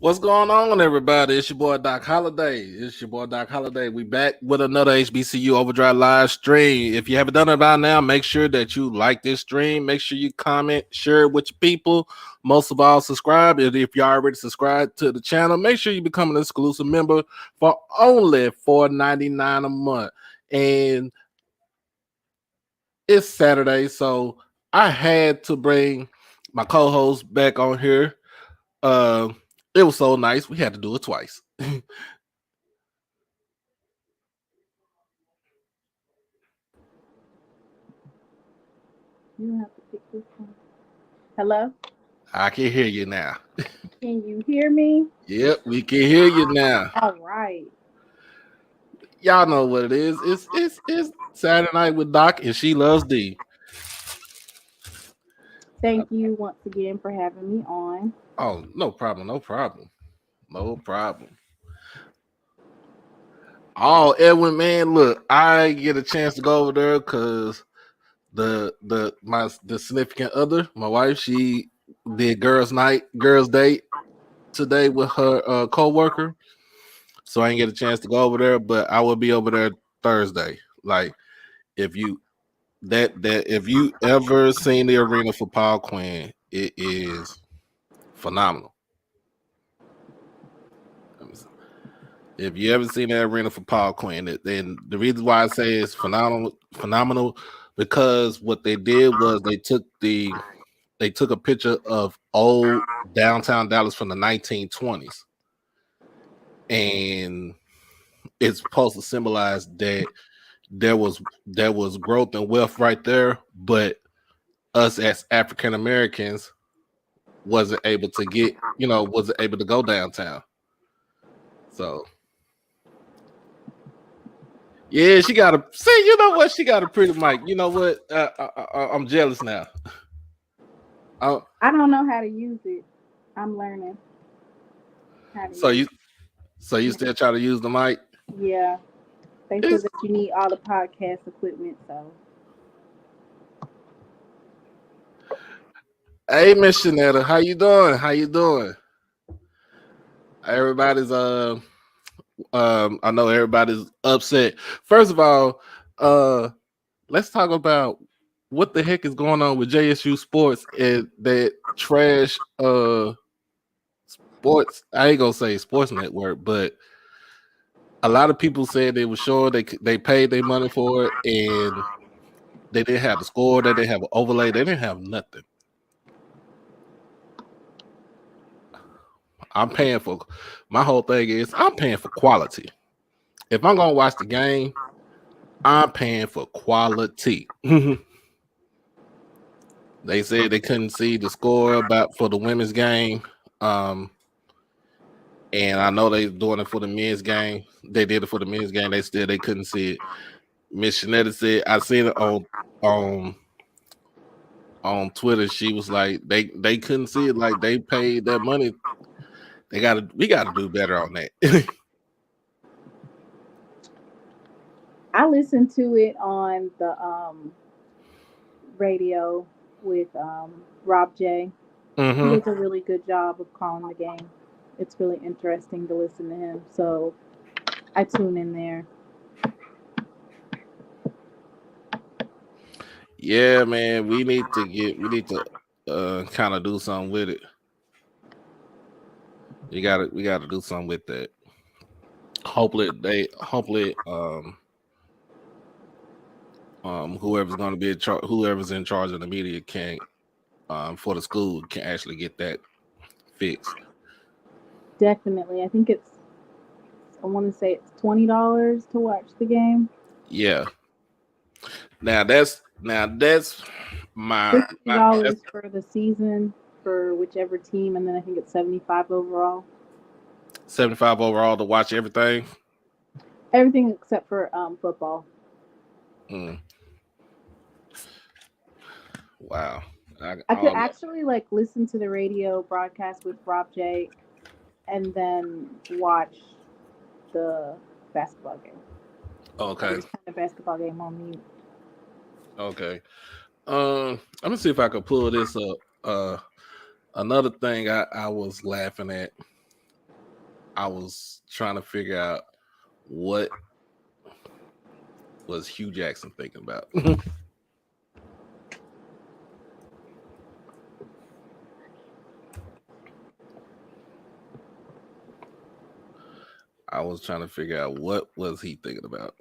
What's going on, everybody? It's your boy Doc Holiday. We back with another HBCU Overdrive live stream. If you haven't done it by now, make sure that you like this stream. Make sure you comment, share it with your people. Most of all, subscribe. And if you already subscribed to the channel, make sure you become an exclusive member for only $4.99 a month. And it's Saturday, so I had to bring my co-host back on here. It was so nice. We had to do it twice. You have to pick this one. Hello? I can hear you now. Can you hear me? Yep, we can hear you now. All right. Y'all know what it is. It's Saturday night with Doc and SheLovesThee. Thank you once again for having me on. Oh, no problem. Oh, Edwin, man, look, I get a chance to go over there because the significant other, my wife, she did girls' date today with her co-worker. So I didn't get a chance to go over there, but I will be over there Thursday. Like, if you if you ever seen the arena for Paul Quinn, it is phenomenal. If you ever seen that arena for Paul Quinn, then the reason why I say it's phenomenal, because what they did was they took a picture of old downtown Dallas from the 1920s, and it's supposed to symbolize that there was growth and wealth right there, but us as African Americans wasn't able to go downtown. So yeah, she got a see. You know what? She got a pretty mic. You know what? I'm jealous now. I don't know how to use it. I'm learning. So you still try to use the mic? Yeah. They said that you need all the podcast equipment. So. Hey, Miss Shanetta, how you doing? Everybody's I know everybody's upset. First of all, let's talk about what the heck is going on with JSU sports and that trash sports. I ain't gonna say sports network, but a lot of people said they were sure they paid their money for it, and they didn't have the score, they didn't have an overlay, they didn't have nothing. I'm paying for, my whole thing is I'm paying for quality. If I'm gonna watch the game, I'm paying for quality. They said they couldn't see the score for the women's game. And I know they're doing it for the men's game. They did it for the men's game. They couldn't see it. Miss Shanetta said, I seen it on Twitter. She was like, they couldn't see it. Like, they paid that money. We gotta do better on that. I listened to it on the radio with Rob J. Mm-hmm. He does a really good job of calling the game. It's really interesting to listen to him. So I tune in there. Yeah, man, we need to kind of do something with it. We gotta do something with that. Hopefully whoever's going to be whoever's in charge of the media can for the school can actually get that fixed. Definitely. I think I want to say it's $20 to watch the game. Yeah. Now that's my $50 for the season for whichever team, and then I think it's $75 overall. $75 overall to watch everything. Everything except for football. Wow. I could actually listen to the radio broadcast with Rob J and then watch the basketball game. Okay. Just kind of basketball game on mute. Okay. I'm gonna see if I could pull this up. Another thing I was laughing at. I was trying to figure out what was Hugh Jackson thinking about. I was trying to figure out what was he thinking about.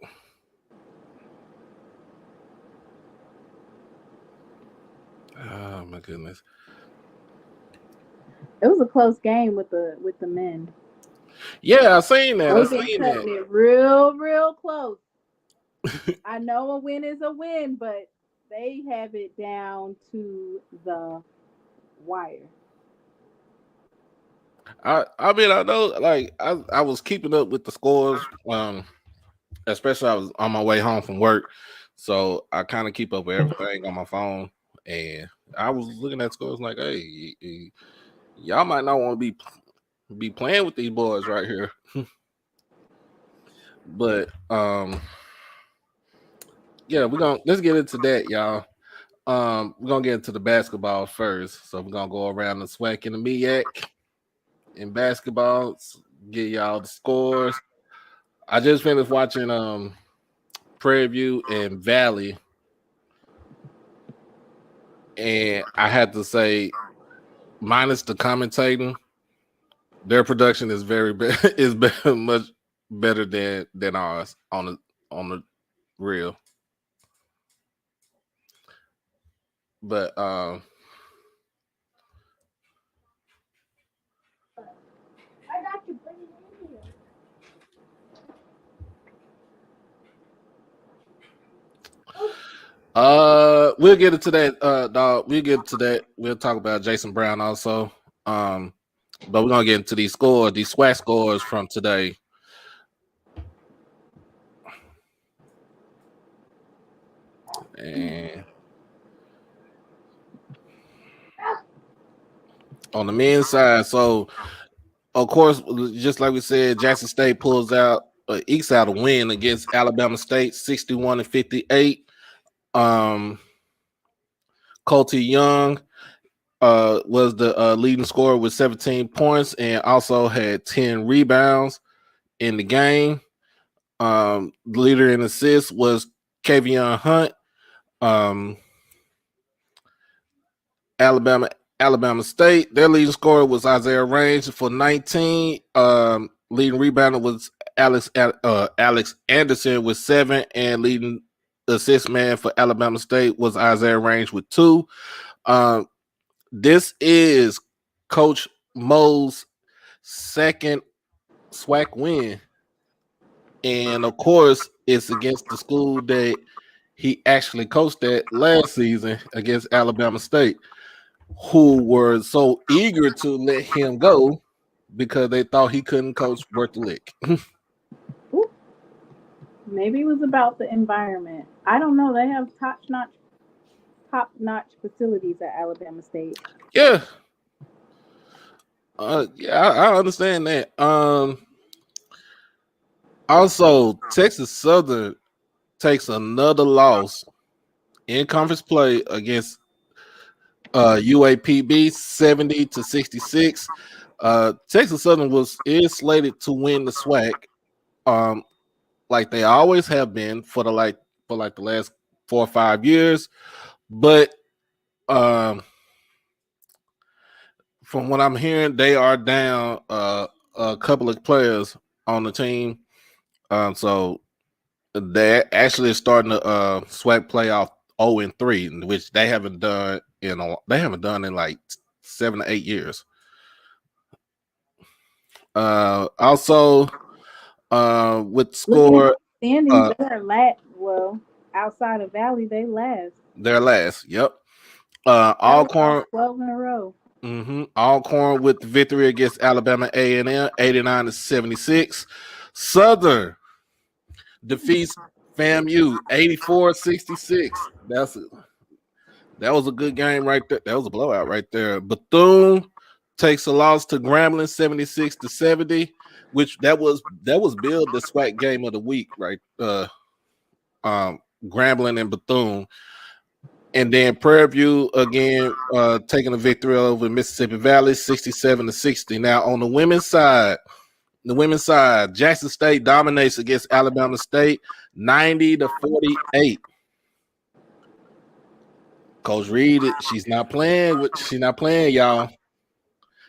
Oh my goodness. It was a close game with the men. Yeah, I seen that. I They've been seen cutting that. it real close. I know a win is a win, but they have it down to the wire. I mean I know like I was keeping up with the scores. Especially I was on my way home from work. So I kind of keep up with everything on my phone. And I was looking at scores like, hey, y'all might not want to be playing with these boys right here. But yeah, let's get into that, y'all. We're gonna get into the basketball first. So we're gonna go around the SWAC and the MEAC in basketball, get y'all the scores. I just finished watching Prairie View and Valley, and I had to say, minus the commentating, their production is much better than ours on the real. But we'll get into that, dog. We'll get to that. We'll talk about Jason Brown also. But we're gonna get into these scores, these SWAC scores from today. And on the men's side, so of course, just like we said, Jackson State ekes out a win against Alabama State, 61-58. Colty Young was the leading scorer with 17 points and also had 10 rebounds in the game. The leader in assists was Kavion Hunt. Um, Alabama State, their leading scorer was Isaiah Range for 19. Leading rebounder was Alex Anderson with 7, and leading assist man for Alabama State was Isaiah Range with 2. This is Coach Mo's second SWAC win, and of course, it's against the school that he actually coached at last season against Alabama State, who were so eager to let him go because they thought he couldn't coach worth the lick. Ooh, maybe it was about the environment. I don't know. They have top notch facilities at Alabama State. Yeah. Yeah, I understand that. Also, Texas Southern takes another loss in conference play against UAPB 70-66. Texas Southern is slated to win the SWAC, like they always have been for the last 4 or 5 years. But from what I'm hearing, they are down a couple of players on the team. So they're actually starting to SWAC playoff 0-3, which they haven't done in like 7 to 8 years. Also, with score, Standings, they're well, outside of Valley, they last. their last. Yep. Valley lost 12 in a row. Alcorn with the victory against Alabama A&M, 89-76. Southern defeats FAMU 84-66. That was a good game right there. That was a blowout right there. Bethune takes a loss to Grambling 76-70, which that was billed the SWAC game of the week, right? Grambling and Bethune. And then Prairie View again taking a victory over Mississippi Valley 67-60. Now on the women's side, The women's side, Jackson State dominates against Alabama State, 90-48. Coach Reed, she's not playing. She's not playing, y'all.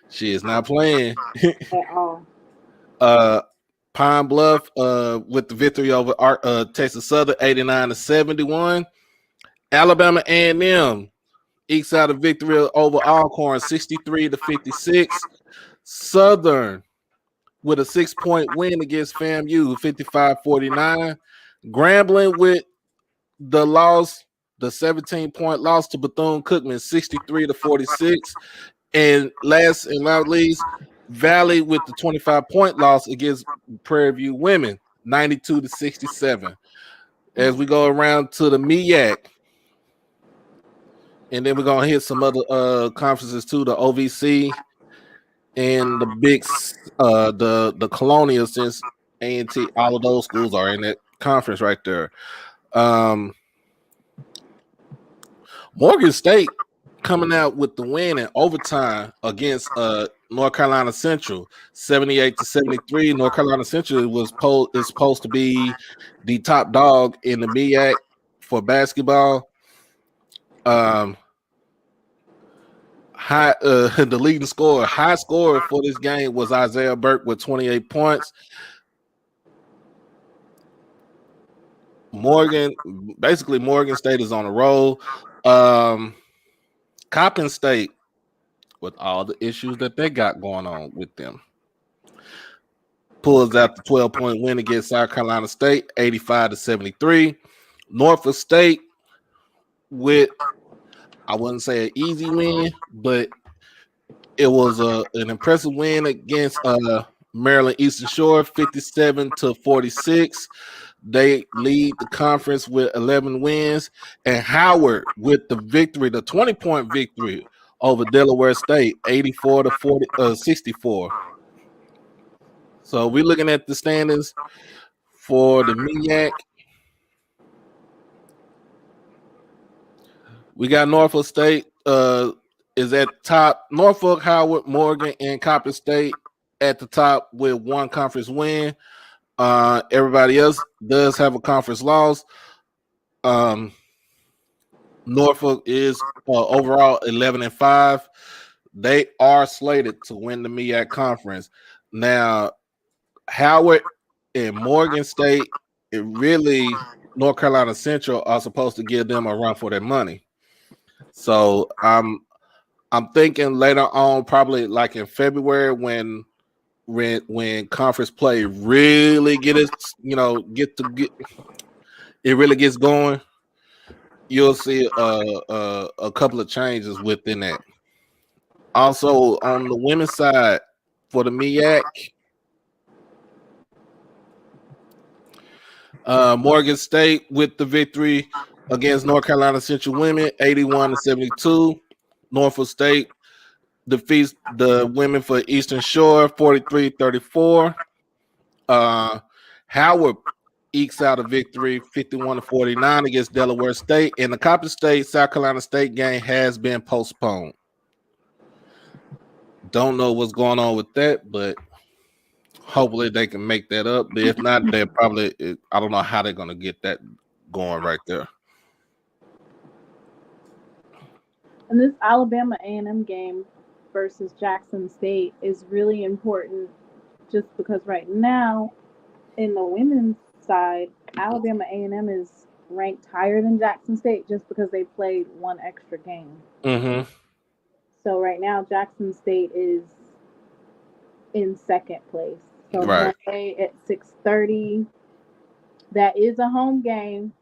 She is not playing at all. Pine Bluff with the victory over Texas Southern, 89-71. Alabama A&M ekes out a victory over Alcorn, 63-56. Southern with a 6-point win against FAMU, 55-49. Grambling with the 17-point loss to Bethune-Cookman, 63-46. And last and not least, Valley with the 25-point loss against Prairie View Women, 92-67. As we go around to the MEAC, and then we're gonna hit some other conferences too, the OVC and the big the Colonial, since A&T, all of those schools are in that conference right there. Morgan State coming out with the win in overtime against North Carolina Central, 78-73. North Carolina Central is supposed to be the top dog in the MEAC for basketball. The leading scorer, high scorer for this game was Isaiah Burke with 28 points. Morgan State is on a roll. Coppin State, with all the issues that they got going on with them, pulls out the 12-point win against South Carolina State, 85-73. Norfolk State with, I wouldn't say an easy win, but it was an impressive win against Maryland Eastern Shore, 57-46. They lead the conference with 11 wins. And Howard with the victory, the 20-point victory over Delaware State, 84-64. So we're looking at the standings for the MEAC. We got Norfolk State is at top. Norfolk, Howard, Morgan, and Coppin State at the top with one conference win. Everybody else does have a conference loss. Norfolk is overall 11-5. They are slated to win the MEAC conference. Now, Howard and Morgan State, North Carolina Central are supposed to give them a run for their money. So I'm thinking later on, probably like in February, when conference play really it really gets going, you'll see a couple of changes within that. Also on the women's side for the MEAC, Morgan State with the victory against North Carolina Central Women, 81-72. Norfolk State defeats the women for Eastern Shore, 43-34. Howard ekes out a victory, 51-49 against Delaware State. And the Coppin State South Carolina State game has been postponed. Don't know what's going on with that, but hopefully they can make that up. But if not, they're probably, I don't know how they're going to get that going right there. And this Alabama A&M game versus Jackson State is really important just because right now in the women's side, Alabama A&M is ranked higher than Jackson State just because they played one extra game. Mm-hmm. So right now Jackson State is in second place. So right. Monday at 6:30, that is a home game.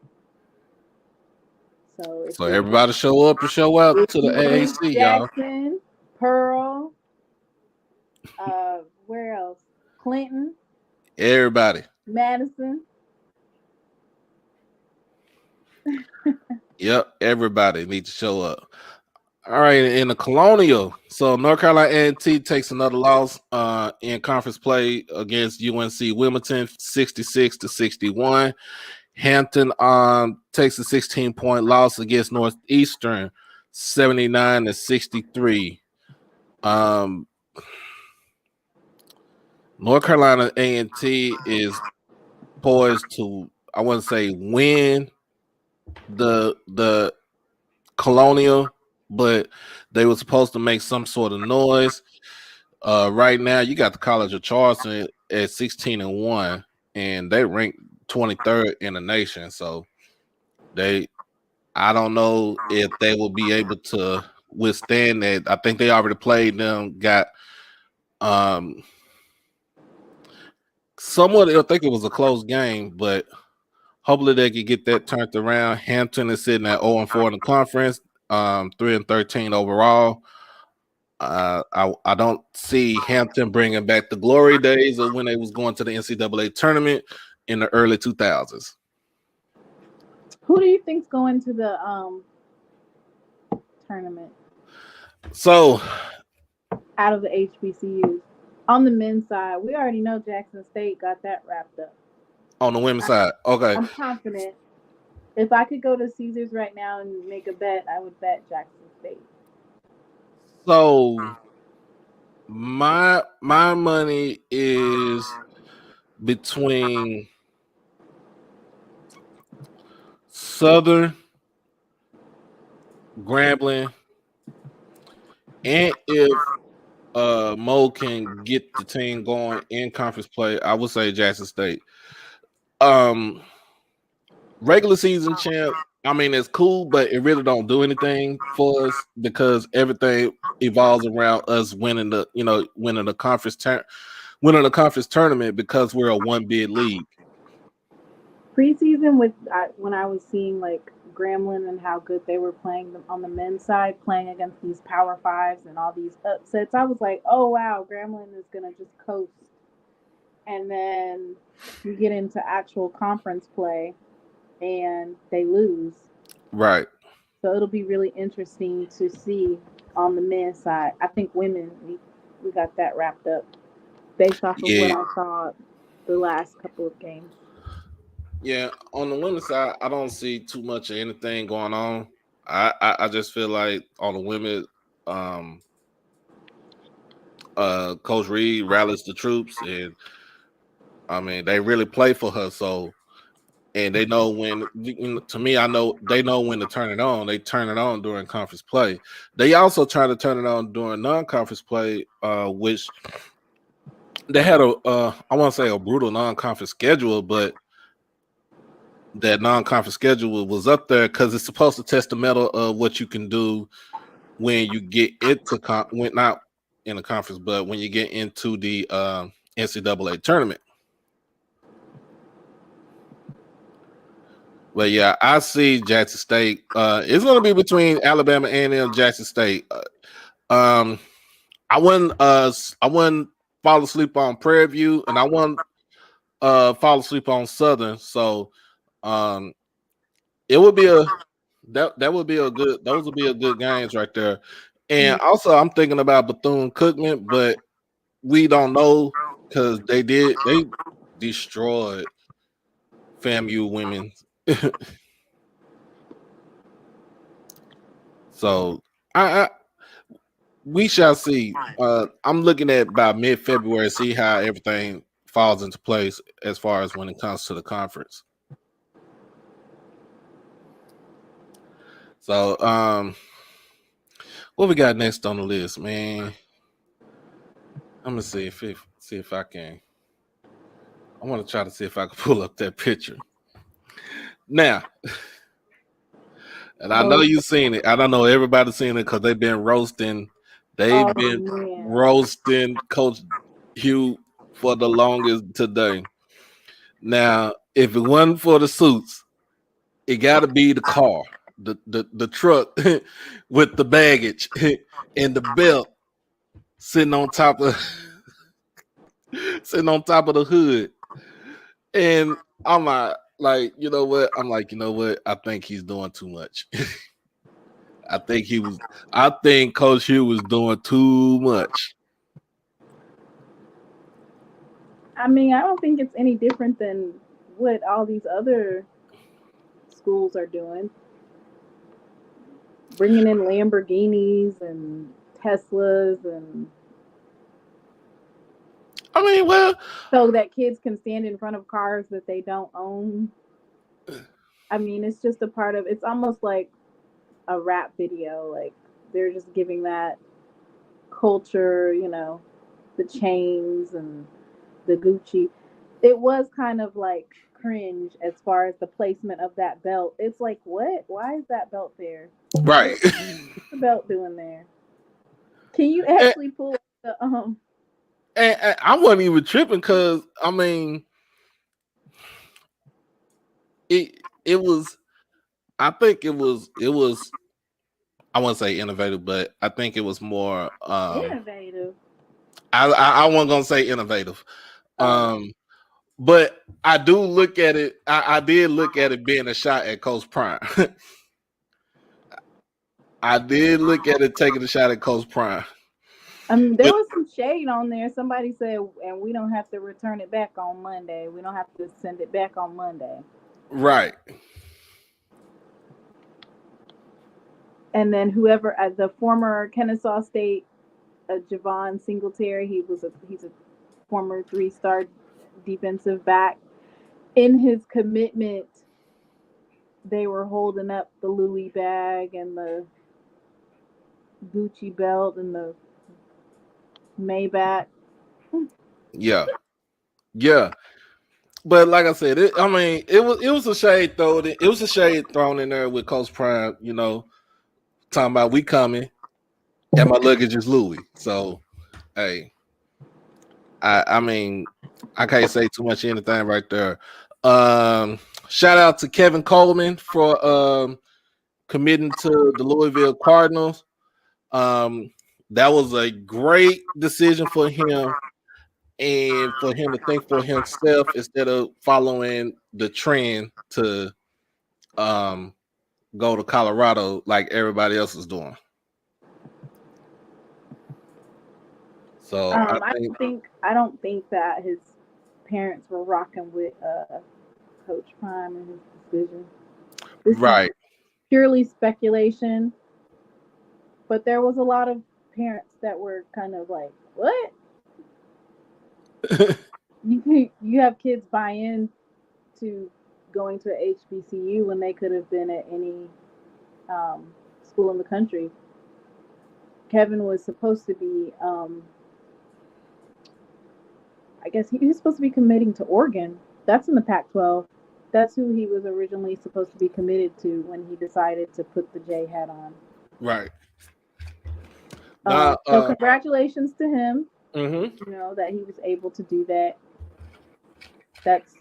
So everybody show up and show out to the AAC, Jackson, y'all. Pearl, where else? Clinton. Everybody. Madison. Yep, everybody needs to show up. All right, in the Colonial, so North Carolina A&T takes another loss in conference play against UNC Wilmington, 66-61. Hampton takes a 16-point loss against Northeastern, 79-63. North Carolina A&T is poised to, I wouldn't say win the Colonial, but they were supposed to make some sort of noise. Right now, you got the College of Charleston at 16-1, and they ranked 23rd in the nation. So they, I don't know if they will be able to withstand that. I think they already played them. Got um somewhat. I think it was a close game, but hopefully they could get that turned around. Hampton is sitting at 0-4 in the conference, 3-13 overall. I don't see Hampton bringing back the glory days of when they was going to the NCAA tournament in the early 2000s. Who do you think's going to the tournament So out of the HBCUs? On the men's side, we already know Jackson State got that wrapped up. on the women's side, okay. I'm confident. If I could go to Caesars right now and make a bet, I would bet Jackson State. So my money is between Southern, Grambling, and if Mo can get the team going in conference play, I would say Jackson State. Um, Regular season champ, I mean, it's cool, but it really don't do anything for us because everything evolves around us winning the, winning the conference tournament because we're a one bid league. Preseason with when I was seeing like Grambling and how good they were playing on the men's side, playing against these Power Fives and all these upsets, I was like, oh wow, Grambling is gonna just coast. And then you get into actual conference play and they lose. Right. So it'll be really interesting to see on the men's side. I think women we got that wrapped up based off of what Yeah. I saw the last couple of games. Yeah. On the women's side, I don't see too much of anything going on. I just feel like on the women, um, Coach Reed rallies the troops, and I mean they really play for her. So and they know when. To me, I know they know when to turn it on. They turn it on during conference play. They also try to turn it on during non-conference play, which they had I want to say a brutal non-conference schedule, but that non-conference schedule was up there because it's supposed to test the metal of what you can do when you get into when not in the conference, but when you get into the NCAA tournament. But yeah, I see Jackson State. It's going to be between Alabama and Jackson State. Um, I wouldn't fall asleep on Prairie View, and I wouldn't fall asleep on Southern. So, um, it would be a that would be a good. Those would be a good games right there. And also, I'm thinking about Bethune Cookman, but we don't know because they destroyed FAMU women. So I we shall see. I'm looking at by mid-February, see how everything falls into place as far as when it comes to the conference. So, what we got next on the list, man? I'm gonna see if I can. I want to try to see if I can pull up that picture now. And I know Oh, you've seen it. I don't know everybody's seen it because they've been roasting. They've oh been man. roasting Coach Hugh for the longest today. Now, if it wasn't for the suits, it got to be the car, the truck with the baggage and the belt sitting on top of sitting on top of the hood. And I'm like, you know what? I'm like, you know what? I think he's doing too much. I think he was. I think Coach Hugh was doing too much. I mean, I don't think it's any different than what all these other schools are doing, bringing in Lamborghinis and Teslas and I mean, well, so that kids can stand in front of cars that they don't own. I mean, it's just a part of. It's almost like a rap video. Like they're just giving that culture, the chains and the Gucci. It was kind of like cringe as far as the placement of that belt. It's like, what? Why is that belt there? right. What's the belt doing there? Can you and, actually pull up the and I wasn't even tripping because I mean, it was. I think it was. I wouldn't say innovative, but I think it was more. innovative? I wasn't gonna say innovative. Oh, Um, but I do look at it. I did look at it being a shot at Coach Prime. I did look at it taking a shot at Coach Prime. there But was some shade on there. Somebody said, and we don't have to return it back on Monday. We don't have to send it back on Monday. right, And then whoever, the former Kennesaw State, Javon Singletary, he's a former 3-star defensive back. In his commitment, they were holding up the Louis bag and the Gucci belt and the Maybach. yeah, yeah. But like I said, I mean, it was a shade thrown. It was a shade thrown in there with Coach Prime. Talking about we coming, and my luggage is Louis. So hey, I mean, I can't say too much anything right there. Um, Shout out to Kevin Coleman for committing to the Louisville Cardinals. Um, that was a great decision for him and for him to think for himself instead of following the trend to um, go to Colorado like everybody else is doing. So I think I don't think that his parents were rocking with Coach Prime and his decision. This is right. purely speculation, but there was a lot of parents that were kind of like, "What? You have kids buy in to going to a HBCU when they could have been at any school in the country." Kevin was supposed to be, I guess he was supposed to be committing to Oregon. That's in the Pac-12. That's who he was originally supposed to be committed to when he decided to put the J hat on. Right. Now, So congratulations to him. mhm. That he was able to do that. That's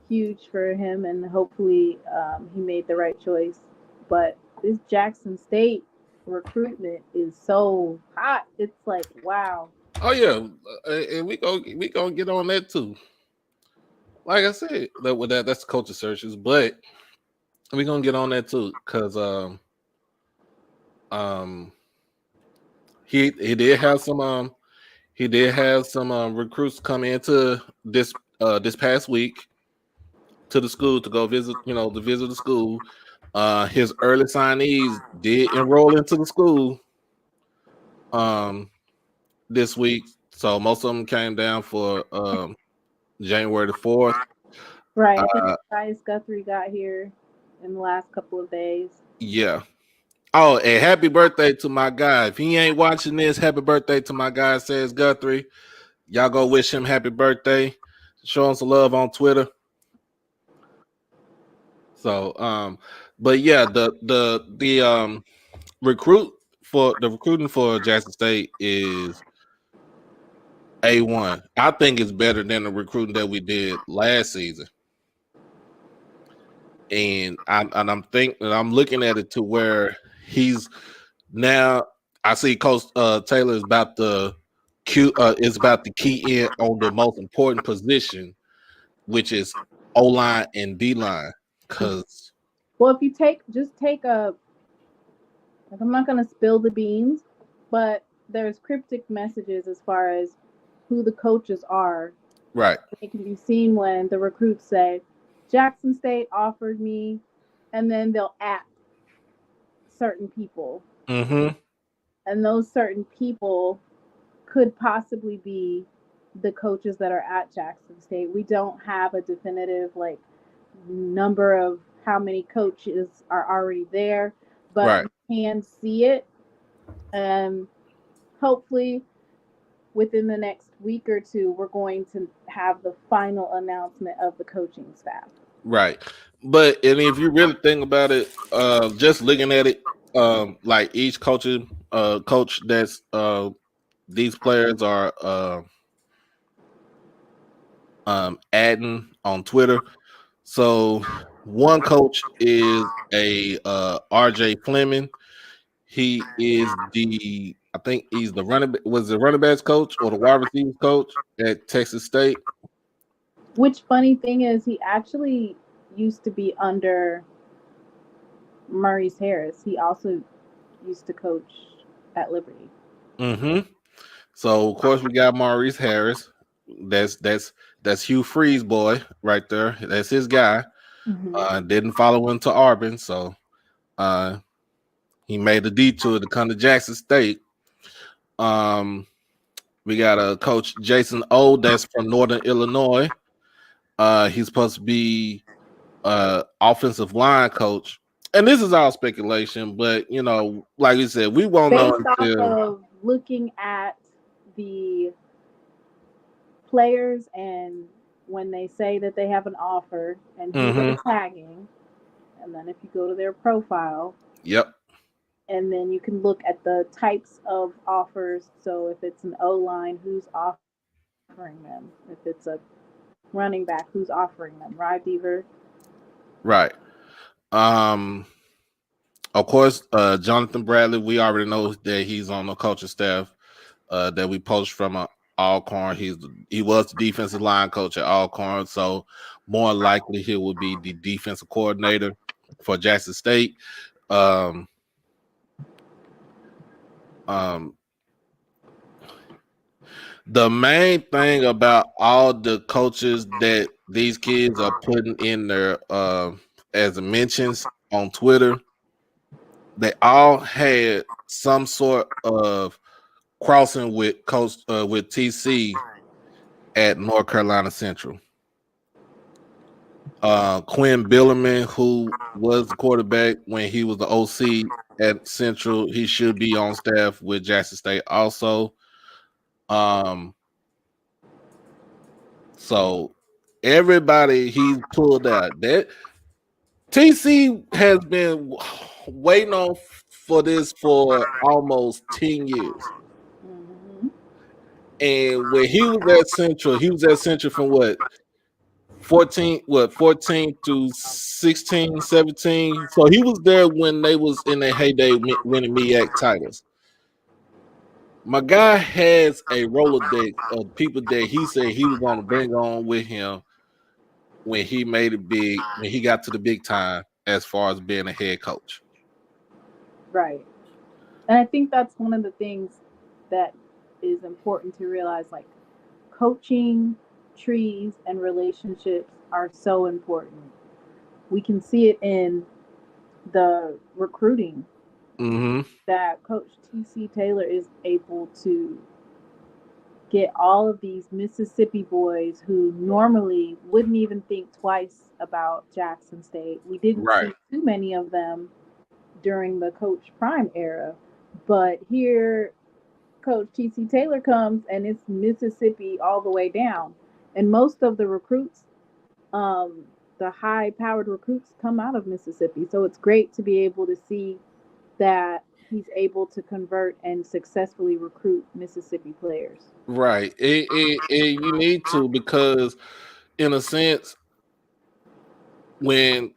huge for him, and hopefully he made the right choice. But this Jackson State recruitment is so hot. It's like, wow. Oh yeah, and we gonna get on that too. Like I said, that's the culture searches, but we gonna get on that too because um he did have some recruits come into this past week to the school to go visit to visit the school. His early signees did enroll into the school um this week, so most of them came down for January the 4th. Right. I think Uh, Bryce Guthrie got here in the last couple of days. yeah. Oh, and happy birthday to my guy. If he ain't watching this, happy birthday to my guy, says Guthrie. Y'all go wish him happy birthday. Show him some love on Twitter. So, but yeah, the recruiting for Jackson State is A1. I think it's better than the recruiting that we did last season. And I'm looking at it to where he's now. I see Coach Taylor is about to key in on the most important position, which is O line and D line. Cause Well, if you take a, like, I'm not going to spill the beans, but there's cryptic messages as far as who the coaches are. right, It can be seen when the recruits say, Jackson State offered me, and then they'll at certain people. mm-hmm, And those certain people could possibly be the coaches that are at Jackson State. We don't have a definitive like number of how many coaches are already there, but Right. we can see it. And hopefully within the next week or two, we're going to have the final announcement of the coaching staff. Right. But and if you really think about it, just looking at it, like each coach that's these players are adding on Twitter. So one coach is a RJ Fleming. He is the I think he's the was the running backs coach or the wide receivers coach at Texas State. Which funny thing is, he actually used to be under Maurice Harris. He also used to coach at Liberty. Hmm. So of course we got Maurice Harris. That's Hugh Freeze boy right there. That's his guy. Mm-hmm. Didn't follow him to Auburn, so uh, he made a detour to come to Jackson State. Um, we got a coach Jason O. That's from Northern Illinois. He's supposed to be offensive line coach, and this is all speculation. But you know, like you said, we won't know Based off until. of looking at the players and when they say that they have an offer and who they're Hmm. tagging, and then if you go to their profile, Yep. and then you can look at the types of offers. So if it's an O line, who's offering them? If it's a running back, who's offering them? Rye Beaver. Right. Um. Of course, Jonathan Bradley. We already know that he's on the coaching staff that we poached from Alcorn. He was the defensive line coach at Alcorn, so more likely he will be the defensive coordinator for Jackson State. Um, um, the main thing about all the coaches that these kids are putting in their as mentions on Twitter, they all had some sort of crossing with coach with TC at North Carolina Central. Quinn Billerman, who was the quarterback when he was the OC at Central, he should be on staff with Jackson State also. Um, so everybody he's pulled out. That TC has been waiting on for this for almost 10 years. Mm-hmm. And when he was at Central from what 14 to 16, 17. So he was there when they was in their heyday winning MEAC titles. My guy has a Rolodex of people that he said he was going to bring on with him when he made it big, when he got to the big time as far as being a head coach. Right. And I think that's one of the things that is important to realize. Like, coaching trees and relationships are so important. We can see it in the recruiting Mm-hmm. that Coach TC Taylor is able to get all of these Mississippi boys who normally wouldn't even think twice about Jackson State. We didn't Right. see too many of them during the Coach Prime era, but here Coach TC Taylor comes and it's Mississippi all the way down. And most of the recruits, the high powered recruits, come out of Mississippi. So it's great to be able to see that he's able to convert and successfully recruit Mississippi players. Right. You need to because, in a sense, when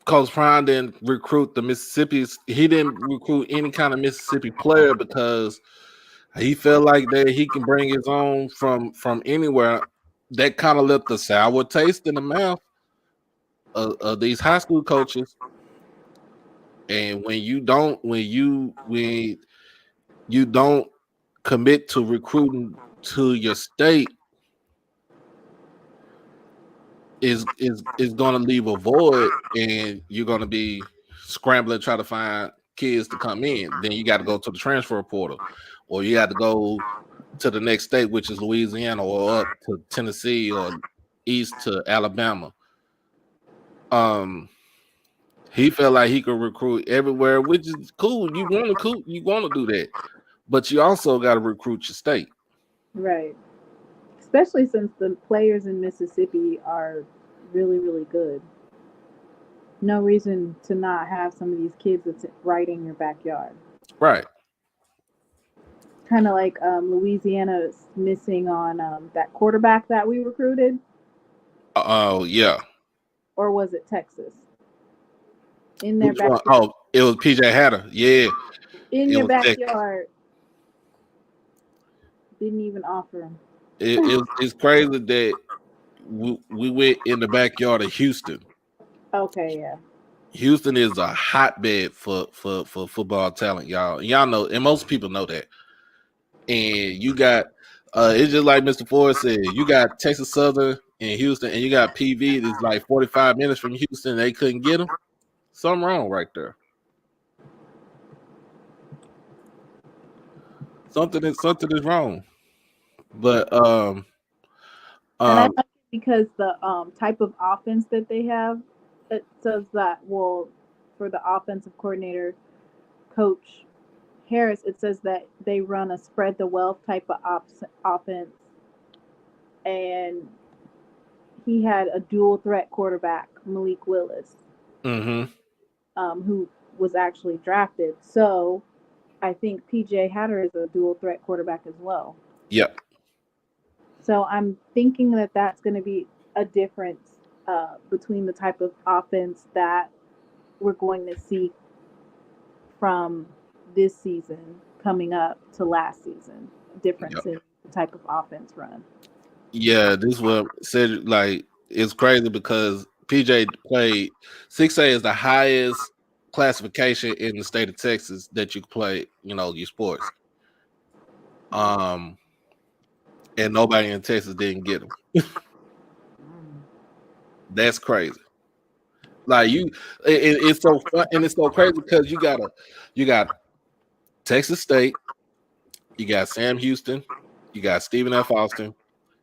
Coach Prime didn't recruit the Mississippi's. He didn't recruit any kind of Mississippi player because he felt like that he can bring his own from anywhere. That kind of left the sour taste in the mouth of these high school coaches. And when you don't commit to recruiting to your state, is going to leave a void, and you're going to be scrambling trying to find kids to come in. Then you got to go to the transfer portal, or you got to go. to the next state, which is Louisiana, or up to Tennessee, or east to Alabama. Um, he felt like he could recruit everywhere, which is cool. You want to do that, but you also got to recruit your state. Right. Especially since the players in Mississippi are really, really good. No reason to not have some of these kids that's right in your backyard. Right. Kind of like Louisiana's missing on that quarterback that we recruited, Oh yeah. or was it Texas? In their Which one? backyard. Oh, it was PJ Hatter. Yeah, In it your was Texas. backyard. Didn't even offer him. It's crazy that we went in the backyard of Houston. Okay, yeah. Houston is a hotbed for football talent, y'all. Y'all know, and most people know that. And you got it's just like Mr. Ford said, you got Texas Southern in Houston, and you got PV that's like 45 minutes from Houston. They couldn't get them. Something wrong right there. Something is wrong. But And I um like it because the type of offense that they have, it says that, well, for the offensive coordinator, Coach Harris, it says that they run a spread the wealth type of offense. And he had a dual threat quarterback, Malik Willis, mm-hmm. who was actually drafted. So I think PJ Hatter is a dual threat quarterback as well. Yep. So I'm thinking that that's going to be a difference between the type of offense that we're going to see from this season coming up to last season. Difference Yep. in the type of offense run. Yeah, this what said like it's crazy because PJ played 6A is the highest classification in the state of Texas that you can play, your sports. Um, and nobody in Texas didn't get them. That's crazy. Like it's so fun and it's so crazy because you got Texas State, you got Sam Houston, you got Stephen F. Austin,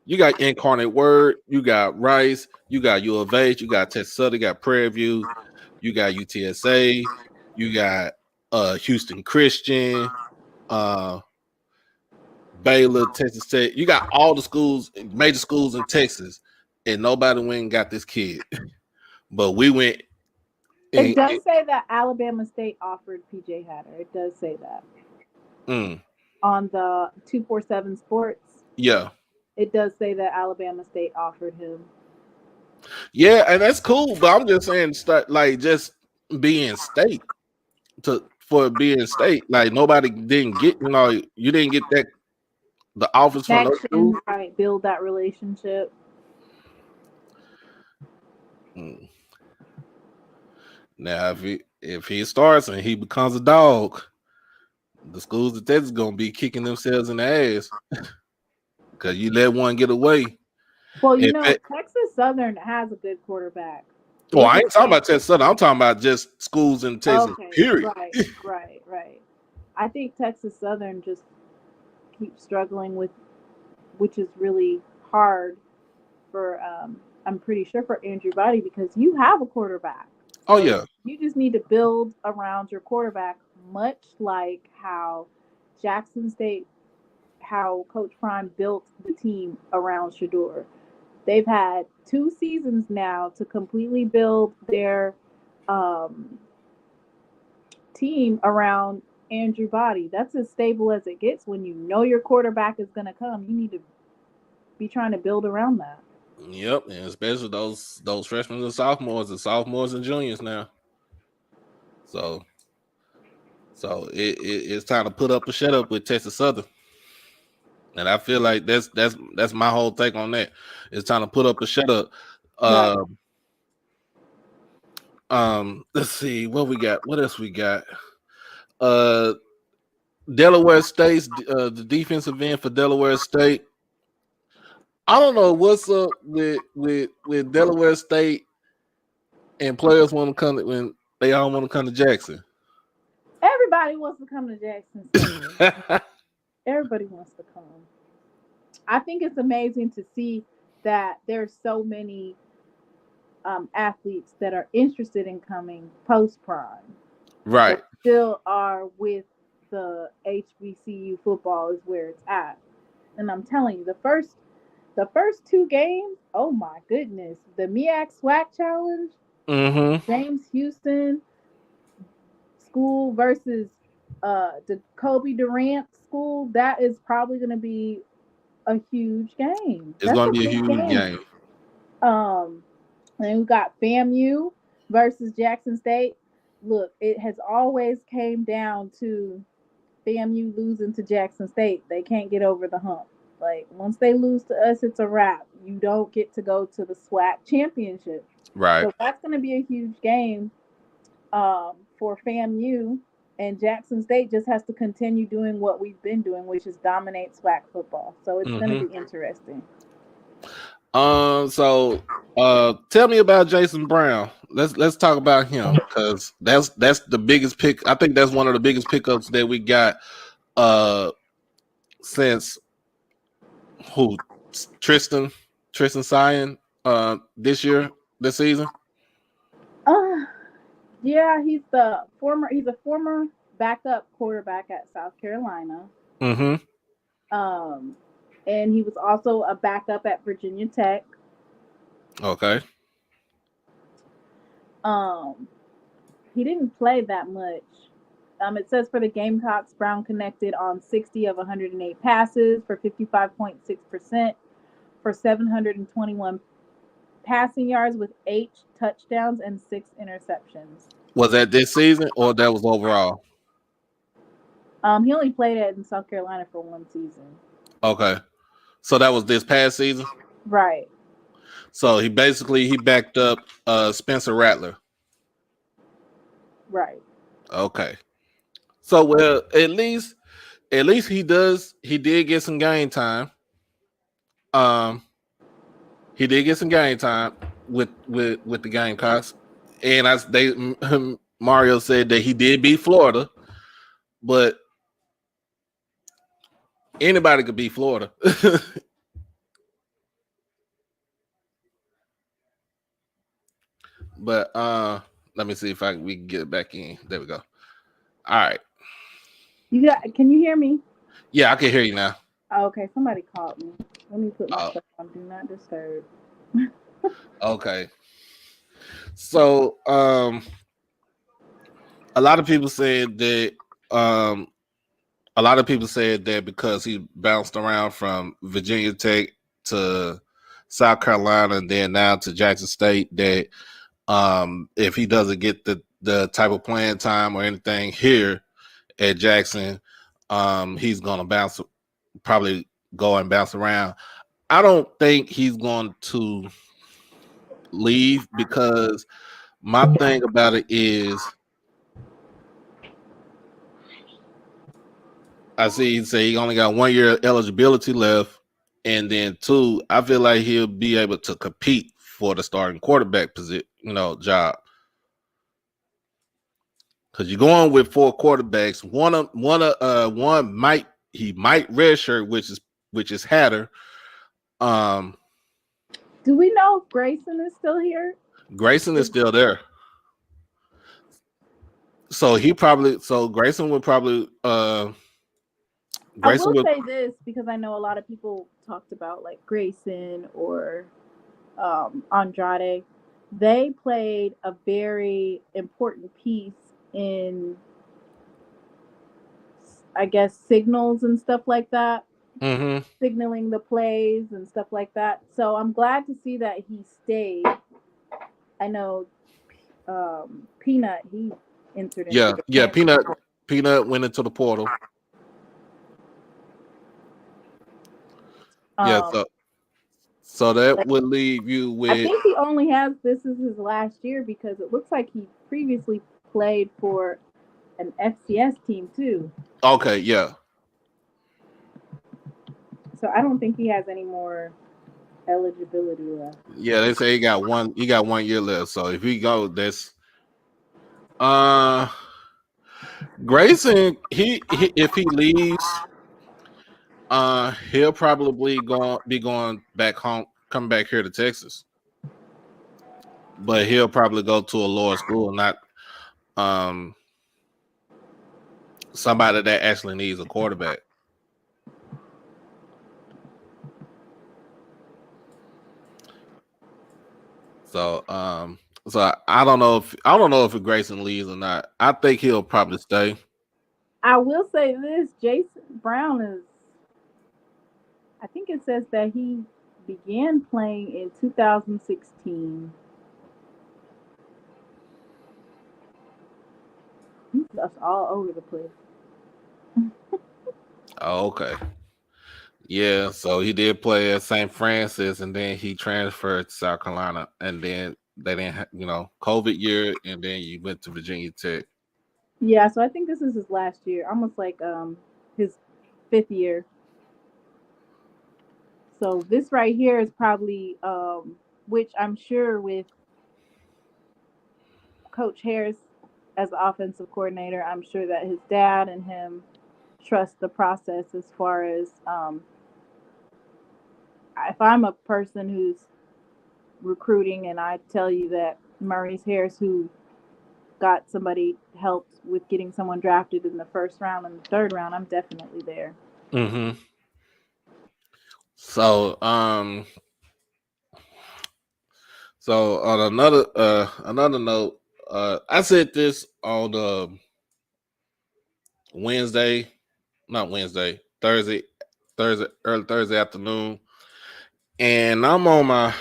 you got Incarnate Word, you got Rice, you got U of H, you got Texas Southern, you got Prairie View, you got UTSA, you got Houston Christian, uh Baylor, Texas Tech. You got all the schools, major schools in Texas, and nobody went and got this kid. But we went It and, does say that Alabama State offered PJ Hatter. It does say that mm, on the 247 Sports. yeah. It does say that Alabama State offered him. Yeah, and that's cool, but I'm just saying start like just being state for being state. Like nobody didn't get, you didn't get that the offers from those schools. Connection, right? Build that relationship. Mm. Now if he starts and he becomes a dog, the schools in Texas gonna be kicking themselves in the ass because you let one get away. Well, In fact, Texas Southern has a good quarterback. well, They I just ain't talking can't. about Texas Southern. I'm talking about just schools in Texas. Okay, Period. right. I think Texas Southern just keeps struggling with, which is really hard for. I'm pretty sure for Andrew Body because you have a quarterback, Oh so yeah. you just need to build around your quarterback, much like how Jackson State, how Coach Prime built the team around Shador. They've had 2 seasons now to completely build their um, team around Andrew Body. That's as stable as it gets when you know your quarterback is going to come. You need to be trying to build around that. Yep, and especially those freshmen and sophomores and juniors now. So it's time to put up or shut up with Texas Southern. And I feel like that's my whole take on that. It's time to put up or shut up. Right. Uh, let's see what we got. What else we got? Uh, Delaware State's the defensive end for Delaware State. I don't know what's up with Delaware State and players want to come when they all want to come to Jackson. Everybody wants to come to Jackson State. Everybody wants to come. I think it's amazing to see that there's so many athletes that are interested in coming post prime that Right. still are with the HBCU football is where it's at. And I'm telling you, the first two games, oh my goodness, the MEAC SWAC challenge, Mm-hmm. James Houston school versus the Kobe Durant school, that is probably going to be a huge game. It's That's gonna a be a big huge game. game. Um, and we got FAMU versus Jackson State. Look, it has always came down to FAMU losing to Jackson State. They can't get over the hump. Like once they lose to us, it's a wrap. You don't get to go to the SWAC championship. Right. So that's going to be a huge game for FAMU. And Jackson State just has to continue doing what we've been doing, which is dominate SWAC football. So it's going to Mm-hmm. be interesting. So tell me about Jason Brown. Let's talk about him because that's the biggest pick. I think that's one of the biggest pickups that we got since who Tristan Sion this season. Uh, yeah, he's a former backup quarterback at South Carolina. Mm-hmm. Um, and he was also a backup at Virginia Tech. Okay. Um, he didn't play that much. It says for the Gamecocks, Brown connected on 60 of 108 passes for 55.6% for 721 passing yards with 8 touchdowns and 6 interceptions. Was that this season or that was overall? He only played it in South Carolina for one season. Okay. So that was this past season? Right. So he backed up Spencer Rattler. Right. Okay. So well, at least he did get some game time. Um he did get some game time with the Gamecocks. And Mario said that he did beat Florida, but anybody could beat Florida. But let me see if we can get it back in. There we go. All right. Can you hear me? Yeah, I can hear you now. Oh, okay, somebody called me. Let me put my Oh, stuff on do not disturb. okay. So a lot of people said that um because he bounced around from Virginia Tech to South Carolina and then now to Jackson State, that if he doesn't get the type of playing time or anything here at Jackson, he's gonna probably go and bounce around. I don't think he's going to leave because my thing about it is I see he say he only got 1 year eligibility left, and then two, I feel like he'll be able to compete for the starting quarterback position, job. Because you're going with 4 quarterbacks. One might redshirt, which is Hatter. Do we know if Grayson is still here? Grayson is still there. So Grayson would probably I will say this because I know a lot of people talked about like Grayson or Andrade. They played a very important piece in, I guess, signals and stuff like that, signaling the plays and stuff like that. So I'm glad to see that he stayed. I know Peanut, he entered into the Peanut went into the portal. So that would leave you with. I think he only has this is his last year because it looks like he previously played for an FCS team too. Okay, yeah. So I don't think he has any more eligibility left. Yeah, they say he got 1 year left. So if he go, that's Grayson, he if he leaves, He'll probably be going back home, coming back here to Texas, but he'll probably go to a lower school, not um somebody that actually needs a quarterback. So I don't know if Grayson leaves or not. I think he'll probably stay. I will say this: Jason Brown is. I think it says that he began playing in 2016. He's just all over the place. Oh, okay. Yeah, so he did play at St. Francis, and then he transferred to South Carolina, and then they didn't, COVID year, and then you went to Virginia Tech. Yeah, so I think this is his last year, almost like his fifth year. So this right here is probably which I'm sure with Coach Harris as the offensive coordinator, I'm sure that his dad and him trust the process as far as if I'm a person who's recruiting and I tell you that Maurice Harris, who got somebody helped with getting someone drafted in the first round and the third round, I'm definitely there. Mm-hmm. So on another note, I said this on Wednesday, not Wednesday, early Thursday afternoon, and I'm on my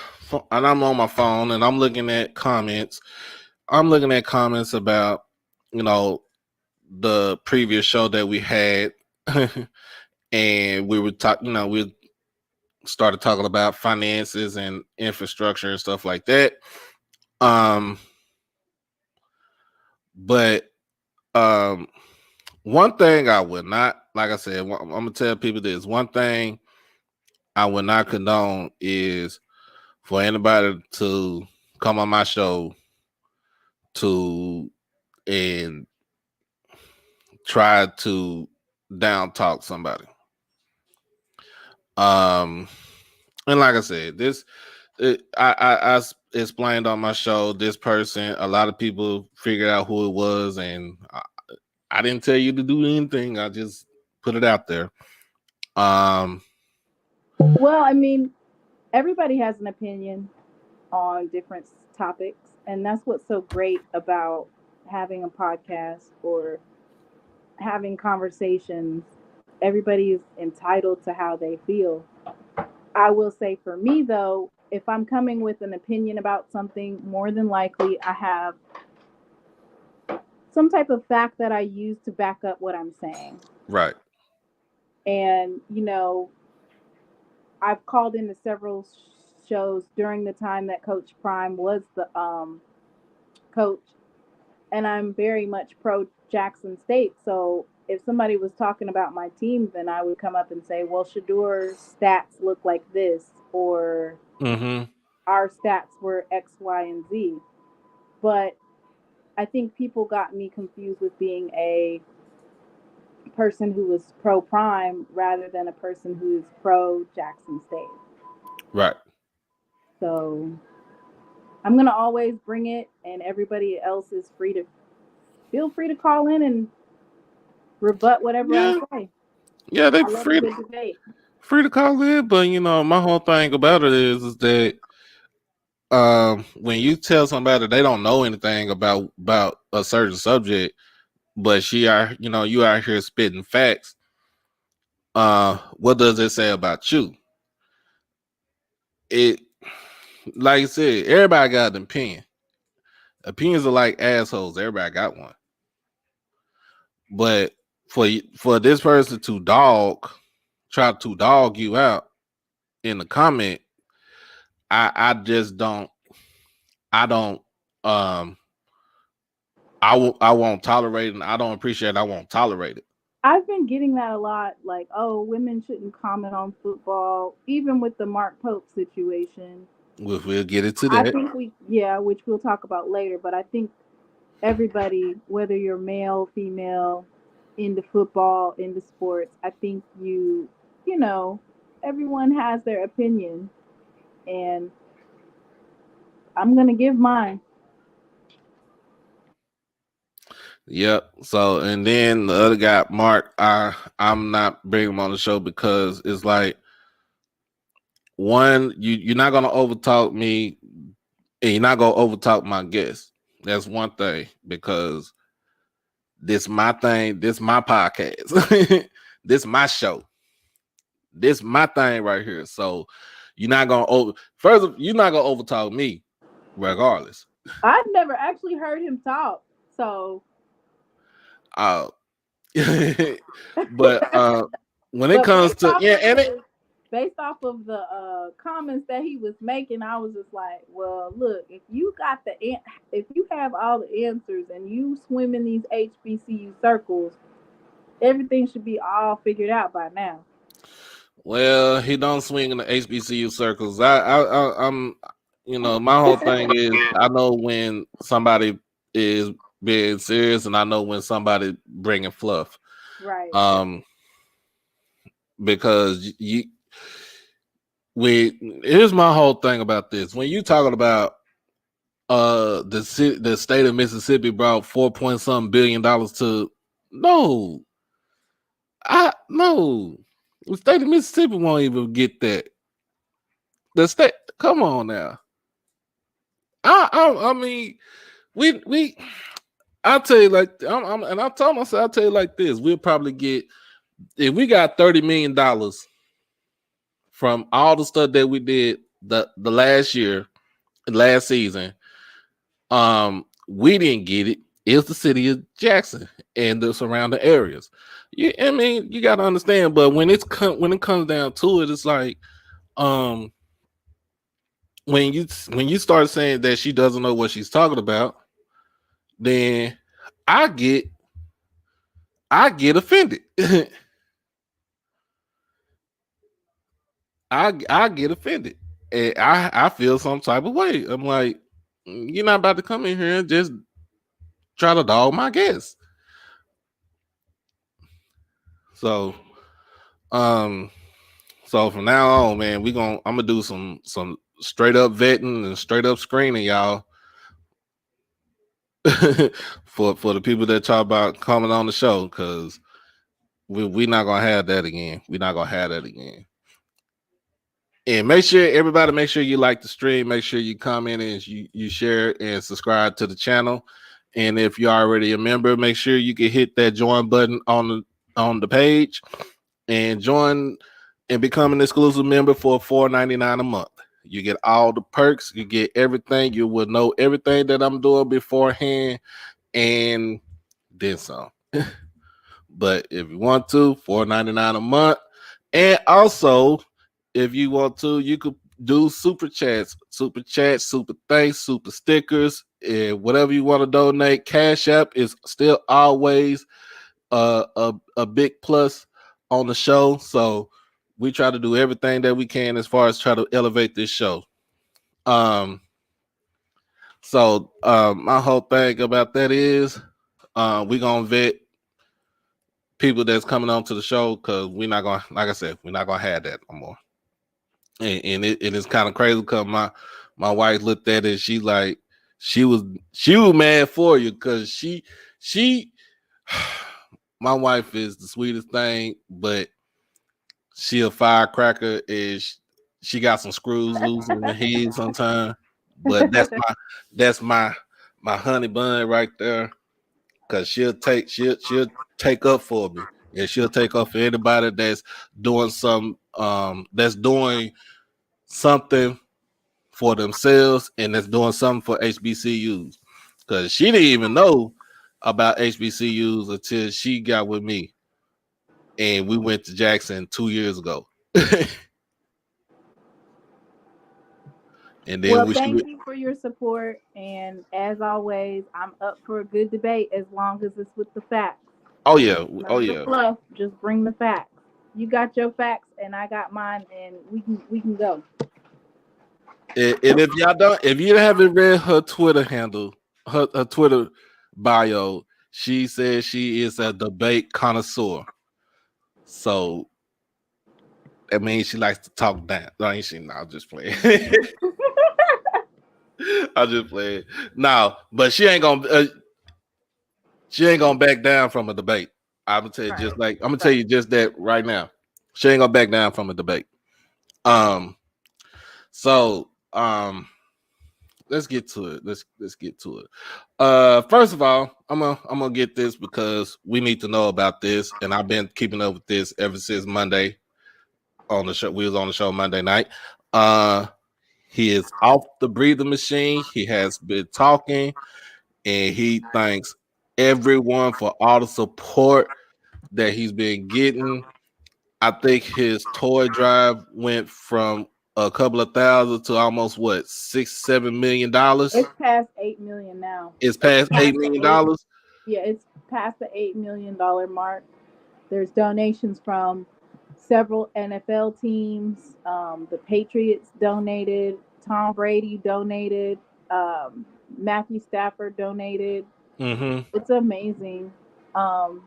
phone, and I'm looking at comments. I'm looking at comments about you know the previous show that we had, and we were talking. We started talking about finances and infrastructure and stuff like that. Um, but um, one thing I would not, like I said, I'm gonna tell people this. One thing I would not condone is for anybody to come on my show to and try to down talk somebody. Um, and like I said, I explained on my show this person. A lot of people figured out who it was, and I didn't tell you to do anything. I just put it out there. Um, Well, I mean, everybody has an opinion on different topics, and that's what's so great about having a podcast or having conversations. Everybody is entitled to how they feel. I will say for me though, if I'm coming with an opinion about something, more than likely I have some type of fact that I use to back up what I'm saying. right. And, I've called into several shows during the time that Coach Prime was the coach, and I'm very much pro Jackson State. So if somebody was talking about my team, then I would come up and say, well, Shador's stats look like this, or Mm-hmm. our stats were X, Y, and Z. But I think people got me confused with being a person who was pro Prime rather than a person who's pro Jackson State. Right. So I'm gonna always bring it, and everybody else is free to feel free to call in and rebut whatever I Yeah. say. Yeah. They I love a free good debate. free to call in, but my whole thing about it is that when you tell somebody they don't know anything about a certain subject, but you out here spitting facts. What does it say about you? It Like I said, everybody got an opinion. Opinions are like assholes. Everybody got one. But for this person to try to dog you out in the comment, I just don't. I don't. Um. I won't tolerate it. And I don't appreciate it. I won't tolerate it. I've been getting that a lot, like, oh, women shouldn't comment on football, even with the Mark Pope situation. We'll get into I that. think yeah, which we'll talk about later, but I think everybody, whether you're male, female, into football, into sports, I think you know, everyone has their opinion, and I'm gonna give mine. Yep. So and then the other guy, Mark, I'm not bringing him on the show because it's like one, you're not gonna overtalk me and you're not gonna overtalk my guest. That's one thing because this my thing, this my podcast, this my show, this my thing right here. So you're not gonna over first you're not gonna overtalk me regardless. I've never actually heard him talk, so Uh but when it but comes to yeah, and it based off of the comments that he was making, I was just like, well, look, if you got if you have all the answers and you swim in these HBCU circles, everything should be all figured out by now. well, he don't swing in the HBCU circles. I'm, my whole thing is I know when somebody is being serious, and I know when somebody bringing fluff. Right. Um, because here's my whole thing about this. When you talking about the state of Mississippi brought 4 point something $billion to no, I no, the state of Mississippi won't even get that. The state, come on now. I mean, we. I'll tell you like and I told myself I'll tell you like this. We'll probably get if we got $30 million from all the stuff that we did the last year, last season. We didn't get it. It's the city of Jackson and the surrounding areas. I mean, you got to understand. But when when it comes down to it, it's like um when you start saying that she doesn't know what she's talking about, then I get offended. I get offended. And I feel some type of way. I'm like, you're not about to come in here and just try to dog my guess. So um so from now on, man, I'm gonna do some straight up vetting and straight up screening, y'all. For the people that talk about coming on the show, because we not gonna have that again. We're not gonna have that again. And make sure you like the stream, make sure you comment and you share and subscribe to the channel. And if you're already a member, make sure you can hit that join button on the page and join and become an exclusive member for $4.99 a month. You get all the perks, you get everything, you will know everything that I'm doing beforehand and then some. But if you want to, $4.99 a month. And also, if you want to, you could do super chats, super thanks, super stickers, and whatever you want to donate. Cash App is still always a big plus on the show. So we try to do everything that we can as far as try to elevate this show. My whole thing about that is we're gonna vet people that's coming on to the show because we're not gonna, like I said, we're not gonna have that no more. And it is kind of crazy because my wife looked at it. She like she was mad for you because she my wife is the sweetest thing, but she a firecracker. She got some screws loose in the head sometimes. But that's my honey bun right there. Cause she'll take up for me. And she'll take up for anybody that's doing that's doing something for themselves and that's doing something for HBCUs. Because she didn't even know about HBCUs until she got with me. And we went to Jackson 2 years ago. And then Well, thank you for your support, and as always, I'm up for a good debate as long as it's with the facts. oh yeah, oh None of the yeah. fluff, just bring the facts. You got your facts, and I got mine, and we can go. And if you haven't read her Twitter handle, her Twitter bio, she says she is a debate connoisseur. So That means she likes to talk down. No, ain't she? No, I'm just playing. I'm just playing. No, but she ain't gonna back down from a debate. I'm gonna tell you Right. just like I'm gonna tell Right. you just that right now. She ain't gonna back down from a debate. Um, so let's get to it. Let's get to it. First of all, I'm gonna get this because we need to know about this, and I've been keeping up with this ever since Monday on the show. We was on the show Monday night. Uh, he is off the breathing machine. He has been talking, and he thanks everyone for all the support that he's been getting. I think his toy drive went from a couple of thousand to almost what $6-7 million. It's past 8 million now. It's It's past eight past the million eight. dollars. Yeah, it's past the $8 million mark. There's donations from several NFL teams. The Patriots donated. Tom Brady donated. Um, Matthew Stafford donated. Mm-hmm. It's amazing um,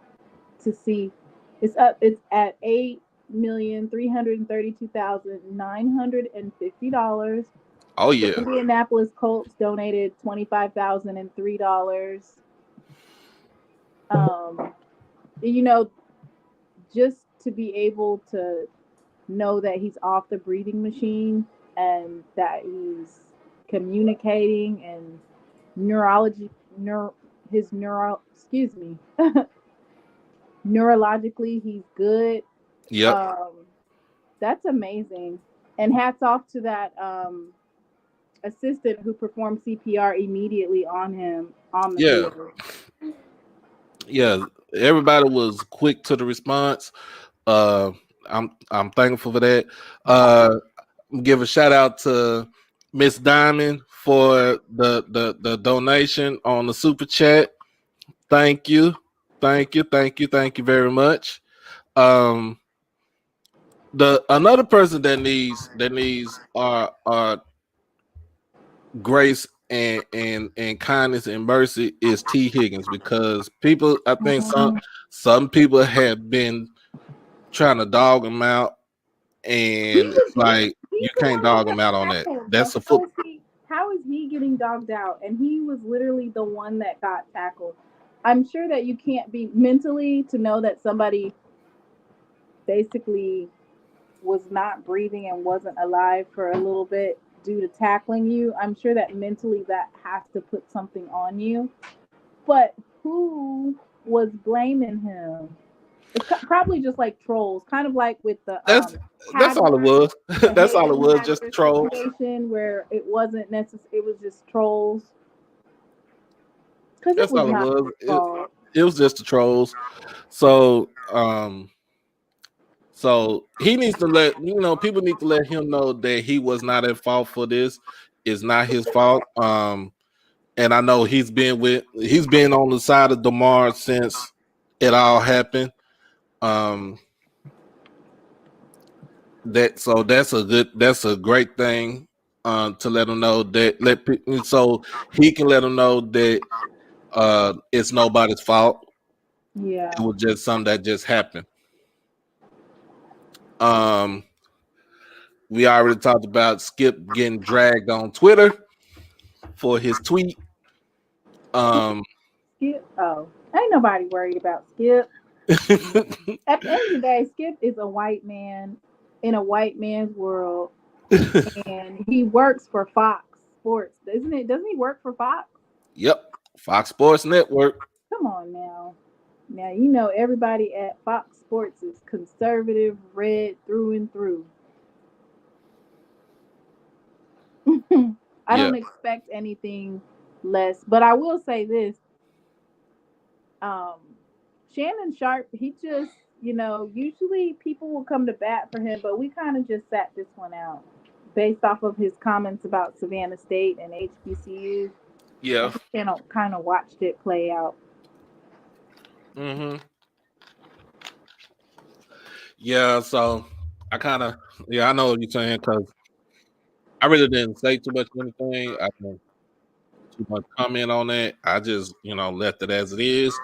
to see. It's up. It's at $8,332,950. Oh The yeah. Indianapolis Colts donated $25,003. Um, you know, just to be able to know that he's off the breathing machine and that he's communicating and neurology, neuro, his neuro, excuse me, neurologically he's good. Yep. Um, that's amazing. And hats off to that assistant who performed CPR immediately on him on the Yeah. field. Yeah. Everybody was quick to the response. Uh, I'm thankful for that. Uh, give a shout out to Miss Diamond for the donation on the super chat. Thank you, thank you very much. Um, the another person that needs our grace and kindness and mercy is T Higgins, because people, I think some people have been trying to dog him out, and it's like you He's the can't one that dog him got out on that. tackled. So That's a foot. how is he getting dogged out? And he was literally the one that got tackled. I'm sure that you can't be mentally to know that somebody basically was not breathing and wasn't alive for a little bit due to tackling you. I'm sure that mentally that has to put something on you. But who was blaming him? It's probably just like trolls, kind of like with the That's that's all it Hadler, was. the That's all it Hayden was. Just Hadler trolls. situation where it wasn't necessary. It was just trolls because it That's was all it not was. his fault. It was just the trolls. So so he needs to people need to let him know that he was not at fault for this. It's not his fault. And I know he's been on the side of Damar since it all happened. Um, that's a great thing. To let him know that so he can let him know that it's nobody's fault. It Yeah. was just something that just happened. Um, we already talked about Skip getting dragged on Twitter for his tweet. Um, Skip. Oh, ain't nobody worried about Skip. At the end of the day, Skip is a white man in a white man's world, and he works for Fox Sports, isn't it? Doesn't he work for Fox? yep, Fox Sports Network. Come on now. Now you know everybody at Fox Sports is conservative, red through and through. I Yeah, don't expect anything less, but I will say this: um, Shannon Sharp, he just, usually people will come to bat for him, but we kind of just sat this one out based off of his comments about Savannah State and HBCUs. I yeah. just kind of watched it play out. Hmm. Yeah, so I kind of, yeah, I know what you're saying, because I really didn't say too much of anything. I didn't too much comment on that. I just, left it as it is.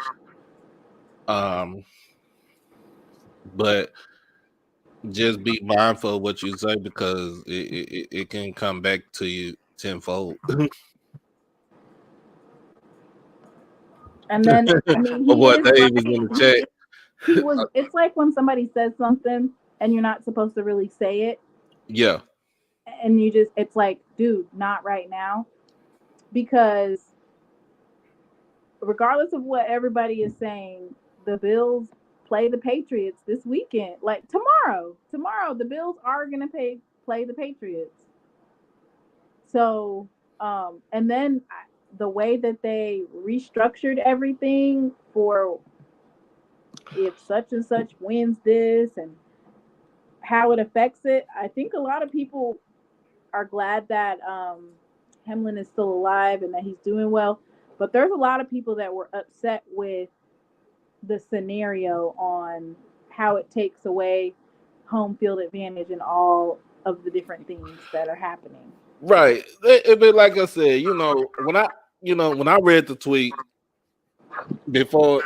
Um, but just be mindful of what you say because it can come back to you tenfold. And then, I mean, My he boy is Dave is right. in the chat. He was. It's like when somebody says something and you're not supposed to really say it, Yeah, and you just, it's like, dude, not right now, because regardless of what everybody is saying, the Bills play the Patriots this weekend. Like tomorrow, the Bills are gonna play the Patriots. So, and then the way that they restructured everything for if such and such wins this and how it affects it, I think a lot of people are glad that Hemlin is still alive and that he's doing well. But there's a lot of people that were upset with the scenario on how it takes away home field advantage and all of the different things that are happening. right. But like I said, when I read the tweet before,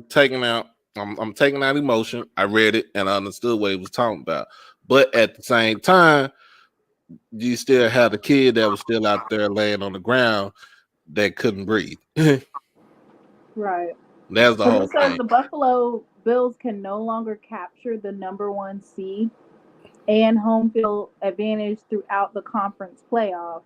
taking out, I'm taking out emotion. I read it and I understood what he was talking about. But at the same time, you still had a kid that was still out there laying on the ground that couldn't breathe. Right. That's the Because whole it says thing. the Buffalo Bills can no longer capture the number one seed and home field advantage throughout the conference playoffs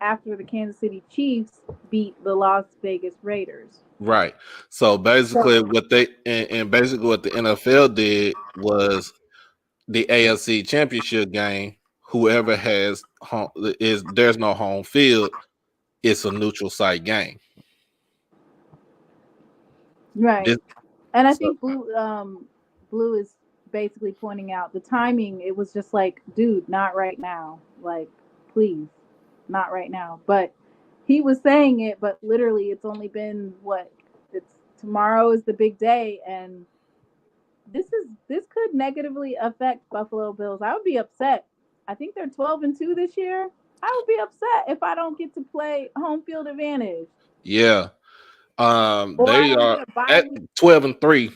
after the Kansas City Chiefs beat the Las Vegas Raiders. Right. So basically, So, what they and basically what the NFL did was the AFC Championship game. Whoever has home is there's no home field. It's a neutral site game. This right. And I so think Blue is basically pointing out the timing. It was just like, dude, not right now. Like, please, not right now. But he was saying it, but literally, it's only been what? It's tomorrow is the big day, and this could negatively affect Buffalo Bills. I would be upset. I think they're 12-2 this year. I would be upset if I don't get to play home field advantage, yeah. or I They don't are get a bye at week. 12-3.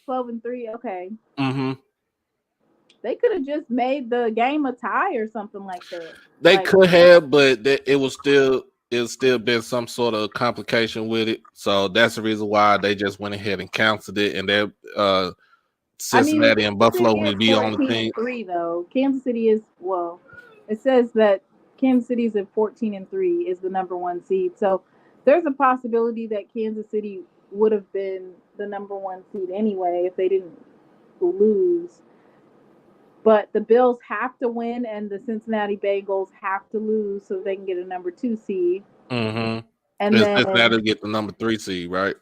12-3. Okay, Mm-hmm. they could have just made the game a tie or something like that. They Like, could have, but it still been some sort of complication with it. So that's the reason why they just went ahead and canceled it. And that I mean, if Cincinnati and Kansas Buffalo City will is be on the fourteen team. and three, though, Kansas City is well. It says that Kansas City is at 14-3 is the number one seed. So there's a possibility that Kansas City would have been the number one seed anyway if they didn't lose. But the Bills have to win, and the Cincinnati Bengals have to lose so they can get a number two seed. Mm-hmm. And It's then Cincinnati to get the number 3 seed, right?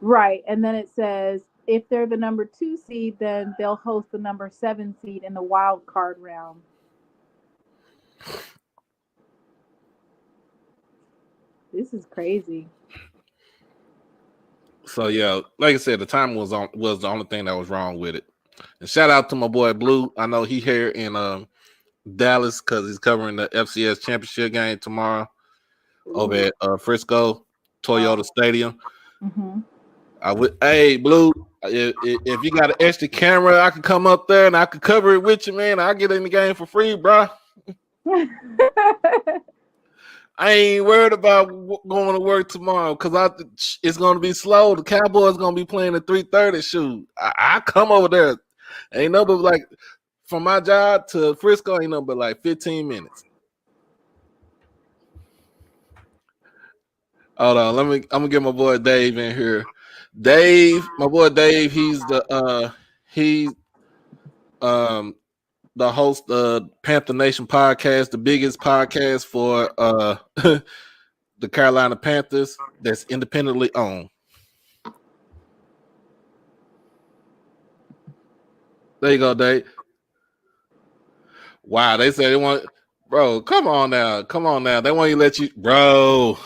right, and then it says if they're the number two seed, then they'll host the number seven seed in the wild card round. This is crazy. So yeah, like I said, the time was the only thing that was wrong with it. And shout out to my boy Blue. I know he here in Dallas because he's covering the FCS championship game tomorrow over Ooh. at Frisco Toyota Stadium. Mm-hmm. Hey Blue, if you got an extra camera, I could come up there and I could cover it with you, man. I'll get in the game for free, bro. I ain't worried about going to work tomorrow because it's going to be slow. The Cowboys going to be playing at 3:30. Shoot, I come over there. Ain't no but like from my job to Frisco ain't no but like 15 minutes. Hold on, I'm gonna get my boy Dave in here. Dave, my boy Dave, he's um the host of Panther Nation podcast, the biggest podcast for the Carolina Panthers that's independently owned. There you go, Dave. Wow, they said they want, bro. Come on now, come on now. They want you to let you, bro.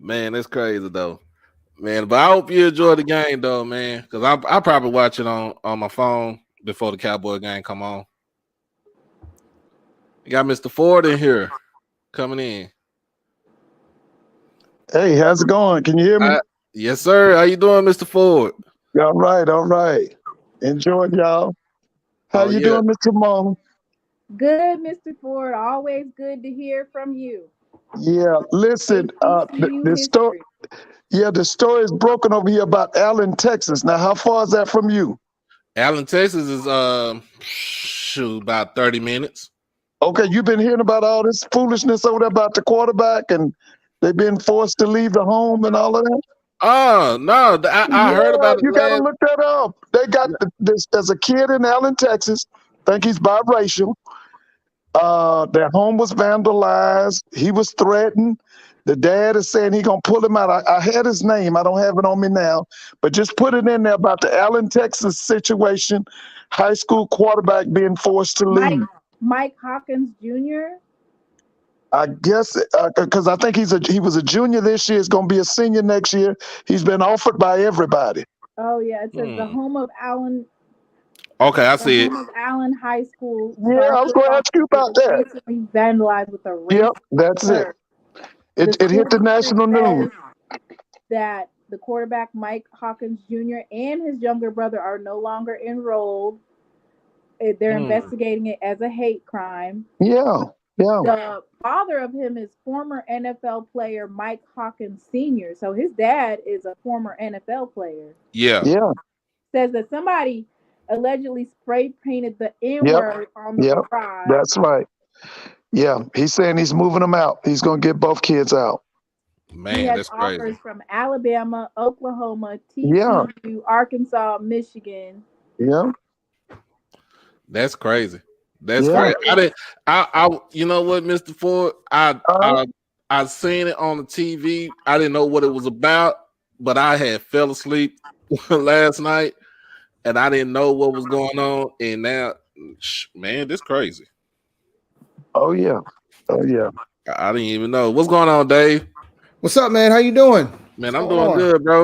Man, that's crazy though, man. But I hope you enjoy the game though, man. Because I probably watch it on my phone before the Cowboy game come on. You got Mr. Ford in here coming in. Hey, how's it going? Can you hear me? Yes, sir. How you doing, Mr. Ford? All right, all right. Enjoy, y'all. How Oh you yeah, doing, Mr. Moan? Good, Mr. Ford. Always good to hear from you. Yeah, listen, HBCU the story. history. Yeah, the story is broken over here about Allen, Texas. Now, how far is that from you? Allen, Texas is shoot about 30 minutes. Okay, you've been hearing about all this foolishness over there about the quarterback, and they've been forced to leave the home and all of that. Oh no, I heard Yeah, about it you got to last. look that up. They got this. There's a kid in Allen, Texas. Think he's biracial. Their home was vandalized. He was threatened. The dad is saying he gonna pull him out. I had his name. I don't have it on me now, but just put it in there about the Allen, Texas situation. High school quarterback being forced to Mike leave. Mike Hawkins Jr. I guess because I think he was a junior this year. He's gonna be a senior next year. He's been offered by everybody. Oh yeah, it says Hmm. Okay, I the see it. home of Allen High School Yeah, I was gonna football ask you field about was that. recently vandalized with a Yep, racist that's it. slur. The It hit school the district national news. says that the quarterback Mike Hawkins Jr. and his younger brother are no longer enrolled. They're Hmm. investigating it as a hate crime. Yeah, yeah, The father of him is former NFL player Mike Hawkins Sr. So his dad is a former NFL player. Yeah. yeah, Says that somebody allegedly spray painted the N yep, word on the yep. garage. That's right. Yeah, he's saying he's moving them out. He's gonna get both kids out. He Man, has that's crazy. offers from Alabama, Oklahoma, Yeah, TCU, Arkansas, Michigan. yeah, That's crazy. That's yeah. crazy. So I didn't. You know what, Mister Ford? Uh, I seen it on the TV. I didn't know what it was about, but I had fell asleep last night, and I didn't know what was going on. And now, man, this crazy. oh yeah, oh yeah. I didn't even know what's going on, Dave. What's up, man? How you doing? Man, What's I'm going doing on? good, bro.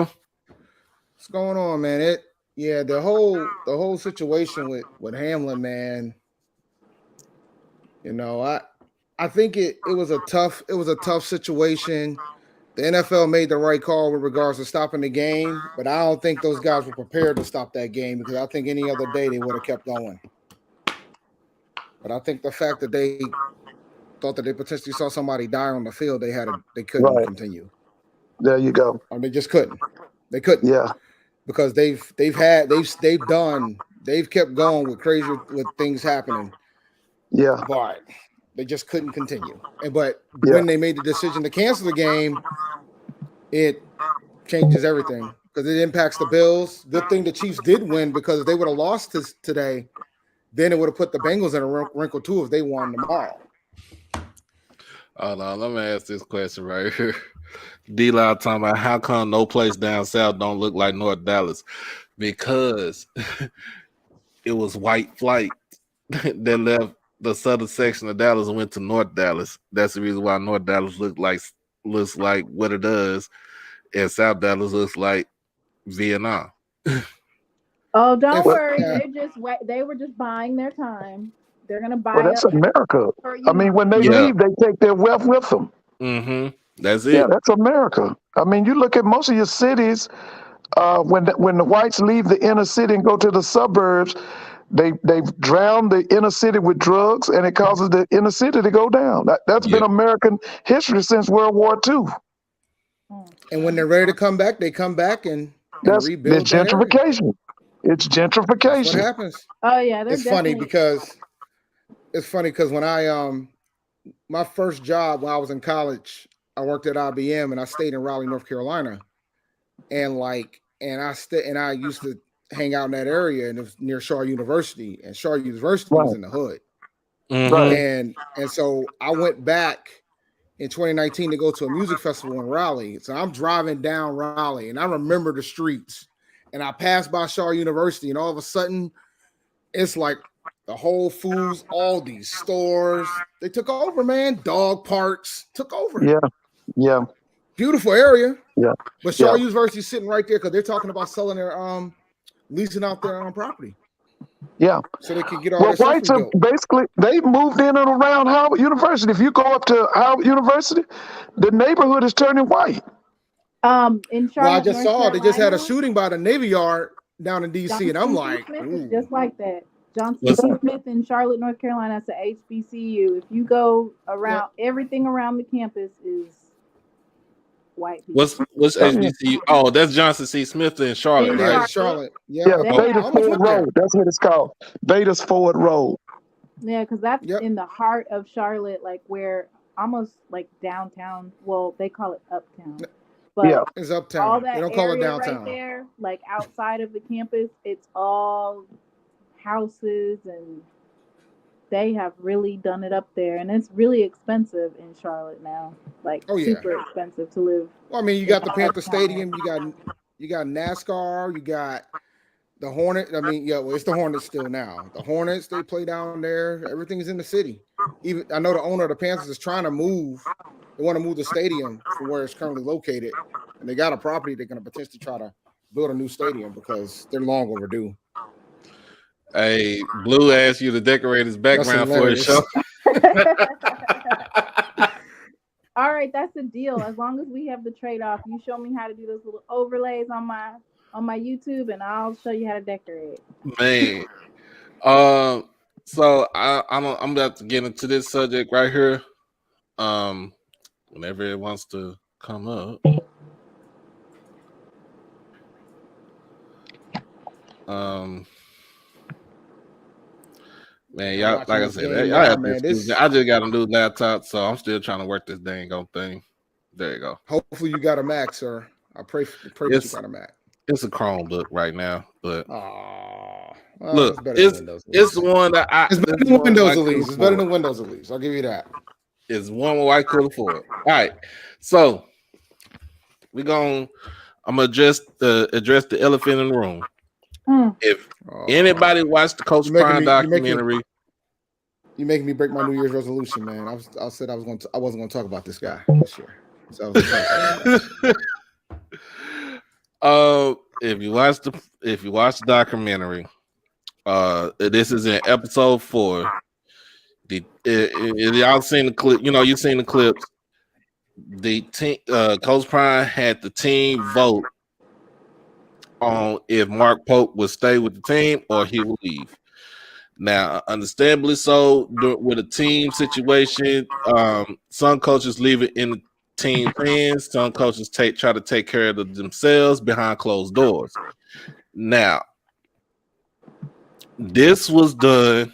What's going on, man? Yeah, the whole situation with Hamlin, man. You know, I think it was a tough situation. The NFL made the right call with regards to stopping the game, but I don't think those guys were prepared to stop that game because I think any other day they would have kept going. But I think the fact that they thought that they potentially saw somebody die on the field, they couldn't Right continue. there, you go. Or they just couldn't. They couldn't. Yeah, Because they've kept going with crazy with things happening, yeah, but they just couldn't continue. But yeah, when they made the decision to cancel the game, it changes everything because it impacts the Bills. Good thing the Chiefs did win because if they would have lost today, then it would have put the Bengals in a wrinkle too if they won tomorrow. Hold on, let me ask this question right here. D Loud talking about how come no place down south don't look like North Dallas? Because it was white flight that left the southern section of Dallas and went to North Dallas. That's the reason why North Dallas looks like what it does, and South Dallas looks like Vietnam. oh, don't If well, worry. uh, They were just buying their time. They're gonna well, buy that's up America. for I mean, when they Yeah. leave, they take their wealth with them. Mm-hmm. That's Yeah, it. that's America. I mean, you look at most of your cities. When the whites leave the inner city and go to the suburbs, they've drowned the inner city with drugs, and it causes the inner city to go down. That's been Yep. American history since World War II. and when Okay. they're ready to come back, they come back and That's the rebuild that area. gentrification. It's That's what gentrification. happens. Oh yeah, they're It's funny definitely. because it's funny because when I my first job when I was in college, I worked at IBM and I stayed in Raleigh, North Carolina. And I used to hang out in that area and it was near Shaw University. And Shaw University was Right, in the hood. right. Mm-hmm. And so I went back in 2019 to go to a music festival in Raleigh. So I'm driving down Raleigh and I remember the streets. And I passed by Shaw University, and all of a sudden it's like the Whole Foods, all these stores, they took over, man. Dog parks took over. Yeah, yeah, Beautiful area. yeah, But Shaw yeah, University's sitting right there because they're talking about selling their leasing out their property yeah. so they can get all Well, their stuff whites have rebuilt. basically they've moved in and around Howard University. If you go up to Howard University, the neighborhood is turning white. In Well, I Charlotte, just North saw they just had a Carolina. shooting by the Navy Yard down in DC, and I'm Johnson C. like, Smith is ooh, just like that. Johnson What's C. Smith in Charlotte, North Carolina. That's a HBCU. If you go yep, around, everything around the campus is white people. what's HBCU? Oh, that's Johnson C. Smith in Charlotte, In yeah, right? Charlotte, Charlotte, Yeah, yeah, they Oh, Vedas have I almost Ford went Road. there. That's what it's called. Vedas Ford Road. yeah, because that's Yep, in the heart of Charlotte, like where almost like downtown. Well, they call it uptown, Yeah. but it's all uptown. They that don't call it area right downtown. there, like outside of the campus, it's all houses and they have really done it up there and it's really expensive in Charlotte now. Like Oh yeah. super expensive to live Well, I mean, you in got the Panther uptown. Stadium. You got NASCAR. You got the Hornet. I mean, yeah, well, it's the Hornets still now. The Hornets they play down there. Everything is in the city. Even I know the owner of the Panthers is trying to move. They want to move the stadium from where it's currently located, and they got a property they're going to potentially try to build a new stadium because they're long overdue. hey, Blue asked you to decorate his That's background for his hilarious. show. All right, that's the deal. As long as we have the trade off, you show me how to do those little overlays on my YouTube, and I'll show you how to decorate. Man. So I'm about to get into this subject right here. Whenever it wants to come up. Man, I'm y'all, watching like I this said, game y'all now, have to man. excuse me. This I just got a new laptop, so I'm still trying to work this dang on thing. There you go. hopefully you got a Mac, sir. I pray that you It's got a Mac. it's a Chromebook right now, but Oh, well, look, it's better than it's Windows at it's least. the one that It's better this is than one Windows I at could least. It's better afford. than Windows at least. I'll give you that. It's one I could afford. All right, so we're gonna I'm gonna address the elephant in the room. Mm. If Oh, anybody watched the Coach you're making Prime me. You're making. documentary, You're making me break my New Year's resolution, man. I said I was going. I wasn't going to talk about this guy this year. So I was going to talk about him next. if you watch the documentary, this is in episode 4. Y'all seen the clip? You know, you seen the clips. The team, Coach Prime had the team vote on if Mark Pope would stay with the team or he would leave. Now, understandably so, with a team situation, some coaches leave it in the team's hands. Some coaches try to take care of themselves behind closed doors. Now, this was done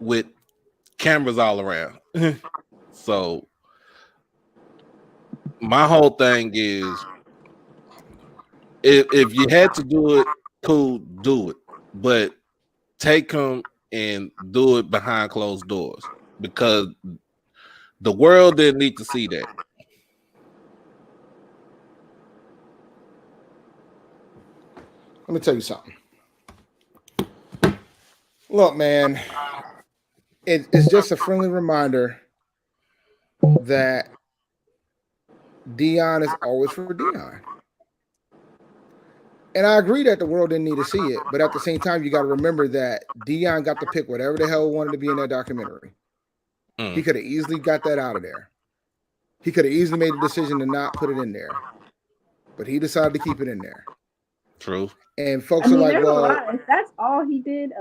with cameras all around. So, my whole thing is, if you had to do it, cool, do it. But take them and do it behind closed doors because the world didn't need to see that. Let me tell you something. Look, man, it's just a friendly reminder that Dion is always for Dion. And I agree that the world didn't need to see it, but at the same time, you got to remember that Dion got to pick whatever the hell wanted to be in that documentary. He could have easily got that out of there. He could have easily made the decision to not put it in there, but he decided to keep it in there. True. And I folks are mean, like, there's a well, lot. If that's all he did,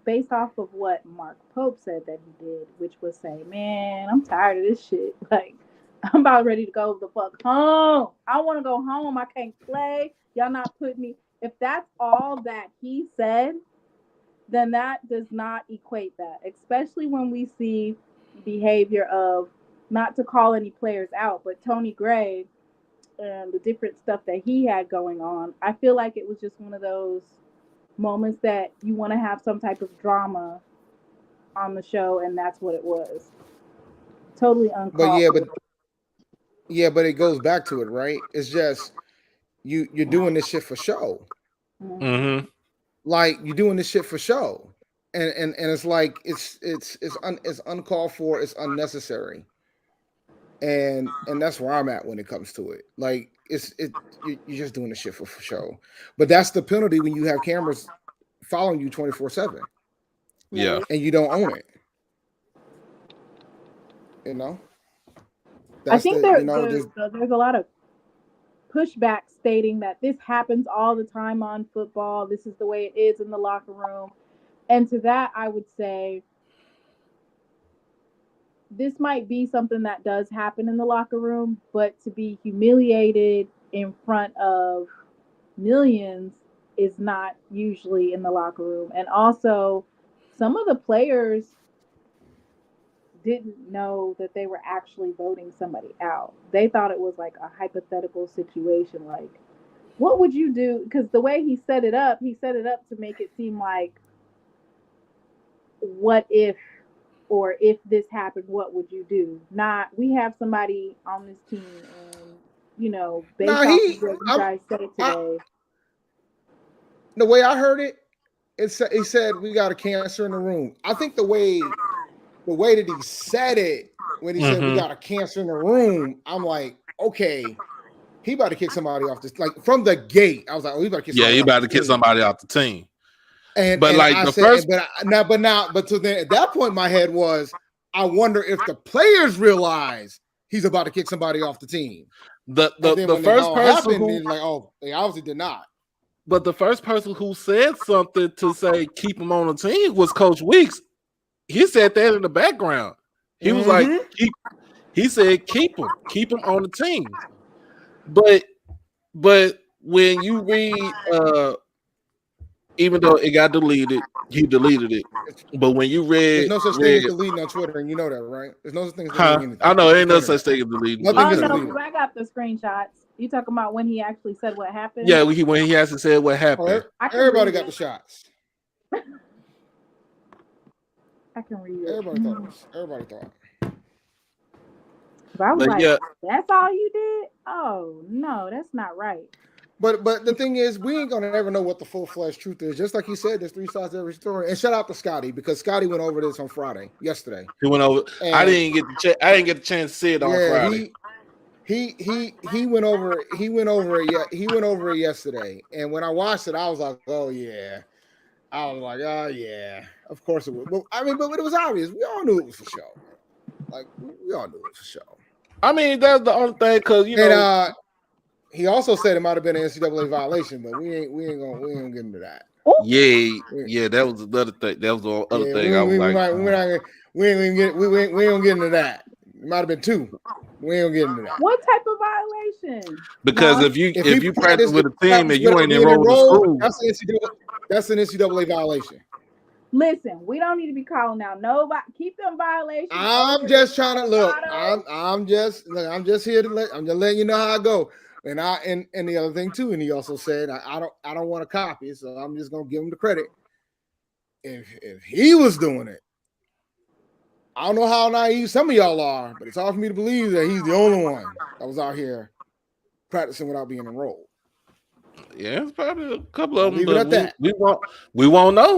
based off of what Mark Pope said that he did, which was say, "Man, I'm tired of this shit. Like, I'm about ready to go the fuck home. I want to go home. I can't play. Y'all not putting me." If that's all that he said, then that does not equate that. Especially when we see behavior of, not to call any players out, but Tony Gray and the different stuff that he had going on. I feel like it was just one of those moments that you want to have some type of drama on the show, and that's what it was. Totally but uncalled for. but it goes back to it, right? It's just you're doing this shit for show. Mhm. Mm-hmm. Like you're doing this shit for show. And it's like it's uncalled for, it's unnecessary. And that's where I'm at when it comes to it. Like you're just doing the shit for show. But that's the penalty when you have cameras following you 24/7 Yeah. and you don't own it. You know, I that's think the you know there's there's a lot of pushback stating that this happens all the time on football. This is the way it is in the locker room. And to that, I would say this might be something that does happen in the locker room, but to be humiliated in front of millions is not usually in the locker room. And also, some of the players didn't know that they were actually voting somebody out. They thought it was like a hypothetical situation. Like, what would you do? Because the way he set it up to make it seem like, what if, or if this happened, what would you do? Not, we have somebody on this team, and based off of what you guys said today. The way I heard it, he said we got a cancer in the room. I think the way that he said it, when he said we got a cancer in the room, I'm like, okay, he about to kick somebody off this, like from the gate. I was like, oh, he about to kick somebody he about to kick somebody off the team. But at that point, my head was, I wonder if the players realize he's about to kick somebody off the team. The first person who, like, oh, they obviously did not. But the first person who said something to say keep him on the team was Coach Weeks. He said that in the background. He was like, he said keep him on the team. But when you read, even though it got deleted, he deleted it. But when you read, there's no such thing as deleting on Twitter, and you know that, right? There's no such thing as deleting. I know, ain't no such thing as deleting. Oh no, I got the screenshots. You talking about when he actually said what happened? Yeah, when he actually said what happened. Everybody got the shots. I can read it. Everybody thought. But I was like, that's all you did? Oh no, that's not right. But the thing is, we ain't gonna ever know what the full-fledged truth is. Just like you said, there's three sides to every story. And shout out to Scotty, because Scotty went over this on yesterday. He went over. I didn't get the chance to see it on Friday. He went over it yesterday. And when I watched it, I was like, oh yeah. I was like, oh yeah, of course it would. But it was obvious. We all knew it was for show. Like, we all knew it was for show. I mean, that's the only thing, because he also said it might have been an NCAA violation, but we ain't gonna get into that. Yeah, that was another thing. That was the other thing. We ain't gonna get into that. It might have been two. We ain't gonna get into that. What type of violation? Because if you practice with a team and you ain't enrolled in school, that's an NCAA violation. Listen, we don't need to be calling out nobody. Keep them violations. I'm just trying to look. I'm just here to I'm just letting you know how I go. And the other thing too, and he also said I don't want to copy, so I'm just gonna give him the credit. If he was doing it, I don't know how naive some of y'all are, but it's hard for me to believe that he's the only one that was out here practicing without being enrolled. Yeah, it's probably a couple of them. Leave it at that. We won't know.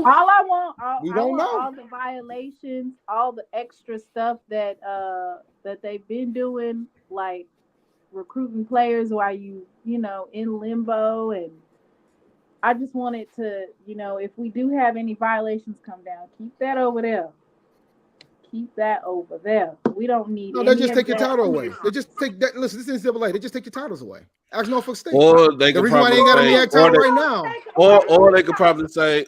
We don't know all the violations, all the extra stuff that they've been doing, like recruiting players while you in limbo. And I just wanted to, if we do have any violations come down, keep that over there. Keep that over there. We don't need. No, they just take your title away. They just take that. Listen, this is NCAA. They just take your titles away. Ask Norfolk State. Or they could probably ain't got a MEAC title right now. Or they could probably say,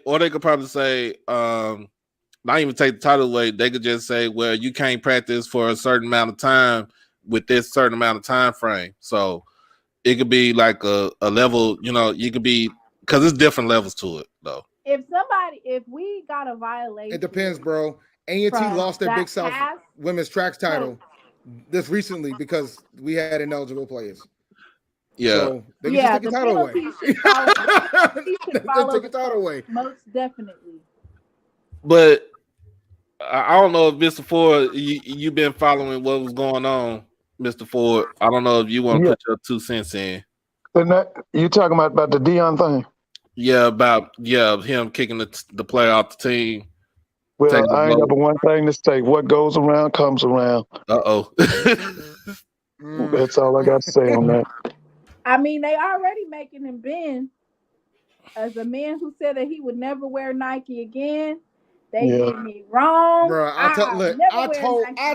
not even take the title away. They could just say, well, you can't practice for a certain amount of time with this certain amount of time frame. So it could be like a level. You could be, because it's different levels to it though. If we got a violation, it depends, bro. A&T lost their Big South women's track title this recently because we had ineligible players. Yeah. So they can just take your title away. Take your title away. Most definitely. But I don't know if Mr. Ford, you've been following what was going on, Mr. Ford. I don't know if you want to put your 2 cents in. But you talking about the Dion thing? Yeah, about him kicking the player off the team. Well, I ain't got but one thing to say. What goes around comes around. That's all I got to say on that. I mean, they already making him bend. As a man who said that he would never wear Nike again, they did me wrong. Bro, I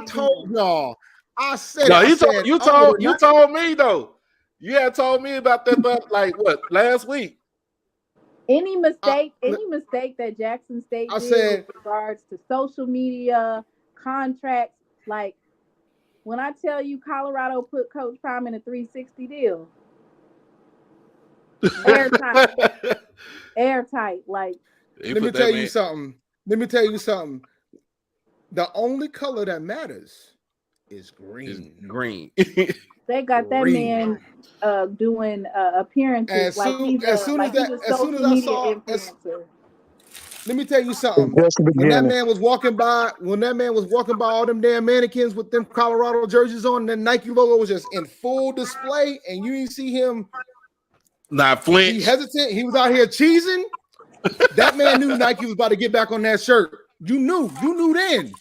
told y'all. I said. No, you told me though. You had told me about that, but like what last week? Any I, mistake that Jackson State I did with said, regards to social media, contracts, like when I tell you Colorado put Coach Prime in a 360 deal, airtight, airtight. Like He let me put tell that you man. something. Let me tell you something. The only color that matters is Is green. green. they got that Green. man doing appearances like he's a social media influencer. let me tell you something. Just the When that beginning. man was walking by, all them damn mannequins with them Colorado jerseys on, and the Nike logo was just in full display, and you didn't see him Not be flinch. hesitant. He was out here cheesing. That man knew Nike was about to get back on that shirt. You knew then.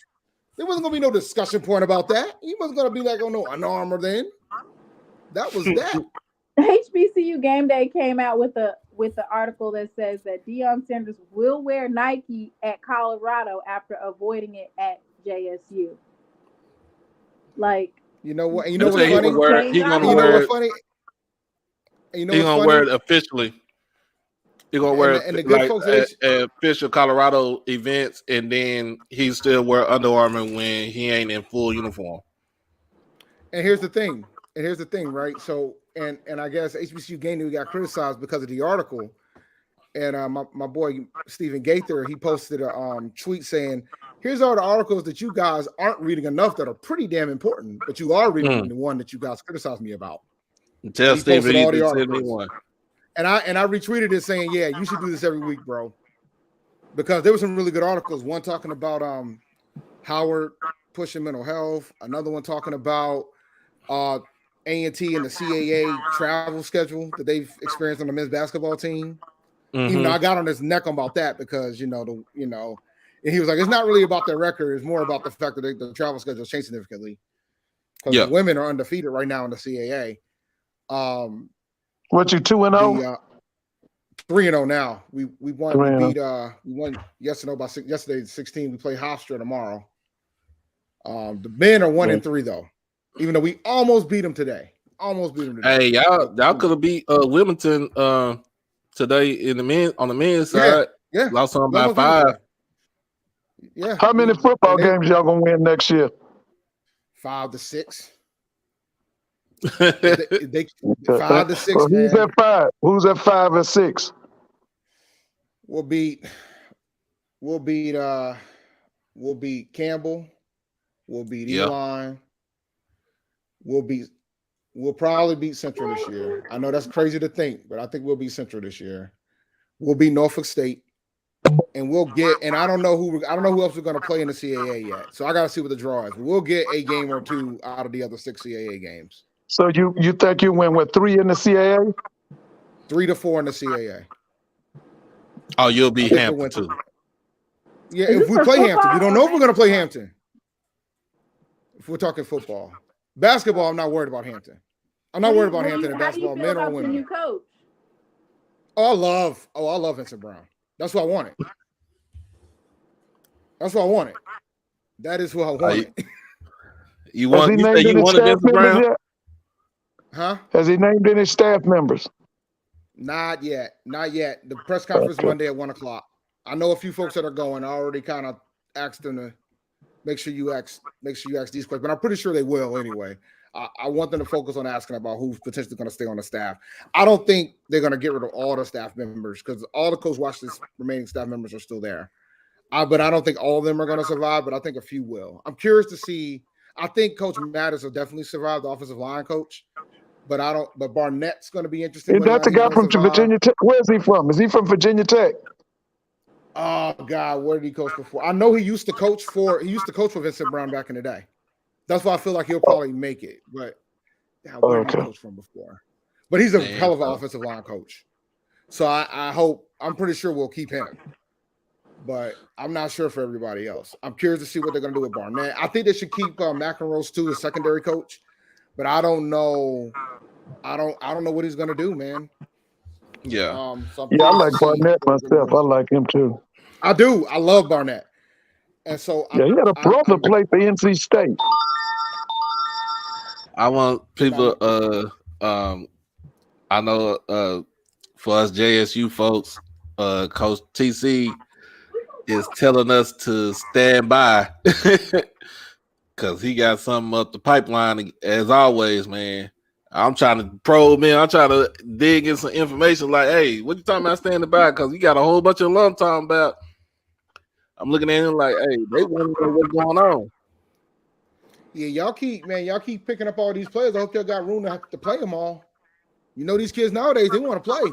There wasn't gonna be no discussion point about that. He wasn't gonna be like, oh no, Under Armour then. That was that. HBCU Game Day came out with the article that says that Deion Sanders will wear Nike at Colorado after avoiding it at JSU. Like You know what? And you know They looking what's say at he the gonna funny? wear. change He our gonna And you know wear. what's heart. funny? And you know He what's gonna wear funny? it officially. He gonna And wear the good like folks at official Colorado events, and then he still wear Under Armour when he ain't in full uniform. And here's the thing. Right? So, and I guess HBCU Game Day got criticized because of the article. And my boy Stephen Gaither, he posted a tweet saying, "Here's all the articles that you guys aren't reading enough that are pretty damn important, but you are reading Mm. the one that you guys criticized me about." And Tell he Steve posted he all the to send me articles. one. And I retweeted it saying, "Yeah, you should do this every week, bro," because there were some really good articles. One talking about Howard pushing mental health. Another one talking about A&T and the CAA travel schedule that they've experienced on the men's basketball team. Even though I got on his neck about that because and he was like, it's not really about their record. It's more about the fact that the travel schedule has changed significantly because the women are undefeated right now in the CAA. What you 2-0? The 3-0 now. We won. 3-0. We won yesterday by yesterday 16. We play Hofstra tomorrow. The men are 1-3 though, even though we almost beat them today. Hey, y'all could have beat Wilmington today in on the men's side. Yeah. Lost on by 5. Yeah. How many football games y'all gonna win next year? 5 to 6. they 5 to 6. Well, who's man. at 5? Who's at 5 and 6? We'll beat Campbell. We'll beat Elon. We'll probably beat Central this year. I know that's crazy to think, but I think we'll beat Central this year. We'll beat Norfolk State. And I don't know who else we're going to play in the CAA yet. So I got to see what the draw is. We'll get a game or two out of the other 6 CAA games. So you think you win with 3 in the CAA? 3 to 4 in the CAA. Oh, you'll be Hampton too. Yeah, if we play Hampton, we don't know if we're going to play Hampton. If we're talking football, basketball, I'm not worried about Hampton. I'm not worried about Hampton in basketball, men or women. New coach? I love Vincent Brown. That's what I wanted. That is who I wanted. You wanted Vincent Brown? Yet? Huh? Has he named any staff members? Not yet. The press conference Monday at 1:00. I know a few folks that are going. I already kind of asked them to make sure you ask these questions, but I'm pretty sure they will anyway. I want them to focus on asking about who's potentially going to stay on the staff. I don't think they're going to get rid of all the staff members because all the Coach Washington's remaining staff members are still there. But I don't think all of them are going to survive, but I think a few will. I'm curious to see. I think Coach Mattis will definitely survive, the offensive line coach. But Barnett's going to be interesting. Is that the guy from Virginia Tech? Where's he from? Is he from Virginia Tech? Oh God, where did he coach before? I know he used to coach for Vincent Brown back in the day. That's why I feel like he'll probably make it. But where did he coach from before? But he's a hell of an offensive line coach. So I'm pretty sure we'll keep him. But I'm not sure for everybody else. I'm curious to see what they're going to do with Barnett. I think they should keep McEnroe too as secondary coach. But I don't know. I don't know what he's going to do, man. Yeah. I like Barnett myself. I like him too. I do. I love Barnett. And so he had a brother play for NC State. I want people I know for us JSU folks, Coach TC is telling us to stand by because he got something up the pipeline as always, man. I'm trying to probe, man. I'm trying to dig in some information. Like, hey, what you talking about standing by? Because you got a whole bunch of alum talking about. I'm looking at him like, hey, they want to know what's going on. Yeah, y'all keep picking up all these players. I hope y'all got room to have to play them all. You know, these kids nowadays, they want to play.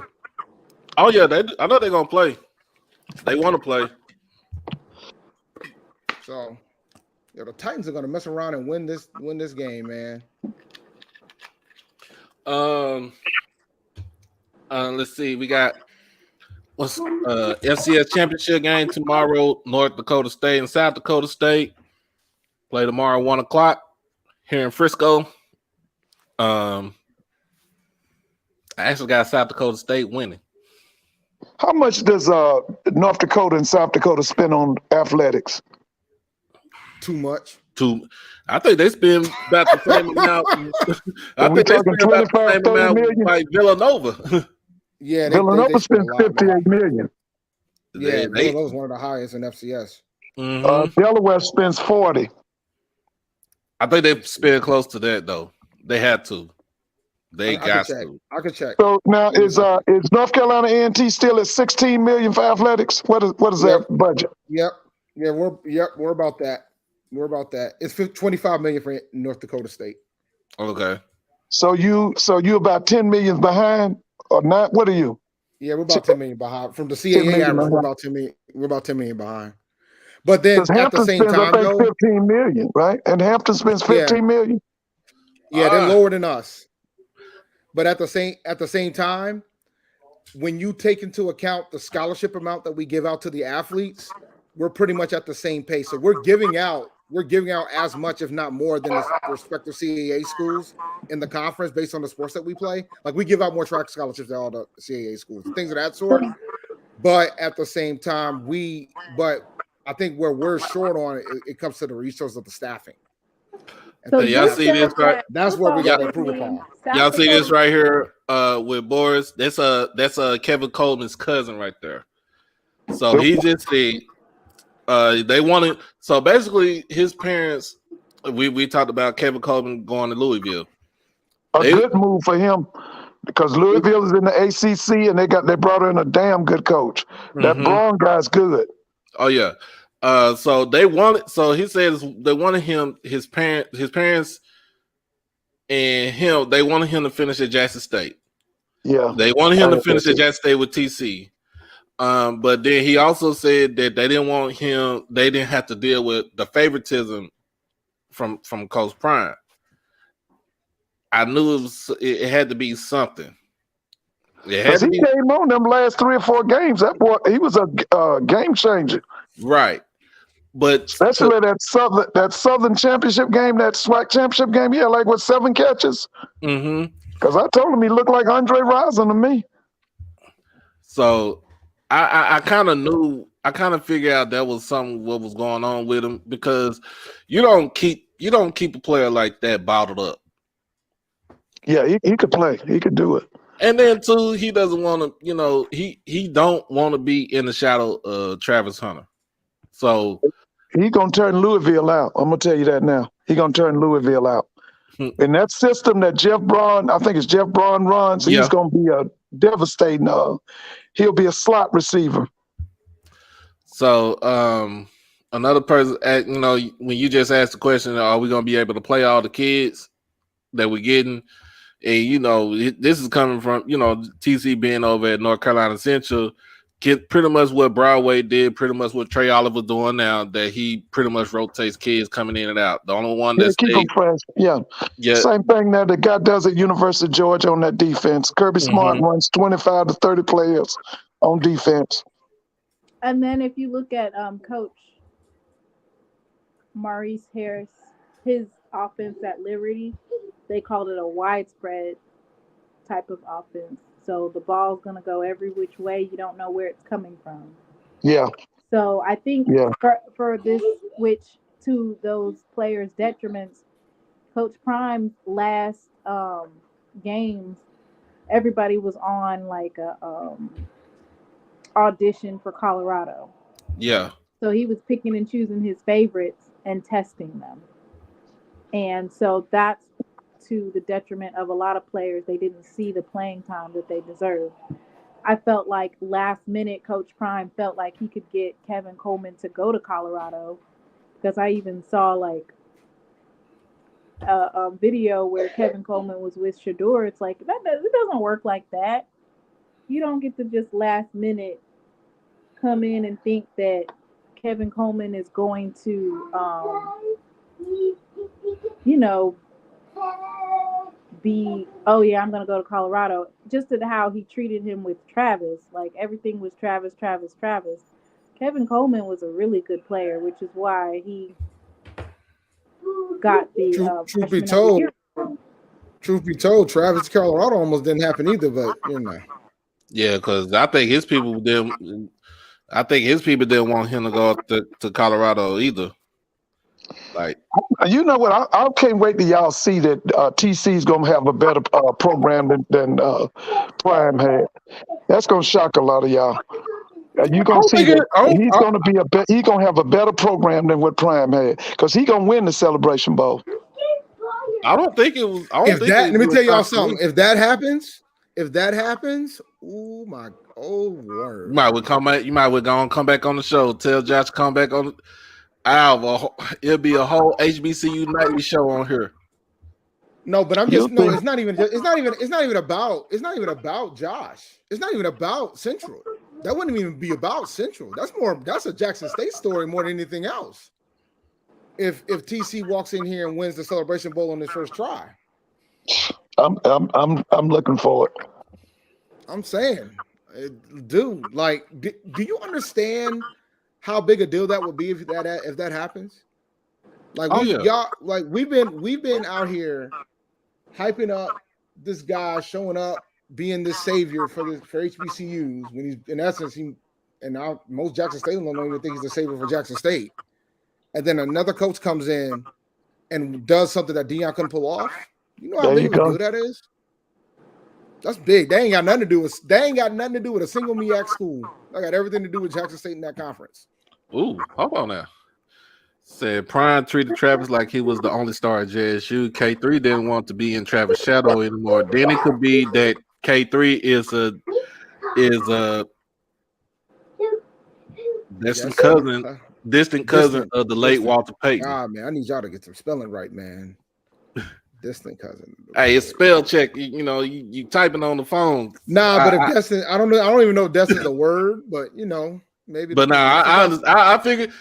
Oh yeah, I know they're gonna play. They want to play. So, the Titans are gonna mess around and win this game, man. Let's see. We got what's FCS championship game tomorrow. North Dakota State and South Dakota State play tomorrow 1:00 here in Frisco. I actually got South Dakota State winning. How much does North Dakota and South Dakota spend on athletics? Too much. I think they spend about the same amount. I think they spend about the same amount like Villanova. Yeah, Villanova spends $58 million. Yeah, Villanova's one of the highest in FCS. Mm-hmm. Delaware spends 40. I think they spend close to that though. They had to. They got to. I could check. So now is North Carolina A&T still at $16 million for athletics? What is their budget? Yep. Yeah, we're about that. We're about that. It's $25 million for North Dakota State. Okay. So you about 10 million behind or not? What are you? Yeah, we're about 10 million behind. From the CAA average, we're about 10 million. We're about 10 million behind. But then at the same time, though, 15 million, right? And Hampton spends 15 million. Yeah, they're lower than us. But at the same time, when you take into account the scholarship amount that we give out to the athletes, we're pretty much at the same pace. So we're giving out as much, if not more, than the respective CAA schools in the conference based on the sports that we play. Like we give out more track scholarships than all the CAA schools, things of that sort. But at the same time, I think where we're short on it comes to the resources of the staffing. So y'all see this right? That's what we got to improve upon. Y'all see this right here with Boris? That's Kevin Coleman's cousin right there. So he just said they wanted. So basically, his parents. We talked about Kevin Coleman going to Louisville. Good move for him because Louisville is in the ACC and they brought in a damn good coach. That Braun guy's good. Oh yeah. So they wanted. So he says they wanted him. His parents, and him. They wanted him to finish at Jackson State. Yeah. They wanted him to finish at Jackson State with TC. But then he also said that they didn't want him. They didn't have to deal with the favoritism from Coach Prime. I knew it had to be something. Because he came on them last 3 or 4 games. That boy, he was a game changer. Right. But especially that Southern championship game, that SWAC championship game, he had like 7 catches. Because I told him he looked like Andre Rison to me. So I kind of knew. I kind of figured out that was what was going on with him because you don't keep a player like that bottled up. Yeah, he could play. He could do it. And then too, he doesn't want to. He don't want to be in the shadow of Travis Hunter. So he gonna turn Louisville out. I'm gonna tell you that now. He gonna turn Louisville out. In that system that Jeff Braun, I think it's Jeff Braun runs, he's gonna be a devastating. He'll be a slot receiver. So another person, when you just asked the question, are we gonna be able to play all the kids that we're getting? And this is coming from TC being over at North Carolina Central. Get pretty much what Broadway did, pretty much what Trey Oliver doing now, that he pretty much rotates kids coming in and out. The only one that's keep them fresh. Yeah. Same thing that the guy does at University of Georgia on that defense. Kirby Smart runs 25 to 30 players on defense. And then if you look at Coach Maurice Harris, his offense at Liberty, they called it a widespread type of offense. So the ball's going to go every which way. You don't know where it's coming from. Yeah. So I think for this, which to those players' detriments, Coach Prime's last games, everybody was on like a audition for Colorado. Yeah. So he was picking and choosing his favorites and testing them. And so that's to the detriment of a lot of players. They didn't see the playing time that they deserved. I felt like last minute, Coach Prime felt like he could get Kevin Coleman to go to Colorado, because I even saw like a video where Kevin Coleman was with Shador. It's like it doesn't work like that. You don't get to just last minute come in and think that Kevin Coleman is going to, you know, be, oh yeah, I'm gonna go to Colorado. Just to how he treated him with Travis, like everything was Travis, Travis, Travis. Kevin Coleman was a really good player, which is why he got the Truth be freshman of the told, year. Travis Colorado almost didn't happen either. But you know, Yeah, because I think his people didn't. I think his people didn't want him to go to Colorado either. Like, You know what? I can't wait till y'all see that TC is gonna have a better program than Prime had. That's gonna shock a lot of y'all. You're I gonna don't see think it. that he's gonna be he's gonna have a better program than what Prime had, because he's gonna win the Celebration Bowl. I don't think it was. I don't if think that, it'd let me be a tell y'all shock to me. something. If that happens, oh my, oh word. You might would come back. You might would go and come back on the show. Tell Josh to come back on. It'll be a whole HBCU nightly show on here. No, but I'm You just no. think It's not even. It's not even about Josh. It's not even about Central. That wouldn't even be about Central. That's a Jackson State story more than anything else. If TC walks in here and wins the Celebration Bowl on his first try, I'm looking for it. I'm saying, dude, like, do you understand how big a deal that would be if that happens? Like we've been out here hyping up this guy showing up, being this savior for HBCUs when he's in essence most Jackson State don't even think he's the savior for Jackson State. And then another coach comes in and does something that Deion couldn't pull off. You know how There big you of a go. deal that is? That's big. They ain't got nothing to do with a single MEAC school. They got everything to do with Jackson State in that conference. Ooh, hold on now. Said Prime treated Travis like he was the only star at JSU. K3 didn't want to be in Travis' shadow anymore. Then it could be that K3 is a distant cousin of the late Walter Payton. Ah, man, I need y'all to get some spelling right, man. Distant cousin. Hey, it's spell check. You typing on the phone. Nah, but if destined, I don't know. I don't even know if destined is a word, but maybe. But now I figured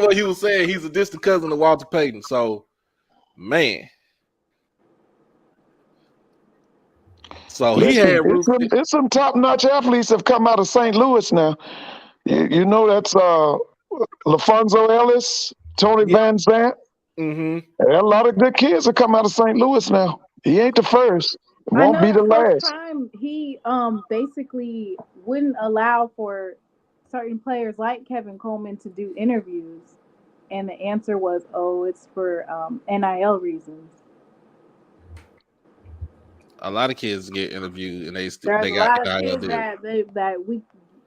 what he was saying. He's a distant cousin of Walter Payton. So, man. So he had it's some top-notch athletes have come out of St. Louis now. You know that's LaFonso Ellis, Tony Van Zandt. Mm-hmm. A lot of good kids have come out of St. Louis now. He ain't the first. Won't be the last. Prime, he basically wouldn't allow for certain players like Kevin Coleman to do interviews, and the answer was, "Oh, it's for NIL reasons." A lot of kids get interviewed, and they There's got a lot of NIL kids that we,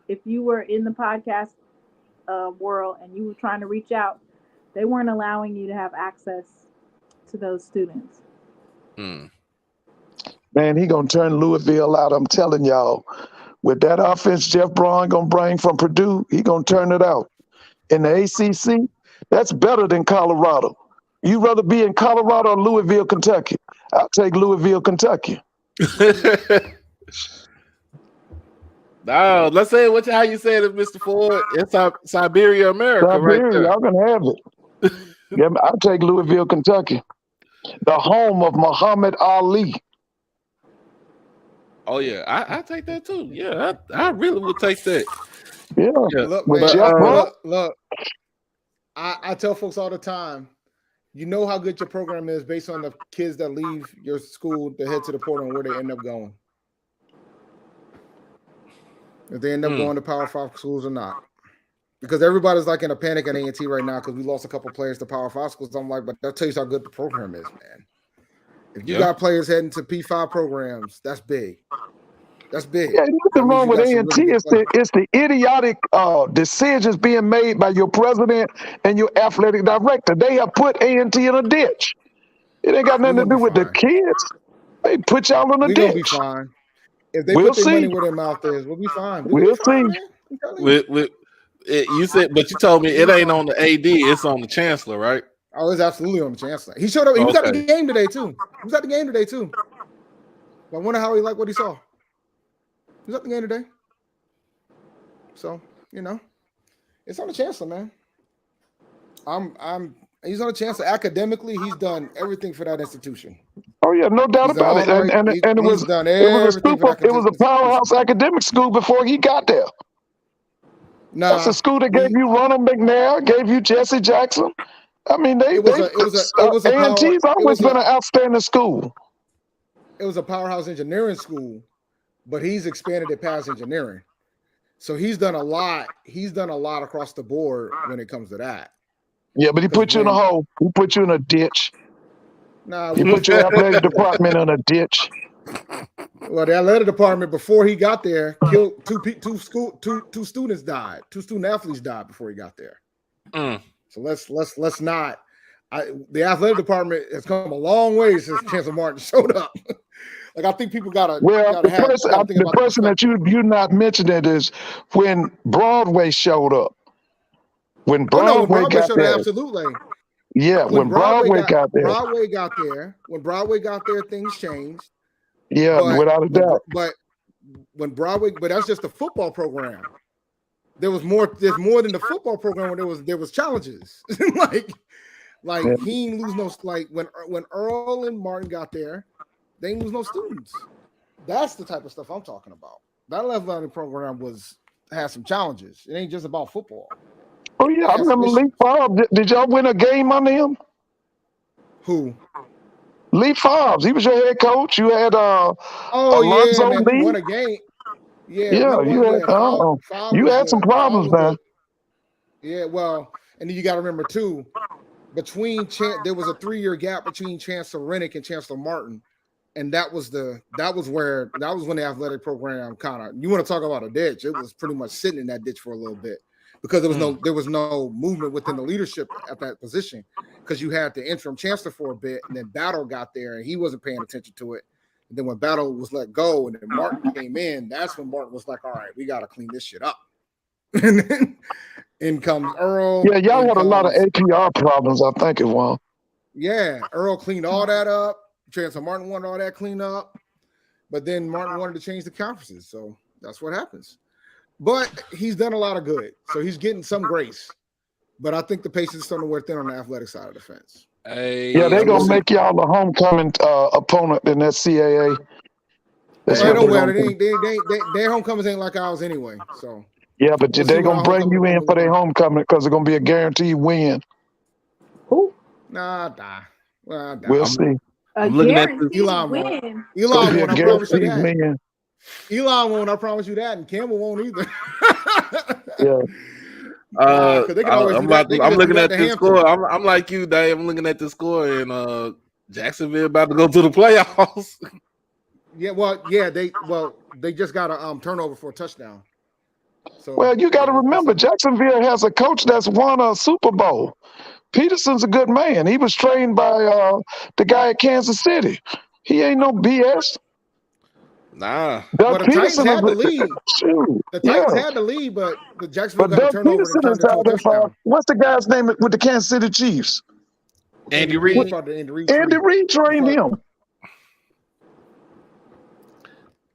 if you were in the podcast world and you were trying to reach out, they weren't allowing you to have access to those students. Man, he gonna turn Louisville out. I'm telling y'all. With that offense Jeff Braun gonna bring from Purdue, he gonna turn it out. In the ACC, that's better than Colorado. You rather be in Colorado or Louisville, Kentucky? I'll take Louisville, Kentucky. No, let's say how you said it, Mr. Ford. It's Siberia, America, right there. Y'all can have it. Yeah, I'll take Louisville, Kentucky. The home of Muhammad Ali. Oh yeah, I take that too. Yeah, I really would take that. Yeah. Look, with man, Jeff look. I tell folks all the time, you know how good your program is based on the kids that leave your school to head to the portal and where they end up going. If they end up going to Power 5 schools or not. Because everybody's like in a panic at A&T right now because we lost a couple players to Power 5 schools. I'm like, but that tells you how good the program is, man. If you got players heading to P5 programs, that's big. That's big. Yeah, nothing That means wrong you with got some A&T. really good players. It's the idiotic decisions being made by your president and your athletic director. They have put A&T in a ditch. It ain't got We're nothing to gonna do be with the fine. kids. They put y'all in a We're gonna be ditch. fine. If they We'll put their see. money where their mouth is, we'll be fine. We're gonna be We'll see. fine, man. I'm telling you. You said, but you told me We'll it be ain't fine. on the AD, it's on the chancellor, right? Oh, it's absolutely on the chancellor. He showed up. He was at the Okay. game today too. He was at the game today too. I wonder how he liked what he saw. He was at the game today. So, it's on the chancellor, man. He's on the chancellor. Academically, he's done everything for that institution. Oh yeah, no doubt He's done about all it. the right. And it He's was done it was a everything for that institution. powerhouse academic school before he got there. That's Nah, a school that gave you Ronald McNair, gave you Jesse Jackson. I mean, it was a power. A&T's always been an outstanding school. It was a powerhouse engineering school, but he's expanded it past engineering. So he's done a lot. He's done a lot across the board when it comes to that. Yeah, but he put you in a hole. He put you in a ditch. Nah, He put your athletic department in a ditch. Well, the athletic department before he got there killed two students died. Two student athletes died before he got there. So let's not. The athletic department has come a long way since Chancellor Martin showed up. Like I think people gotta think about the person that you not mentioning is when Broadway showed up. When Broadway got showed there, up, absolutely. Yeah, when Broadway got there. Broadway got there, things changed. Yeah, without a doubt. But when Broadway, but that's just the football program. There's more than the football program when there was challenges. He didn't lose no, like when Earl and Martin got there, they didn't lose no students. That's the type of stuff I'm talking about. That level program had some challenges. It ain't just about football. Oh yeah, I remember Lee Favre. Did y'all win a game under him? Who? Lee Favre. He was your head coach. You had Alonzo Lee. We won a game. Yeah, you had some problems, man. Yeah, well, and then you got to remember too, there was a 3-year gap between Chancellor Rennick and Chancellor Martin, and that was when the athletic program kind of, you want to talk about a ditch, it was pretty much sitting in that ditch for a little bit because there was no movement within the leadership at that position because you had the interim chancellor for a bit, and then Battle got there and he wasn't paying attention to it. And then when Battle was let go and then Martin came in, that's when Martin was like, all right, we got to clean this shit up. And then in comes Earl. Yeah, y'all had a lot of APR problems, I think it was. Yeah, Earl cleaned all that up. Chancellor Martin wanted all that cleaned up. But then Martin wanted to change the conferences. So that's what happens. But he's done a lot of good. So he's getting some grace. But I think the patience is starting to wear thin on the athletic side of the fence. Hey, yeah, they're going to make y'all a homecoming opponent in that CAA. Don't worry. Their homecomings ain't like ours anyway. So yeah, but they're going to bring you in for their homecoming because it's going to be a guaranteed win. Who? Nah. We'll see. I'm looking at Elon win. Elon won't, I promise you that. Elon won't, I promise you that, and Campbell won't either. Yeah. I'm looking at this score. I'm like you, Dave. I'm looking at the score, and Jacksonville about to go to the playoffs. They just got a turnover for a touchdown. So, well, you got to remember, Jacksonville has a coach that's won a Super Bowl. Peterson's a good man. He was trained by the guy at Kansas City. He ain't no BS. Nah. Well, the Titans had the lead. The Titans had the lead, but the Jacksonville got a turnover and turned into a touchdown. What's the guy's name with the Kansas City Chiefs? Andy Reid. Andy Reid trained him.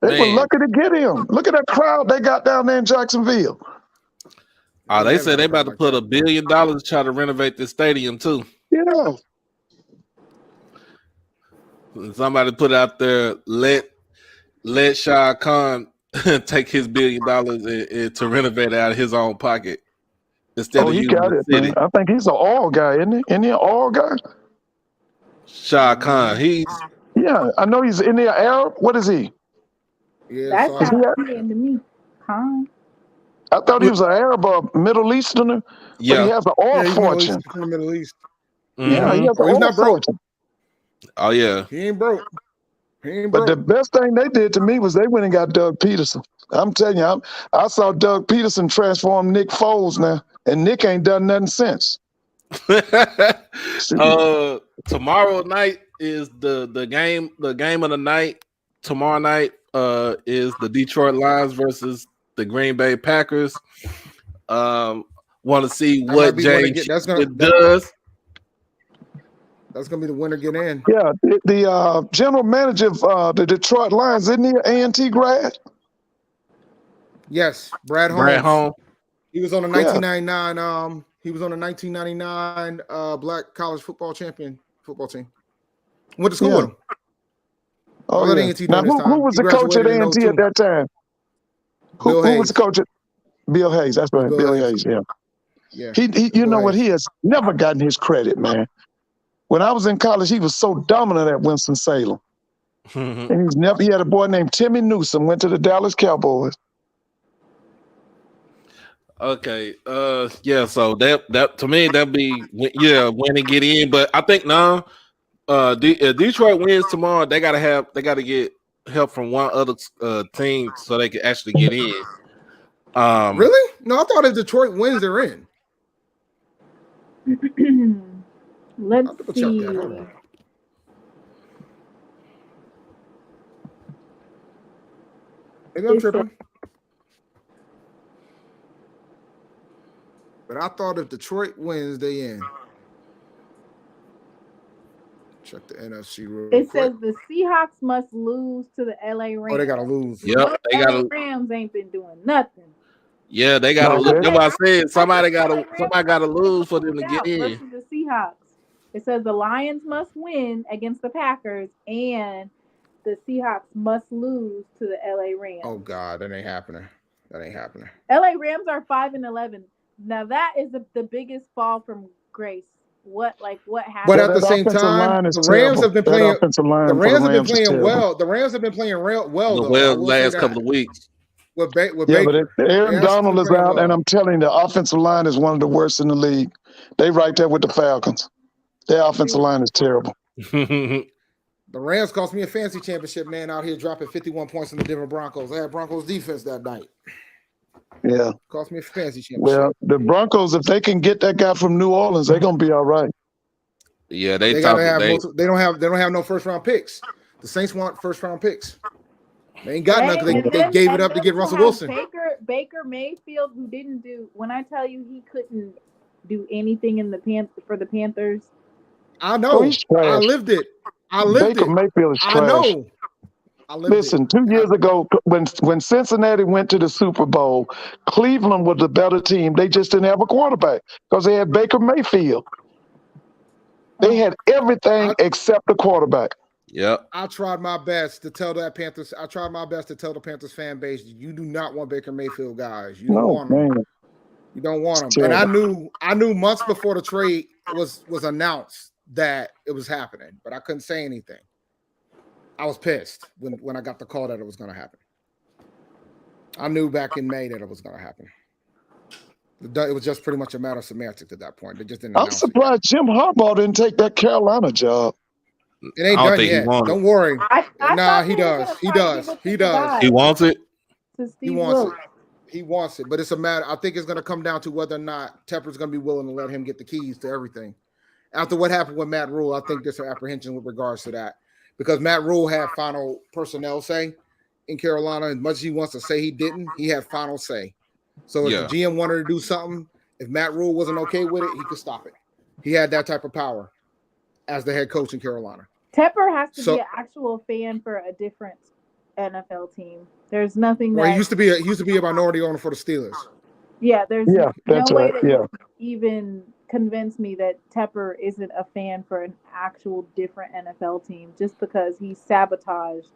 They were lucky to get him. Look at that crowd they got down there in Jacksonville. Oh, they said they about to put $1 billion to try to renovate this stadium too. Yeah. Somebody put out there, let Shah Khan take his $1 billion to renovate out of his own pocket instead of he using got the it, city. Man. I think he's an oil guy, isn't he? Isn't he an oil guy? Shah Khan, yeah, I know he's in the Arab. What is he? Yeah, that's Indian to me. Khan. I thought he was an Arab or Middle Easterner. Yeah, but he has an oil fortune. From the Middle East. Yeah, he has an oil not broke. fortune. Oh yeah, he ain't broke. He ain't But the broke. best thing they did to me was they went and got Doug Peterson. I'm telling you, I saw Doug Peterson transform Nick Foles now, and Nick ain't done nothing since. See, Tomorrow night is the game of the night. Tomorrow night is the Detroit Lions versus the Green Bay Packers. Want to see That might what be one to James get. That's does. gonna be the winner get in. yeah, the general manager of the Detroit Lions, isn't he an A&T grad? Yes, Brad Brad Holmes. Home. He was on the Yeah. 1999. He was on the 1999 Black College Football Champion football team. Went to school Yeah. with him. I Oh was at yeah. A&T Now during this time. who was He the coach at graduated in A&T at 02. that time? Bill Who was Hayes. the coach at Bill Hayes? That's right, Bill Bill Hayes. Hayes. Yeah. Yeah. He you Bill know what? Hayes. He has never gotten his credit, man. When I was in college, he was so dominant at Winston-Salem. And he had a boy named Timmy Newsom, went to the Dallas Cowboys. Okay. Yeah. So that to me that'd be when they get in. But I think now, if Detroit wins tomorrow, they gotta get help from one other team so they can actually get in. Really? No, I thought if Detroit wins, they're in. Let's I'll double check see. that. Hold on. Maybe I'm tripping. But I thought if Detroit wins, they in. Check the NFC real It quick. says the Seahawks must lose to the LA Rams. Oh, they gotta lose. Yep, they LA gotta. Rams ain't been doing nothing. Yeah, they gotta. No, That's why I said somebody LA gotta Rams lose for them to get in. versus the Seahawks. It says the Lions must win against the Packers and the Seahawks must lose to the LA Rams. Oh God, that ain't happening. That ain't happening. LA Rams are 5-11. Now that is the biggest fall from grace. What happened? But at the that same offensive time, line is the Rams terrible. have been That playing. offensive line The for Rams have been is playing terrible. well. The Rams have been playing well though. I will say last that. couple of weeks. With Yeah, Baker. but Aaron They actually Donald been is playing out, and well. I'm telling you, the offensive line is one of the worst in the league. They right there with the Falcons. Their offensive line is terrible. The Rams cost me a fantasy championship, man, out here dropping 51 points in the Denver Broncos. I had Broncos defense that night. Yeah. Cost me a fantasy championship. Well, the Broncos, if they can get that guy from New Orleans, they're gonna be all right. Yeah, They gotta have they don't have no first round picks. The Saints want first round picks. They ain't got nothing. They gave it up to get Russell Wilson. Baker Mayfield, who didn't do. When I tell you he couldn't do anything in for the Panthers. I know. Oh, he's trash. I lived it. Baker Mayfield is trash. I know. Listen, 2 years ago, when Cincinnati went to the Super Bowl, Cleveland was a better team. They just didn't have a quarterback because they had Baker Mayfield. They had everything except the quarterback. Yep. I tried my best to tell that Panthers. I tried my best to tell the Panthers fan base, you do not want Baker Mayfield, guys. You don't want him. Man. You don't want him. And I knew months before the trade was announced that it was happening, but I couldn't say anything. I was pissed when I got the call that it was going to happen. I knew back in May that it was going to happen. It was just pretty much a matter of semantics at that point. They just didn't. I'm surprised Jim Harbaugh didn't take that Carolina job. It ain't done yet. Don't worry. Nah, he does. He does. He does. He wants it. He wants it. He wants it. But it's a matter. I think it's going to come down to whether or not Tepper's going to be willing to let him get the keys to everything. After what happened with Matt Rule, I think there's some apprehension with regards to that. Because Matt Rule had final personnel say in Carolina. As much as he wants to say he didn't, he had final say. So if the GM wanted to do something, if Matt Rule wasn't okay with it, he could stop it. He had that type of power as the head coach in Carolina. Tepper has to be an actual fan for a different NFL team. There's nothing that he used to be a minority owner for the Steelers. Yeah, there's no way that you even convince me that Tepper isn't a fan for an actual different NFL team just because he sabotaged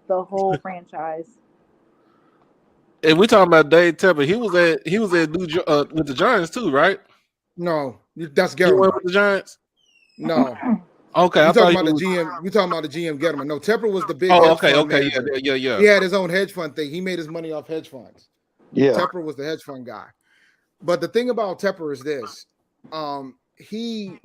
the whole franchise. If we talking about Dave Tepper, he was at with the Giants too, right? No, that's Gettleman. He went with the Giants. No. Okay, you talking about the GM? You talking about the GM Gettleman? No, Tepper was the big. Yeah. He had his own hedge fund thing. He made his money off hedge funds. Yeah, Tepper was the hedge fund guy. But the thing about Tepper is this: he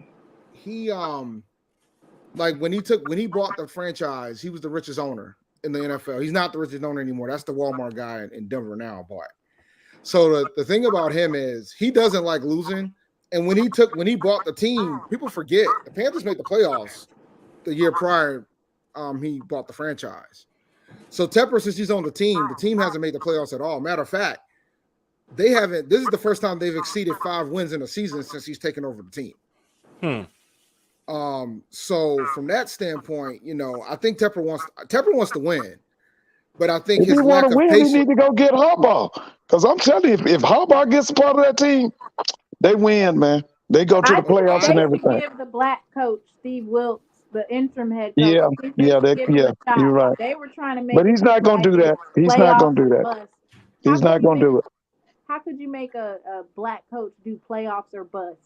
Like when he bought the franchise, he was the richest owner in the NFL. He's not the richest owner anymore. That's the Walmart guy in Denver now, but so the thing about him is he doesn't like losing. And when he bought the team, people forget the Panthers made the playoffs the year prior. He bought the franchise. So Tepper, since he's on the team hasn't made the playoffs at all. Matter of fact, they haven't. This is the first time they've exceeded 5 wins in a season since he's taken over the team. So from that standpoint, I think Tepper wants to win, but I think if his he want lack to of win, patience. he need to go get Harbaugh. Because I'm telling you, if Harbaugh gets a part of that team, they win, man. They go to the playoffs and They everything. should give the black coach Steve Wilkes, the interim head coach. Yeah, Give him a shot. you're right. They were trying to make But it he's not going to do that. He's not going to do that. bust. He's not going to do it. How could you make a black coach do playoffs or bust?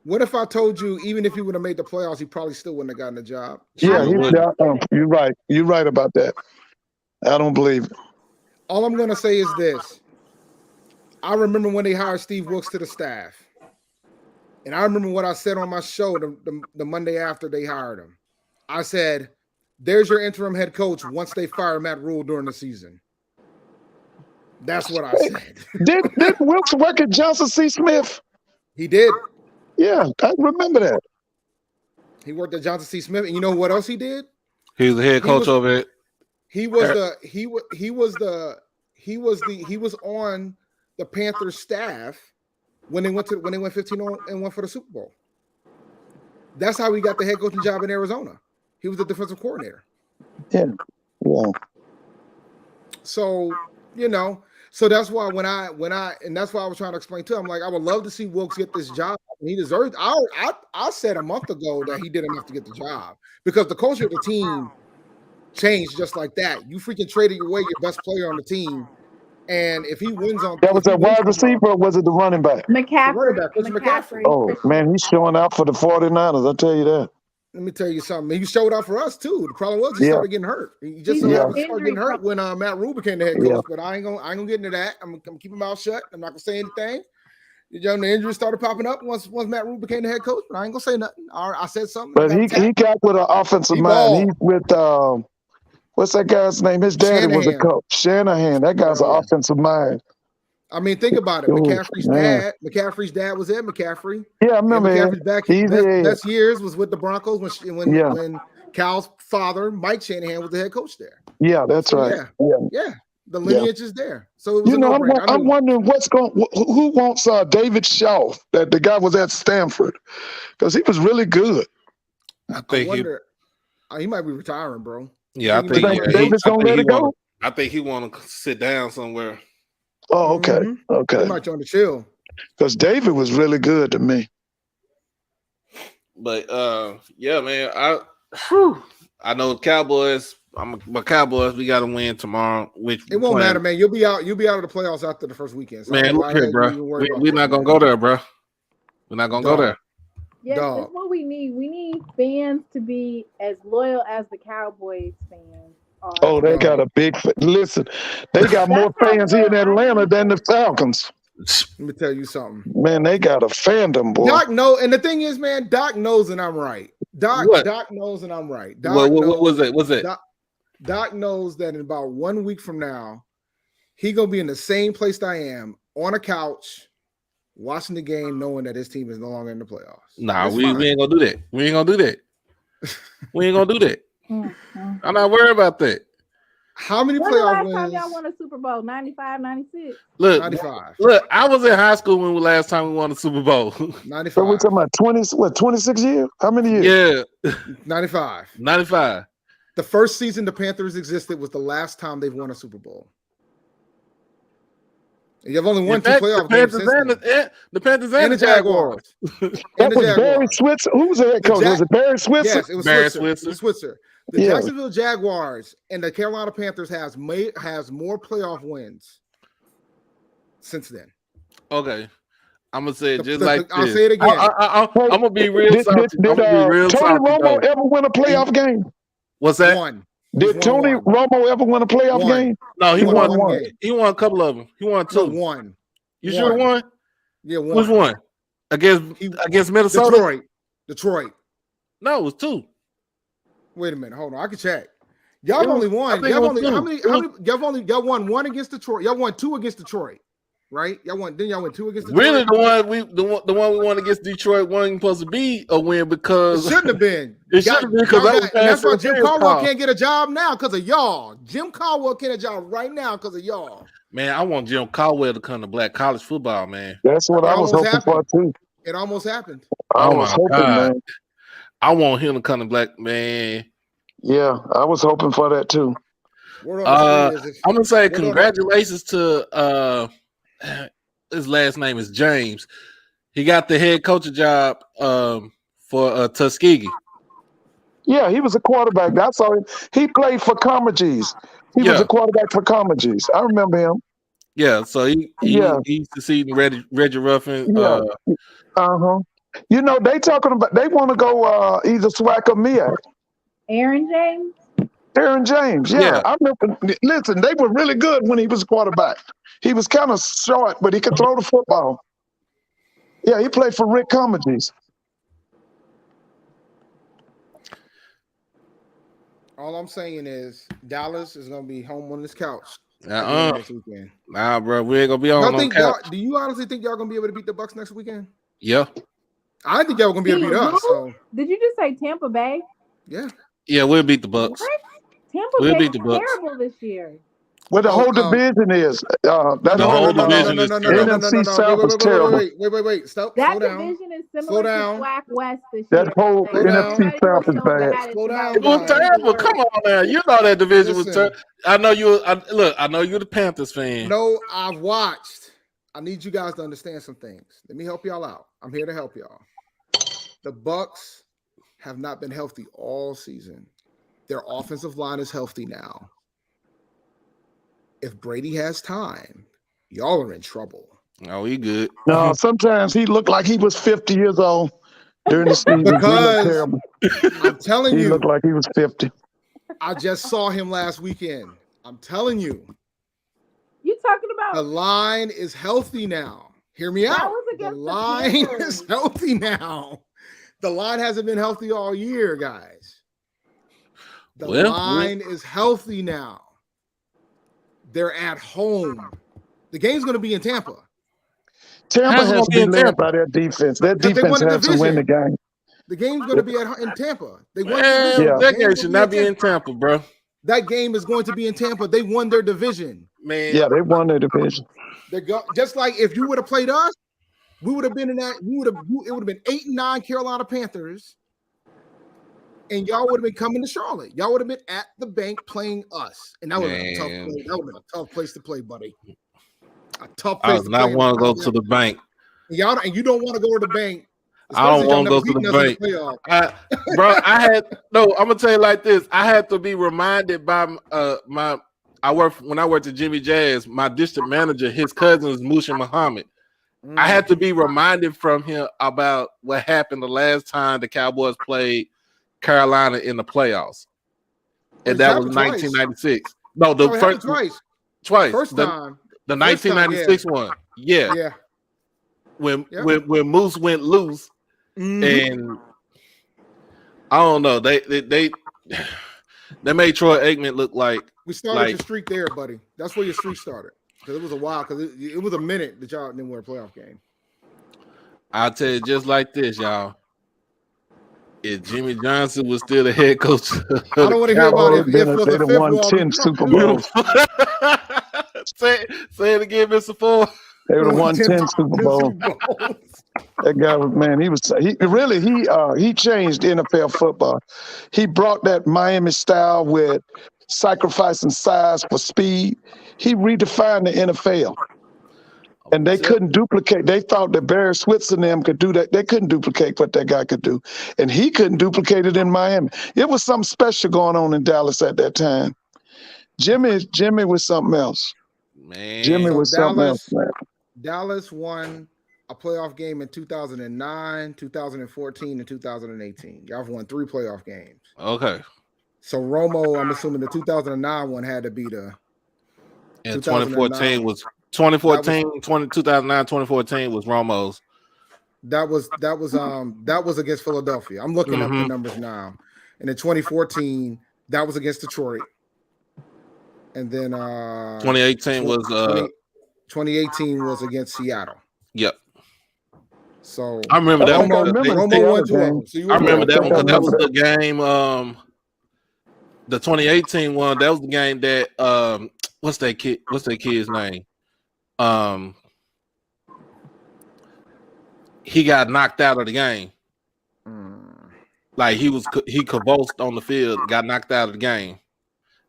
What if I told you even if he would have made the playoffs, he probably still wouldn't have gotten the job? Yeah, you're right. You're right about that. I don't believe it. All I'm going to say is this. I remember when they hired Steve Wilkes to the staff. And I remember what I said on my show the Monday after they hired him. I said, there's your interim head coach once they fire Matt Rule during the season. That's what I said. Did Wilkes work at Johnson C. Smith? He did. Yeah, I remember that. He worked at Johnson C. Smith. And you know what else he did? He was the head coach over it. He was on the Panthers staff when they went 15-1 for the Super Bowl. That's how he got the head coaching job in Arizona. He was the defensive coordinator. Yeah. So, so that's why and that's why I was trying to explain to him, like, I would love to see Wilkes get this job. He deserved. I said a month ago that he did enough to get the job because the culture of the team changed just like that. You freaking traded away your best player on the team. And if he wins on that was a wide receiver or was it the running back? McCaffrey. Oh, man, he's showing out for the 49ers, I'll tell you that. Let me tell you something. He showed out for us too. The problem was he started getting hurt. He just started getting hurt when Matt Rule became the head coach. But I ain't gonna get into that. I'm gonna keep my mouth shut. I'm not gonna say anything. The injuries started popping up once Matt Rule became the head coach. But I ain't gonna say nothing. I said something. But he got with an offensive mind. He's with what's that guy's name? His daddy was a coach. Shanahan. That guy's an offensive mind. I mean, think about it. McCaffrey's dad was Ed McCaffrey. Yeah, I remember McCaffrey's best years was with the Broncos when Cal's father, Mike Shanahan, was the head coach there. Yeah, that's right. Yeah. The lineage is there. So it was I'm wondering who wants David Shaw, that the guy was at Stanford, because he was really good. I think he might be retiring, bro. Yeah, I think David's gonna let it go. I think he want to sit down somewhere. Oh, okay. Mm-hmm. Okay. He might join the chill. Because David was really good to me. But yeah, man, I know Cowboys. My Cowboys. We got to win tomorrow. Which it won't matter, man. You'll be out of the playoffs after the first weekend. So man, look here, bro. We're not gonna go there, bro. We're not gonna go there. Yeah, that's what we need. We need fans to be as loyal as the Cowboys fans are. Oh, they got a big listen. They got more fans here in Atlanta than the Falcons. Let me tell you something. Man, they got a fandom, boy. Doc knows, and the thing is, man, Doc knows and I'm right. Doc knows and I'm right. What was it? What's it? Doc knows that in about 1 week from now, he gonna be in the same place that I am, on a couch, watching the game, knowing that his team is no longer in the playoffs. Nah, we ain't gonna do that. We ain't gonna do that. We ain't gonna do that. I'm not worried about that. How many when playoff wins? wins? Y'all won a Super Bowl? 95, 96? Look, 95. Look, I was in high school when the last time we won a Super Bowl. 95. So we're talking about 26 years? How many years? Yeah. 95. 95. The first season the Panthers existed was the last time they've won a Super Bowl. You've only won 2 playoff games since the Panthers and the Jaguars. That was Barry Switzer. Who was the head coach? Was it Barry Switzer? Yes, it was Barry Switzer. The Jacksonville Jaguars and the Carolina Panthers has more playoff wins since then. Okay. I'm gonna say it just like this. I'll say it again. I'm gonna be real salty. Did Tony Romo ever win a playoff game? What's that? One. Did Tony Romo ever win a playoff game? No, he won one. He won a couple of them. He won 2. One. You sure one? Yeah, one. Which one? Against Minnesota? Detroit. No, it was 2. Wait a minute, hold on. I can check. Y'all only won. Y'all won one against Detroit. Y'all won 2 against Detroit, right? Y'all won 2 against Detroit. Really, the one we won against Detroit wasn't supposed to be a win because it shouldn't have been. It should have been because that was and that's why Jim Caldwell call. can't get a job now because of y'all. Jim Caldwell can't get a job right now because of y'all. Man, I want Jim Caldwell to come to black college football, man. That's what I was hoping for too. It almost happened. I was hoping, man. I want him to come to black, man. Yeah, I was hoping for that too. I'm gonna say congratulations to his last name is James. He got the head coach job for Tuskegee. Yeah, he was a quarterback. That's all. He played for Commergy's. He was a quarterback for Commergy's. I remember him. Yeah, so he's succeeding Reggie Ruffin. Yeah. You know, they want to go either Swack or Miak. Aaron James. Yeah. I remember. Listen, they were really good when he was a quarterback. He was kind of short, but he could throw the football. Yeah, he played for Rick Commergy's. All I'm saying is Dallas is gonna be home on this couch this weekend. Nah, bro, we ain't gonna be on no couch. Do you honestly think y'all gonna be able to beat the Bucs next weekend? Yeah. I think y'all gonna be able to beat us. So. Did you just say Tampa Bay? Yeah. Yeah, we'll beat the Bucs. Tampa Bay is terrible this year. Well, the whole division is. That's the whole division is NFC South is terrible. Wait. Stop. That slow down. division is similar to SWAC West this year. That whole NFC South is bad. Slow down. It was terrible. Come on now. You know that division was terrible. I know you. I know you're the Panthers fan. No, I've watched. I need you guys to understand some things. Let me help y'all out. I'm here to help y'all. The Bucs have not been healthy all season. Their offensive line is healthy now. If Brady has time, y'all are in trouble. Oh, he good. No, sometimes he looked like he was 50 years old during the season. Because I'm telling you, he looked like he was 50. I just saw him last weekend. I'm telling you. You talking about the line is healthy now. Hear me out. The line is healthy now. The line hasn't been healthy all year, guys. The line is healthy now. They're at home. The game's going to be in Tampa. Tampa has to be led by their defense. Their defense has to win the game. The game's going to be in Tampa. They won the division. That game should not be in Tampa, bro. That game is going to be in Tampa. They won their division. Man. Yeah, they won their division. Just like if you would have played us, we would have been in that. It would have been 8-9 Carolina Panthers, and y'all would have been coming to Charlotte. Y'all would have been at the bank playing us, and that would have been a tough play. That would have been a tough place to play, buddy. A tough place. I do not want to go to the bank. And you don't want to go to the bank. I don't want to go to the bank. I'm gonna tell you like this. I had to be reminded by when I worked at Jimmy Jazz, my district manager, his cousin is Mushin Muhammad. I had to be reminded from him about what happened the last time the Cowboys played Carolina in the playoffs. And that was 1996. No, the first twice. First time. The 1996 one. Yeah. Yeah. When Moose went loose, and I don't know, they made Troy Aikman look like we started your streak there, buddy. That's where your streak started. Because it was a while, because it was a minute that y'all didn't win a playoff game. I'll tell you just like this, y'all. If Jimmy Johnson was still the head coach, I don't want to hear about it. They'd have won 10 Super Bowls. Say it again, Mr. Ford. They would have won 10 Super Bowls. That guy was, man, he changed NFL football. He brought that Miami style with sacrificing size for speed. He redefined the NFL. And they couldn't duplicate. They thought that Barry Switzer and them could do that. They couldn't duplicate what that guy could do. And he couldn't duplicate it in Miami. It was something special going on in Dallas at that time. Jimmy was something else. Man. Jimmy was something else, man. Dallas won a playoff game in 2009, 2014, and 2018. Y'all have won 3 playoff games. Okay. So Romo, I'm assuming the 2009 one had to be the. And 2014 was 2009, 2014 was Romo's. That was against Philadelphia. I'm looking up the numbers now. and in 2014 that was against Detroit, and then 2018 was 2018 was against Seattle. Yep. So I remember that one. I remember Romo won 2 of them. So I remember that one because that was that. the game. The 2018 one. That was the game that what's that kid's name? He got knocked out of the game. Like he convulsed on the field, got knocked out of the game.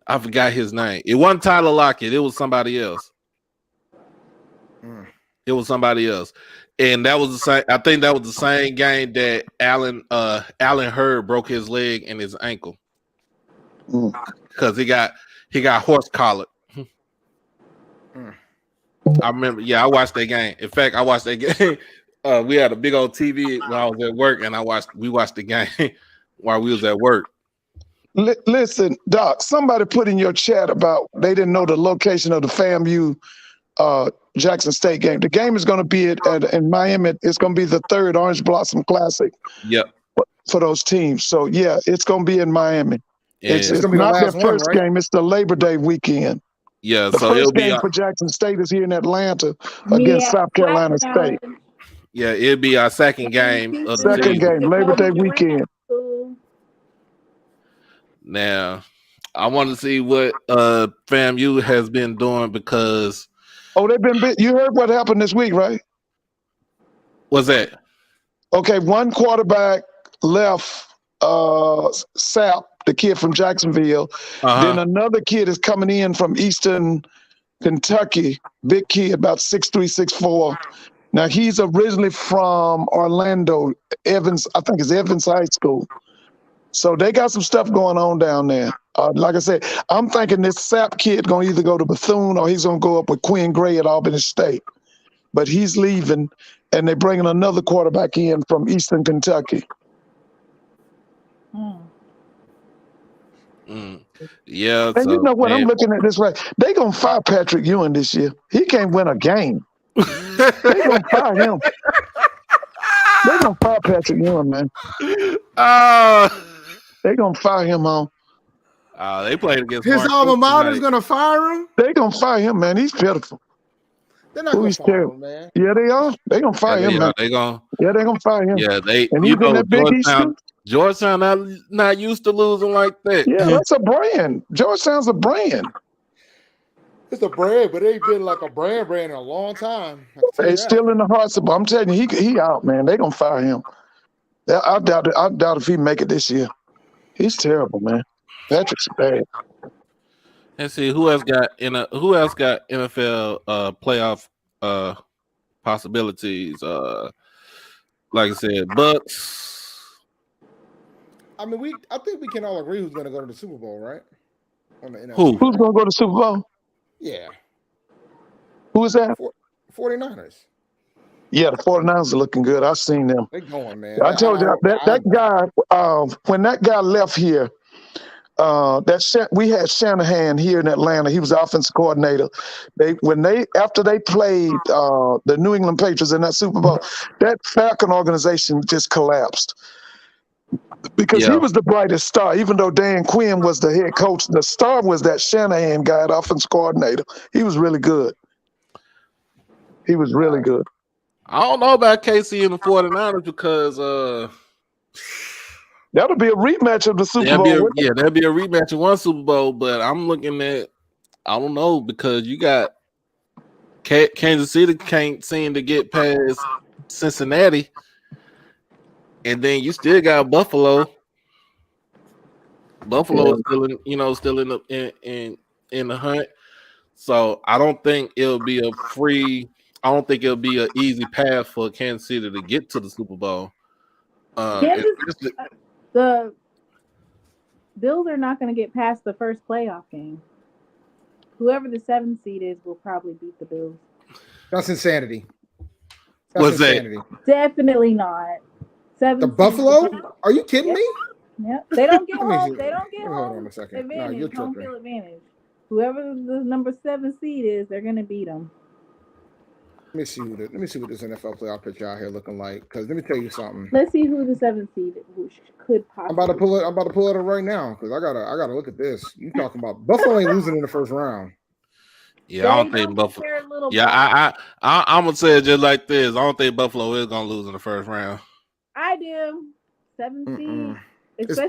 I forgot his name. It wasn't Tyler Lockett. It was somebody else. It was somebody else. And that was the same. I think that was the same game that Allen Hurd broke his leg and his ankle because he got horse collared. I remember. Yeah, I watched that game. In fact, I watched that game. We had a big old TV when I was at work, and we watched the game while we was at work. Listen, Doc, somebody put in your chat about they didn't know the location of the FAMU Jackson State game. The game is going to be in Miami. It's going to be the 3rd Orange Blossom Classic. Yep. For those teams. So, yeah, it's going to be in Miami. Yeah, it's not their first game. It's the Labor Day weekend. Yeah, the so first game for Jackson State is here in Atlanta against South Carolina State. Yeah, it'll be our second game of the second season. game, Labor Day weekend. Now, I want to see what FAMU has been doing because they've been. You heard what happened this week, right? What's that? Okay, one quarterback left. Sapp, the kid from Jacksonville. Then another kid is coming in from Eastern Kentucky. Big kid, about 6'3", 6'4". Now he's originally from Orlando, Evans. I think it's Evans High School. So they got some stuff going on down there. Like I said, I'm thinking this Sapp kid gonna either go to Bethune or he's gonna go up with Quinn Gray at Albany State. But he's leaving, and they're bringing another quarterback in from Eastern Kentucky. Yeah, and you know what? I'm looking at this right. They gonna fire Patrick Ewing this year. He can't win a game. They gonna fire him. They gonna fire Patrick Ewing, man. They gonna fire him on. They played against his alma mater is gonna fire him. They gonna fire him, man. He's pitiful. They're not gonna fire him, man. Yeah, they are. They gonna fire him, man. They gonna fire him. Yeah, and he's in that Big Eastern. Georgetown not used to losing like that. Yeah, that's a brand. Georgetown's a brand. It's a brand, but it ain't been like a brand in a long time. It's still in the hearts of. I'm telling you, he out, man. They gonna fire him. I doubt it. I doubt if he make it this year. He's terrible, man. Patrick's bad. Let's see who else got NFL playoff possibilities. Like I said, Bucks. I mean, I think we can all agree who's going to go to the Super Bowl, right? Who's going to go to the Super Bowl? Yeah. Who is that? 49ers. Yeah, the 49ers are looking good. I've seen them. They're going, man. I told you that guy, when that guy left here, we had Shanahan here in Atlanta. He was offensive coordinator. After they played the New England Patriots in that Super Bowl, that Falcon organization just collapsed. Because he was the brightest star, even though Dan Quinn was the head coach. The star was that Shanahan guy, the offensive coordinator. He was really good. He was really good. I don't know about KC and the 49ers because that'll be a rematch of the Super Bowl. That'll be a rematch of one Super Bowl, but I'm looking at, I don't know, because you got Kansas City can't seem to get past Cincinnati. And then you still got Buffalo. Buffalo is still in the hunt. So I don't think it'll be an easy path for Kansas City to get to the Super Bowl. The Bills are not going to get past the first playoff game. Whoever the 7th seed is will probably beat the Bills. That's insanity. What's that? Definitely not. The Buffalo? Are you kidding me? Yeah, they don't get home. They don't get hold home. on a second. Advantage, home field advantage. Whoever the number 7 seed is, they're gonna beat them. Let me see what this NFL playoff picture out here looking like. Because let me tell you something. Let's see who the 7th seed could I'm about to possibly. pull it up right now because I gotta look at this. You talking about Buffalo ain't losing in the first round. Yeah, I don't think Buffalo. Yeah, I'm gonna say it just like this. I don't think Buffalo is gonna lose in the first round. I do. 7th seed.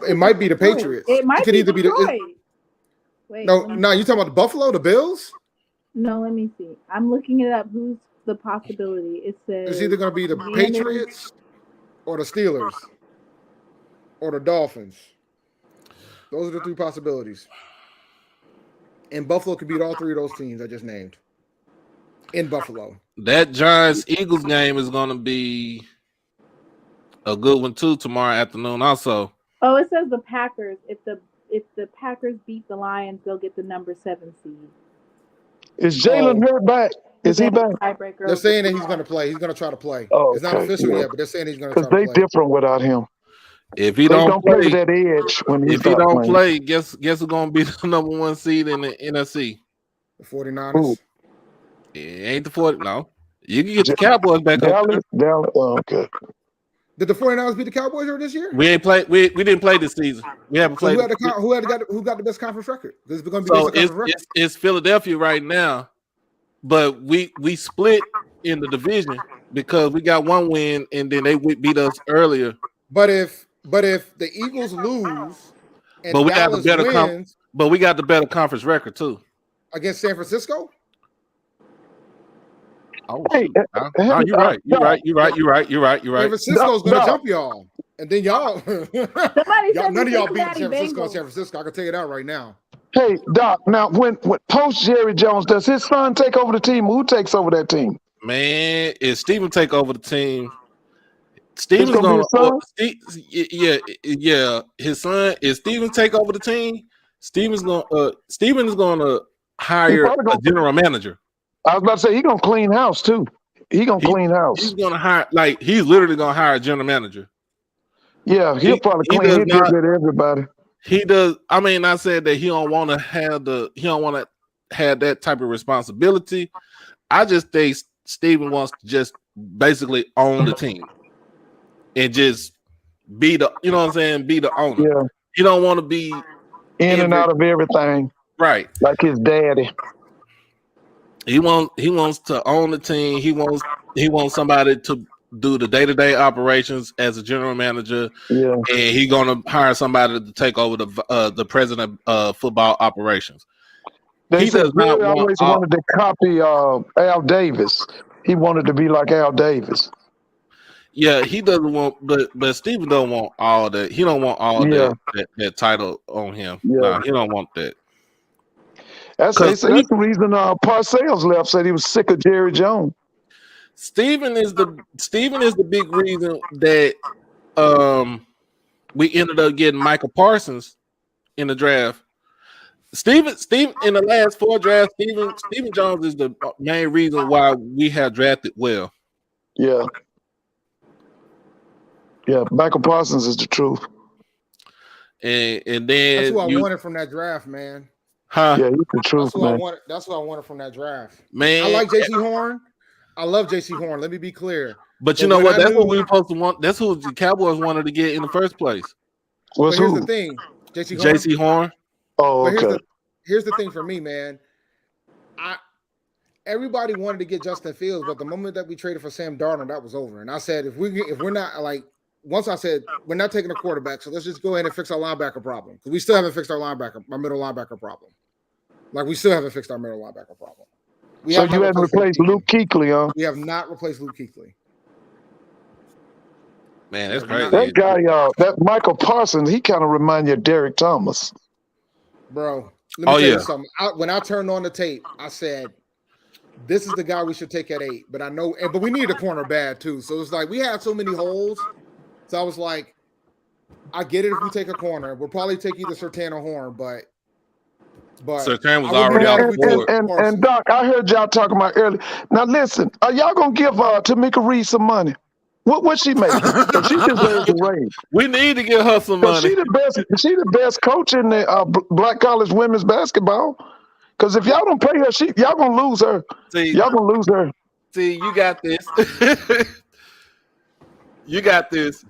It might be the Patriots. It might could be either Detroit. be the. Wait. No, you talking about the Buffalo, the Bills? No, let me see. I'm looking it up. Who's the possibility? It says it's either gonna be the Patriots or the Steelers or the Dolphins. Those are the 3 possibilities. And Buffalo could beat all 3 of those teams I just named. In Buffalo. That Giants-Eagles game is going to be a good one too tomorrow afternoon also. Oh, it says the Packers. If the Packers beat the Lions, they'll get the number 7 seed. Is Jalen Hurts back? Is he back? They're saying that he's going to play. He's going to try to play. Oh, it's not official yet, but they're saying he's going to try to play. play. Because they different without him. If he don't play that edge when if he don't play, guess who's gonna be the number 1 seed in the NFC? The 49ers. Ooh. It ain't the 40. No, you can get the Cowboys back Dallas. Oh, okay. Did the 49ers beat the Cowboys this year? We ain't played. We didn't play this season. We haven't played. Who got the best conference record? This is going to be it's Philadelphia right now, but we split in the division because we got 1 win and then they beat us earlier. But if the Eagles lose, and we Dallas got the better wins, but we got the better conference record too against San Francisco. Oh, hey, no, you're right. You're right. San Francisco's going to jump y'all, and then y'all. None of y'all beat San Francisco. I can tell you that right now. Hey, Doc. Now, when post Jerry Jones, does his son take over the team? Who takes over that team? Man, if Steven take over the team, Steven's gonna his son. If Steven take over the team, Steven is gonna hire a general manager. I was about to say he's gonna clean house too. He's clean house. He's gonna hire he's literally gonna hire a general manager. Yeah, he'll probably clean. He'll get rid of everybody. He does. I mean, I said that he don't want to have that type of responsibility. I just think Steven wants to just basically own the team and just be the, you know what I'm saying, be the owner. Yeah. He don't want to be in and out of everything. Right. Like his daddy. He wants to own the team. He wants somebody to do the day-to-day operations as a general manager. Yeah. And he's gonna hire somebody to take over the president of football operations. He always wanted to copy Al Davis. He wanted to be like Al Davis. Yeah, he doesn't want, but Steven don't want all that. He don't want all that title on him. Yeah. No, he don't want that. That's the reason Parcells left. Said he was sick of Jerry Jones. Steven is the big reason that we ended up getting Michael Parsons in the draft. Steven in the last 4 drafts, Steven Jones is the main reason why we have drafted well. Yeah. Yeah, Michael Parsons is the truth. And then that's who I wanted from that draft, man. Huh? Yeah, he's the truth, man. That's what I wanted from that draft. Man, I like J.C. Horn. I love J.C. Horn. Let me be clear. But you know what? That's what we were supposed to want. That's who the Cowboys wanted to get in the first place. Here's the thing, J.C. Horn. Oh, okay. Here's the thing for me, man. Everybody wanted to get Justin Fields, but the moment that we traded for Sam Darnold, that was over. And I said, if we're not once I said we're not taking a quarterback, so let's just go ahead and fix our linebacker problem because we still haven't fixed our middle linebacker problem. We still haven't fixed our middle linebacker problem. So you haven't replaced Luke Kuechly, huh? We have not replaced Luke Kuechly. Man, that's crazy. That guy, that Michael Parsons, he kind of reminds you of Derek Thomas. Bro, let me tell you something. When I turned on the tape, I said, this is the guy we should take at 8. But but we need a corner bad too. So it's we had so many holes. So I was like, I get it if we take a corner. We'll probably take either Surtain or Horn, but Surtain was already out before. And Doc, I heard y'all talking about earlier. Now listen, are y'all gonna give Tamika Reed some money? What she making? She deserves a raise. We need to give her some money. She the best coach in the Black college women's basketball. Because if y'all don't pay her, y'all gonna lose her. Y'all gonna lose her. See, you got this. You got this.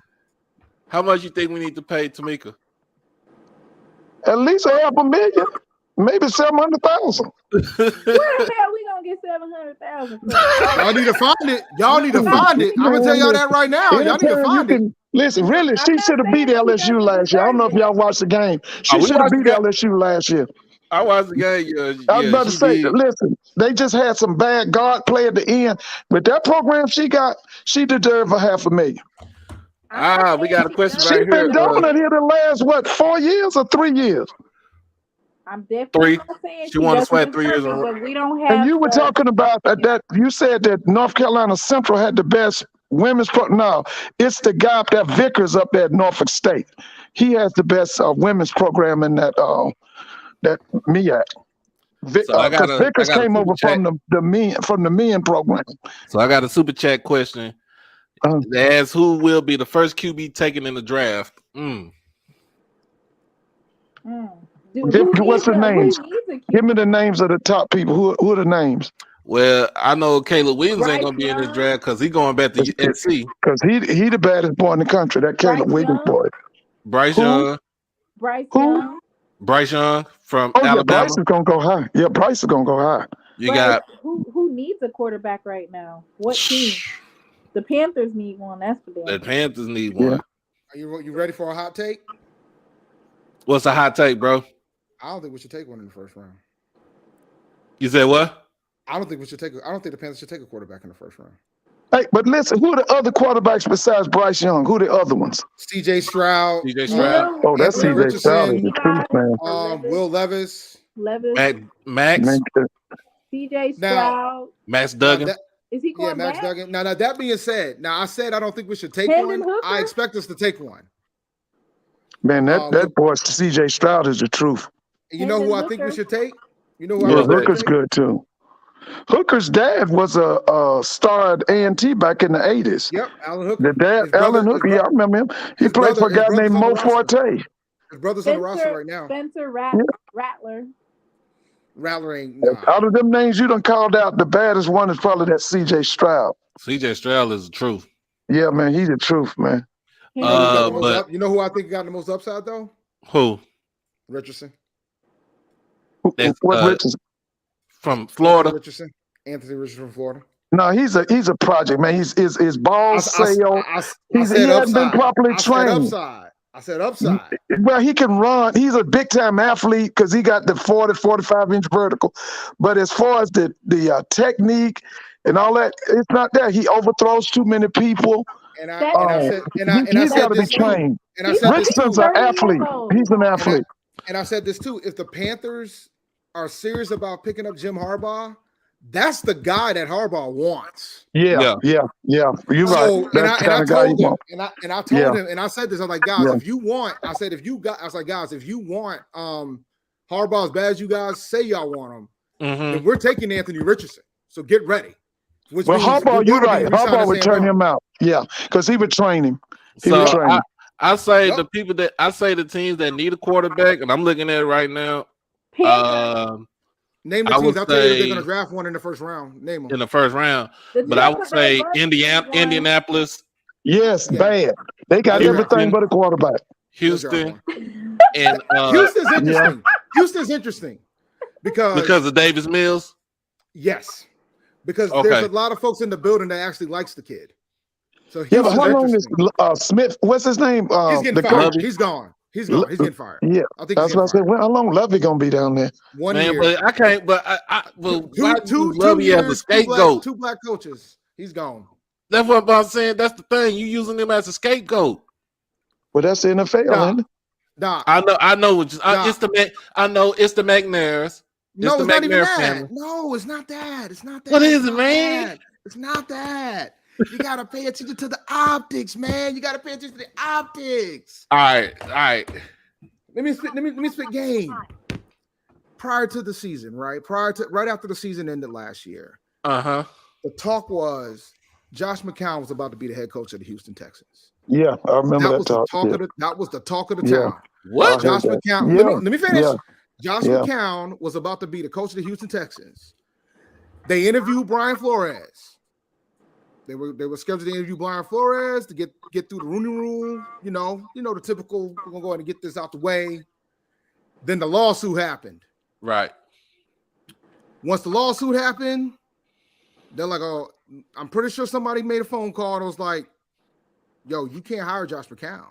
How much you think we need to pay Tamika? At least $500,000, maybe 700,000. Where the hell we gonna get 700,000 from? Y'all need to find it. Y'all need to find it. I'm gonna tell y'all that right now. Y'all need to find it. Listen, really, she I'm not should have beat saying she LSU doesn't last year. I don't know if deserve y'all watched the game. She we should have watched beat the game. LSU last year. I watched the game. I was about to she say, did. listen, they just had some bad guard play at the end. With that program she got, she deserved a $500,000. We got a question She's right been here. dominant here the last, 4 years or 3 years? I'm definitely 3. not saying She won a doesn't sweat 3 years deserve in it, a row. but we don't have. And you were talking about that. You said that North Carolina Central had the best women's program. No, it's the guy that Vickers up there at Norfolk State. He has the best women's program in that MEAC. So I got Because Vickers a came super over chat. from the men program. So I got a super chat question. That asks who will be the first QB taken in the draft. What's the names? Give me the names of the top people. Who are the names? Well, I know Caleb Williams ain't gonna be in this draft because he's going back to SC. Because he the baddest boy in the country. That Caleb Williams boy. Bryce Who? Young. Bryce Who? Young. Bryce Young from Oh yeah, Alabama. Bryce is gonna go high. Yeah, Bryce is gonna go high. You got who needs a quarterback right now? What team? The Panthers need one. That's for them. the Panthers need one. Yeah. Are you ready for a hot take? What's a hot take, bro? I don't think we should take one in the first round. You said what? I don't think the Panthers should take a quarterback in the first round. Hey, but listen, who are the other quarterbacks besides Bryce Young? Who are the other ones? C.J. Stroud. Oh, that's Anthony C.J. Stroud is Richardson, the truth, man. Will Levis. Max. C.J. Stroud. Max Duggan. Is he going Max back? Duggan. Now that being said, I said I don't think we should take Hendon one. Hooker? I expect us to take one. Man, that boy C.J. Stroud is the truth. You know who I think we should take? You know who Yeah, I think we should Hooker's take? good too. Hooker's dad was a star at A&T back in the 80s. Yep, Alan Hooker. The dad, Alan Hooker, yeah, I remember him. He played for a guy named Mo Forte. His brother's on the roster right now. Spencer Rattler. Rattler ain't. Out of them names you done called out, the baddest one is probably that C.J. Stroud. C.J. Stroud is the truth. Yeah, man, he's the truth, man. You know who I think got the most upside though? Who? Richardson. That's, Richardson? From Florida. Anthony Richardson from Florida. No, he's a project, man. His ball sail. He hasn't been properly trained. I said upside. Well, he can run. He's a big time athlete because he got the 40, 45-inch vertical. But as far as the technique and all that, it's not there. He overthrows too many people. And I said got to be trained. And I said Richardson's an athlete. He's an athlete. And I said this too. If the Panthers are serious about picking up Jim Harbaugh, that's the guy that Harbaugh wants. Yeah. You're right. That's the kind of guy you want. And I told him, and I said this, I'm like, guys, if you want Harbaugh as bad as you guys say y'all want him, then we're taking Anthony Richardson. So get ready. Well, Harbaugh, you're right. Harbaugh would turn him out. Yeah, because he would train him. I say the teams that need a quarterback, and I'm looking at it right now. Name the teams. I'll tell you if they're going to draft one in the first round. Name them. In the first round. But I would say Indianapolis. Yes, bad. They got everything but a quarterback. Houston. And Houston's interesting. Houston's interesting. Because of Davis Mills? Yes. Because there's a lot of folks in the building that actually likes the kid. So but how long is Smith? What's his name? He's getting fired. He's gone. He's getting fired. Yeah, I think that's what I said. How long Lovey gonna be down there? 1 year. But I can't. But why two Lovey as a scapegoat? Two black coaches. He's gone. That's what I'm saying. That's the thing. You using him as a scapegoat. Well, that's the NFL, isn't it? I know. It's the McNairs. No, it's not even that. Family. No, it's not that. It's not that. What is it, man? It's not that. You gotta pay attention to the optics, man. You gotta pay attention to the optics. All right. Let me spit game. Prior to the season, right after the season ended last year. The talk was Josh McCown was about to be the head coach of the Houston Texans. Yeah, I remember that talk. That was the talk of the town. What? Josh McCown. Yeah. Let me finish. Yeah. Josh McCown was about to be the coach of the Houston Texans. They interviewed Brian Flores. They were scheduled to interview Brian Flores to get through the Rooney Rule. You know the typical. We're gonna go ahead and get this out the way. Then the lawsuit happened. Right. Once the lawsuit happened, they're like, "Oh, I'm pretty sure somebody made a phone call and was like, yo, you can't hire Josh McCown."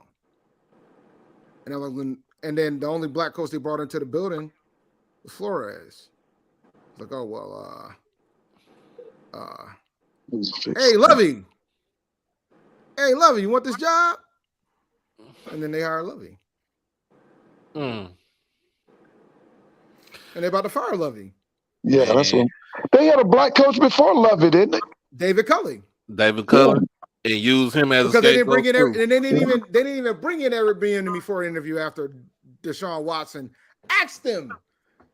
And and then the only black coach they brought into the building was Flores. It's like, oh well, hey Lovey, you want this job? And then they hire Lovey. Mm. And they're about to fire Lovey. Yeah, that's what they had a black coach before Lovey, didn't they? David Culley. David Culley. And use him as because a they didn't bring in too. and they didn't even bring in Eric Bieniemy before the interview after Deshaun Watson asked them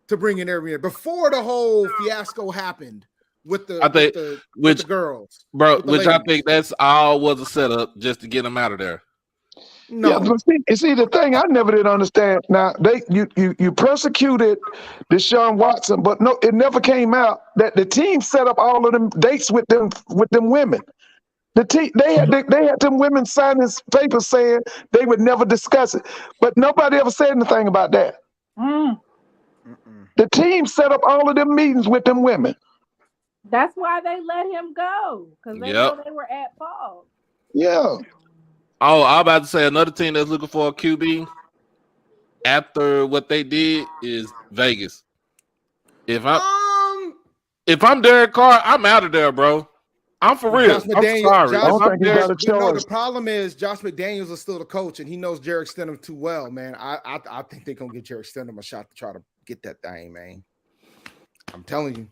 to bring in Eric Bieniemy before the whole fiasco happened with the girls, bro. Which I think that's all was a setup just to get them out of there. No, yeah, but see the thing I never did understand. Now you persecuted Deshaun Watson, but no, it never came out that the team set up all of them dates with them women. The team they had them women sign this paper saying they would never discuss it, but nobody ever said anything about that. The team set up all of them meetings with them women. That's why they let him go, because they know they were at fault. Yeah. Oh, I'm about to say another team that's looking for a QB after what they did is Vegas. If I'm Derek Carr, I'm out of there, bro. I'm for real. I'm sorry. The problem is Josh McDaniels is still the coach, and he knows Jarek Stidham too well, man. I think they're gonna get Jarek Stidham a shot to try to get that thing, man. I'm telling you,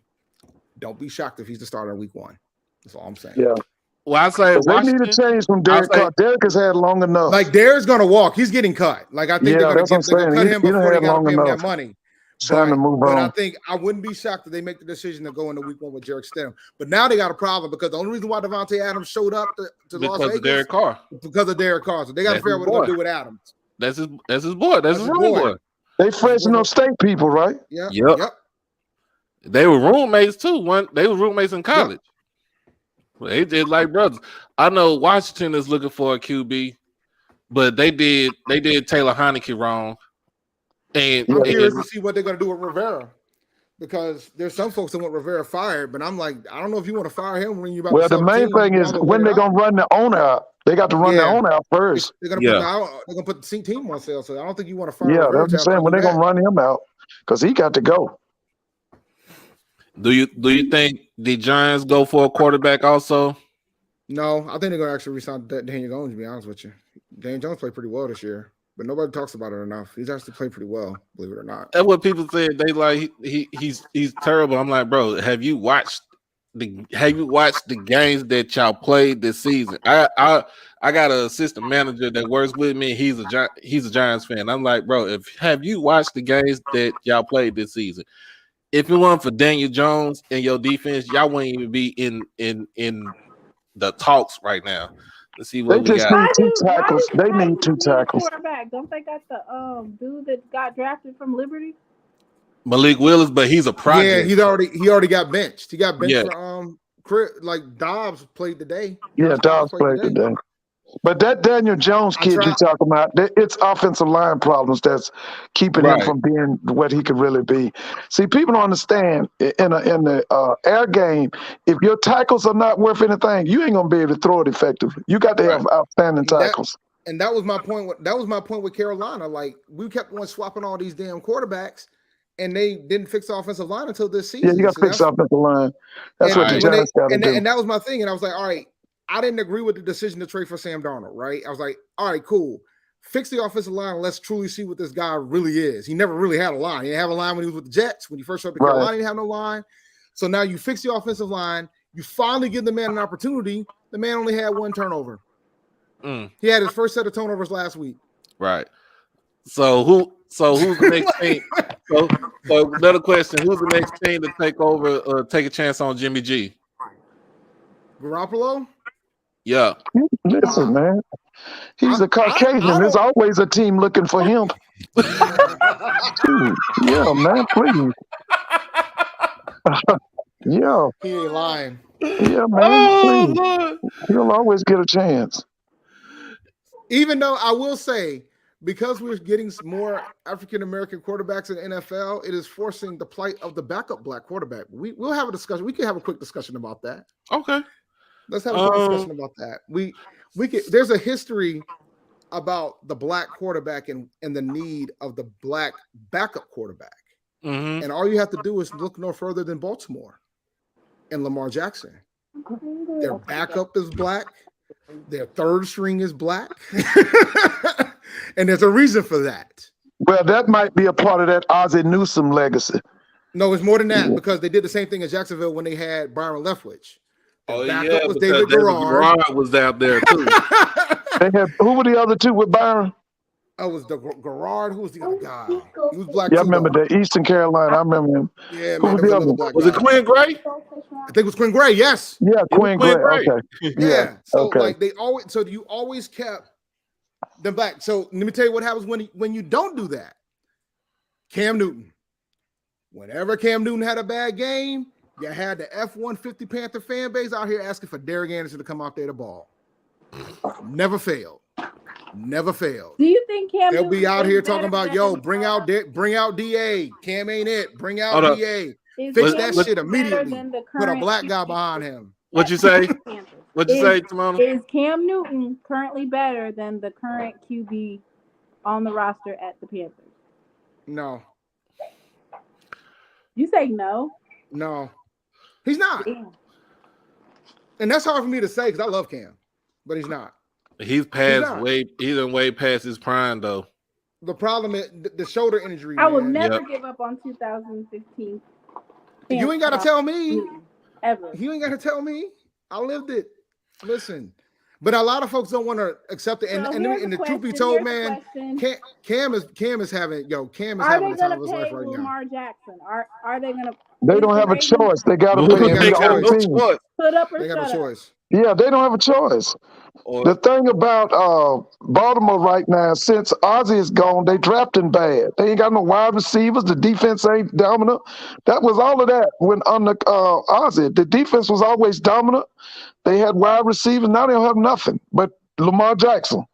don't be shocked if he's the starter in week 1. That's all I'm saying. Yeah. Well, I say they need to change from Derek Carr. Derek has had long enough. Like Derek's gonna walk. He's getting cut. Like I think they're gonna cut him before they gotta pay him that money. Time to move on. But I wouldn't be shocked if they make the decision to go into week 1 with Jarek Stidham. But now they got a problem because the only reason why Devontae Adams showed up to Las Vegas of Derek Carr. Because of Derek Carr. So they got to figure out what they're gonna do with Adams. That's his boy. That's his boy. They Fresno State people, right? Yeah. Yep. They were roommates too. They were roommates in college. Yep. They did like brothers. I know Washington is looking for a QB, but they did Taylor Heineke wrong. And I'm curious to see what they're going to do with Rivera, because there's some folks that want Rivera fired, but I'm like, I don't know if you want to fire him when you're about. Well, the main thing is when they're going to run their own out. They got to run their own out first. They're going to put the team on sale, so I don't think you want to fire. Yeah, Rivera. that's what I'm saying. When they're going to run him out, because he got to go. Do you think the Giants go for a quarterback also? No, I think they're going to actually resign Daniel Jones. To be honest with you, Daniel Jones played pretty well this year. But nobody talks about it enough. He's actually played pretty well, believe it or not. That's what people said. They like he's terrible. I'm like, bro, have you watched the games that y'all played this season? I got an assistant manager that works with me. He's a Giants fan. I'm like, bro, have you watched the games that y'all played this season? If it weren't for Daniel Jones and your defense, y'all wouldn't even be in the talks right now. Let's see what we got. Need 2 tackles. They need 2 tackles. Quarterback. Don't they got the dude that got drafted from Liberty? Malik Willis, but he's a project. Yeah, he already got benched. He got benched for like Dobbs played today. Yeah, Dobbs played today. But that Daniel Jones kid you talking about, it's offensive line problems that's keeping him from being what he could really be. See, people don't understand in the air game, if your tackles are not worth anything, you ain't gonna be able to throw it effectively. You got to have outstanding tackles. And that was my point. That was my point with Carolina. Like we kept on swapping all these damn quarterbacks, and they didn't fix the offensive line until this season. Yeah, you got to fix the offensive line. That's what the Giants got to do. And that was my thing. And I was like, all right. I didn't agree with the decision to trade for Sam Darnold, right? I was like, all right, cool. Fix the offensive line and let's truly see what this guy really is. He never really had a line. He didn't have a line when he was with the Jets. When he first showed up to Carolina, he didn't have no line. So now you fix the offensive line. You finally give the man an opportunity. The man only had 1 turnover. He had his first set of turnovers last week. Right. So who's the next team? So another question: who's the next team to take over, take a chance on Jimmy G? Garoppolo? Yeah. Listen, man. He's a Caucasian. There's always a team looking for him. Yeah, man, please. Yeah, He ain't lying. yeah, man. Oh Please, Lord. he'll always get a chance. Even though I will say, because we're getting more African American quarterbacks in the NFL, it is forcing the plight of the backup black quarterback. We'll have a discussion. We can have a quick discussion about that. Okay. Let's have a quick discussion about that. We could. There's a history about the black quarterback and the need of the black backup quarterback. Mm-hmm. And all you have to do is look no further than Baltimore and Lamar Jackson. Their backup is black. Their third string is black. And there's a reason for that. Well, that might be a part of that Ozzie Newsome legacy. No, it's more than that because they did the same thing in Jacksonville when they had Byron Leftwich. Their backup was because David Garrard. was out there too. They had, who were the other two with Byron? Oh, was the Garrard? Who was the other guy? He was black Yeah, I too. remember Though. that. Eastern Carolina. I remember him. Yeah, Who man, was there the was other another one? black Was guy. it Quinn Gray? I think it was Quinn Gray. Yes. Yeah, Quinn Gray. Gray. Okay. Yeah. So okay. like you always kept them back. So let me tell you what happens when you don't do that. Cam Newton. Whenever Cam Newton had a bad game, you had the F-150 Panther fan base out here asking for Derek Anderson to come out there to ball. Never failed. Never failed. Do you think Cam? They'll be out here talking better about, yo, bring out DA. Cam ain't it. Bring out Hold up. DA. Is Fix Cam that better shit immediately. than the Put a current black guy QB behind him. What'd you say? Panthers? What'd you say, Timona? Is Cam Newton currently better than the current QB on the roster at the Panthers? No. You say no? No. He's not. Damn. And that's hard for me to say because I love Cam, but he's not. He's done way past his prime though. The problem is the shoulder injury. I will man. never give up on 2015. You ain't got to tell me. Ever. You ain't got to tell me. I lived it. Listen. But a lot of folks don't want to accept it. And the truth be told, man, Cam is having having the time of his life right now. Lamar Jackson? Are they gonna? They don't have a choice. They got to pay him They in got the team. Put up or They shut got up. a choice. Yeah, they don't have a choice. The thing about Baltimore right now, since Ozzie is gone, they drafting bad. They ain't got no wide receivers. The defense ain't dominant. That was all of that when under Ozzie. The defense was always dominant. They had wide receivers. Now they don't have nothing but Lamar Jackson.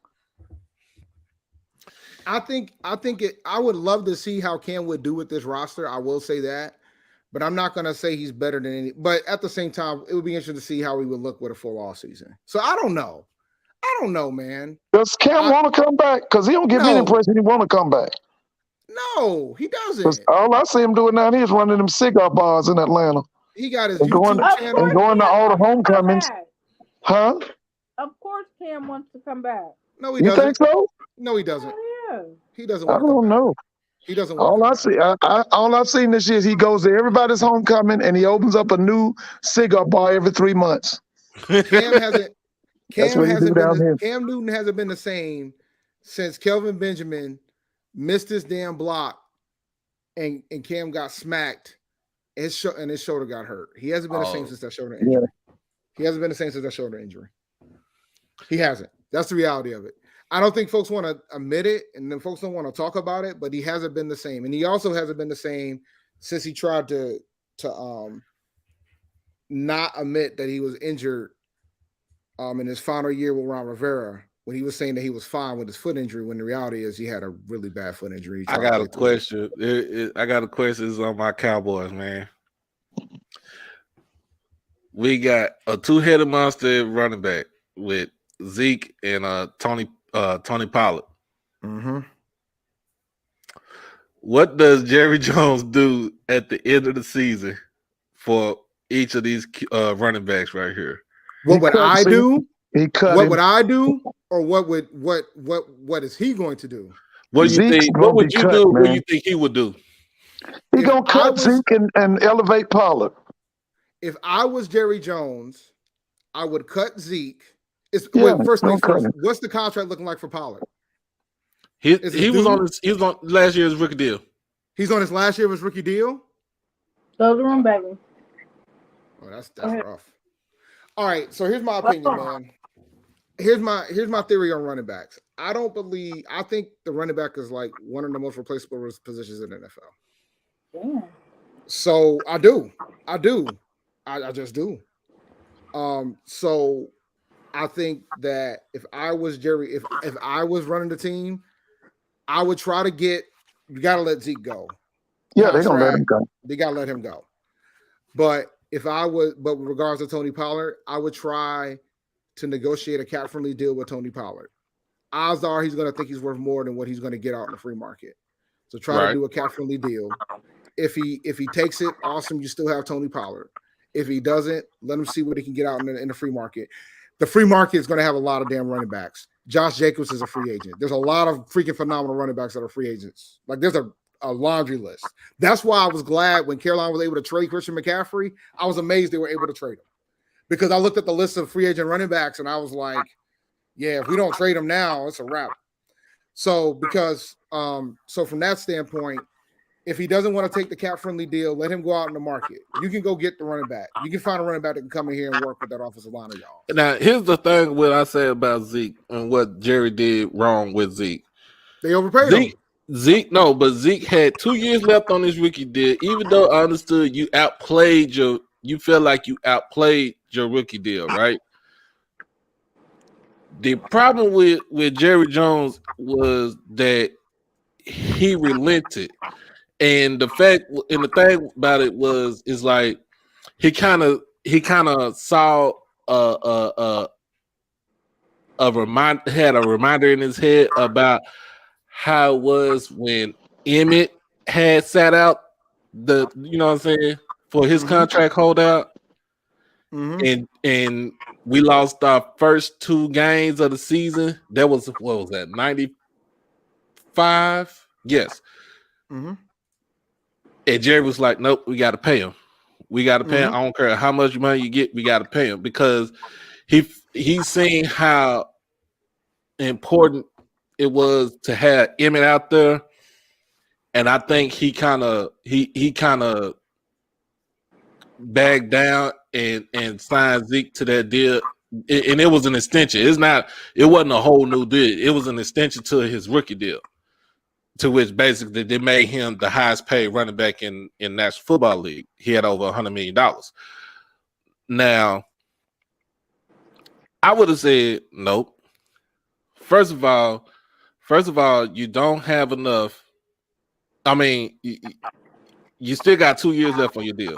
I would love to see how Cam would do with this roster. I will say that. But I'm not going to say he's better than any. But at the same time, it would be interesting to see how he would look with a full off season. So I don't know. I don't know, man. Does Cam want to come back? Because he don't give me the impression he want to come back. No, he doesn't. All I see him doing down here is running them cigar bars in Atlanta. He got his YouTube channel. And going to all the homecomings. Huh? Of course Cam wants to come back. No, he doesn't. You think so? No, he doesn't. Yeah. He doesn't I want to don't know. He doesn't. All I see, all I've seen this year is he goes to everybody's homecoming and he opens up a new cigar bar every 3 months. Cam hasn't. Cam Newton hasn't been the same since Kelvin Benjamin missed his damn block, and Cam got smacked. His shoulder got hurt. He hasn't been the same since that shoulder injury. Yeah. He hasn't been the same since that shoulder injury. He hasn't. That's the reality of it. I don't think folks want to admit it, and then folks don't want to talk about it, but he hasn't been the same. And he also hasn't been the same since he tried to not admit that he was injured in his final year with Ron Rivera, when he was saying that he was fine with his foot injury, when the reality is he had a really bad foot injury. I got a question. I got a question. This is on my Cowboys, man. We got a two-headed monster running back with Zeke and Tony Pollard. Mm-hmm. What does Jerry Jones do at the end of the season for each of these running backs right here? What would I do? What would I do? Or what is he going to do? What do you think? What would you do? What do you think he would do? He's gonna cut Zeke and elevate Pollard. If I was Jerry Jones, I would cut Zeke. First things first, what's the contract looking like for Pollard? He was on last year's rookie deal. He's on his last year of his rookie deal? Throw the room, baby. Oh, that's rough. All right, so here's my opinion, man. Here's my theory on running backs. I think the running back is like one of the most replaceable positions in the NFL. Yeah. So I do. I just do. So I think that if I was Jerry, if I was running the team, I would try to get. You got to let Zeke go. Yeah, they're gonna let Contract. him go. They got to let him go. But but with regards to Tony Pollard, I would try to negotiate a cap friendly deal with Tony Pollard. Odds are he's going to think he's worth more than what he's going to get out in the free market. So try to Right. do a cap friendly deal. If he takes it, awesome. You still have Tony Pollard. If he doesn't, let him see what he can get out in the free market. The free market is going to have a lot of damn running backs. Josh Jacobs is a free agent. There's a lot of freaking phenomenal running backs that are free agents. Like there's a laundry list. That's why I was glad when Carolina was able to trade Christian McCaffrey. I was amazed they were able to trade him because I looked at the list of free agent running backs and I was like, yeah, if we don't trade him now, it's a wrap. So so from that standpoint, if he doesn't want to take the cap friendly deal, let him go out in the market. You can go get the running back. You can find a running back that can come in here and work with that offensive line of y'all. Now, here's the thing: what I say about Zeke and what Jerry did wrong with Zeke. They overpaid him. But Zeke had 2 years left on his rookie deal. Even though I understood you felt like you outplayed your rookie deal, right? The problem with Jerry Jones was that he relented. And the thing about it is like he kind of saw a reminder in his head about how it was when Emmett had sat out you know what I'm saying, for his contract holdout. And we lost our first 2 games of the season. That was, what was that, 95? Yes. And Jerry was like, nope, we got to pay him. We got to pay him. I don't care how much money you get, we got to pay him, because he's seen how important it was to have Emmett out there. And I think he kind of bagged down and signed Zeke to that deal. And it was an extension. It wasn't a whole new deal. It was an extension to his rookie deal, to which basically they made him the highest paid running back in National Football League. He had over $100 million. Now, I would have said nope. First of all, you don't have enough. I mean, you still got 2 years left on your deal.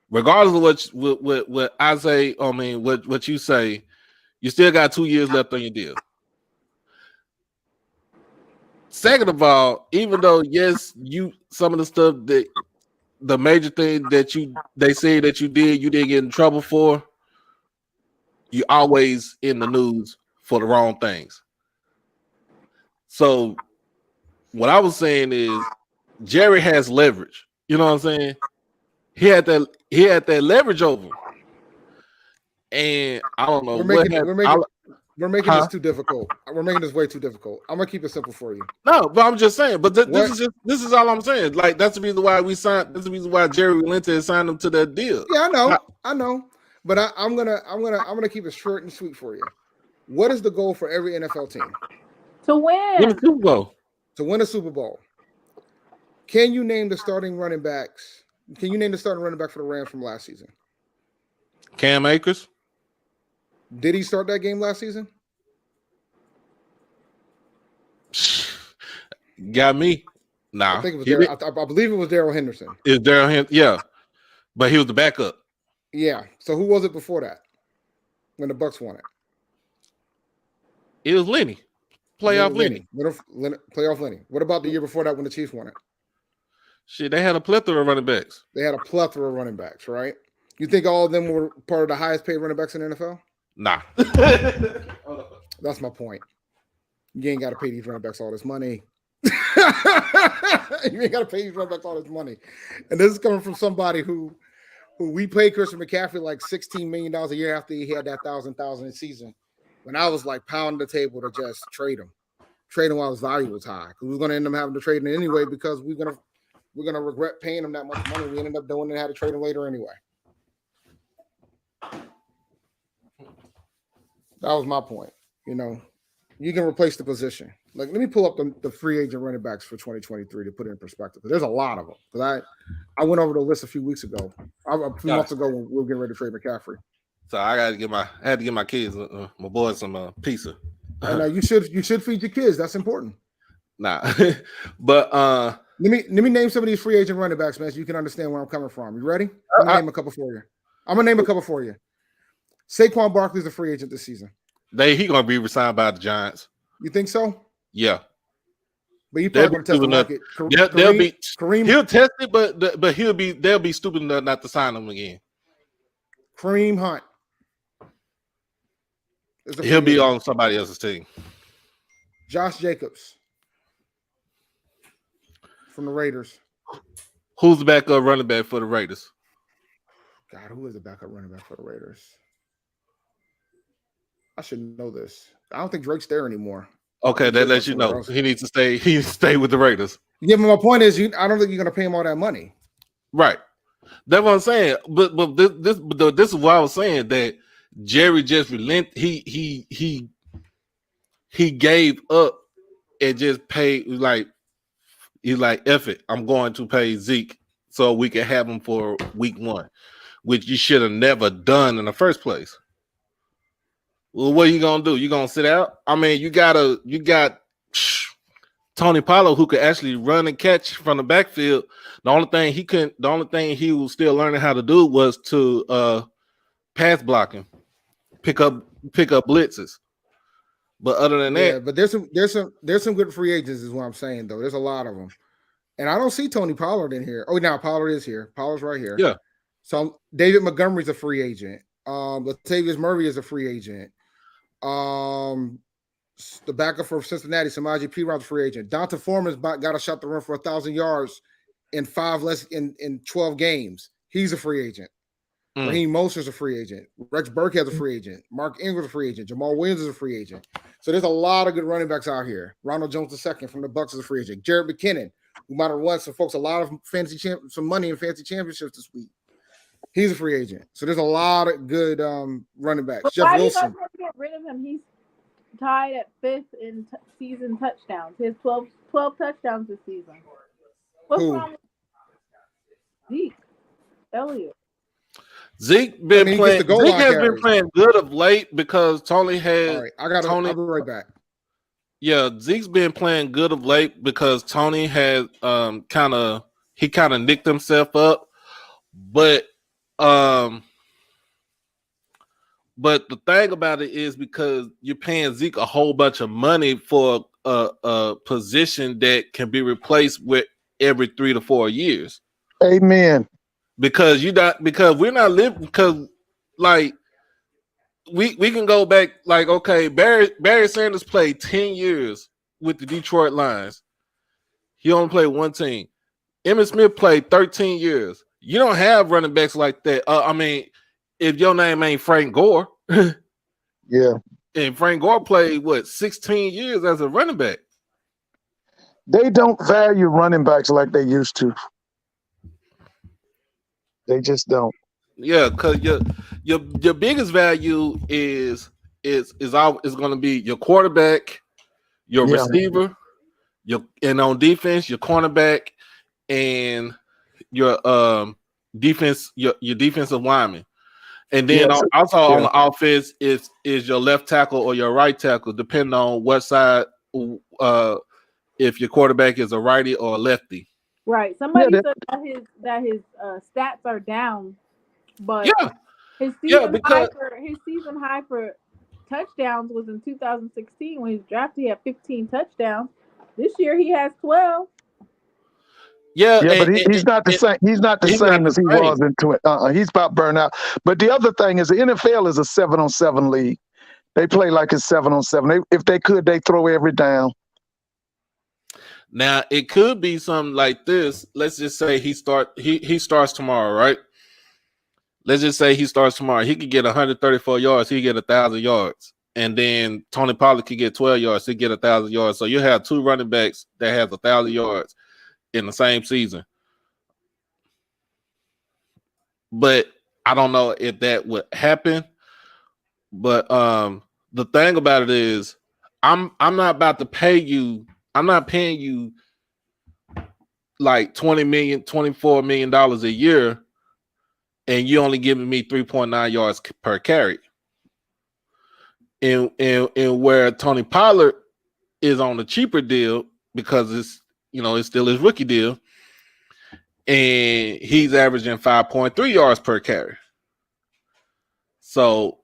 Regardless of what I say, I mean, what you say, you still got 2 years left on your deal. Second of all, even though, yes, some of the stuff that the major thing that they say that you didn't get in trouble for, you always in the news for the wrong things. So what I was saying is Jerry has leverage. You know what I'm saying? He had that leverage over him. And I don't know. We're making this too difficult. We're making this way too difficult. I'm gonna keep it simple for you. No, but I'm just saying. But this is all I'm saying. Like, that's the reason why we signed. That's the reason why Jerry relented and signed him to that deal. Yeah, I know. But I'm gonna keep it short and sweet for you. What is the goal for every NFL team? To win. Win the Super Bowl. To win a Super Bowl. Can you name the starting running backs? Can you name the starting running back for the Rams from last season? Cam Akers. Did he start that game last season? Got me. Nah. I think it was I believe it was Darrell Henderson. It's Darrell Henderson, yeah. But he was the backup. Yeah. So who was it before that? When the Bucs won it? It was Lenny. Playoff Lenny. Playoff Lenny. What about the year before that when the Chiefs won it? Shit, they had a plethora of running backs. They had a plethora of running backs, right? You think all of them were part of the highest paid running backs in the NFL? Nah. That's my point. You ain't got to pay these running backs all this money. You ain't got to pay these running backs all this money. And this is coming from somebody who we paid Christian McCaffrey like $16 million a year after he had that 1,000 season. When I was like pounding the table to just trade him while his value was high, because we were going to end up having to trade him anyway, because we're gonna regret paying him that much money. We ended up doing it and had to trade him later anyway. That was my point. You know, you can replace the position. Like, let me pull up the free agent running backs for 2023 to put it in perspective, because there's a lot of them. Because I went over the list a few weeks ago. A few months Gotcha. ago when we were getting ready to trade McCaffrey. So I had to get my kids, my boys, some pizza. And you should feed your kids. That's important. Nah, but let me name some of these free agent running backs, man, so you can understand where I'm coming from. You ready? Let me name a couple for you. I'm gonna name a couple for you. Saquon Barkley's a free agent this season. He gonna be resigned by the Giants. You think so? Yeah. But you probably gonna test the market. He'll test it, but they'll be stupid enough not to sign him again. Kareem Hunt. He'll be on somebody else's team. Josh Jacobs from the Raiders. Who's the backup running back for the Raiders? God, who is the backup running back for the Raiders? I should know this. I don't think Drake's there anymore. Okay, that lets you know he needs to stay. He needs to stay with the Raiders. Yeah, but my point is, I don't think you're going to pay him all that money. Right. That's what I'm saying. But this is what I was saying, that Jerry just relented. He gave up and just paid. He's like, F it, I'm going to pay Zeke so we can have him for week 1, which you should have never done in the first place. Well, what are you gonna do? You gonna sit out? I mean, you got Tony Pollard, who could actually run and catch from the backfield. The only thing he was still learning how to do was to pass blocking, pick up blitzes. But other than that, but there's some good free agents, is what I'm saying, though. There's a lot of them, and I don't see Tony Pollard in here. Oh, now Pollard is here. Pollard's right here. Yeah. So David Montgomery's a free agent. Latavius Murray is a free agent. The backup for Cincinnati, Samaje Perine, free agent. Donta Foreman's got a shot to run for 1,000 yards in 12 games. He's a free agent. Raheem Moster's a free agent. Rex Burkhead's a free agent. Mark Ingram's a free agent. Jamal Williams is a free agent. So there's a lot of good running backs out here. Ronald Jones II from the Bucs is a free agent. Jared McKinnon, who might have won some folks a lot of some money in fantasy championships this week. He's a free agent. So there's a lot of good running backs. But Jeff why Wilson. do you guys want to get rid of him? He's tied at 5th in season touchdowns. He has 12 touchdowns this season. What's wrong with Zeke Elliott? Zeke has been playing good of late because Tony has. All right, I'll be right back. Yeah, Zeke's been playing good of late because Tony has kind of nicked himself up, but the thing about it is because you're paying Zeke a whole bunch of money for a position that can be replaced with every 3 to 4 years. Amen. Because we're not living, because like we can go back, like, okay, Barry Sanders played 10 years with the Detroit Lions. He only played one team. Emmitt Smith played 13 years. You don't have running backs like that. I mean, if your name ain't Frank Gore. Yeah. And Frank Gore played 16 years as a running back. They don't value running backs like they used to. They just don't. Yeah, because your biggest value is going to be your quarterback, your receiver, and on defense, your cornerback, and your defense, your defensive lineman. And then also on the offense is your left tackle or your right tackle, depending on what side, if your quarterback is a righty or a lefty. Right. Somebody said that his stats are down, but his season high for touchdowns was in 2016 when he was drafted. He had 15 touchdowns. This year he has 12. But he's not the same. He's not the same as he was in 20. He's about burnout. But the other thing is, the NFL is a 7-on-7 league. They play like it's 7-on-7. If they could, they throw every down. Now it could be something like this. Let's just say he starts tomorrow, right? Let's just say he starts tomorrow. He could get 134 yards. He get 1,000 yards, and then Tony Pollard could get 12 yards. He get 1,000 yards. So you have 2 running backs that have 1,000 yards in the same season. But I don't know if that would happen. But the thing about it is, I'm not about to pay you. I'm not paying you like $20 million, $24 million a year, and you only giving me 3.9 yards per carry. And where Tony Pollard is on a cheaper deal because it's still his rookie deal, and he's averaging 5.3 yards per carry. So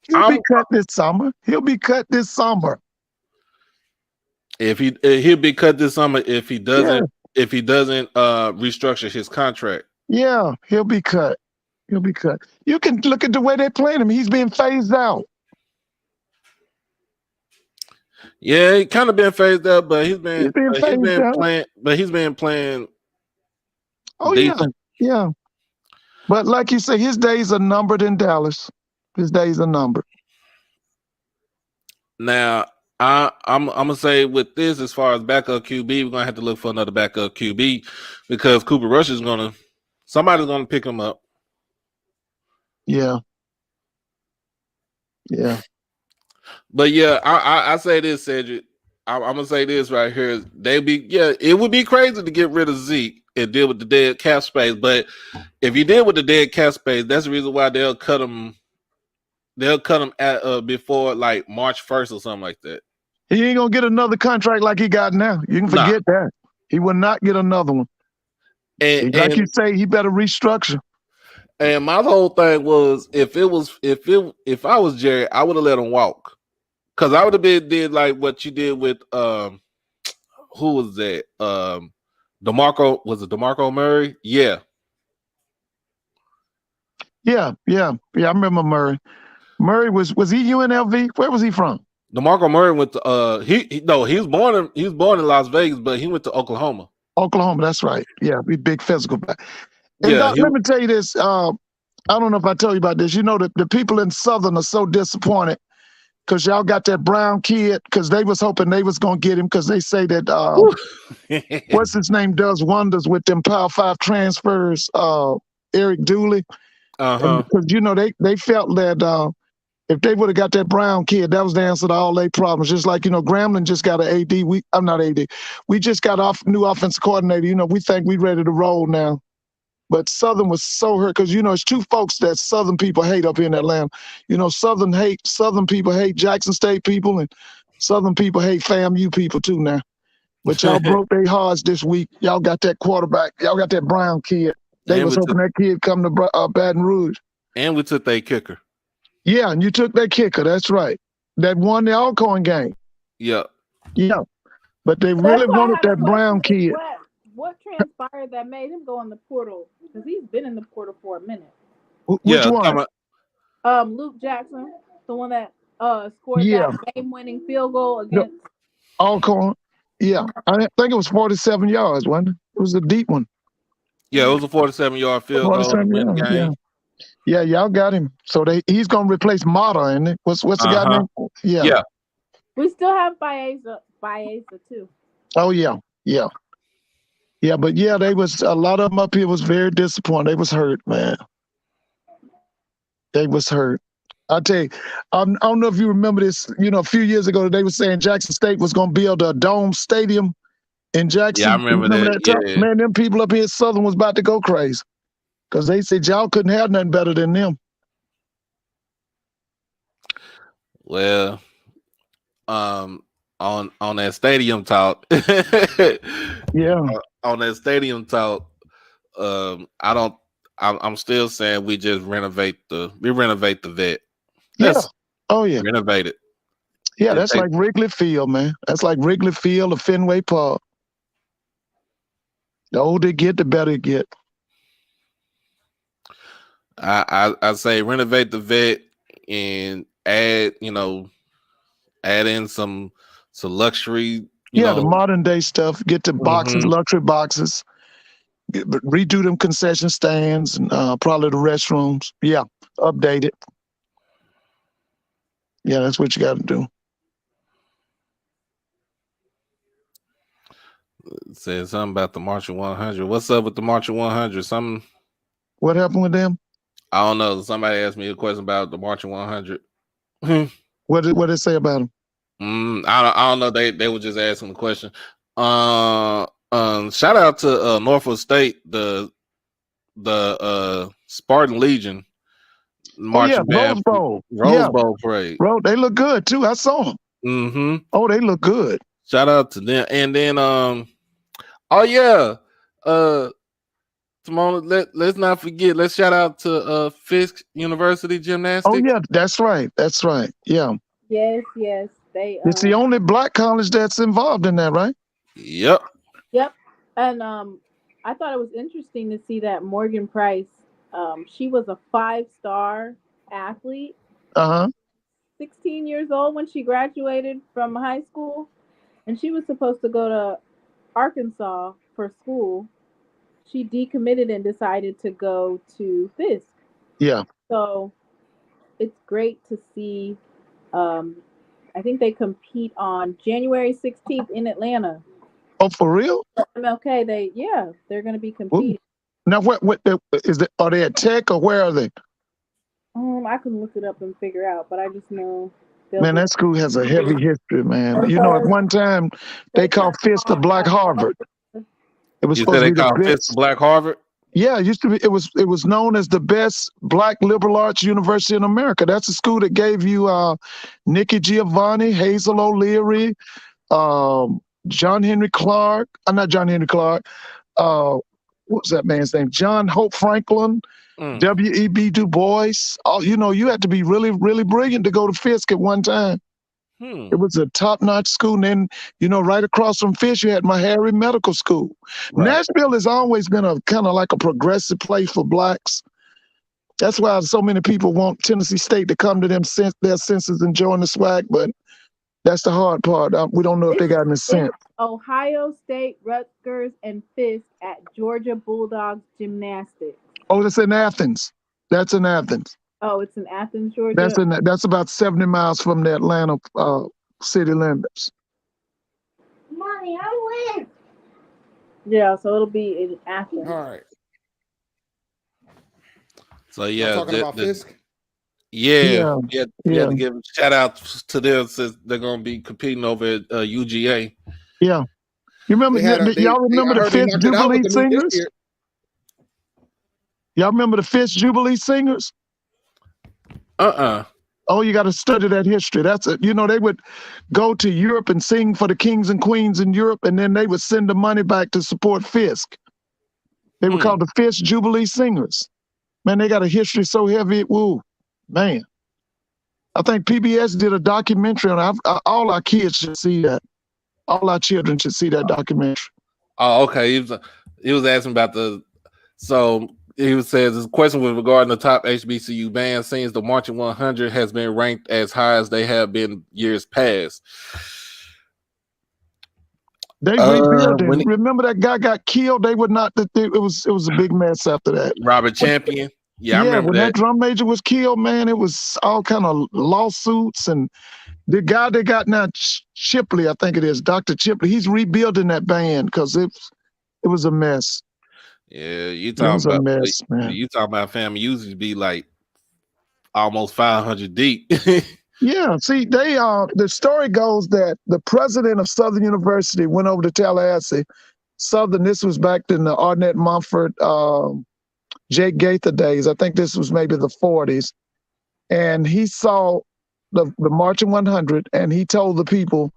he'll be cut this summer. He'll be cut this summer. He'll be cut this summer if he doesn't restructure his contract. Yeah, he'll be cut. He'll be cut. You can look at the way they're playing him. He's being phased out. Yeah, he kind of been phased out, but he's been playing. Oh decent. Yeah. But like you say, his days are numbered in Dallas. His days are numbered. Now, I'm gonna say with this, as far as backup QB, we're gonna have to look for another backup QB because Cooper Rush somebody's gonna pick him up. Yeah. Yeah. But yeah, I say this, Cedric. I'm gonna say this right here. It would be crazy to get rid of Zeke and deal with the dead cap space. But if you deal with the dead cap space, that's the reason why they'll cut him. They'll cut him at before like March 1st or something like that. He ain't gonna get another contract like he got now. You can forget that. He will not get another one. And like you say, he better restructure. And my whole thing was, if I was Jerry, I would have let him walk, because I would have did like what you did with who was that? DeMarco Murray? Yeah. Yeah. I remember Murray. Murray was he UNLV? Where was he from? DeMarco Murray went to he was born in Las Vegas, but he went to Oklahoma. Oklahoma, that's right. Yeah, be big physical back. And Doc, let me tell you this. I don't know if I told you about this. You know, the people in Southern are so disappointed because y'all got that Brown kid, because they was hoping they was going to get him, because they say that what's his name does wonders with them Power 5 transfers, Eric Dooley. Because, you know, they felt that if they would have got that Brown kid, that was the answer to all their problems. Just like, you know, Grambling just got an AD. I'm not AD. We just got new offensive coordinator. You know, we think we ready to roll now. But Southern was so hurt because, you know, it's two folks that Southern people hate up here in Atlanta. You know, Southern people hate Jackson State people, and Southern people hate FAMU people too now. But y'all broke their hearts this week. Y'all got that quarterback. Y'all got that Brown kid. They was hoping that kid come to Baton Rouge. And we took their kicker. Yeah, and you took that kicker. That's right. That won the Alcorn game. Yeah. Yeah. But they really wanted that Brown kid. What transpired that made him go in the portal? Because he's been in the portal for a minute. Which one? Luke Jackson, the one that scored that game-winning field goal against Alcorn. Yeah, I think it was 47 yards, wasn't it? It was a deep one. Yeah, it was a 47-yard field goal to win the game. Yeah, y'all got him. So he's gonna replace Mata, isn't it? What's the guy name? Yeah. We still have Baeza too. Oh yeah. Yeah, but yeah, they was a lot of them up here was very disappointed. They was hurt, man. They was hurt. I tell you, I don't know if you remember this. You know, a few years ago, they were saying Jackson State was going to build a dome stadium in Jackson. Yeah, I remember that. Yeah. Man, them people up here in Southern was about to go crazy because they said y'all couldn't have nothing better than them. Well, on that stadium talk, on that stadium talk, I'm still saying we just renovate the vet. Renovate it. Yeah, that's like Wrigley Field, man. That's like Wrigley Field or Fenway Park. The older it get, the better it get. I say renovate the vet and add in some luxury. The modern day stuff. Get the boxes, luxury boxes. Redo them concession stands and probably the restrooms. Yeah, update it. Yeah, that's what you got to do. Said something about the Marching 100. What's up with the Marching 100? Something. What happened with them? I don't know. Somebody asked me a question about the Marching 100. What did they say about them? I don't know. They were just asking the question. Shout out to Norfolk State, the Spartan Legion Oh yeah, marching Rose band Bowl. Rose Yeah, Bowl parade. bro, they look good too. I saw them. Mm-hmm. Oh, they look good. Shout out to them. And then oh yeah. Simone, let's not forget, let's shout out to Fisk University Oh Gymnastics. yeah, that's right. That's right. Yeah. Yes, yes. They It's the only black college that's involved in that, right? Yep. Yep. And I thought it was interesting to see that Morgan Price, she was a 5-star athlete, Uh-huh. 16 years old when she graduated from high school, and she was supposed to go to Arkansas for school. She decommitted and decided to go to Fisk. Yeah. So it's great to see. Um, I think they compete on January 16th in Atlanta. Oh, for real? MLK, they're going to be Ooh. competing. Now what is it, are they at Tech or where are they? I can look it up and figure out, but I just know they'll Man, be. that school has a heavy history, man. You know, at one time they called Fisk the Black Harvard. It was You said supposed to they be the call Fisk best. Black Harvard? Yeah, it used to be. It was known as the best black liberal arts university in America. That's a school that gave you Nikki Giovanni, Hazel O'Leary, John Henry Clark. Not John Henry Clark. What was that man's name? John Hope Franklin, Mm. W.E.B. Du Bois. You had to be really, really brilliant to go to Fisk at one time. It was a top-notch school. And then, right across from Fisk, you had Meharry Medical School. Right. Nashville has always been a kind of like a progressive place for blacks. That's why so many people want Tennessee State to come to their senses and join the swag, but that's the hard part. We don't know if they got any sense. Ohio State, Rutgers, and Fisk at Georgia Bulldogs Gymnastics. Oh, that's in Athens. That's in Athens. Oh, it's in Athens, Georgia. That's about 70 miles from the Atlanta city limits. Mommy, I win. Yeah, so it'll be in Athens. All right. So yeah, talking about Fisk. Yeah. We had to give a shout out to them since they're gonna be competing over at UGA. Yeah. You remember? Y'all remember the Fisk Jubilee Singers? Y'all remember the Fisk Jubilee Singers? Oh, you got to study that history. That's it. They would go to Europe and sing for the kings and queens in Europe, and then they would send the money back to support Fisk. They were called the Fisk Jubilee Singers. Man, they got a history so heavy. Woo, man. I think PBS did a documentary on it. All our kids should see that. All our children should see that documentary. Oh, okay. He was asking about so he says his question was regarding the top HBCU band. Seems the Marching 100 has been ranked as high as they have been years past. They rebuilding. Remember that guy got killed? They would not. It was a big mess after that. Robert Champion. Yeah, I remember when that drum major was killed, man, it was all kind of lawsuits. And the guy they got now, Chipley, I think it is, Dr. Chipley, he's rebuilding that band because it was a mess. Yeah, you talking about a mess, man. You talking about family usually be like almost 500 deep. Yeah, see, the story goes that the president of Southern University went over to Tallahassee. Southern, this was back in the Arnett Mumford, Jake Gaither days. I think this was maybe the 40s. And he saw the Marching 100, and he told the people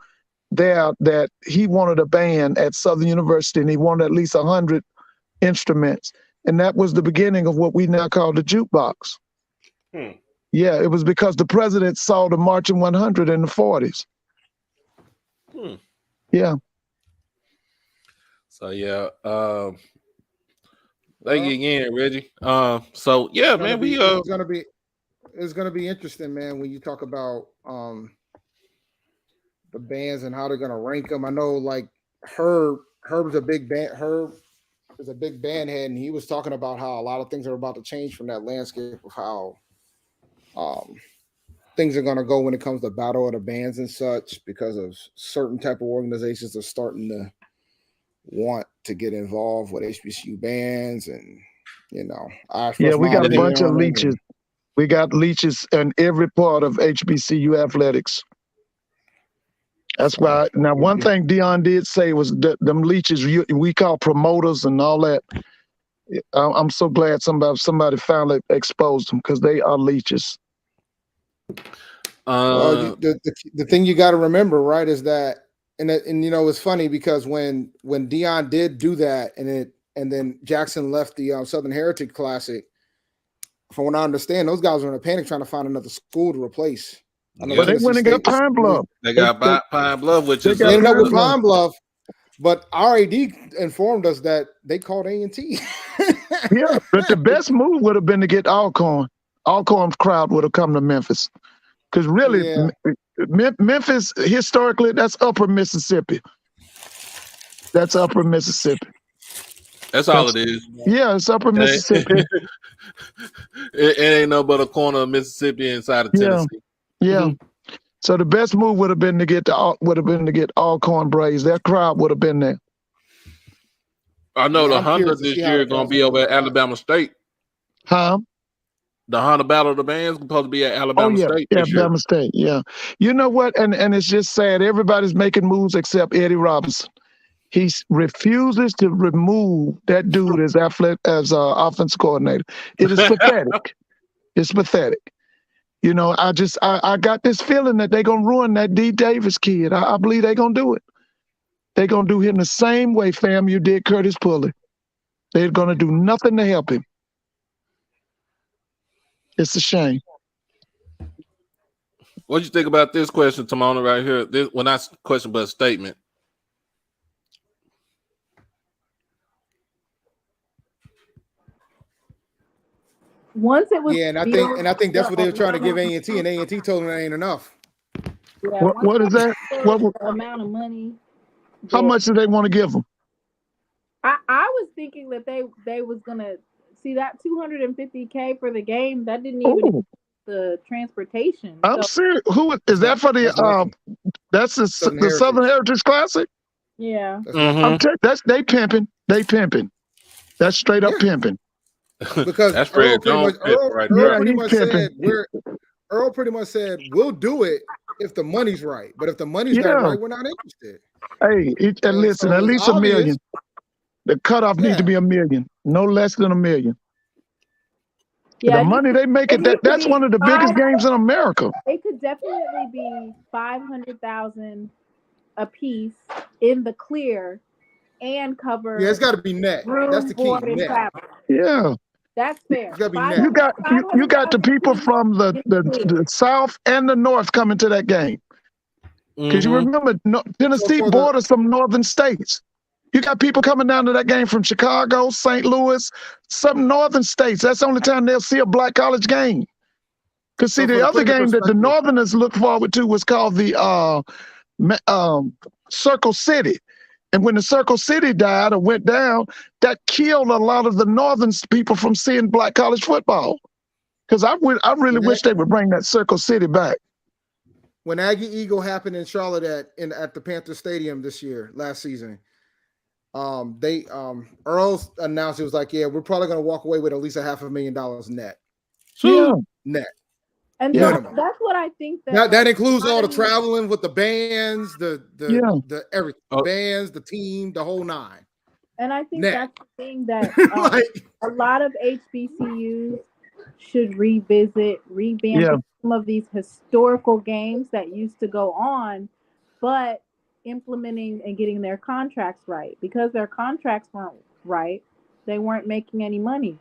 there that he wanted a band at Southern University, and he wanted at least 100 instruments. And that was the beginning of what we now call the jukebox. Yeah, it was because the president saw the Marching 100 in the 40s. Yeah. So yeah, thank you again, Reggie. So yeah, man, it's gonna be interesting, man, when you talk about the bands and how they're gonna rank them. I know, like Herb's a big band. Herb is a big band head, and he was talking about how a lot of things are about to change from that landscape of how things are going to go when it comes to battle of the bands and such, because of certain type of organizations are starting to want to get involved with HBCU bands. And we got a bunch of leeches. We got leeches in every part of HBCU athletics. That's why. Now, one thing Dion did say was that them leeches we call promoters and all that. I'm so glad somebody finally exposed them because they are leeches. Well, the thing you got to remember, right, is that and it's funny because when Dion did do that and then Jackson left the Southern Heritage Classic, from what I understand, those guys were in a panic trying to find another school to replace. But they went and got Pine Bluff. They got Pine Bluff, which is they ended up with Pine Bluff. But RAD informed us that they called A&T. Yeah, but the best move would have been to get Alcorn. Alcorn's crowd would have come to Memphis. Because really, Memphis, historically, that's upper Mississippi. That's upper Mississippi. That's all it is. Yeah, it's upper Mississippi. It ain't no but a corner of Mississippi inside of Tennessee. Yeah. So the best move would have been to get Alcorn Braves. Their crowd would have been there. I know the Honda this year is going to be over at Alabama State. Huh? The Honda Battle of the Bands supposed to be at Alabama State this year. Alabama State, yeah. You know what? And it's just sad. Everybody's making moves except Eddie Robinson. He refuses to remove that dude as offense coordinator. It is pathetic. It's pathetic. You know, I got this feeling that they're going to ruin that D. Davis kid. I believe they're going to do it. They're going to do him the same way, fam, you did Curtis Pulley. They're going to do nothing to help him. It's a shame. What do you think about this question, Timona, right here? Not a question, but a statement. Once it was, and I think that's what they were trying to give A&T, and A&T told them that ain't enough. Yeah, what is that? What amount of money? How much do they want to give them? I was thinking that they was gonna see that $250K for the game. That didn't even the transportation. I'm serious. Who is that for the? That's the Southern Heritage Classic. Yeah, they pimping. They pimping. That's straight up pimping. Because that's Earl pretty much said we'll do it if the money's right, but if the money's not right, we're not interested. Hey, listen, at least $1 million. The cutoff needs to be $1 million, no less than $1 million. Yeah, the money they make that's one of the biggest games in America. It could definitely be $500,000 a piece in the clear and cover. Yeah, it's got to be net. That's the key. Net. Yeah. That's fair. It's gotta be net. You got the people from the South and the North coming to that game. Because you remember, Tennessee borders some northern states. You got people coming down to that game from Chicago, St. Louis, some northern states. That's the only time they'll see a black college game. Because see, the other game that the Northerners look forward to was called the Circle City. And when the Circle City died or went down, that killed a lot of the northern people from seeing black college football. Because I really wish they would bring that Circle City back. When Aggie Eagle happened in Charlotte at the Panther Stadium last season, Earl announced it was like, yeah, we're probably going to walk away with at least $500,000 net. Net. And that's what I think that includes all the traveling with the bands, the everything, bands, the team, the whole nine. And I think that's the thing that a lot of HBCUs should revamp some of these historical games that used to go on, but implementing and getting their contracts right, because their contracts weren't right. They weren't making any money.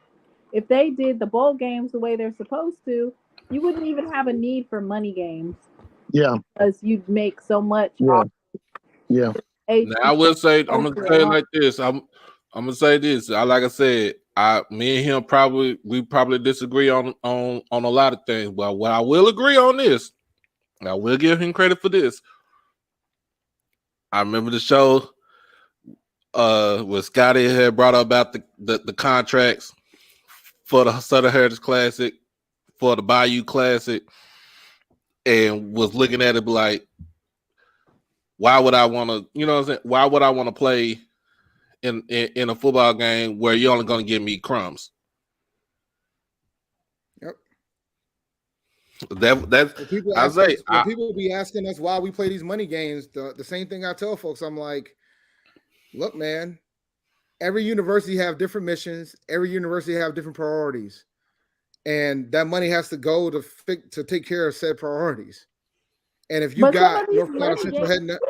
If they did the bowl games the way they're supposed to, you wouldn't even have a need for money games. Yeah. Because you'd make so much. Yeah. Now, I will say, I'm going to say it like this. I'm going to say this. Like I said, me and him probably disagree on a lot of things. But what I will agree on this, I will give him credit for this. I remember the show where Scotty had brought up about the contracts for the Southern Heritage Classic, for the Bayou Classic, and was looking at it like, why would I want to, you know what I'm saying? Why would I want to play in a football game where you're only going to give me crumbs? Yep. That's When people I ask say. us, when people be asking us why we play these money games, the same thing I tell folks, I'm like, look, man, every university have different missions. Every university have different priorities, and that money has to go to take care of said priorities. And if you But some of got these North Carolina money Central games, heading up,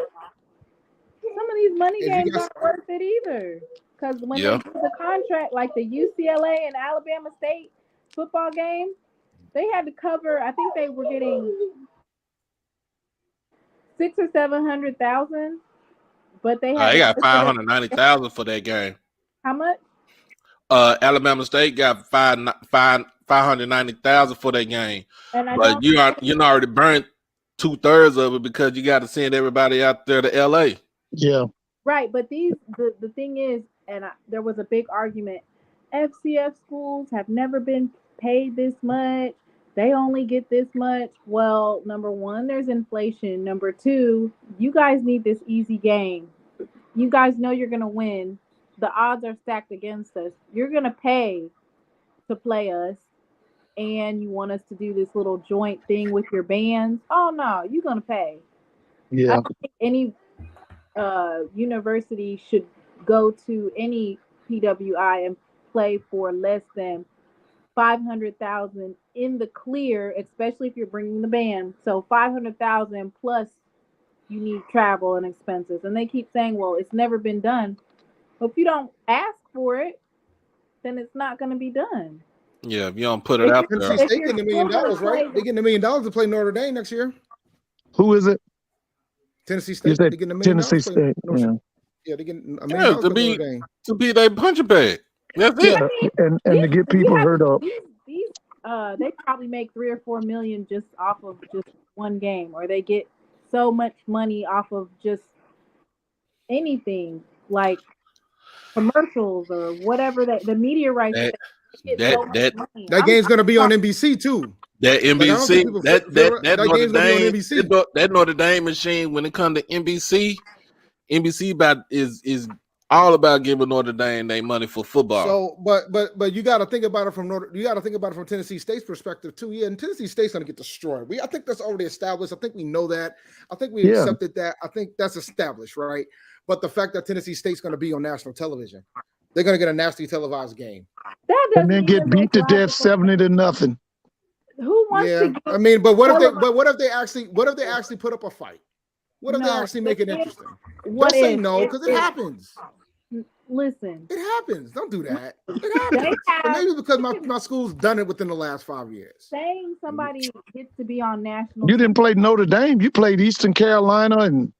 some of these money if you games got aren't worth it either. Because when they Yeah. do the contract, like the UCLA and Alabama State football game, they had to cover. I think they were getting 600,000 or 700,000, but they had They to got list it as 590,000 for that game. how much? Alabama State got 590,000 for that game, And I but don't. you already burnt 2/3 of it because you got to send everybody out there to LA. Yeah. Right, but the thing is, and there was a big argument. FCS schools have never been paid this much. They only get this much. Well, number one, there's inflation. Number two, you guys need this easy game. You guys know you're gonna win. The odds are stacked against us. You're gonna pay to play us, and you want us to do this little joint thing with your bands. Oh no, you're gonna pay. I Yeah. don't think any university should go to any PWI and play for less than 500,000 in the clear, especially if you're bringing the band. So 500,000 plus you need travel and expenses, and they keep saying, "Well, it's never been done." Well, if you don't ask for it, then it's not going to be done. Yeah, if you don't put it If out you're, Tennessee there. if State you're getting $1 still million, going to play, right? They getting $1 million to play Notre Dame next year. Who is it? Tennessee You State, said they getting $1 million Tennessee to play State. Notre. Yeah. Yeah, they getting $1 million Yeah, to play Notre Dame. to be their punching bag. That's Yeah. it. I mean, And to get people hurt up. these they probably make 3 or 4 million just off of just one game, or they get so much money off of just anything like commercials or whatever that the media rights that That they get so that much that money. That game's gonna be on NBC too. that Like I don't think NBC people that feel that that Notre game's gonna be on Dame NBC. that Notre Dame machine when it comes to NBC about is all about giving Notre Dame their money for football. So, but you got to think about it from Tennessee State's perspective too. Yeah, and Tennessee State's going to get destroyed. I think that's already established. I think we know that. I think we accepted that. I think that's established, right? But the fact that Tennessee State's going to be on national television, they're going to get a nationally televised game, That And doesn't then get even beat make to death logical 70-0. Who wants yeah. to get I mean, but what if televised? they actually put up a fight? What if they No, actually make it if- interesting? what Don't say if- no if- because it if- happens. Listen, It happens. Don't do that. It they happens. have And maybe because my school's done it within the last 5 years. saying somebody gets to be on national. You didn't play Notre Dame. You played Eastern Carolina and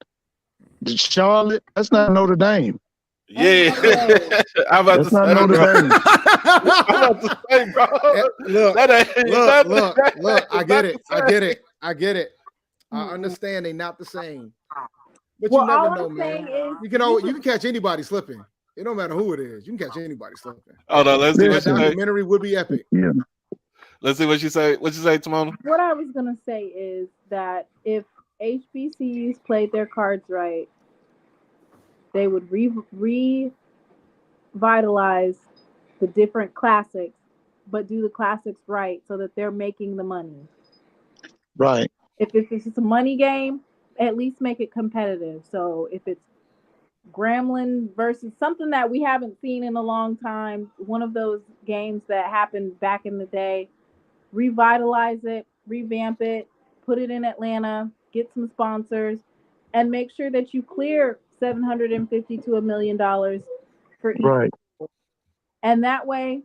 Charlotte. That's not Notre Dame. Yeah, I'm about That's to not say, Notre bro. Dame. I'm about to say, bro. Look, That ain't- look. I get it. not the same. I understand they're not the same. But Well, you never all know, I'm man. saying is You can catch anybody slipping. It don't matter who it is. You can catch anybody slipping. Oh no, let's see That what she say. documentary would be epic. Yeah. Let's see what she say. What you say, Timona? what I was gonna say is that if HBCUs played their cards right, they would revitalize the different classics, but do the classics right so that they're making the money. Right. If it's a money game, at least make it competitive. So if it's Gremlin versus something that we haven't seen in a long time, one of those games that happened back in the day, revitalize it, revamp it, put it in Atlanta, get some sponsors, and make sure that you clear $750 to $1 million for each. Right. And that way,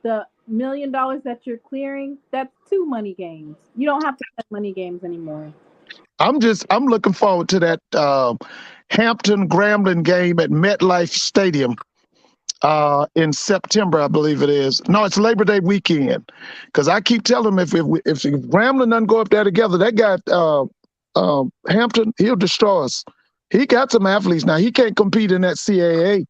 the $1 million that you're clearing, that's 2 money games. You don't have to play money games anymore. I'm looking forward to that Hampton Grambling game at MetLife Stadium in September, I believe it is. No, it's Labor Day weekend. Because I keep telling them if Grambling doesn't go up there together, that guy Hampton, he'll destroy us. He got some athletes now. He can't compete in that CAA.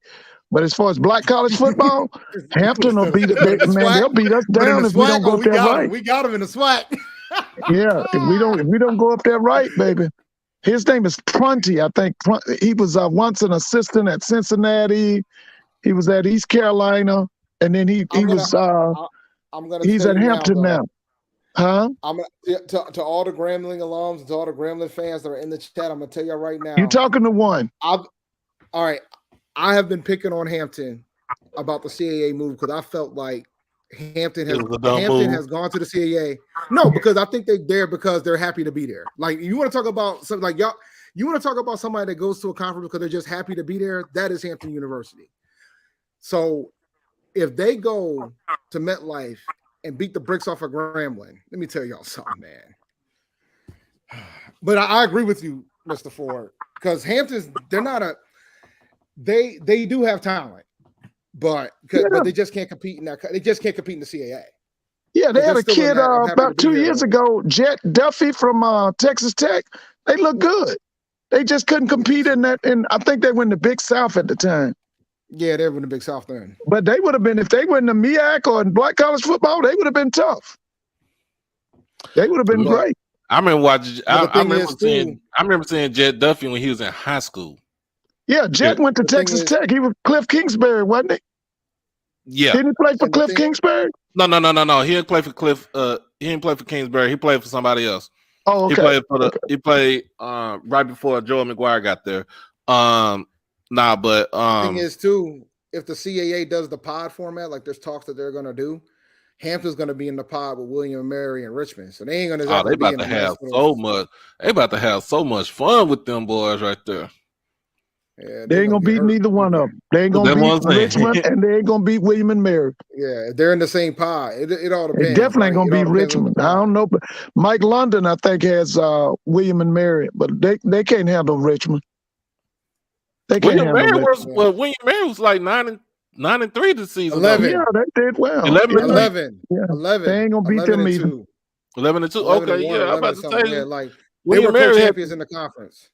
But as far as black college football, Hampton will beat it. Man, they'll beat us down if we don't go up there right. We got him in the SWAT. Yeah, if we don't go up there right, baby. His name is Prunty, I think. He was once an assistant at Cincinnati. He was at East Carolina, and then he's at Hampton now. Huh? I'm to all the Grambling alums, to all the Grambling fans that are in the chat. I'm gonna tell you right now. You talking to one? All right. I have been picking on Hampton about the CAA move because I felt like Hampton has gone to the CAA. No, because I think they're there because they're happy to be there. Like you want to talk about something like y'all. You want to talk about somebody that goes to a conference because they're just happy to be there? That is Hampton University. So if they go to MetLife and beat the bricks off of Grambling, let me tell y'all something, man. But I agree with you, Mr. Ford, because Hampton's they do have talent, but they just can't compete in that. They just can't compete in the CAA. Yeah, they had a kid about 2 years ago, Jet Duffy from Texas Tech. They look good. They just couldn't compete in that. And I think they were in the Big South at the time. Yeah, they were in the Big South then. But they would have been, if they were in the MEAC or in black college football, they would have been tough. They would have been great. I remember watching. I remember seeing Jet Duffy when he was in high school. Yeah, Jet went to Texas Tech. He was Cliff Kingsbury, wasn't he? Yeah. Didn't he play for Cliff Kingsbury? No. He didn't play for Cliff. He didn't play for Kingsbury. He played for somebody else. Oh, okay. He played right before Joel McGuire got there. The thing is too, if the CAA does the pod format, like there's talks that they're gonna do, Hampton's gonna be in the pod with William and Mary and Richmond. So they ain't gonna they about to have so much. They about to have so much fun with them boys right there. Yeah, they ain't gonna beat neither one of them. They ain't gonna beat Richmond, and they ain't gonna beat William and Mary. Yeah, they're in the same pod. It all depends. They definitely ain't gonna beat Richmond. I don't know, but Mike London, I think, has William and Mary, but they can't handle Richmond. They can't handle Richmond. William Mary was like 9-3 this season. 11. Yeah, they did well. 11. Yeah. 11. They ain't gonna beat them either. 11-2. Okay, yeah, I'm about to tell you. Yeah, like they were co-champions in the conference.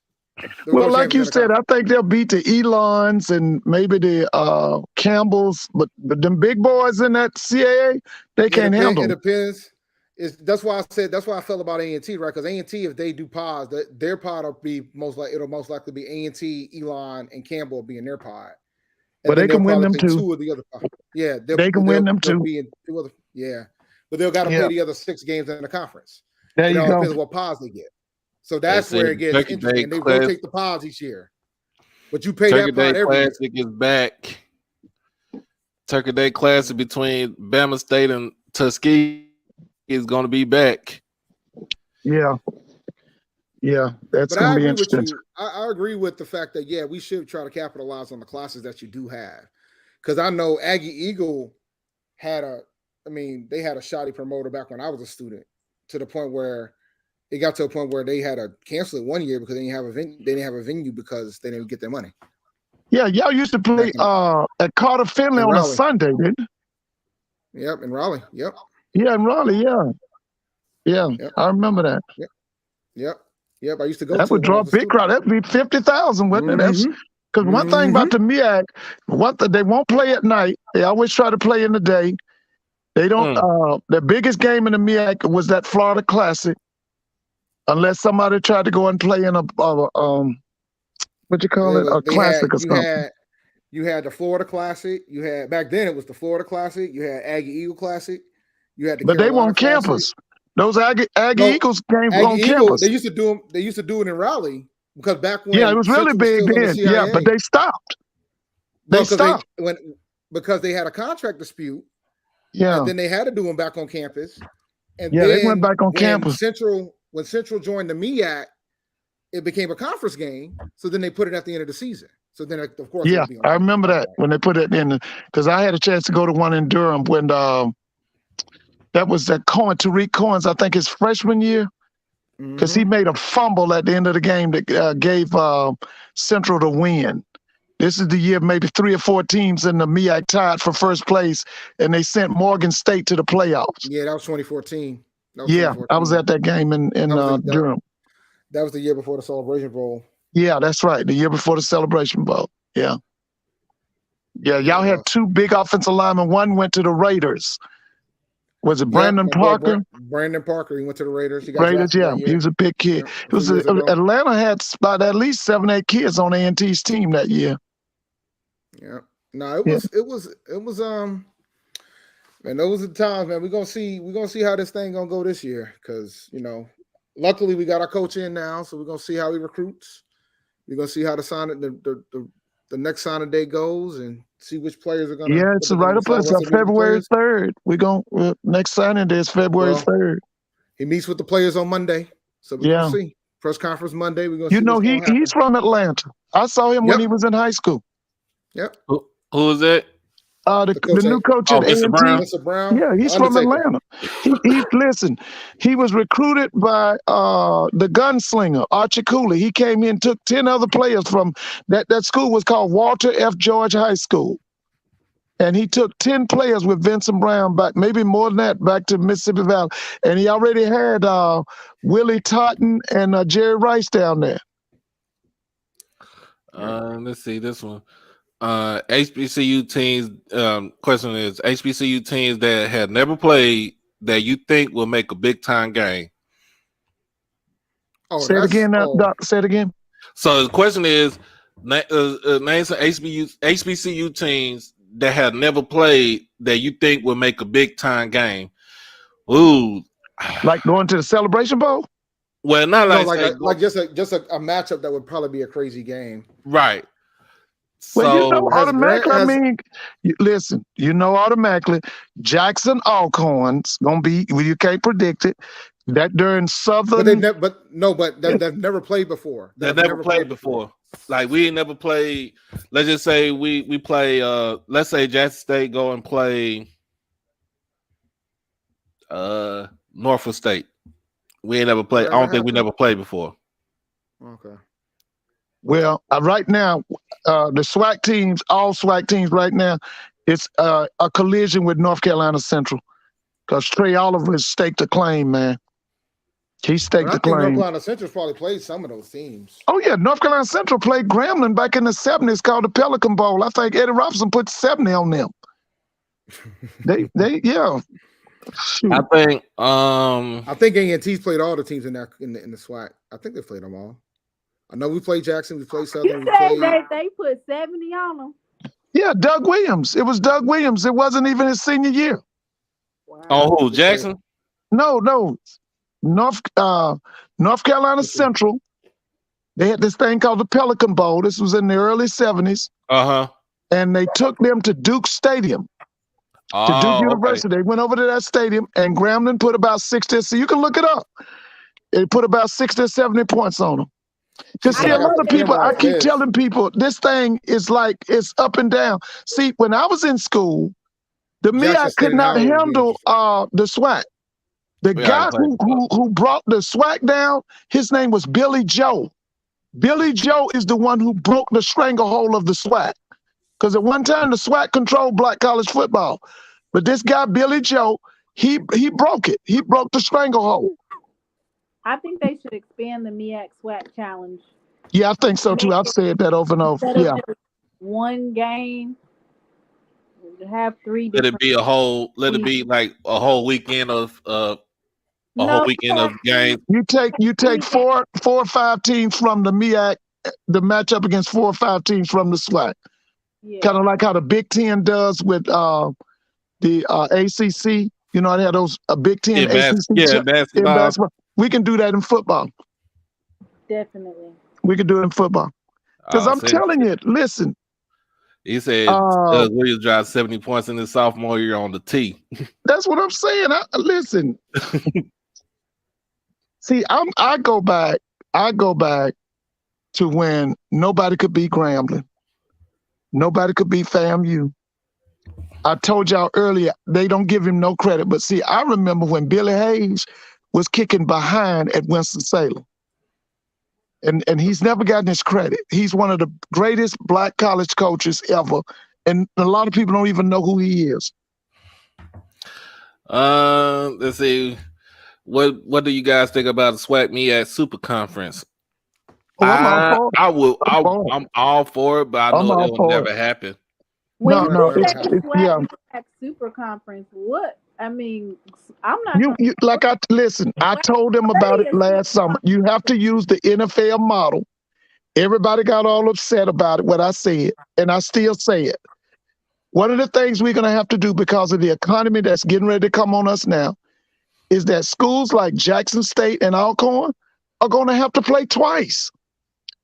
Well, like you said, I think they'll beat the Elons and maybe the Campbells, but them big boys in that CAA, they can't handle. It depends. That's why I felt about A&T, right? Because A&T, if they do pods, their pod will be most likely be A&T, Elon, and Campbell will be in their pod. But they can win them too. Two of the other pods. Yeah, they can win them too. Yeah, but they'll got to play the other 6 games in the conference. There you go. Depends on what pods they get. So that's where it gets interesting. They rotate the pods each year, but you pay that pod every year. Classic is back. Turkey Day Classic between Bama State and Tuskegee is going to be back. Yeah, that's going to be interesting. I agree with the fact that we should try to capitalize on the classes that you do have, because I know Aggie Eagle had they had a shoddy promoter back when I was a student, to the point where it got to a point where they had to cancel it one year because they didn't have a venue because they didn't get their money. Yeah, y'all used to play at Carter Finley on a Sunday, didn't you? Yep, in Raleigh. Yep. Yeah, in Raleigh. Yeah. Yep. I remember that. Yep. I used to go. That would draw a big crowd. That'd be 50,000, wouldn't it? That's because one thing about the MEAC, they won't play at night. They always try to play in the day. They don't. Their biggest game in the MEAC was that Florida Classic. Unless somebody tried to go and play in a what you call it, a classic or something. You had the Florida Classic. You had back then it was the Florida Classic. You had Aggie Eagle Classic. You had but they were on campus. Those Aggie Eagles games were on campus. They used to do them. They used to do it in Raleigh because back when it was really big then. Yeah, but they stopped. They stopped because they had a contract dispute. Yeah, and then they had to do them back on campus. And then they went back on campus. When Central joined the MEAC, it became a conference game. So then they put it at the end of the season. So then, of course, I remember that when they put it in, because I had a chance to go to one in Durham when that was that Tariq Cohen's, I think his freshman year, because he made a fumble at the end of the game that gave Central the win. This is the year maybe 3 or 4 teams in the MEAC tied for first place, and they sent Morgan State to the playoffs. Yeah, that was 2014. I was at that game in Durham. That was the year before the Celebration Bowl. Yeah, that's right. The year before the Celebration Bowl. Yeah. Yeah, y'all had 2 big offensive linemen. One went to the Raiders. Was it Brandon Parker? Brandon Parker. He went to the Raiders. He was a big kid. Atlanta had about at least 7, 8 kids on A&T's team that year. Yeah. No, it was Man, those are the times, man. We're gonna see how this thing gonna go this year. Cause luckily we got our coach in now, so we're gonna see how he recruits. We're gonna see how the next signing day goes and see which players are gonna Yeah, what it's they're gonna right up. decide It's once they meet with the February players. 3rd. We're going next signing day is February Well, 3rd. he meets with the players on Monday, so we're gonna Yeah. see. Press conference Monday. We're gonna see what's He's gonna happen. from Atlanta. I saw him when Yep. he was in high school. Yep. Who is that? The The coach new at coach Oh, at Mr. A&T. Brown. Mr. Brown, Yeah, he's from Undertaker. Atlanta. He listen. He was recruited by the gunslinger Archie Cooley. He came in, took 10 other players from that school was called Walter F. George High School. And he took 10 players with Vincent Brown back, maybe more than that, back to Mississippi Valley. And he already had Willie Totten and Jerry Rice down there. Let's see this one. HBCU teams. Question is HBCU teams that had never played that you think will make a big time game. Oh, Say it again now, Doc. Say it again. So the question is, name some HBCU teams that have never played that you think will make a big time game. Ooh, like going to the Celebration Bowl. Well, not like just a matchup that would probably be a crazy game, right? Well, automatically. I mean, listen. Automatically, Jackson Alcorn's gonna be. Well, you can't predict it. That during Southern, but they've never played before. They've never played before. Like we ain't never played. Let's just say we play. Let's say Jackson State go and play. Norfolk State. We ain't never played. I don't think we never played before. Okay. Well, right now, the SWAC teams, all SWAC teams right now, it's a collision with North Carolina Central because Trey Oliver has staked a claim, man. He staked the claim. North Carolina Central's probably played some of those teams. Oh, yeah. North Carolina Central played Grambling back in the 70s called the Pelican Bowl. I think Eddie Robinson put 70 on them. Yeah. Shoot. I think A&T's played all the teams in the SWAC. I think they played them all. I know we played Jackson, we played Southern. They put 70 on them. Yeah, Doug Williams. It was Doug Williams. It wasn't even his senior year. Wow. Oh, who? Jackson? No. North Carolina Central. They had this thing called the Pelican Bowl. This was in the early 70s. And they took them to Duke Stadium. To Duke University. Okay. They went over to that stadium and Grambling put about 60, so you can look it up. They put about 60 or 70 points on them. Because see, a lot of people, I keep telling people, this thing is like, it's up and down. See, when I was in school, the MEAC could not handle the SWAC. The guy who brought the SWAC down, his name was Billy Joe. Billy Joe is the one who broke the stranglehold of the SWAC. Because at one time, the SWAC controlled black college football. But this guy, Billy Joe, he broke it. He broke the stranglehold. I think they should expand the MEAC SWAC challenge. Yeah, I think so too. I've said that over and over. Yeah. One game, have 3 different. Let it be like a whole weekend of whole weekend of games. You take four or five teams from the MEAC, the matchup against 4 or 5 teams from the SWAC. Yeah. Kind of like how the Big Ten does with the ACC. You know, they have those Big Ten ACC basketball. We can do that in football. Definitely. We can do it in football. Because I'm telling you, listen. He said Williams dropped 70 points in his sophomore year on the tee. That's what I'm saying. Listen. See, I go back to when nobody could beat Grambling. Nobody could beat FAMU. I told y'all earlier, they don't give him no credit. But see, I remember when Billy Hayes was kicking behind at Winston-Salem. And he's never gotten his credit. He's one of the greatest black college coaches ever. And a lot of people don't even know who he is. Let's see. What do you guys think about the SWAC MEAC Super Conference? I'm all for it, but I know it will never happen. When it's SWAC Super Conference, what? I mean, I'm not. Listen. I told them about it last summer. You have to use the NFL model. Everybody got all upset about it. What I said, and I still say it. One of the things we're going to have to do because of the economy that's getting ready to come on us now is that schools like Jackson State and Alcorn are going to have to play twice.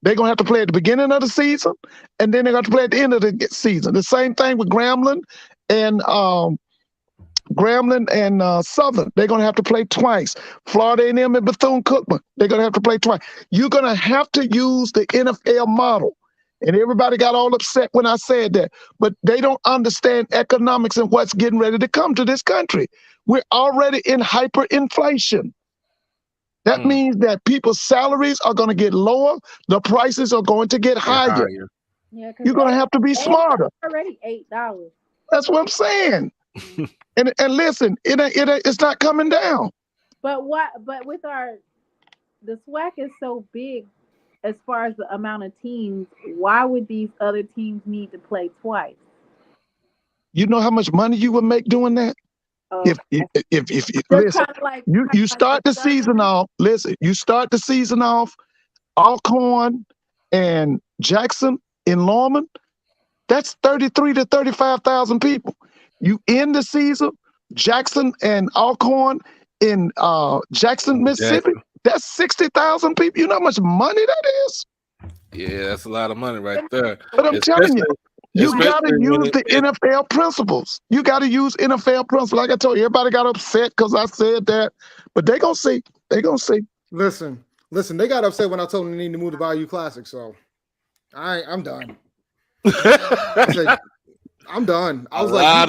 They're going to have to play at the beginning of the season, and then they're going to play at the end of the season. The same thing with Grambling and Southern. They're going to have to play twice. Florida A&M and Bethune-Cookman, they're going to have to play twice. You're going to have to use the NFL model. And everybody got all upset when I said that. But they don't understand economics and what's getting ready to come to this country. We're already in hyperinflation. That means that people's salaries are going to get lower. The prices are going to get higher. Yeah, you're going to have to be smarter. Already $8. That's what I'm saying. And listen, it's not coming down. But with the SWAC is so big as far as the amount of teams, why would these other teams need to play twice? You know how much money you would make doing that? If listen, like, you start the season off. Listen, you start the season off. Alcorn and Jackson in Lorman, that's 33 to 35,000 people. You end the season, Jackson and Alcorn in Jackson, Mississippi, that's 60,000 people. You know how much money that is? Yeah, that's a lot of money right there. But I'm telling you, you got to use the NFL principles. You got to use NFL principles. Like I told you, everybody got upset because I said that, but they gonna see. They gonna see. Listen. They got upset when I told them they need to move to Bayou Classic. So, I'm done. I said, I'm done. I was like,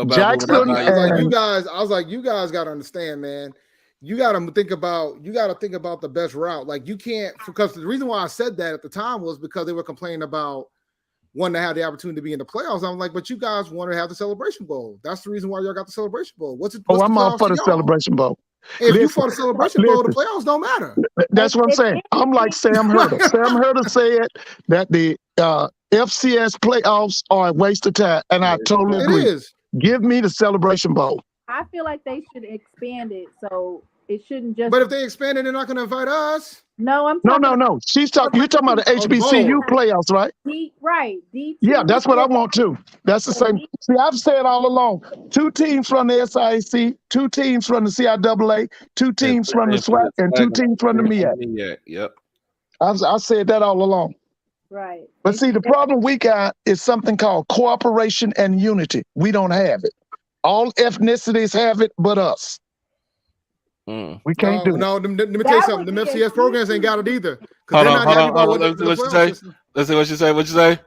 Jackson. I was like, you guys got to understand, man. You got to think about the best route. Like, you can't, because the reason why I said that at the time was because they were complaining about wanting to have the opportunity to be in the playoffs. I'm like, but you guys want to have the Celebration Bowl. That's the reason why y'all got the Celebration Bowl. I'm all for the Celebration Bowl. If you for the Celebration Bowl, the playoffs don't matter. That's what I'm saying. I'm like Sam Herder. Sam Herder said that the FCS playoffs are a waste of time, and I totally agree. It is. Give me the Celebration Bowl. I feel like they should expand it, so it shouldn't just. But if they expand it, they're not going to invite us. No, I'm talking. No. She's talking. You're talking about the HBCU playoffs, right? Right. D2. Yeah, that's what I want too. That's the same. See, I've said all along: 2 teams from the SIAC, 2 teams from the CIAA, 2 teams from the SWAC, and 2 teams from the MEAC. Yep. I said that all along. Right. But see, the problem we got is something called cooperation and unity. We don't have it. All ethnicities have it, but us. We can't do it. No, let me tell you something. The FCS programs ain't got it either. Hold on. Let's see what you say. What you say?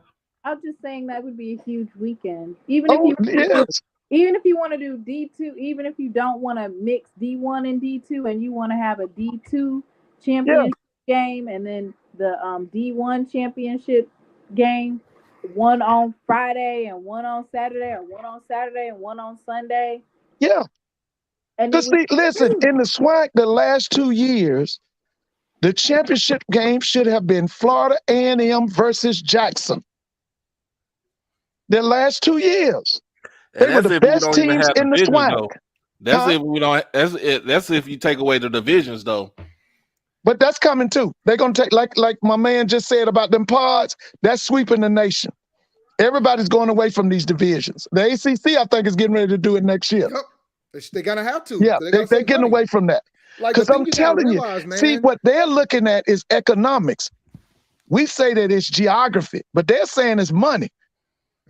I was just saying that would be a huge weekend. Even if you want to do D2, even if you don't want to mix D1 and D2, and you want to have a D2 championship game, and then the D1 championship game, one on Friday and one on Saturday, or one on Saturday and one on Sunday. Yeah. And listen, in the SWAC, the last 2 years, the championship game should have been Florida A&M versus Jackson. The last 2 years, they were the best teams in the SWAC. That's if you take away the divisions, though. But that's coming too. They're gonna take like my man just said about them pods. That's sweeping the nation. Everybody's going away from these divisions. The ACC, I think, is getting ready to do it next year. Yep. They're gonna have to. Yeah, they're getting away from that. Because I'm telling you, see, what they're looking at is economics. We say that it's geography, but they're saying it's money.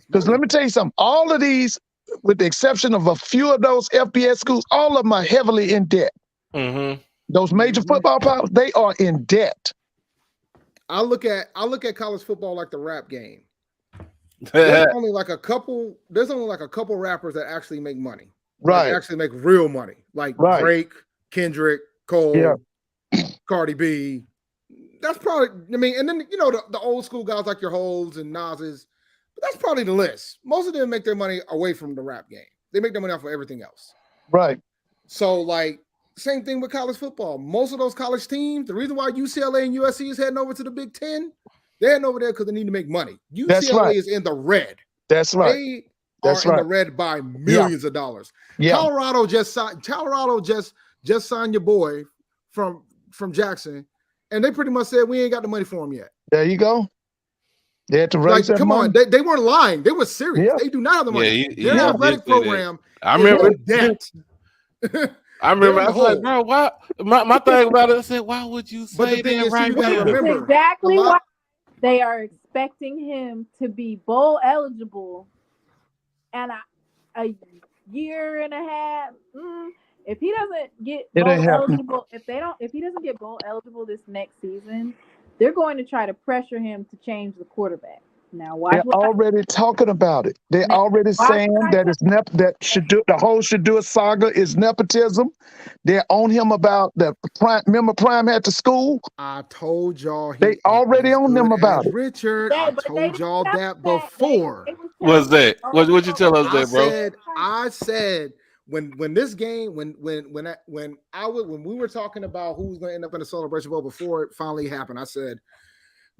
Because let me tell you something. All of these, with the exception of a few of those FBS schools, all of them are heavily in debt. Mm-hmm. Those major football powers, they are in debt. I look at college football like the rap game. There's only like a couple rappers that actually make money. Right. Like actually make real money. Like Drake, Kendrick, Cole, Cardi B. That's probably, and then, the old school guys like your Holes and Nas's, but that's probably the list. Most of them make their money away from the rap game. They make their money off of everything else. Right. So, same thing with college football. Most of those college teams, the reason why UCLA and USC is heading over to the Big Ten, they're heading over there because they need to make money. UCLA is in the red. That's right. They are in the red by millions of dollars. Yeah. Colorado just signed your boy from Jackson, and they pretty much said we ain't got the money for him yet. There you go. They had to raise Like, that come money. on, they weren't lying. They were serious. Yeah. They do not have the money. Yeah, Their he athletic did say that. program I is remember. in debt. I They're remember. in I the was like, hole. bro, why? My thing about it, I said, why would you But the say thing that is, too, right you got to now? This is remember, exactly a why lot. they are expecting him to be bowl eligible, and a year and a half. If he doesn't get It bowl ain't happening. eligible, if he doesn't get bowl eligible this next season, they're going to try to pressure him to change the quarterback. Now watch They're what already talking about it. They're now, already watch saying what I that tell it's that should do the whole should do a saga is nepotism. They're on him about the prime. Remember, Prime had to school. I told y'all They he ain't already as on good them about as it. Richard. I but they told didn't y'all tell us that that. before. They was What's telling that? What you tell us I that, bro? said when this game when we were talking about who's going to end up in the Celebration Bowl before it finally happened, I said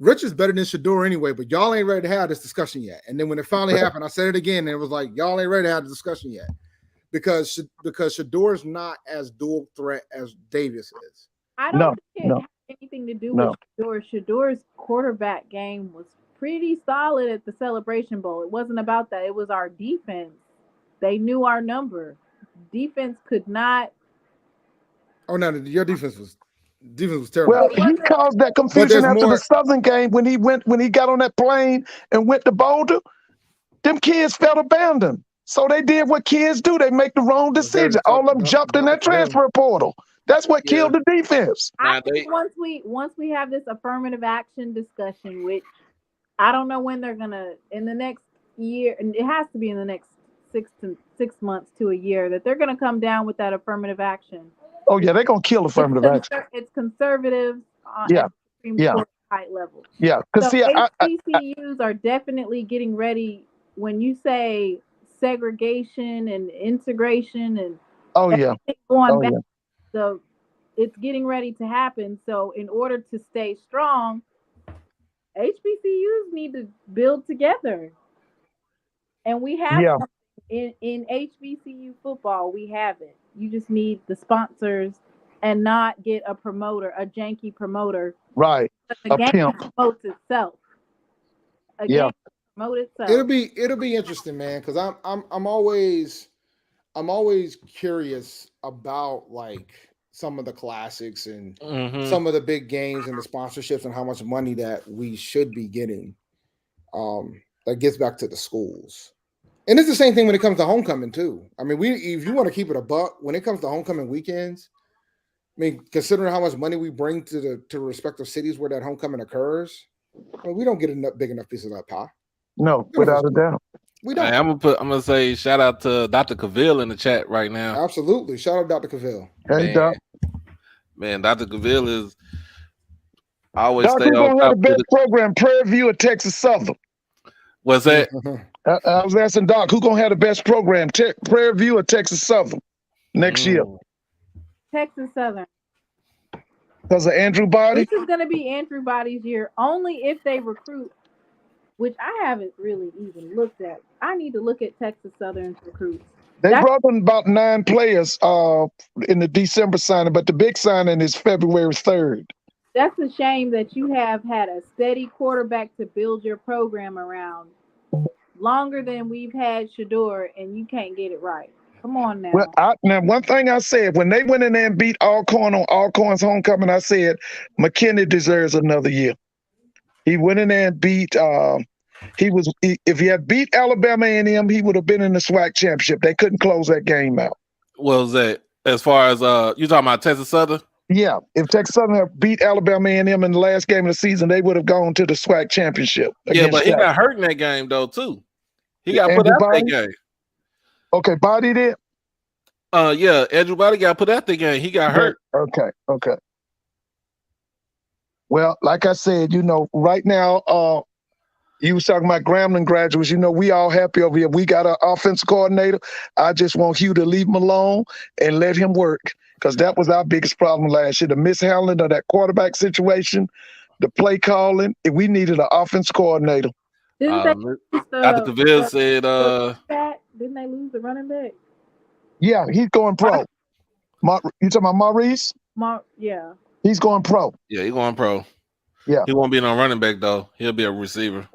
Richard's better than Shador anyway, but y'all ain't ready to have this discussion yet. And then when it finally happened, I said it again, and it was like y'all ain't ready to have the discussion yet because Shador's not as dual threat as Davis is. I No, don't think it no, has anything to do with no. Shador. Shador's quarterback game was pretty solid at the Celebration Bowl. It wasn't about that. It was our defense. They knew our number. Defense could not. Oh no, your defense was Well, terrible. It he wasn't. caused that But confusion there's after the more. Southern game when he got on that plane and went to Boulder. Them kids felt abandoned. So they did what kids do. They make the wrong There's decision. All of them jumped in Dr. that Cavill. transfer portal. That's what Yeah. killed the defense. I Now think once we have this affirmative action discussion, which I don't know when they're gonna in the next year, and it has to be in the next 6 months to a year that they're gonna come down with that affirmative action. Oh yeah, they're gonna kill affirmative action. It's conservative Yeah, at the Supreme yeah, Court high level. yeah. Cause So see, HBCUs are definitely getting ready. When you say segregation and integration and oh yeah, everything going oh back, yeah. so it's getting ready to happen. So in order to stay strong, HBCUs need to build together, and we have Yeah, in HBCU football. We have it. You just need the sponsors and not get a promoter, a janky promoter. right. But the A game pimp. promotes itself. A Yeah, game promotes It'll itself. be interesting, man, because I'm always curious about like some of the classics and Mm-hmm. some of the big games and the sponsorships and how much money that we should be getting. That gets back to the schools. And it's the same thing when it comes to homecoming too. I mean, if you want to keep it a buck, when it comes to homecoming weekends, I mean, considering how much money we bring to the respective cities where that homecoming occurs, I mean, we don't get a big enough piece of that pie. no, None of us without a do. doubt. We Hey, don't. I'm gonna say shout out to Dr. Cavill in the chat right now. Absolutely. Shout out Dr. Cavill. Hey, Man, Doc. man, Dr. Cavill is I always Doc, stay who's on gonna have top the of best the program? Prairie View or Texas Southern? what's that? I was asking Doc, who gonna have the best program? Prairie View or Texas Southern next year? Texas Southern. Because of Andrew Body? This is going to be Andrew Body's year only if they recruit, which I haven't really even looked at. I need to look at Texas Southern's recruits. They brought in about 9 players in the December signing, but the big signing is February 3rd. That's a shame that you have had a steady quarterback to build your program around longer than we've had Shador, and you can't get it right. Come on now. Well, now one thing I said when they went in there and beat Alcorn on Alcorn's homecoming, I said McKinney deserves another year. He went in there and beat. If he had beat Alabama A&M, he would have been in the SWAC championship. They couldn't close that game out. What was that? As far as you talking about Texas Southern? Yeah, if Texas Southern had beat Alabama A&M in the last game of the season, they would have gone to the SWAC championship. Yeah, but he got hurt in that game though too. He got put Andrew out Body? that game. Okay, Body did. Yeah, Andrew Body got put out the game. He got hurt. Okay. Well, like I said, right now, you was talking about Grambling graduates. We all happy over here. We got an offensive coordinator. I just want Hugh to leave him alone and let him work, because that was our biggest problem last year. The mishandling of that quarterback situation, the play calling. We needed an offensive coordinator. Didn't they lose Dr. Cavill said didn't they lose the running back? Yeah, he's going pro. You talking about Maurice? Yeah. He's going pro. Yeah, he's going pro. Yeah. He won't be no running back though. He'll be a receiver.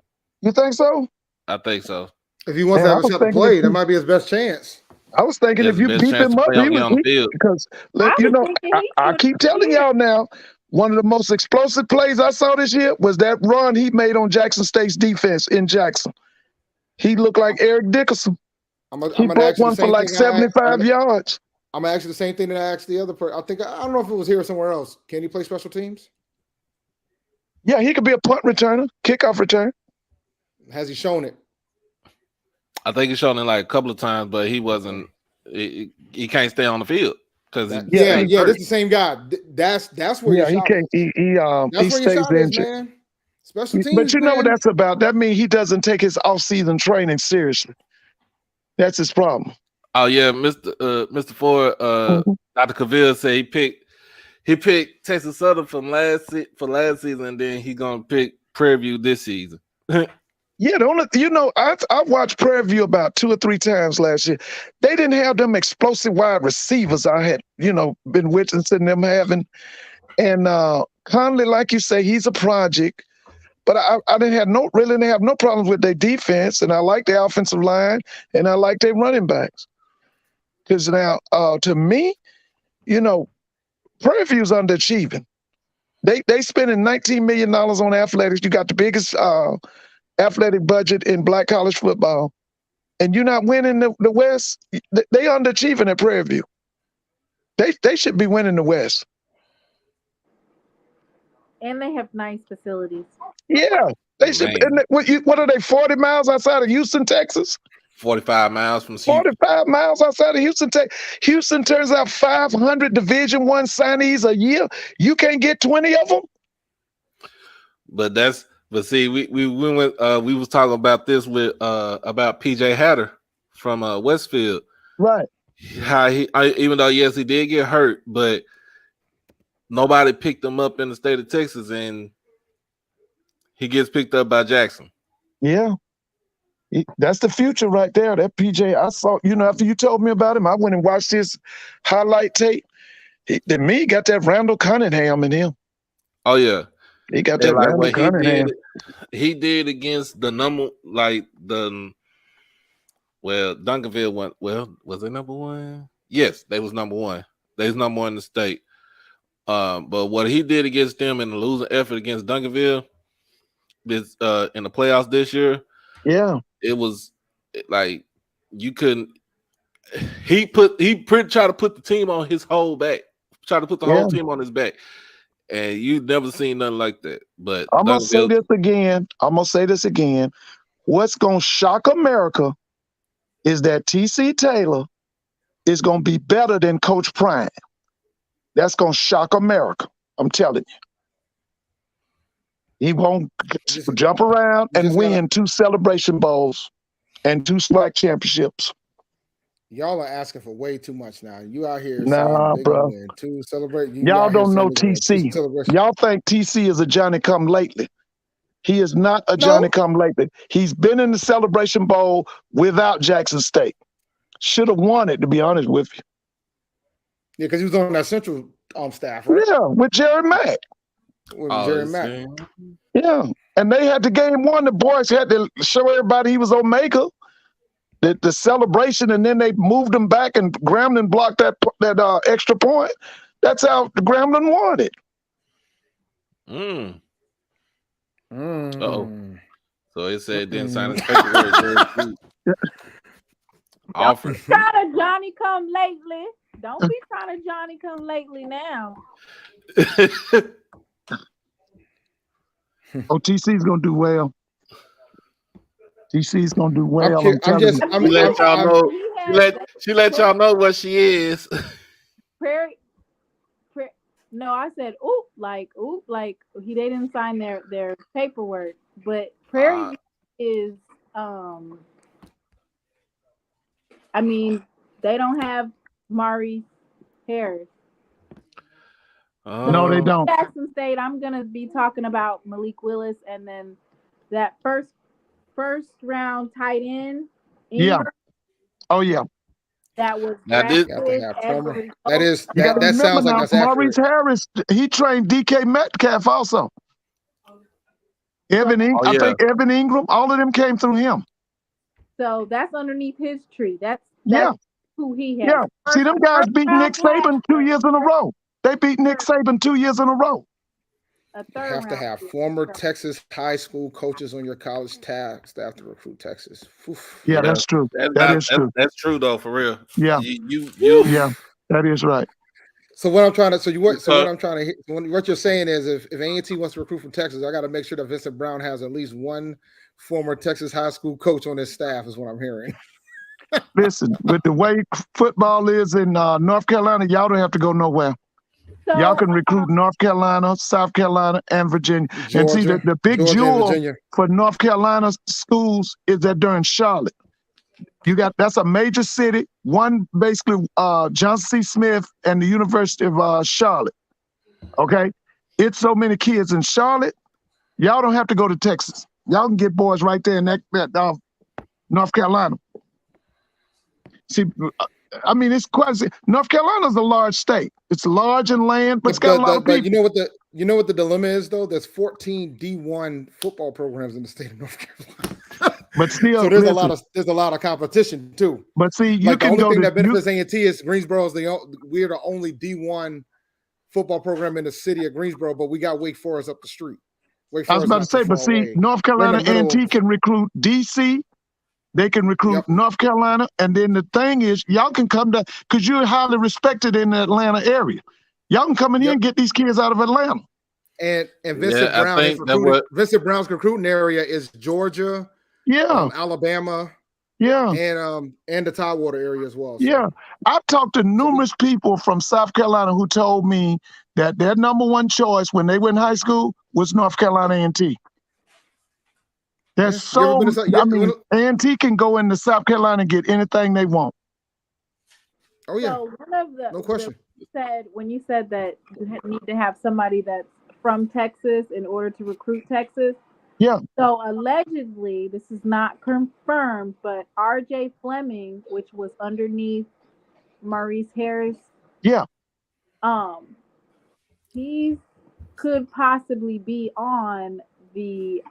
You think so? I think so. If he wants to Man, have a shot to play, that might be his best chance. I was thinking That's if the you best keep chance him to up, play on, get on the field. because I was thinking he I should. keep telling y'all now, one of the most explosive plays I saw this year was that run he made on Jackson State's defense in Jackson. He looked like Eric Dickerson. He broke one for like 75 yards. I'm gonna ask you the same thing that I asked the other person. I don't know if it was here or somewhere else. Can he play special teams? Yeah, he could be a punt returner, kickoff return. Has he shown it? I think he's shown it like a couple of times, but he wasn't. He can't stay on the field because this is the same guy. That's where your shot can't. is. He where your stays shot is, injured. man. Special teams, but you know what man. that's about? That means he doesn't take his off-season training seriously. That's his problem. Oh yeah, Mr. Ford, Dr. Cavill said he picked Texas Southern from last season, and then he's gonna pick Prairie View this season. Yeah, I watched Prairie View about 2 or 3 times last year. They didn't have them explosive wide receivers I had, been witnessing them having. And Conley, like you say, he's a project. But I didn't have no problems with their defense, and I like their offensive line, and I like their running backs. Because now, to me, Prairie View's underachieving. They spending $19 million on athletics. You got the biggest athletic budget in black college football, and you're not winning the West. They underachieving at Prairie View. They should be winning the West. And they have nice facilities. Yeah, they should. What are they? 40 miles outside of Houston, Texas. 45 miles from 45 miles outside of Houston, Texas. Houston turns out 500 Division I signees a year. You can't get 20 of them. But see, we went. We was talking about this with about PJ Hatter from Westfield. Right. How even though yes he did get hurt, but nobody picked him up in the state of Texas, and he gets picked up by Jackson. Yeah. That's the future right there. That PJ, I saw, after you told me about him, I went and watched his highlight tape. He got that Randall Cunningham in him. Oh, yeah. He got that Randall Cunningham. He did against the number, Duncanville went, was they number one? Yes, they was number one. They was number one in the state. But what he did against them in the losing effort against Duncanville is in the playoffs this year. Yeah. It was like you couldn't. He tried to put the team on his whole back. Tried to put the whole team on his back, and you've never seen nothing like that. But I'm gonna say this again. What's gonna shock America is that TC Taylor is gonna be better than Coach Prime. That's gonna shock America. I'm telling you. He won't jump around and win 2 Celebration Bowls and 2 SWAC championships. Y'all are asking for way too much now. You out here saying bro. Win 2 celebrate. Y'all don't know TC. Y'all think TC is a Johnny come lately. He is not a Johnny come lately. He's been in the Celebration Bowl without Jackson State. Should have won it, to be honest with you. Yeah, because he was on that Central staff, right? Yeah, with Jerry Mack. Yeah, and they had the game 1. The boys had to show everybody he was Omega. The celebration, and then they moved him back, and Grambling blocked that extra point. That's how Grambling won it. So it said didn't sign his paperwork. Offer. Trying to Johnny come lately. Don't be trying to Johnny come lately now. TC's gonna do well. TC's gonna do well. She let y'all know what she is. Prairie. No, I said oop, like they didn't sign their paperwork, but Prairie is I mean, they don't have Maurice Harris. No, they don't. Jackson State, I'm gonna be talking about Malik Willis, and then that first round tight end. Yeah. Oh yeah. That was that sounds like that's Maurice Harris. He trained DK Metcalf also. So, Oh I yeah, think Evan Ingram, all of them came through him. so that's underneath his tree. Yeah, That's who he has. yeah. See, them guys beat Nick Round guy, Saban 2 years in a row. They beat Nick third, Saban 2 years in a row. a You third have to round have pick. former So, Texas high school coaches on your college staff to recruit Texas. Oof. Yeah, yeah. that's true. That's That not is true. that's true though, for real. Yeah, You yeah, that is right. So what I'm trying to so what uh, I'm trying to hit, what you're saying is if A&T wants to recruit from Texas, I got to make sure that Vincent Brown has at least one former Texas high school coach on his staff. Is what I'm hearing. Listen, with the way football is in North Carolina, y'all don't have to go nowhere. Y'all so can recruit North Carolina, South Carolina, and Virginia. And see, Georgia, the big Georgia and jewel Virginia. for North Carolina schools is that they're in Charlotte. That's a major city. One basically Johnson C. Smith and the University of Charlotte. Okay, it's so many kids in Charlotte. Y'all don't have to go to Texas. Y'all can get boys right there in that North Carolina. See, I mean, it's quite. North Carolina's a large state. It's large in land, but it's got a lot of But people. you know what the dilemma is though. There's 14 D1 football programs in the state of North Carolina. But still, So listen. there's a lot of competition too. But see, you Like the can only go thing to that benefits A&T is Greensboro is we're the only D1 football program in the city of Greensboro, but we got Wake Forest up the street. Wake I was Forest about to not too say, but far see, away. North We're in the Carolina middle A&T of can recruit DC. They can recruit yep. North Carolina, and then the thing is, y'all can come to because you're highly respected in the Atlanta area. Y'all can come in here Yep. and get these kids out of Atlanta. And Vincent yeah, I Brown think that what Vincent Brown's recruiting area is Georgia, Yeah, Alabama, yeah, and the Tidewater area as well. So, yeah. I've talked to numerous people from South Carolina who told me that their number one choice when they were in high school was North Carolina A&T. There's yeah. You ever been so, to? I mean, A&T can go into South Carolina and get anything they want. Oh yeah, so one of no question. when you said that you need to have somebody that's from Texas in order to recruit Texas. Yeah, So allegedly, this is not confirmed, but R.J. Fleming, which was underneath Maurice Harris, yeah. um, he could possibly be on the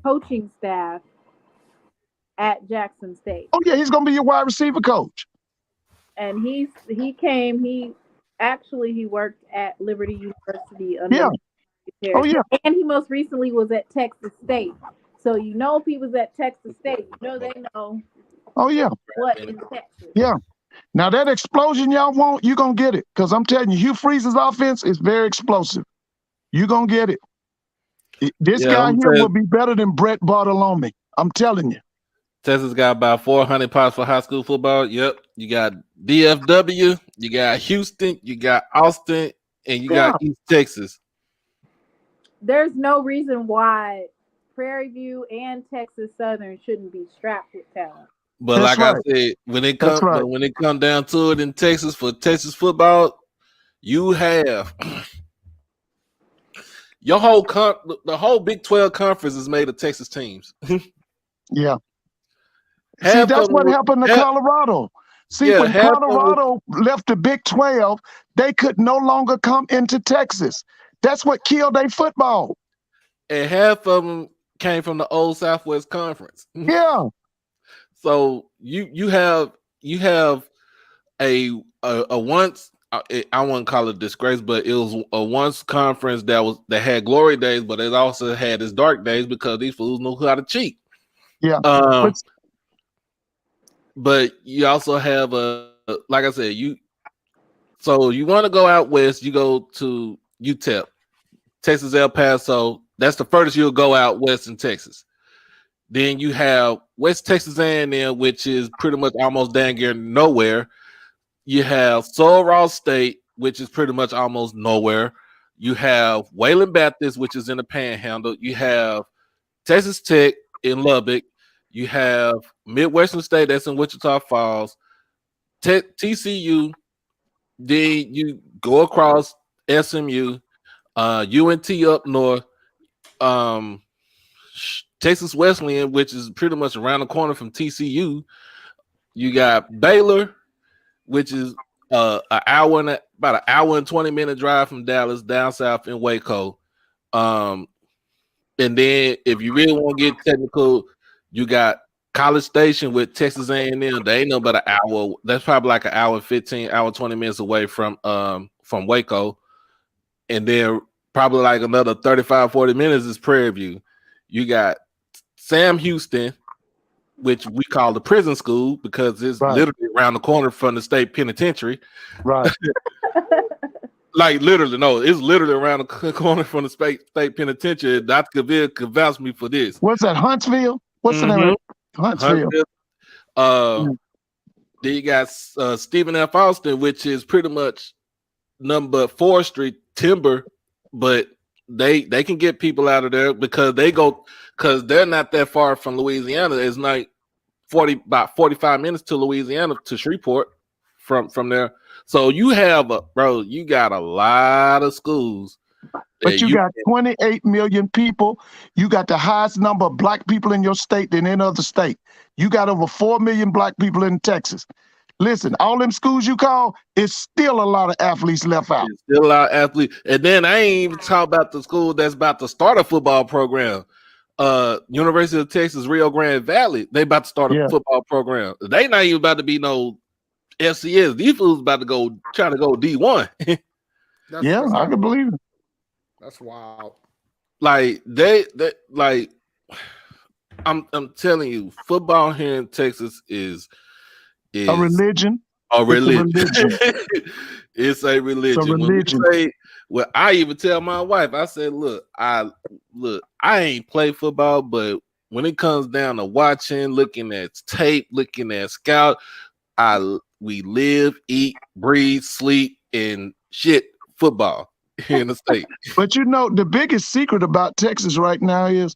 coaching staff at Jackson State. Oh yeah, he's gonna be your wide receiver coach. And he he worked at Liberty University Yeah. under Oh Harris, yeah. and he most recently was at Texas State. So if he was at Texas State, they know Oh yeah. what in Texas. Yeah. Now that explosion y'all want, you're gonna get it. Because I'm telling you, Hugh Freeze's offense is very explosive. You're gonna get it. This yeah, guy I'm here saying will be better than Brett Bartolome. I'm telling you. Texas got about 400 pounds for high school football. Yep, you got DFW, you got Houston, you got Austin, and you got Yeah. East Texas. There's no reason why Prairie View and Texas Southern shouldn't be strapped with talent. But That's like I right. said, That's right. when it come down to it in Texas for Texas football, you have the whole Big 12 conference is made of Texas teams. Yeah. See, half that's of what them, happened to half, Colorado. See, yeah, when half of them, Colorado left the Big 12, they could no longer come into Texas. That's what killed their football. and half of them came from the old Southwest Conference. Yeah. So you have a once I wouldn't call it disgrace, but it was a once conference that had glory days, but it also had its dark days because these fools knew how to cheat. Yeah. Um, But but you also have like I said, so you want to go out west, you go to UTEP, Texas El Paso. That's the furthest you'll go out west in Texas. Then you have West Texas A&M, which is pretty much almost dang near nowhere. You have Sul Ross State, which is pretty much almost nowhere. You have Wayland Baptist, which is in the Panhandle. You have Texas Tech in Lubbock. You have Midwestern State, that's in Wichita Falls. TCU. Then you go across SMU, UNT up north, um, Texas Wesleyan, which is pretty much around the corner from TCU. You got Baylor, which is about an hour and 20-minute drive from Dallas, down south in Waco. And then if you really want to get technical, you got College Station with Texas A&M. They ain't no but an hour. That's probably like an hour 15, hour 20 minutes away from Waco. And then probably like another 35, 40 minutes is Prairie View. You got Sam Houston, which we call the prison school because it's literally around the corner from the state penitentiary. Right. Like literally, no, it's literally around the corner from the state penitentiary. Dr. Cavill could vouch me for this. What's that? Huntsville? What's the name of it? Huntsville. Then you got Stephen F. Austin, which is pretty much number forestry timber, but they can get people out of there because they're not that far from Louisiana. It's like about 45 minutes to Louisiana to Shreveport from there. So you have you got a lot of schools. But you got 28 million people. You got the highest number of black people in your state than any other state. You got over 4 million black people in Texas. Listen, all them schools you call, it's still a lot of athletes left out. It's still a lot of athletes. And then I ain't even talk about the school that's about to start a football program. University of Texas, Rio Grande Valley, they about to start a football program. They not even about to be no FCS. These fools about to trying to go D1. I can believe it. That's wild. Like I'm telling you, football here in Texas is a religion. A religion. It's a religion. It's a religion. Well, I even tell my wife, I said, look, I ain't play football, but when it comes down to watching, looking at tape, looking at scout, we live, eat, breathe, sleep, and shit football here in the state. But you know, the biggest secret about Texas right now is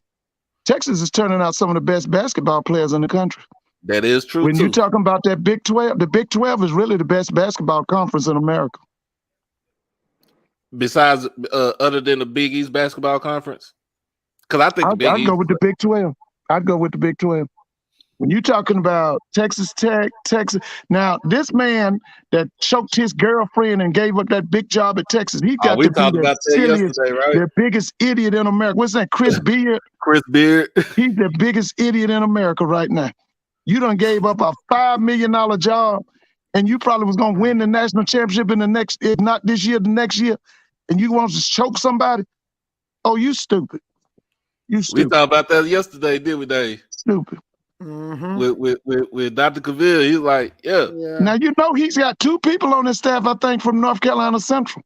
Texas is turning out some of the best basketball players in the country. That is true. When you're talking about that Big 12, the Big 12 is really the best basketball conference in America. Besides, other than the Big East basketball conference, because I think I'd go with the Big 12. I'd go with the Big 12. When you're talking about Texas Tech, Texas, now this man that choked his girlfriend and gave up that big job at Texas, he got to be the silliest, right? The biggest idiot in America. What's that? Chris Beard. Chris Beard. He's the biggest idiot in America right now. You done gave up a $5 million job, and you probably was gonna win the national championship in the next, if not this year, the next year, and you want to choke somebody? Oh, you stupid. You stupid. We talked about that yesterday, didn't we, Dave? Stupid. Mm-hmm. With Dr. Cavill, he's like, yeah. Now you know he's got 2 people on his staff, I think, from North Carolina Central.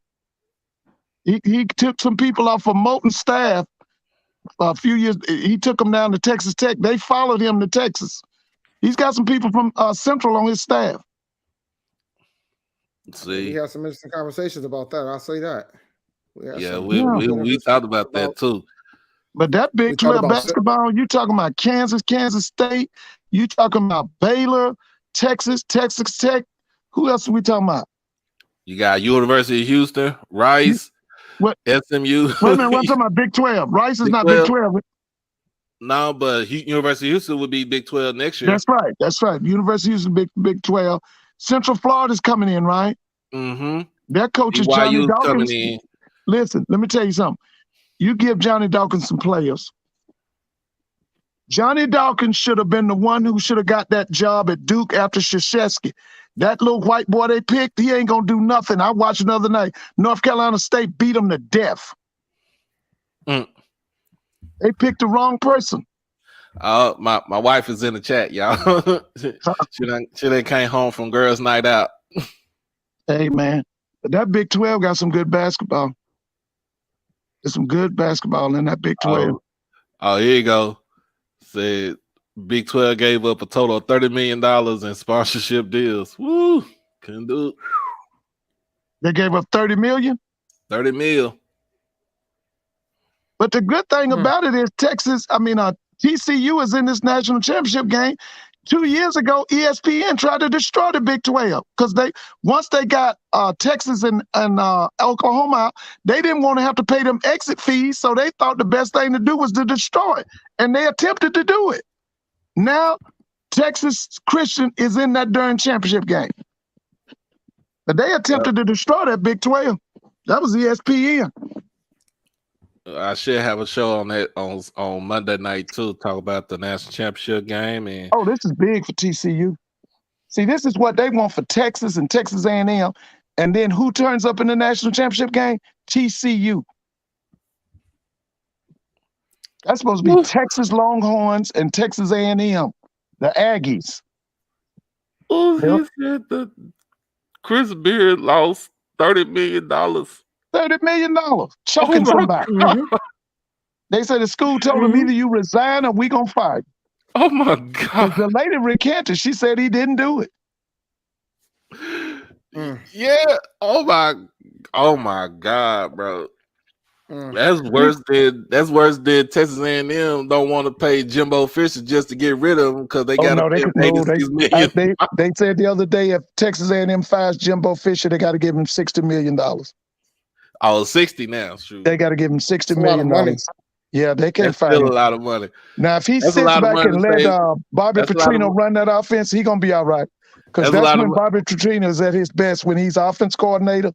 He took some people off of Moulton's staff a few years. He took them down to Texas Tech. They followed him to Texas. He's got some people from Central on his staff. See, we had some interesting conversations about that. I'll say that. We talked about that too. But that Big 12 basketball, you talking about Kansas State, you talking about Baylor, Texas Tech. Who else are we talking about? You got University of Houston, Rice, SMU. Wait a minute, what I'm talking about? Big 12. Rice is not Big 12. No, but University of Houston would be Big 12 next year. That's right. University of Houston, Big 12. Central Florida's coming in, right? Mm-hmm. Their coach is Johnny Dawkins. Listen, let me tell you something. You give Johnny Dawkins some players. Johnny Dawkins should have been the one who should have got that job at Duke after Krzyzewski. That little white boy they picked, he ain't going to do nothing. I watched another night. North Carolina State beat him to death. They picked the wrong person. My wife is in the chat, y'all. she done came home from girls' night out. Hey, man. But that Big 12 got some good basketball. There's some good basketball in that Big 12. Oh, here you go. Said Big 12 gave up a total of $30 million in sponsorship deals. Woo! Couldn't do it. They gave up $30 million? $30 million. But the good thing about it is TCU is in this national championship game. 2 years ago, ESPN tried to destroy the Big 12 because once they got Texas and Oklahoma out, they didn't want to have to pay them exit fees, so they thought the best thing to do was to destroy it, and they attempted to do it. Now, Texas Christian is in that darn championship game. But they attempted to destroy that Big 12. That was ESPN. I should have a show on that on Monday night too. Talk about the national championship game and Oh, this is big for TCU. See, this is what they want for Texas and Texas A&M. And then who turns up in the national championship game? TCU. That's supposed to be Texas Longhorns and Texas A&M, the Aggies. oh, Yep. he said that Chris Beard lost $30 million. $30 million Oh choking my somebody. god! They said the school told him either you resign or we gonna fire you. Oh my Because the god! lady recanted. She said he didn't do it. Yeah. Oh my god, bro. That's worse than Texas A&M don't want to pay Jimbo Fisher just to get rid of him because they Oh got to no, pay they him could no. $86 million. They said the other day if Texas A&M fires Jimbo Fisher, they got to give him $60 million. Oh, 60 now. Shoot. They got to give him $60 That's a lot million. of money. Yeah, they can't That's fire still him. a lot of money. Now, if he That's a sits lot of back money and to let say. Bobby That's a lot Petrino of- run that offense, he gonna be all right. Because That's a that's lot of when mo- Bobby Petrino is at his best, when he's offense coordinator.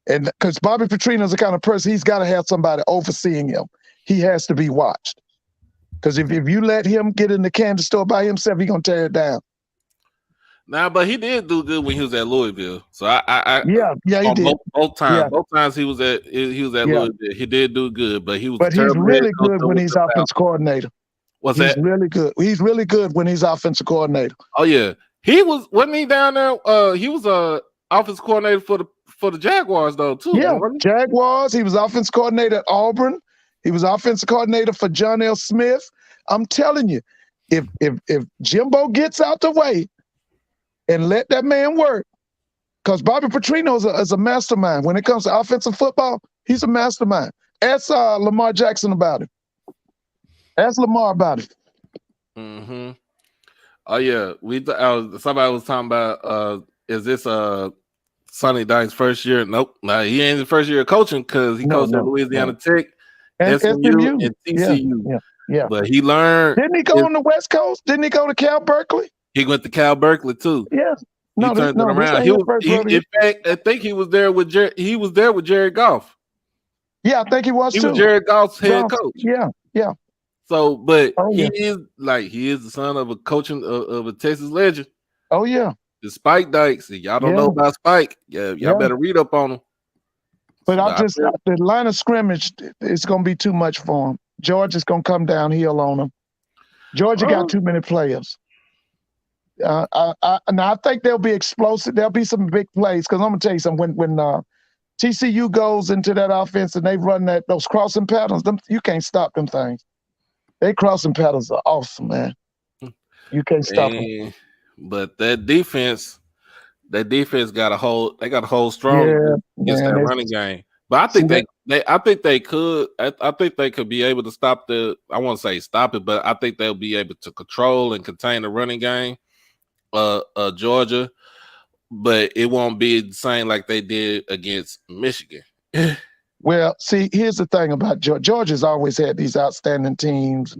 And because Bobby Petrino is the kind of person, he's got to have somebody overseeing him. He has to be watched. Because if you let him get in the candy store by himself, he's gonna tear it down. Nah, but he did do good when he was at Louisville. So I Yeah, he on did. both times. Yeah. Both times he was at Yeah. Louisville. He did do good, but he was But a he's terrible head really coach good that when went he's to the South. offense coordinator. What's He's that? really good. He's really good when he's offensive coordinator. Oh yeah, wasn't he down there? He was a offense coordinator for the Jaguars though too. Yeah, Wasn't he? Jaguars. He was offense coordinator at Auburn. He was offensive coordinator for John L. Smith. I'm telling you, if Jimbo gets out the way and let that man work, because Bobby Petrino is a mastermind when it comes to offensive football. He's a mastermind. Ask Lamar Jackson about it. Ask Lamar about it. Mm-hmm. Oh yeah, somebody was talking about is this Sonny Dykes' first year? Nope, he ain't his first year of coaching because he coached at Louisiana Tech, And SMU, and TCU. Yeah. But he learned. Didn't he go on the West Coast? Didn't he go to Cal Berkeley? He went to Cal Berkeley too. Yeah. He turned it around. In fact, I think he was there with Jerry Goff. Yeah, I think he was too. He was Jared Goff's head coach. Yeah. So, but he is the son of a coaching of a Texas legend. Oh yeah. The Spike Dykes. If y'all don't know about Spike, y'all better read up on him. But the line of scrimmage is going to be too much for him. Georgia's going to come downhill on him. Georgia got too many players. I think they'll be explosive. There'll be some big plays because I'm going to tell you something. When TCU goes into that offense and they run those crossing patterns, you can't stop them things. They crossing patterns are awesome, man. You can't stop them. But that defense got a hold strong against that running game. But I think they could be able to stop I won't say stop it, but I think they'll be able to control and contain the running game, Georgia. But it won't be the same like they did against Michigan. Well, see, here's the thing about Georgia. Georgia's always had these outstanding teams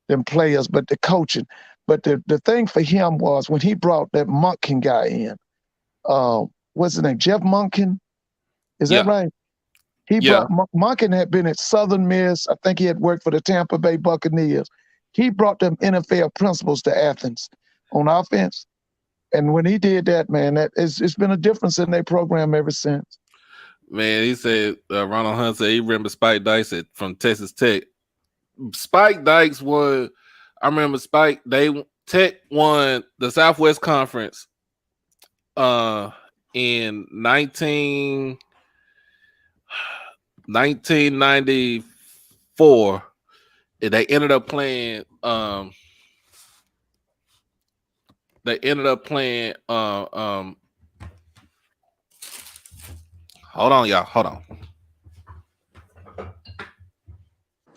and players, but the coaching. But the thing for him was when he brought that Monken guy in, what's his name? Jeff Monken? Is that right? He brought Monken had been at Southern Miss. I think he had worked for the Tampa Bay Buccaneers. He brought them NFL principles to Athens on offense. And when he did that, man, it's been a difference in their program ever since. Man, he said, Ronald Hunt said he remember Spike Dykes from Texas Tech. Spike Dykes won. I remember Tech won the Southwest Conference in 1994. They ended up playing. Hold on, y'all. Hold on.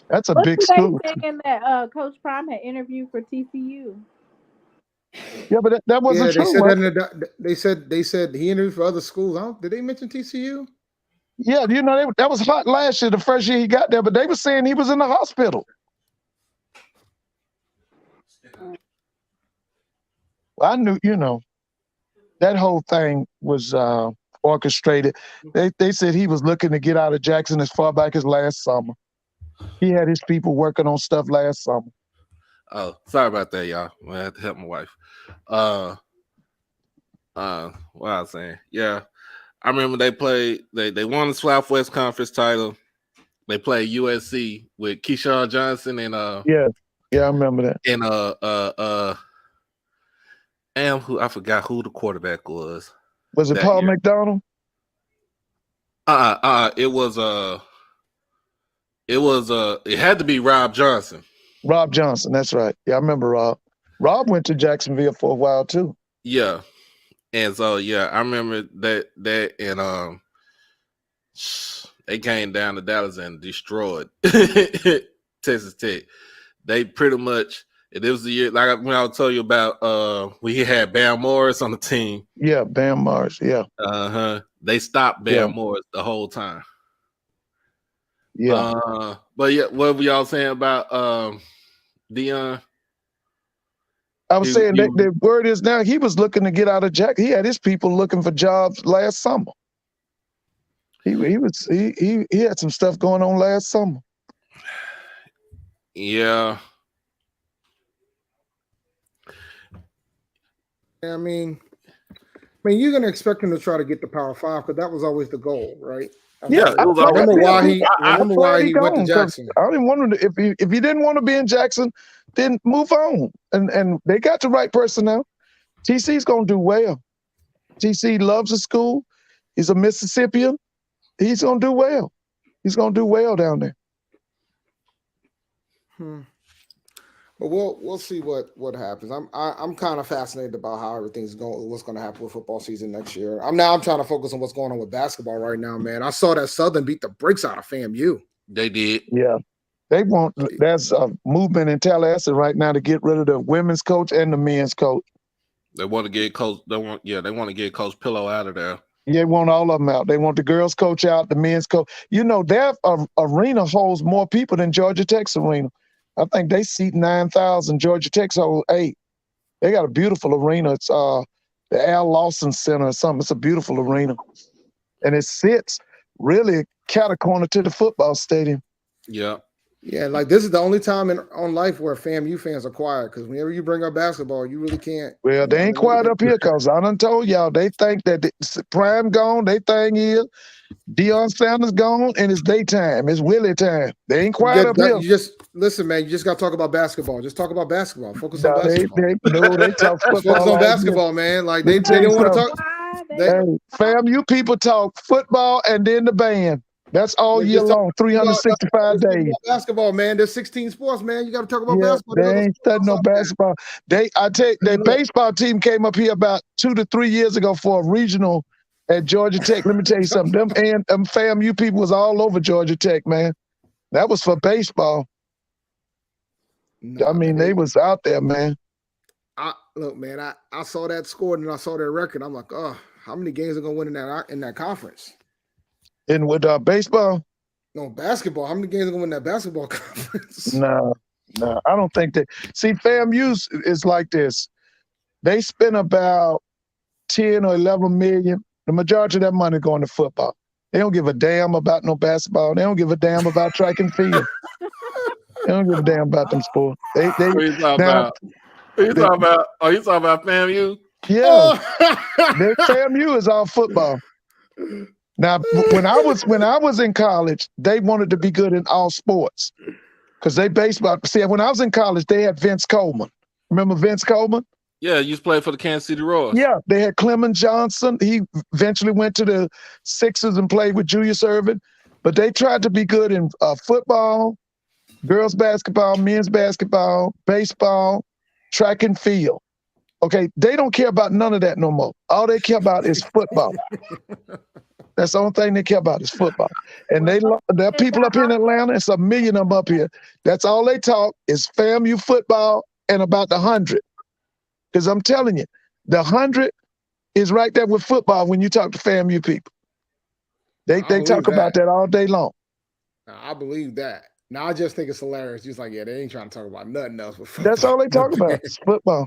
That's a big school. Saying that Coach Prime had interviewed for TCU. Yeah, but that wasn't true. They said he interviewed for other schools. Did they mention TCU? Yeah, that was hot last year, the first year he got there, but they were saying he was in the hospital. I knew, that whole thing was orchestrated. They said he was looking to get out of Jackson as far back as last summer. He had his people working on stuff last summer. Oh, sorry about that, y'all. I had to help my wife. What I was saying, yeah, I remember they played. They won the Southwest Conference title. They played USC with Keyshawn Johnson Yeah, I remember that. and who I forgot who the quarterback was. Was it that Paul year. McDonald? It had to be Rob Johnson. Rob Johnson, that's right. Yeah, I remember Rob. Rob went to Jacksonville for a while too. Yeah. And so yeah, I remember that and they came down to Dallas and destroyed Texas Tech. They pretty much it was the year like when I told you about we had Bam Morris on the team. Yeah, Bam Morris, yeah. They stopped Bam Morris the whole time. Yeah. But yeah, what were y'all saying about Deion? I was saying that the word is now he was looking to get out of Jack. He had his people looking for jobs last summer. He had some stuff going on last summer. Yeah. I mean, you're gonna expect him to try to get the Power 5 because that was always the goal, right? Yeah, remember why he went to Jackson. I didn't want him to, if he didn't want to be in Jackson, then move on. And they got the right personnel. TC's gonna do well. TC loves the school. He's a Mississippian. He's gonna do well. He's gonna do well down there. But we'll see what happens. I'm kind of fascinated about how everything's going. What's going to happen with football season next year? I'm trying to focus on what's going on with basketball right now, man. I saw that Southern beat the brakes out of FAMU. They did. Yeah, they want. There's a movement in Tallahassee right now to get rid of the women's coach and the men's coach. They want to get coach. They want to get Coach Pillow out of there. Yeah, they want all of them out. They want the girls' coach out, the men's coach. You know, their arena holds more people than Georgia Tech's arena. I think they seat 9,000. Georgia Tech's hold 8. They got a beautiful arena. It's the Al Lawson Center or something. It's a beautiful arena. And it sits really cat-a-corner to the football stadium. Yeah. Yeah, like this is the only time on life where FAMU fans are quiet because whenever you bring up basketball, you really can't. Well, they ain't quiet up here because I done told y'all they think that Prime gone. They thing is Deion Sanders gone and it's daytime. It's Willie time. They ain't quiet up here. You just listen, man. You just got to talk about basketball. Just talk about basketball. Focus on basketball. They talk football. Focus on basketball, man. Like they don't want to talk. FAMU people talk football and then the band. That's all year long, 365 days. Basketball, man. There's 16 sports, man. You got to talk about basketball. They ain't studying no basketball. Their baseball team came up here about 2 to 3 years ago for a regional at Georgia Tech. Let me tell you something. Them FAMU people was all over Georgia Tech, man. That was for baseball. They was out there, man. Look, man, I saw that score and I saw their record. I'm like, oh, how many games are going to win in that conference? And with baseball? No, basketball. How many games are going to win that basketball conference? No, I don't think that. See, FAMU is like this. They spend about 10 or 11 million. The majority of that money going to football. They don't give a damn about no basketball. They don't give a damn about track and field. They don't give a damn about them sports. What are you talking about? Are you talking about FAMU? Yeah. FAMU is all football. Now, when I was in college, they wanted to be good in all sports because they baseball. See, when I was in college, they had Vince Coleman. Remember Vince Coleman? Yeah, you used to play for the Kansas City Royals. Yeah, they had Clemens Johnson. He eventually went to the Sixers and played with Julius Erving. But they tried to be good in football, girls basketball, men's basketball, baseball, track and field. Okay, they don't care about none of that no more. All they care about is football. That's the only thing they care about is football. And there are people up here in Atlanta, it's 1 million of them up here. That's all they talk is FAMU football and about the 100. Because I'm telling you, the 100 is right there with football when you talk to FAMU people. They talk about that all day long. I believe that. Now I just think it's hilarious. Just like, yeah, they ain't trying to talk about nothing else but football. That's all they talk about is football.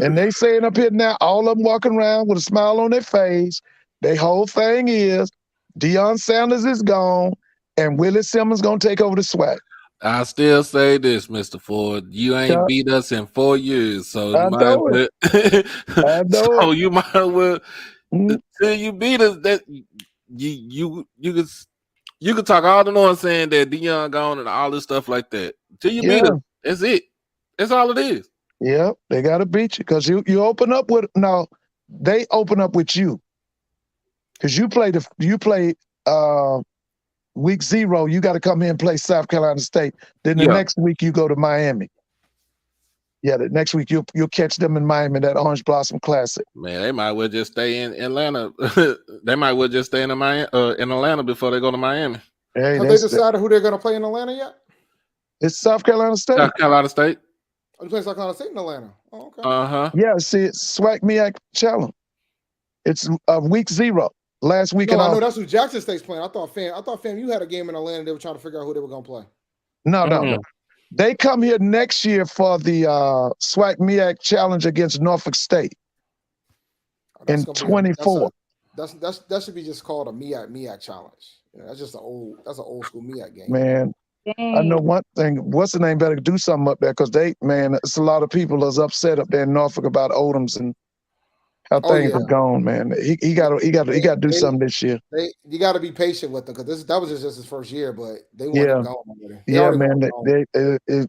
And they saying up here now, all of them walking around with a smile on their face. Their whole thing is Deion Sanders is gone. and Willie Simmons gonna take over the SWAC. I still say this, Mr. Ford. You ain't Yeah, beat us in 4 years, so you I might as know it. well. I know it. So you might as well Mm, till you beat us. That you could talk all the noise saying that Dion gone and all this stuff like that. Till you beat yeah, us, that's it. That's all it is. yeah. They gotta beat you because you open up with no. They open up with you because you play week 0. You got to come here and play South Carolina State. Then the Yeah, next week you go to Miami. Yeah, the next week you'll catch them in Miami, that Orange Blossom Classic. man. They might well just stay in Atlanta. They might well just stay in in Atlanta before they go to Miami. Hey, Have they decided who they're going to play in Atlanta yet? it's South Carolina State. South Carolina State. Oh, you play South Carolina State in Atlanta. Oh, okay. Uh-huh. Yeah, see, it's SWAC MEAC Challenge. It's week 0, last weekend. No, I know that's who Jackson State's playing. I thought fam, you had a game in Atlanta. They were trying to figure out who they were going to play. No. They come here next year for the SWAC MEAC Challenge against Norfolk State in 24. That should be just called a MEAC challenge. That's just an old school MEAC game. Man, I know one thing. What's the name? Better do something up there because it's a lot of people that's upset up there in Norfolk about Odoms and how things have gone. Man, he got to do something this year. You got to be patient with them because that was just his first year, but they want him gone already. Yeah, man. Listen.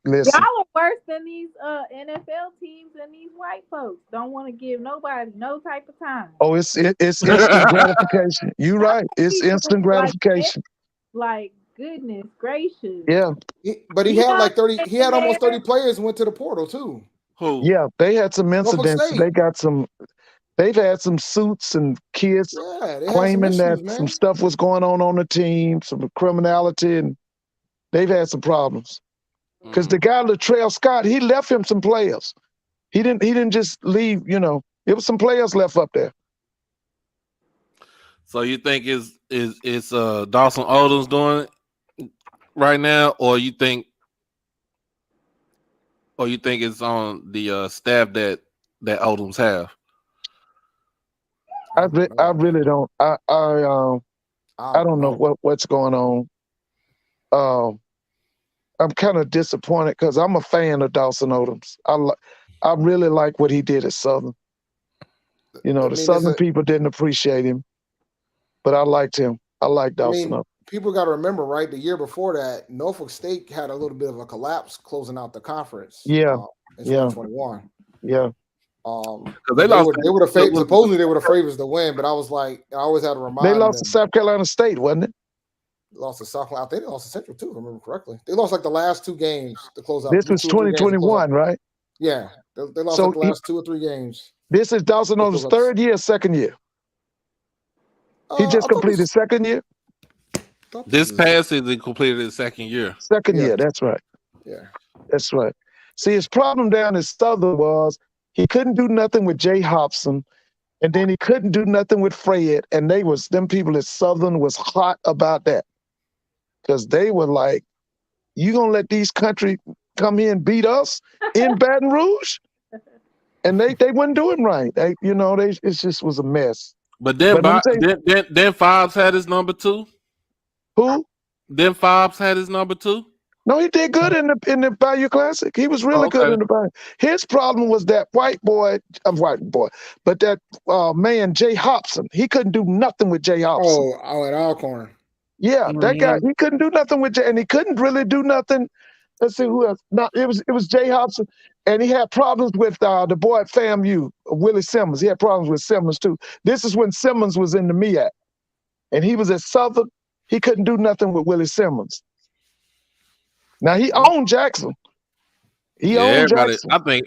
Y'all are worse than these NFL teams and these white folks. Don't want to give nobody no type of time. Oh, it's instant gratification. You're right. It's instant gratification. Like goodness gracious. Yeah. But he had like 30. He had almost 30 players and went to the portal too. Who? Yeah, they had some incidents. They've had some suits and kids claiming that some stuff was going on the team, some criminality, and they've had some problems. Because the guy Latrell Scott, he left him some players. He didn't just leave. It was some players left up there. So you think it's Dawson Odoms doing it right now, or you think it's on the staff that Odoms have? I really don't. I don't know what's going on. I'm kind of disappointed because I'm a fan of Dawson Odoms. I really like what he did at Southern. The Southern people didn't appreciate him, but I liked him. I like Dawson Odoms. People got to remember, right? The year before that, Norfolk State had a little bit of a collapse closing out the conference. Yeah. In 2021. Yeah. They would have supposedly they would have favored to win, but I was like, I always had to remind them. They lost to South Carolina State, wasn't it? Lost to South Carolina. I think they lost to Central too, if I remember correctly. They lost like the last 2 games to close out. This was 2021, right? Yeah. They lost like the last 2 or 3 games. This is Dawson Odom's third year, second year. He just completed second year? This past season he completed his second year. Second year, that's right. Yeah. That's right. See, his problem down in Southern was he couldn't do nothing with Jay Hobson, and then he couldn't do nothing with Fred, and them people at Southern was hot about that. Because they were like, you gonna let these country come here and beat us in Baton Rouge? And they weren't doing right. It just was a mess. But then Fobbs had his number 2. Who? Then Fobbs had his number 2. No, he did good in the Bayou Classic. He was really good in the Bayou. His problem was that but that man Jay Hobson, he couldn't do nothing with Jay Hobson. Oh, at Alcorn. Yeah, that guy, he couldn't do nothing with Jay, and he couldn't really do nothing. Let's see who else. No, it was Jay Hobson, and he had problems with the boy at FAMU, Willie Simmons. He had problems with Simmons too. This is when Simmons was in the MEAC, and he was at Southern. He couldn't do nothing with Willie Simmons. Now he owned Jackson. He owned Jackson. I think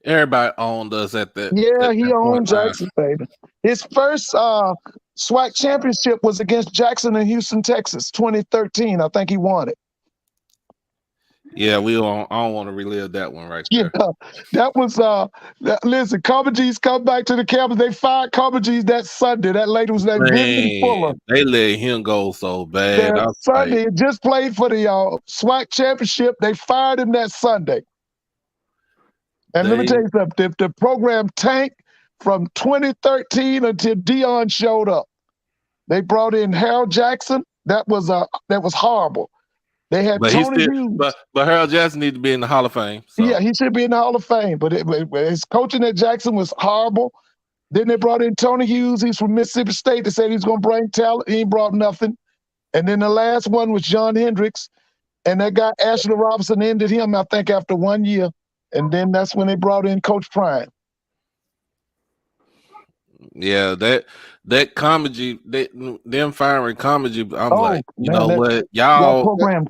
everybody owned us at that. Yeah, he owned Jackson, baby. His first SWAC championship was against Jackson in Houston, Texas, 2013. I think he won it. Yeah, I don't want to relive that one right there. Yeah, that was listen, Carbagees come back to the campus. They fired Carbagees that Sunday. That lady was named Vivian Fuller. They let him go so bad. That Sunday, he just played for the SWAC championship. They fired him that Sunday. And let me tell you something. The program tanked from 2013 until Dion showed up. They brought in Harold Jackson, that was horrible. They had But he Tony still, Hughes. but Harold Jackson need to be in the Hall of Fame. So. Yeah, he should be in the Hall of Fame. But his coaching at Jackson was horrible. Then they brought in Tony Hughes. He's from Mississippi State. They said he's going to bring talent. He ain't brought nothing. And then the last one was John Hendricks. And that guy, Ashley Robinson, ended him, I think, after 1 year. And then that's when they brought in Coach Prime. Yeah, that comedy, them firing comedy. I'm like, you man, know what, y'all y'all. program.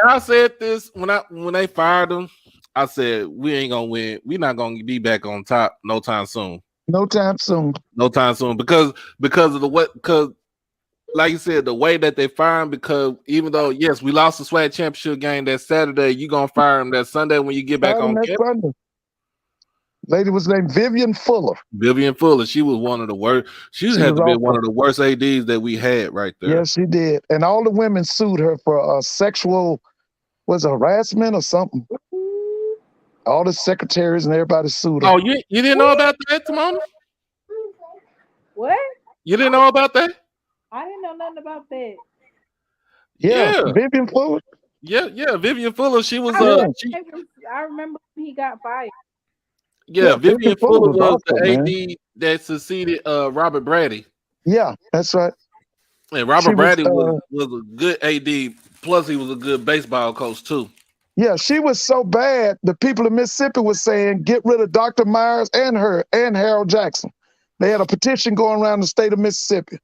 I said this when they fired him. I said we ain't gonna win. We're not gonna be back on top no time soon. No time soon. No time soon because of the what? Because like you said, the way that they fire him. Because even though yes, we lost the SWAC championship game that Saturday, you gonna fire him that Sunday when you get back on campus. Lady was named Vivian Fuller. Vivian Fuller. She was one of the worst. She had to be one of the worst ADs that we had right there. Yes, she did. And all the women sued her for sexual, harassment or something. All the secretaries and everybody sued her. Oh, you didn't know about that, Timona? What? You didn't know about that? I didn't know nothing about that. Yeah. Vivian Fuller. Yeah, Vivian Fuller. She was I remember he got fired. Yeah, Vivian Fuller was the AD that succeeded Robert Brady. Yeah, that's right. And Robert Brady was a good AD. Plus, he was a good baseball coach too. Yeah, she was so bad. The people in Mississippi were saying, "Get rid of Dr. Myers and her and Harold Jackson." They had a petition going around the state of Mississippi.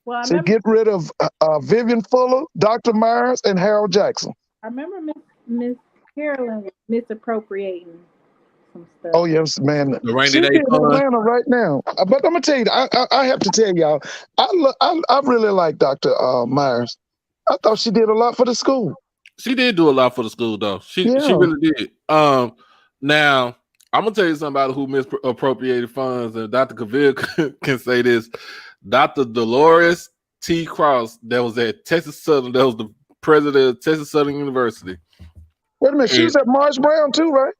Well, so get rid of Vivian Fuller, Dr. Myers, and Harold Jackson. I remember Miss Carolyn was misappropriating some stuff. Oh yes, man. She's in Atlanta right now. But I'm gonna tell you, I have to tell y'all, I really like Dr. Myers. I thought she did a lot for the school. She did do a lot for the school, though. She really did. Now I'm gonna tell you something about who misappropriated funds, and Dr. Cavill can say this. Dr. Dolores T. Cross, that was at Texas Southern, that was the president of Texas Southern University. Wait a minute, she was at Morris Brown too, right?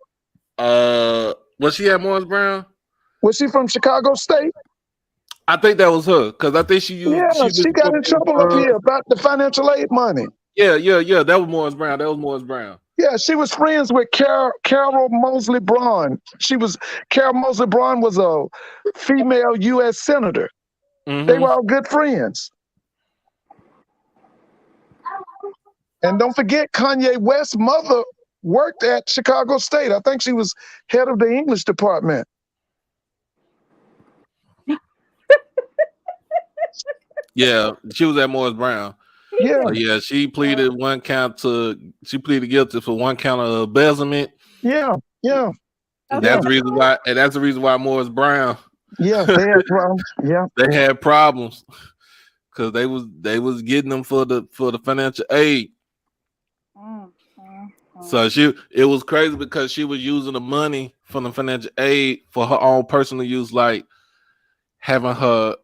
Was she at Morris Brown? Was she from Chicago State? I think that was her, because I think she used. Yeah, she got in trouble up here about the financial aid money. Yeah. That was Morris Brown. Yeah, she was friends with Carol Mosley Braun. Carol Mosley Braun was a female U.S. senator. Mm-hmm. They were all good friends. And don't forget, Kanye West's mother worked at Chicago State. I think she was head of the English department. Yeah, she was at Morris Brown. Yeah. So yeah, she pleaded guilty for one count of embezzlement. Yeah. And that's the reason why Morris Brown. Yeah, they had problems. Yeah. They had problems because they was getting them for the financial aid. So it was crazy because she was using the money from the financial aid for her own personal use, like having her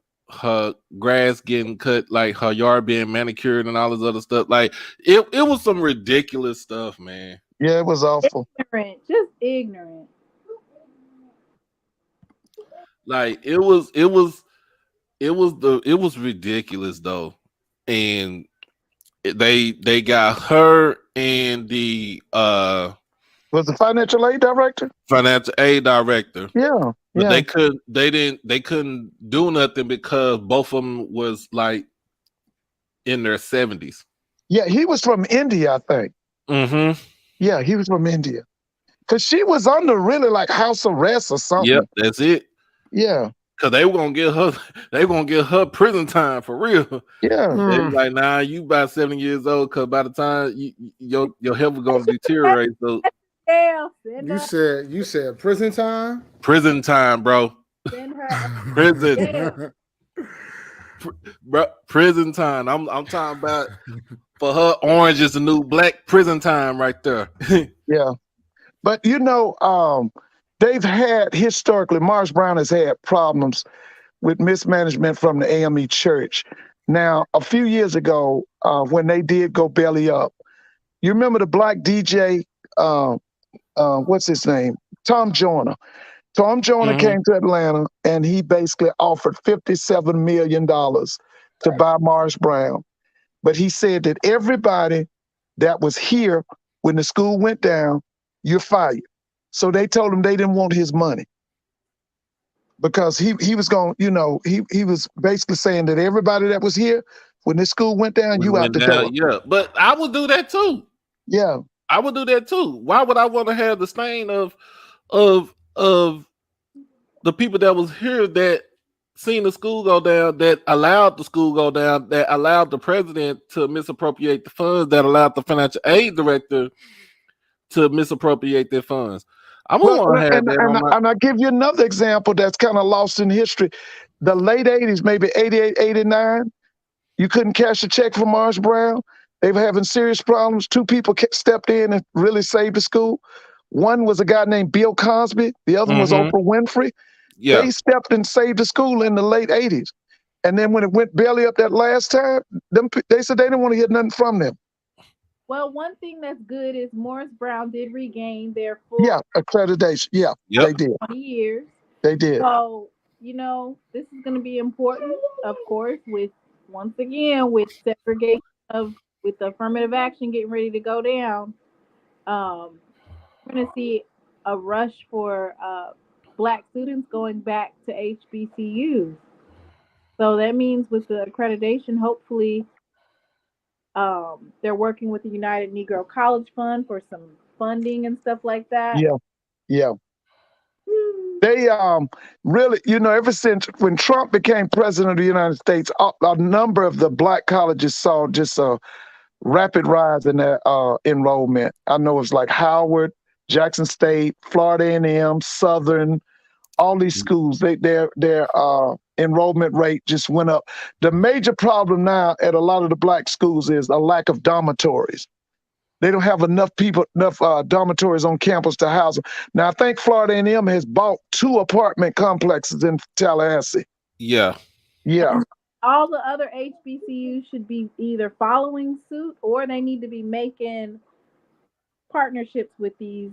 grass getting cut, like her yard being manicured and all this other stuff. Like it was some ridiculous stuff, man. Yeah, it was awful. Just ignorant. Like it was ridiculous though. And they got her and the was the financial aid director? Financial aid director. Yeah. But they couldn't do nothing because both of them was like in their 70s. Yeah, he was from India, I think. Mm-hmm. Yeah, he was from India. Because she was under really like house arrest or something. Yep, that's it. Yeah. Cause they were gonna get her prison time for real. Yeah. They was like, nah, you about 70 years old, cause by the time your health was gonna deteriorate. So you said prison time? Prison time, bro. Prison. Bro, prison time. I'm talking about for her, orange is the new black. Prison time right there. Yeah. But they've had historically, Morris Brown has had problems with mismanagement from the AME Church. Now, a few years ago, when they did go belly up, you remember the black DJ, what's his name? Tom Joyner. Tom Joyner came to Atlanta and he basically offered $57 million to to buy Morris Brown. But he said that everybody that was here when the school went down, you're fired. So they told him they didn't want his money because he was going, he was basically saying that everybody that was here when this school went down, When it you out went the down, door. yeah. But I would do that too. Yeah. I would do that too. Why would I want to have the stain of the people that was here that seen the school go down, that allowed the school go down, that allowed the president to misappropriate the funds, that allowed the financial aid director to misappropriate their funds? I wouldn't Well, want to have and that and on my. and I give you another example that's kind of lost in history. The late 80s, maybe 88, 89, you couldn't cash a check for Morris Brown. They were having serious problems. Two people stepped in and really saved the school. One was a guy named Bill Cosby. The other one was Mm-hmm. Oprah Winfrey. Yeah, They stepped and saved the school in the late 80s. And then when it went belly up that last time, they said they didn't want to hear nothing from them. Well, one thing that's good is Morris Brown did regain their full Yeah, accreditation. Yeah, yep, they did. 20 years. They did. So, this is going to be important, of course, once again, with segregation with the affirmative action getting ready to go down. We're going to see a rush for Black students going back to HBCUs. So that means with the accreditation, hopefully, they're working with the United Negro College Fund for some funding and stuff like that. Yeah, yeah. They really, ever since when Trump became president of the United States, a number of the Black colleges saw just a rapid rise in their enrollment. I know it's like Howard, Jackson State, Florida A&M, Southern, all these schools. Their enrollment rate just went up. The major problem now at a lot of the Black schools is a lack of dormitories. They don't have enough dormitories on campus to house them. Now, I think Florida A&M has bought 2 apartment complexes in Tallahassee. yeah. Yeah. All the other HBCUs should be either following suit or they need to be making partnerships with these.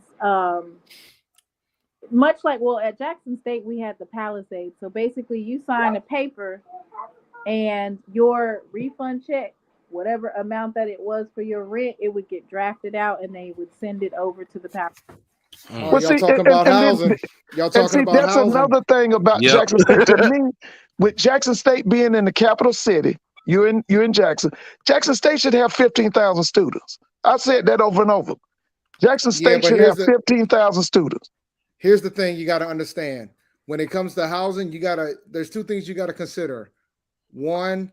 Much like, at Jackson State, we had the Palisades. So basically, you sign a paper and your refund check, whatever amount that it was for your rent, it would get drafted out and they would send it over to the Palisades. Oh, Well, y'all see, talking about housing. Y'all talking about that's housing. another thing about Yep. Jackson State. To me, with Jackson State being in the capital city, you're in Jackson. Jackson State should have 15,000 students. I said that over and over. Jackson State but should have 15,000 students. Here's the thing you got to understand. When it comes to housing, there's 2 things you got to consider. One,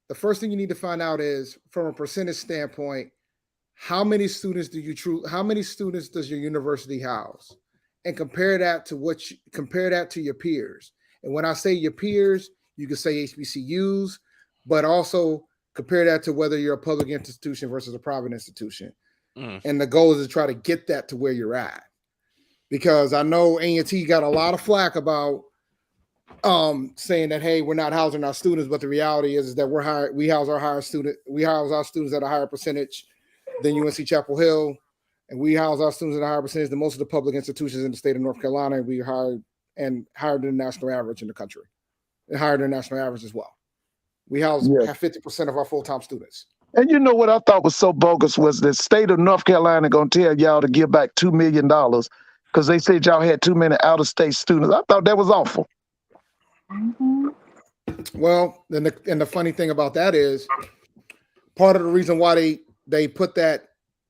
the first thing you need to find out is, from a percentage standpoint, how many students does your university house? And compare that to your peers. And when I say your peers, you can say HBCUs, but also compare that to whether you're a public institution versus a private institution. And the goal is to try to get that to where you're at. Because I know A&T got a lot of flack about saying that, hey, we're not housing our students, but the reality is that we house our students at a higher percentage than UNC Chapel Hill, and we house our students at a higher percentage than most of the public institutions in the state of North Carolina. We higher than the national average in the country, and higher than the national average as well. We have 50% of our full-time students. And you know what I thought was so bogus was the state of North Carolina going to tell y'all to give back $2 million because they said y'all had too many out-of-state students. I thought that was awful. Mm-hmm. Well, and the funny thing about that is part of the reason why they put that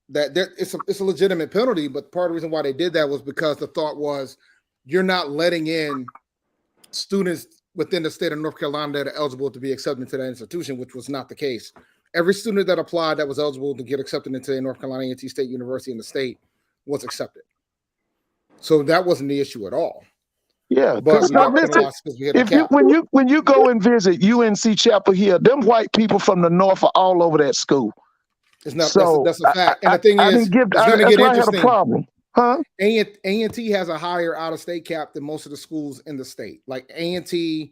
it's a legitimate penalty, but part of the reason why they did that was because the thought was you're not letting in students within the state of North Carolina that are eligible to be accepted into that institution, which was not the case. Every student that applied that was eligible to get accepted into North Carolina A&T State University in the state was accepted. So that wasn't the issue at all. Yeah, but when you go and visit UNC Chapel Hill, them white people from the north are all over that school. It's not. So that's a fact. And the thing is, it's going to get interesting. I had a problem. Huh? A&T has a higher out-of-state cap than most of the schools in the state. Like A&T,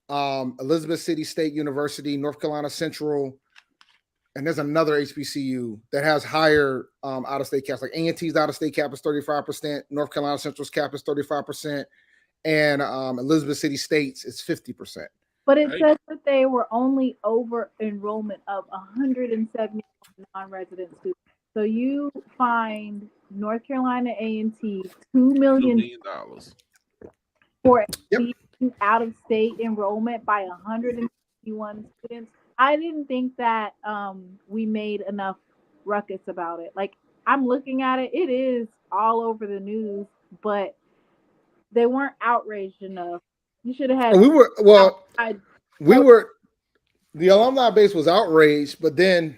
Elizabeth City State University, North Carolina Central, and there's another HBCU that has higher out-of-state caps. Like A&T's out-of-state cap is 35%, North Carolina Central's cap is 35%, and Elizabeth City State's is 50%. But it Hey. says that they were only over enrollment of 170 non-resident students. So you find North Carolina A&T $2 million $2 million. for Yep. exceeding out-of-state enrollment by 161 students. I didn't think that we made enough ruckus about it. Like, I'm looking at it, it is all over the news, but they weren't outraged enough. You should have had And we were outside we were the alumni base was outraged, but then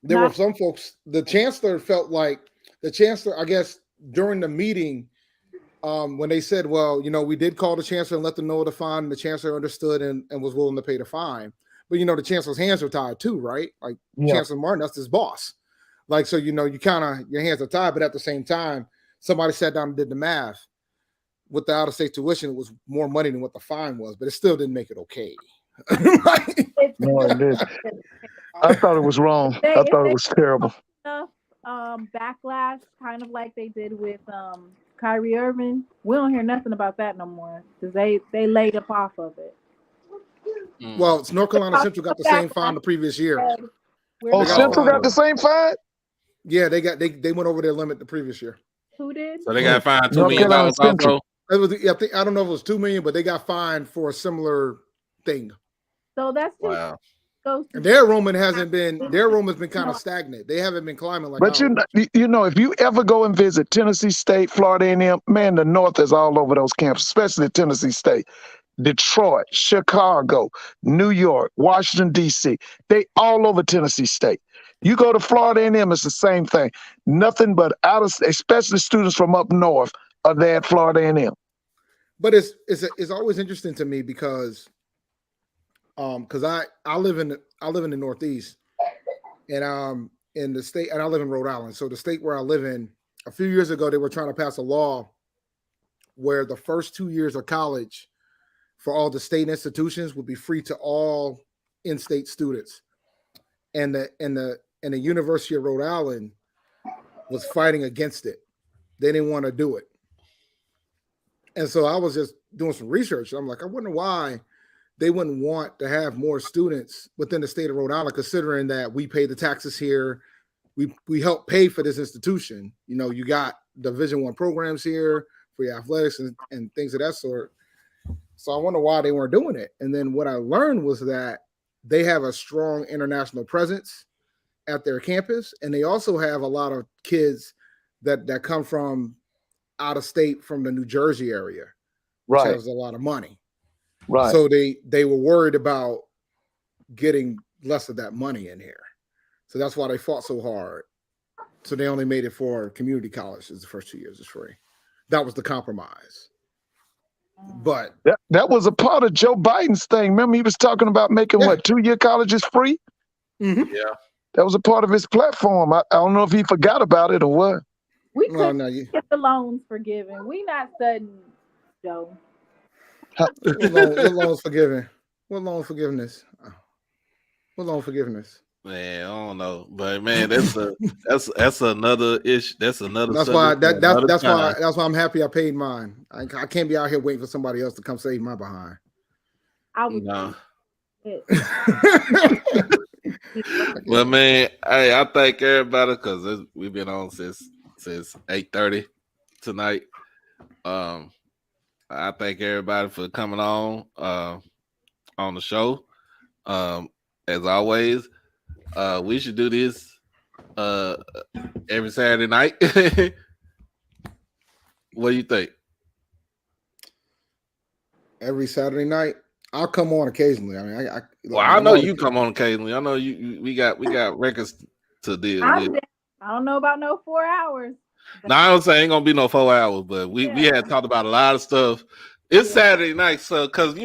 there were not some folks. The chancellor felt like the chancellor, I guess, during the meeting, when they said, "Well, we did call the chancellor and let them know the fine." The chancellor understood and was willing to pay the fine, but the chancellor's hands are tied too, right? Like Yeah. Chancellor Martin, that's his boss. Like so, you kind of your hands are tied, but at the same time, somebody sat down and did the math. With the out-of-state tuition, it was more money than what the fine was, but it still didn't make it okay. it's No, it did. I thought it was wrong. I thought it was terrible. enough backlash, kind of like they did with Kyrie Irving. We don't hear nothing about that no more because they laid up off of it. Well, it's North Carolina Central got the same fine the previous year. Oh, Central got the same fine? Yeah, they went over their limit the previous year. Who did? So they got fined $2 North million Carolina Central. also. It was, I don't know if it was $2 million, but they got fined for a similar thing. So that's just Wow. goes to And their enrollment's been kind of stagnant. They haven't been climbing like But ours. if you ever go and visit Tennessee State, Florida A&M, man, the North is all over those campuses, especially Tennessee State, Detroit, Chicago, New York, Washington, D.C. They all over Tennessee State. You go to Florida A&M, it's the same thing. Nothing but especially students from up north are there at Florida A&M. But it's always interesting to me because I live in the Northeast, and in the state, and I live in Rhode Island. So the state where I live in, a few years ago, they were trying to pass a law where the first 2 years of college for all the state institutions would be free to all in-state students, and the University of Rhode Island was fighting against it. They didn't want to do it. And so I was just doing some research. I'm like, I wonder why they wouldn't want to have more students within the state of Rhode Island, considering that we pay the taxes here. We help pay for this institution. You got Division I programs here for your athletics and things of that sort. So I wonder why they weren't doing it. And then what I learned was that they have a strong international presence at their campus. And they also have a lot of kids that come from out of state, from the New Jersey area, which has a lot of money. Right. So they were worried about getting less of that money in here. So that's why they fought so hard. So they only made it for community colleges the first 2 years is free. That was the compromise. But that was a part of Joe Biden's thing. Remember, he was talking about making 2-year colleges free? Mm-hmm. Yeah. That was a part of his platform. I don't know if he forgot about it or what. We couldn't get the loans forgiven. We not studying, Joe. What loans forgiven? What loan forgiveness? What loan forgiveness? Man, I don't know, but man, that's another issue. That's another. That's why that's why I'm happy I paid mine. I can't be out here waiting for somebody else to come save my behind. I was Well, man, hey, I thank everybody because we've been on since 8:30 tonight. I thank everybody for coming on the show. As always, we should do this every Saturday night. What do you think? Every Saturday night, I'll come on occasionally. I mean, I know you come on occasionally. I know you. We got records to deal with. I don't know about no 4 hours. No, I don't say ain't gonna be no 4 hours, but we had talked about a lot of stuff. It's Saturday night, so because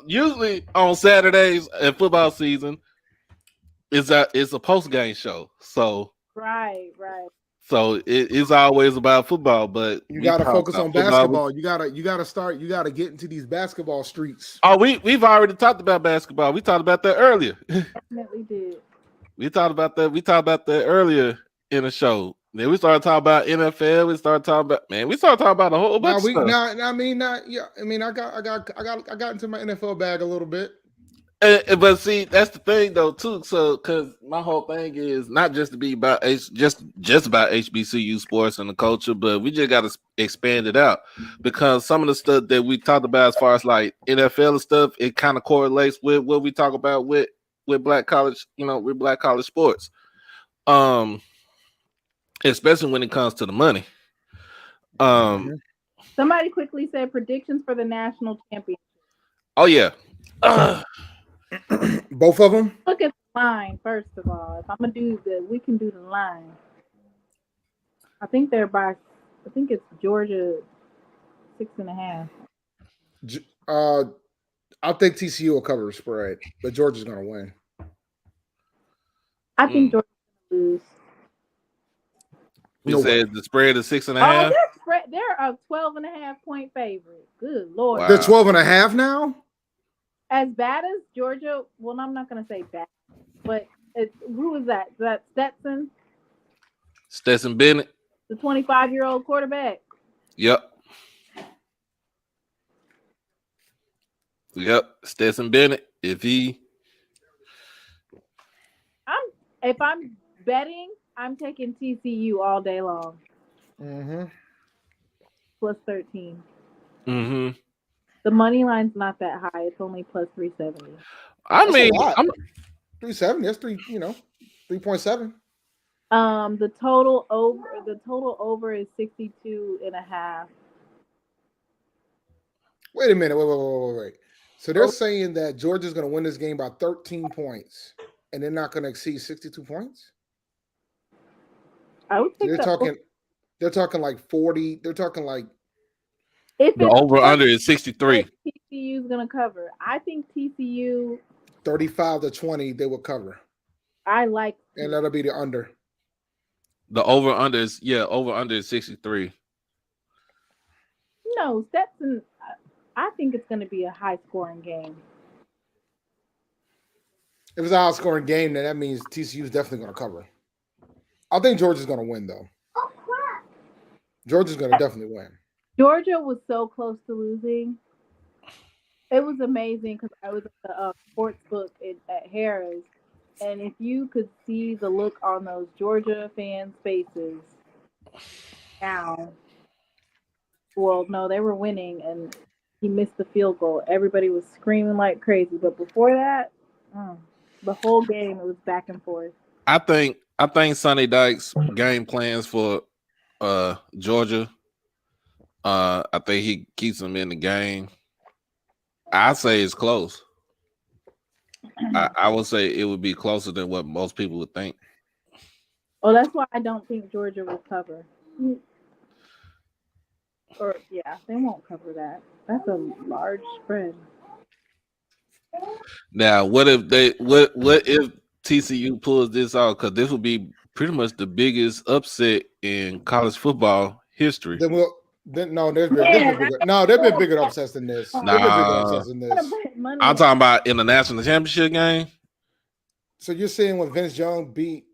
usually on Saturdays in football season, it's a post game show. So right. So it's always about football, but you gotta focus on basketball. You gotta get into these basketball streets. Oh, we've already talked about basketball. We talked about that earlier. Definitely did. We talked about that earlier in the show. Then we started talking about NFL. We started talking about a whole bunch of stuff. I got into my NFL bag a little bit. But see, that's the thing though too. So, because my whole thing is not just to be about just about HBCU sports and the culture, but we just got to expand it out because some of the stuff that we talked about as far as like NFL and stuff, it kind of correlates with what we talk about with black college, with black college sports. Um, especially when it comes to the money. Somebody quickly said predictions for the national championship. Oh yeah. Both of them. Look at the line first of all. If I'm gonna do we can do the line. I think it's Georgia 6.5. I think TCU will cover the spread, but Georgia's going to win. I think Georgia's gonna lose. You said the spread is 6.5. Oh, they're a 12.5 point favorite. Good Lord. Wow. They're 12.5 now? As bad as Georgia, well, I'm not going to say bad, but who is that? Is that Stetson? Stetson Bennett. The 25-year-old quarterback. Yep. Stetson Bennett. If I'm betting, I'm taking TCU all day long. Plus 13. The money line's not that high. It's only plus 370. I mean, 370. That's 3.7. The total over is 62.5. Wait a minute. Wait. So they're saying that Georgia's going to win this game by 13 points, and they're not going to exceed 62 points. I would think they're talking like 40. They're talking like the over under is 63. TCU is going to cover. I think TCU 35-20 they will cover. And that'll be the under. The over under is 63. No, Stetson. I think it's going to be a high scoring game. If it's a high scoring game, then that means TCU is definitely going to cover. I think Georgia's going to win though. Georgia's going to definitely win. Georgia was so close to losing. It was amazing because I was at the sports book at Harris, and if you could see the look on those Georgia fans' faces now. Well, no, they were winning, and he missed the field goal. Everybody was screaming like crazy. But before that, the whole game, it was back and forth. I think Sonny Dykes' game plans for Georgia. I think he keeps them in the game. I say it's close. I would say it would be closer than what most people would think. Oh, that's why I don't think Georgia will cover. They won't cover that. That's a large spread. Now, what if TCU pulls this out? Because this would be pretty much the biggest upset in college football history. There's been bigger upsets than this. I'm talking about in the national championship game. So you're saying when Vince Young beat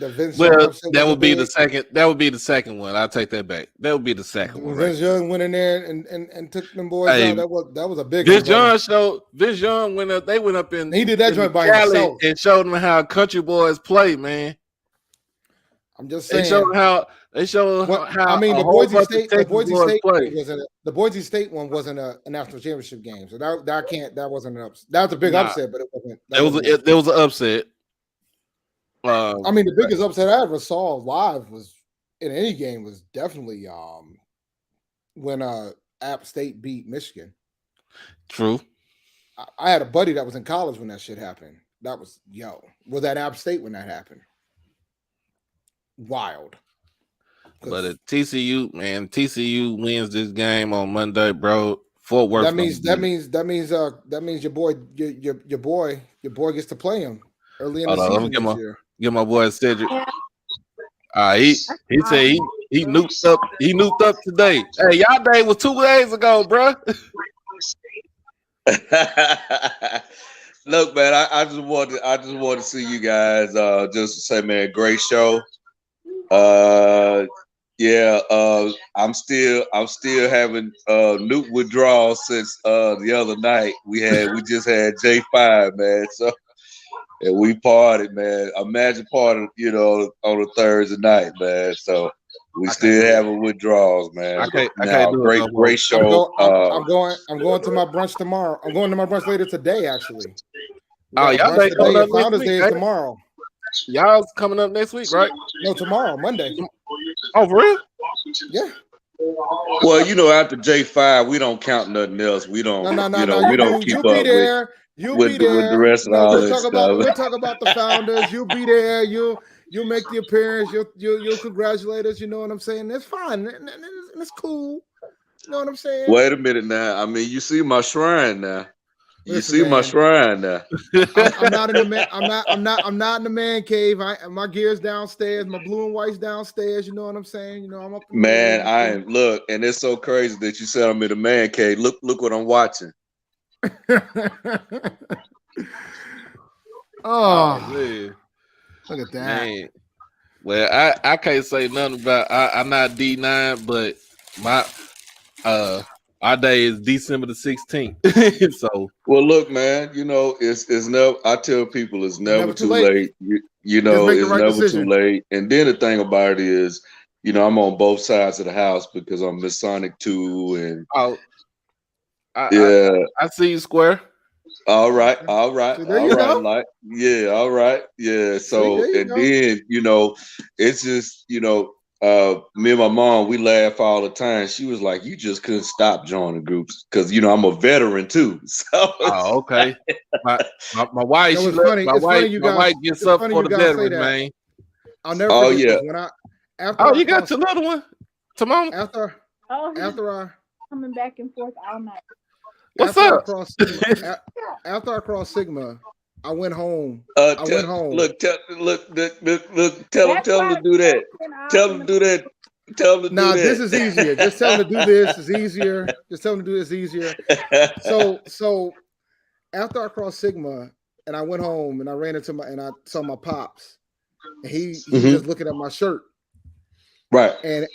the Vince Young upset? That would be the second. That would be the second one. I'll take that back. That would be the second one. Vince Young went in there and took them boys out. That was a big. Vince Young went up. They went up in. He did that joint by himself and showed them how country boys play, man. I'm just saying. They showed how. I mean, the Boise State one wasn't a national championship game, so that wasn't an upset. That was a big upset, but it wasn't. There was an upset. I mean, the biggest upset I ever saw live was in any game was definitely when App State beat Michigan. True. I had a buddy that was in college when that shit happened. That was at App State when that happened. Wild. But at TCU wins this game on Monday, bro. Fort Worth. That means your boy gets to play him early in the season this year. Get my boy Cedric. He said he nuked up. He nuked up today. Hey, y'all day was 2 days ago, bro. Look, man, I just want to see you guys. Just say, man, great show. Yeah, I'm still having new withdrawals since the other night. We just had J5, man. So and we partied, man. Imagine partying, on a Thursday night, man. So we I can't still do it. having withdrawals, man. But I can't now, do it no more. great show. I'm going to my brunch tomorrow. I'm going to my brunch later today, actually. We Oh, got a y'all brunch day coming today, up and next Founders week. Day is tomorrow. Y'all's coming up next week, right? No, tomorrow, Monday. Oh, for real? Yeah. Well, after J5, we don't count nothing else. We don't, No. we don't keep You'll be up with there. You'll with be the, with the there. rest of No, all we'll that talk about stuff. the Founders. You'll be there. You'll make the appearance. You'll congratulate us. You know what I'm saying? It's fine. It's cool. You know what I'm saying? Wait a minute now. I mean, you see my shrine now. You Listen, see my man. shrine now. I'm not in the man. I'm not in the man cave. My gear's downstairs. My blue and white's downstairs. You know what I'm saying? I'm up in Man, there. I am look, and it's so crazy that you said I'm in the man cave. Look what I'm watching. Oh, man. look at that. Man. Well, I can't say nothing about I'm not D9, but my our day is December the 16th. So Well, look, man, it's never. I tell people it's never too late. Just make the It's right never too decision. late. And then the thing about it is, I'm on both sides of the house because I'm Masonic too, and yeah. I see you square. All right, See, there you go. like yeah, all right, yeah. See, So there you and go. then it's just me and my mom, we laugh all the time. She was like, "You just couldn't stop joining groups because I'm a veteran too." So Oh, okay. My wife, It's funny. It's funny you my guys. wife gets It's up funny for you the guys say veterans, that. man. I'll never oh forget yeah. this. Oh, you got your little one, Timon? After I coming back and forth all night. What's after up? I crossed Sigma, after I crossed Sigma, I went home. Tell him to do that. Tell him to do that. Tell him to do This that. is easier. Just tell him to do this is easier. Just tell him to do this easier. So after I crossed Sigma and I went home and I ran into I saw my pops. And he was just looking at my shirt. Right. And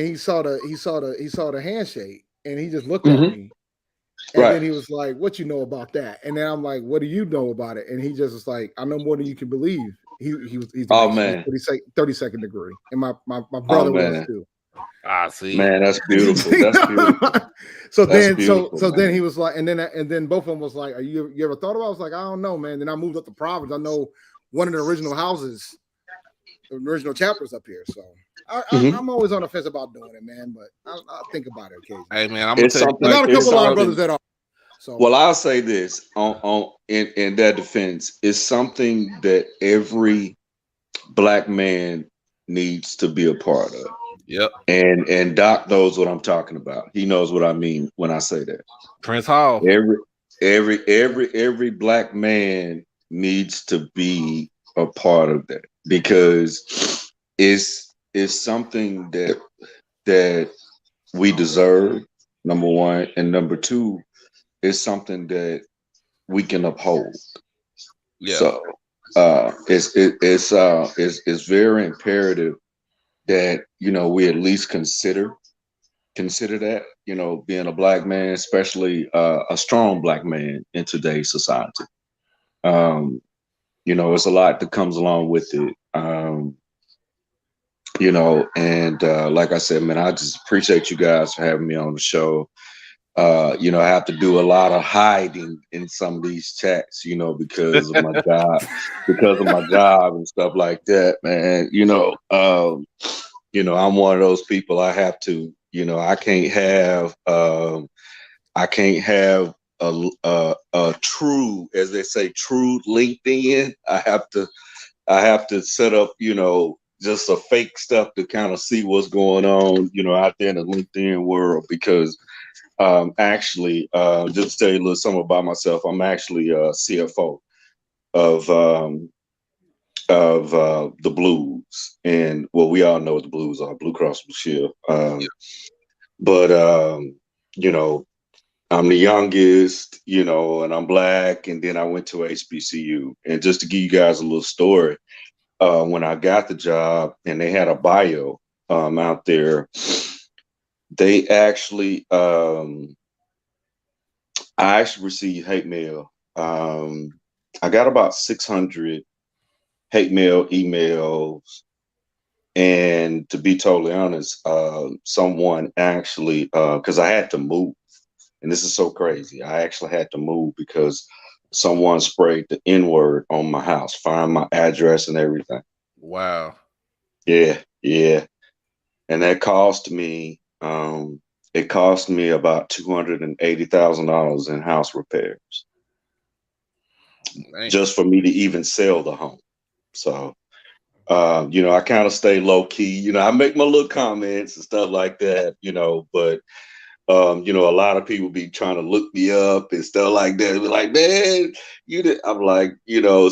he saw the handshake and he just looked at me. And then he was like, "What you know about that?" And then I'm like, "What do you know about it?" And he just was like, "I know more than you can believe." He's man, 32nd degree, and my brother was too. I see. Man, that's beautiful. That's beautiful. So that's then, beautiful, so then he was like, and then both of them was like, "Are you ever thought about it?" I was like, "I don't know, man." Then I moved up to Providence. I know one of the original houses, the original chapters up here. So I'm always on the fence about doing it, man. But I'll think about it occasionally. Hey, man, I'm gonna tell you, I got a couple of our brothers that are. So. Well, I'll say this in that defense is something that every Black man needs to be a part of. Yep. And Doc knows what I'm talking about. He knows what I mean when I say that. Prince Hall. Every Black man needs to be a part of that because it's something that we deserve, number one, and number two, it's something that we can uphold. Yeah. So it's very imperative that we at least consider that, being a Black man, especially a strong Black man in today's society. It's a lot that comes along with it. And like I said, man, I just appreciate you guys for having me on the show. I have to do a lot of hiding in some of these chats, because of my job, and stuff like that, man. I'm one of those people. I have to, I can't have a true, as they say, true LinkedIn. I have to set up, just a fake stuff to kind of see what's going on, out there in the LinkedIn world, because actually, just to tell you a little something about myself, I'm actually a CFO of the Blues, and well, we all know what the Blues are, Blue Cross Blue Shield. But I'm the youngest, and I'm Black, and then I went to HBCU. And just to give you guys a little story, when I got the job, and they had a bio, out there, they actually, I actually received hate mail. I got about 600 hate mail emails. And to be totally honest, someone actually, because I had to move, and this is so crazy. I actually had to move because someone sprayed the N word on my house, find my address and everything. Wow. Yeah, yeah. And that cost me, it cost me about $280,000 in house repairs Man. just for me to even sell the home. So, I kind of stay low key. I make my little comments and stuff like that, but a lot of people be trying to look me up and stuff like that. Be like, man, you did. I'm like,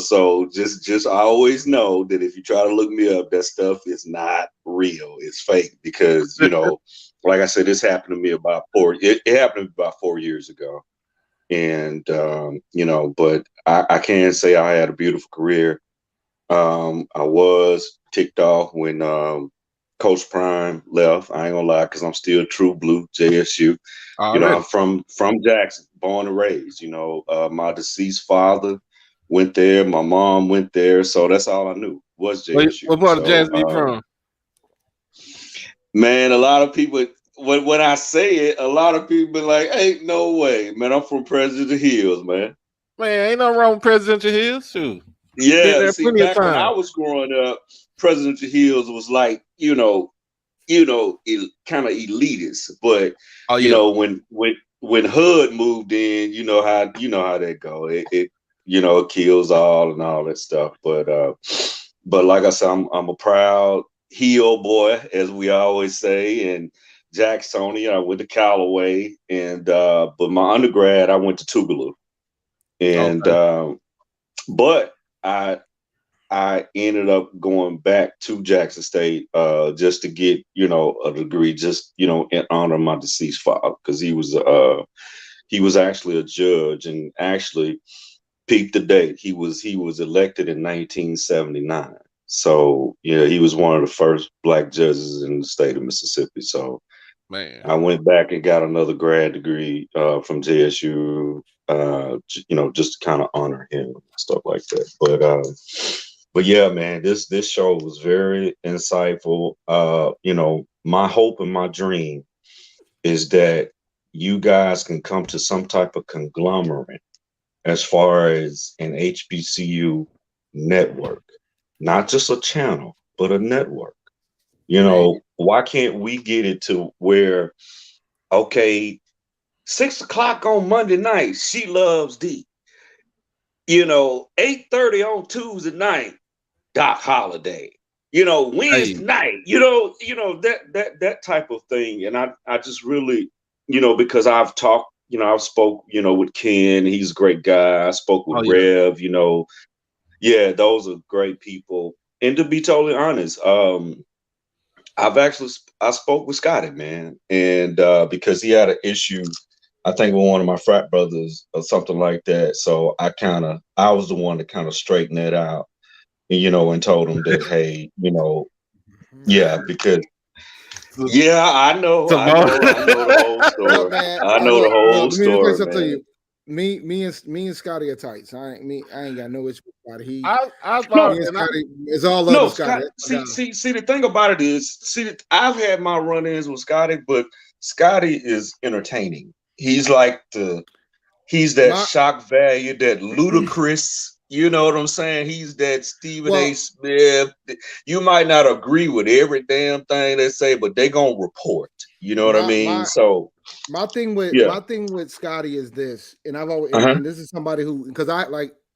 so just I always know that if you try to look me up, that stuff is not real. It's fake because, like I said, this happened to me about it happened to me about 4 years ago. And, but I can say I had a beautiful career. I was ticked off when Coach Prime left. I ain't gonna lie, because I'm still true blue JSU. I'm Already. from Jackson, born and raised. My deceased father went there, my mom went there, so that's all I knew was What JSU. part of So, Jackson you from? man, a lot of people when I say it, a lot of people be like, "Ain't no way, man! I'm from President Hills, man." Man, ain't nothing wrong with Presidential Hills. Shoot. Been Yeah, there see, plenty of back when I times. was growing up, Presidential Hills was like, kind of elitist. But Oh yeah. when Hood moved in, you know how that go. It kills all and all that stuff. But like I said, I'm a proud Hill boy, as we always say, and Jacksonian. I went to Callaway, and but my undergrad I went to Tougaloo, and Okay. but I ended up going back to Jackson State just to get a degree, just in honor of my deceased father, because he was actually a judge, and actually peep the date, he was elected in 1979. So yeah, he was one of the first black judges in the state of Mississippi. So Man. I went back and got another grad degree from JSU, just to kind of honor him and stuff like that. But yeah, man, this show was very insightful. My hope and my dream is that you guys can come to some type of conglomerate as far as an HBCU network, not just a channel, but a network. Man. Why can't we get it to where, okay, 6 o'clock on Monday night, She Loves D. 8:30 on Tuesday night, Doc Holiday. Hey. Wednesday night. That type of thing. And I just really, because I've talked, I've spoke, with Ken. He's a great guy. I spoke with Oh yeah. Rev. Yeah, those are great people. And to be totally honest, I spoke with Scotty, man, and because he had an issue, I think with one of my frat brothers or something like that. So I was the one to kind of straighten that out, and told him that, hey, yeah, because So, yeah, I know the whole Look, story. man. I know the Look. whole Let me tell you story, something to man. you. Me and Scotty are tight. So I ain't got no issue with Scotty. I No, Me thought and and I Scotty is all love to no, Scotty. Scott. That's my guy. See. The thing about it is, I've had my run-ins with Scotty, but Scotty is entertaining. He's that My shock value, that ludicrous. You know what I'm saying? He's that Stephen A. well, Smith. You might not agree with every damn thing they say, but they gonna report. You know what I my mean? my So yeah. my thing with Scotty is this, and I've always Uh-huh. and this is somebody who, because I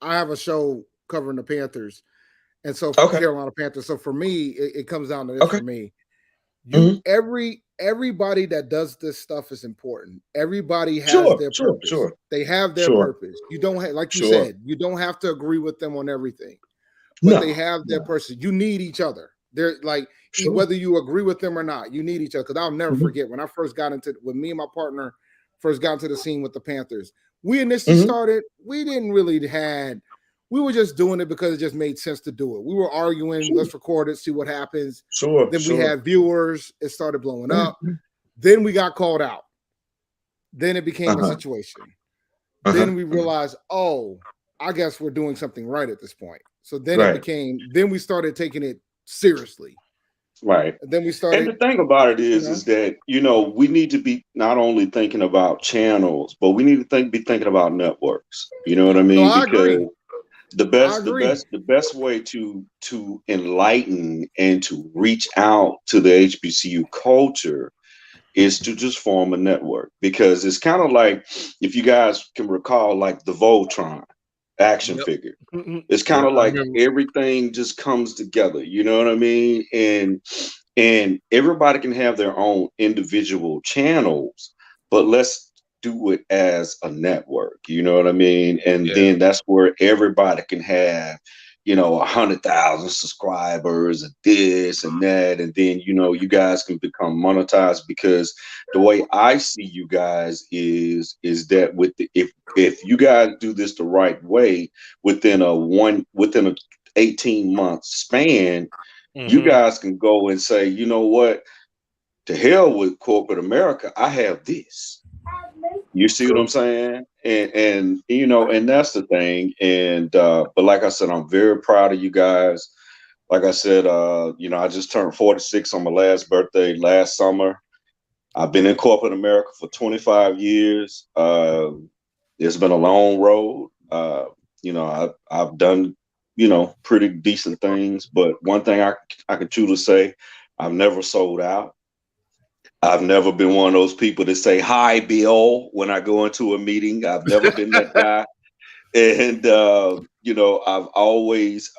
have a show covering the Panthers, and so Okay. Carolina Panthers. So for me, it comes down to this. Okay. For me, Hmm. everybody that does this stuff is important. Everybody has Sure. their Sure. purpose. Sure. They have their Sure. purpose. You don't have, like you Sure. said, you don't have to agree with them on everything, but they No. have their No. person. You need each other. They're like, Sure. whether you agree with them or not, you need each other. Because I'll never Hmm. forget when I first got into, when me and my partner first got into the scene with the Panthers. We initially Hmm. started. We didn't really had we were just doing it because it just made sense to do it. We were arguing, Sure. let's record it, see what happens. Sure. Then we Sure. had viewers, it started blowing up. Then we got called out. Then it became a situation. Then we realized, oh, I guess we're doing something right at this point. So then it became, then we started taking it seriously. Right. And then we started. And the thing about it is that, you know, we need to be not only thinking about channels, but we need to be thinking about networks. You know what I mean? No, I because agree. the best way to enlighten and to reach out to the HBCU culture is to just form a network, because it's kind of like, if you guys can recall, like the Voltron action figure. It's kind of like everything just comes together, you know what I mean? And everybody can have their own individual channels, but let's do it as a network, you know what I mean? And then that's where everybody can have, you know, 100,000 subscribers and this and that, and then, you know, you guys can become monetized, because the way I see you guys is that with if you guys do this the right way, within a 18-month span, you guys can go and say, you know what, to hell with corporate America, I have this. You see what I'm saying? And you know, and that's the thing. And but like I said, I'm very proud of you guys. Like I said, you know, I just turned 46 on my last birthday last summer. I've been in corporate America for 25 years. It's been a long road. You know, I've done, you know, pretty decent things, but one thing I can truly say, I've never sold out. I've never been one of those people that say, "Hi, Bill," when I go into a meeting. I've never been that guy. And, you know, I've always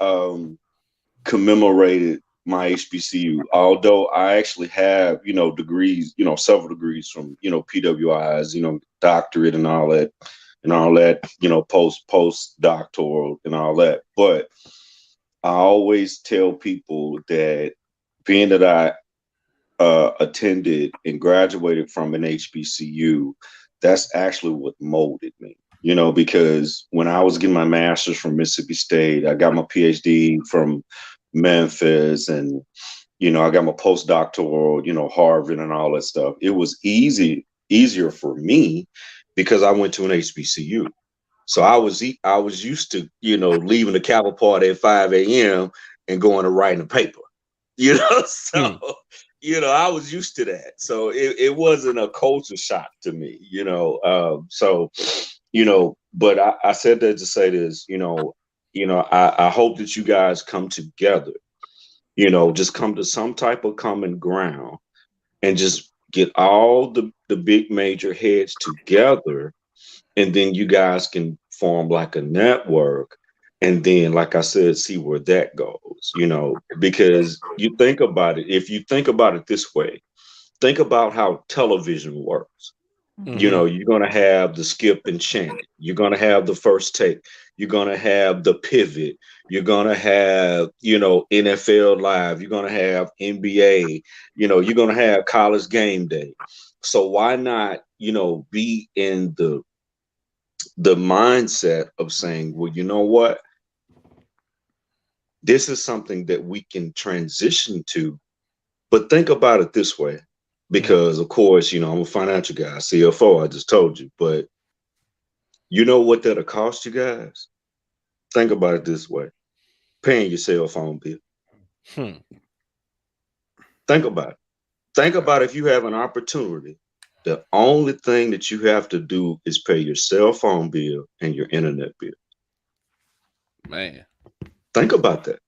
commemorated my HBCU, although I actually have, you know, degrees, you know, several degrees from, you know, PWIs, you know, doctorate and all that, you know, post doctoral and all that. But I always tell people that being that I attended and graduated from an HBCU, that's actually what molded me. You know, because when I was getting my master's from Mississippi State, I got my PhD from Memphis, and you know, I got my postdoctoral, you know, Harvard and all that stuff. It was easier for me because I went to an HBCU. So I was used to, you know, leaving the Capitol party at 5 a.m. and going to writing a paper. You know, so you know, I was used to that. So it wasn't a culture shock to me, you know. So, you know, but I said that to say this, you know, I hope that you guys come together, you know, just come to some type of common ground and just get all the big major heads together, and then you guys can form like a network, and then, like I said, see where that goes, you know, because you think about it, if you think about it this way, think about how television works. You know, you're going to have the Skip and Shannon, you're going to have the First Take, you're going to have the Pivot, you're going to have, you know, NFL Live, you're going to have NBA, you know, you're going to have College Game Day. So why not, you know, be in the mindset of saying, well, you know what, this is something that we can transition to. But think about it this way, because of course, you know, I'm a financial guy, CFO, I just told you, but you know what that'll cost you guys? Think about it this way: paying your cell phone bill. Think about it. Think about if you have an opportunity, the only thing that you have to do is pay your cell phone bill and your internet bill. Man, think about that.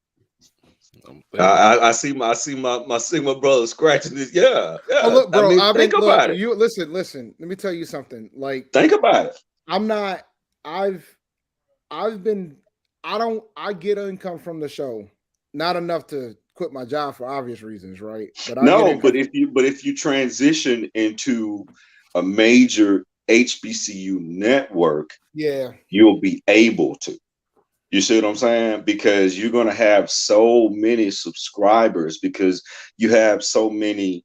I see my brother scratching this. Yeah. Oh, look, bro. I mean, think about it. You listen. Let me tell you something. Like, think about it. I'm not. I've been. I get income from the show, not enough to quit my job for obvious reasons, right? But if you transition into a major HBCU network, yeah, you'll be able to. You see what I'm saying? Because you're going to have so many subscribers, because you have so many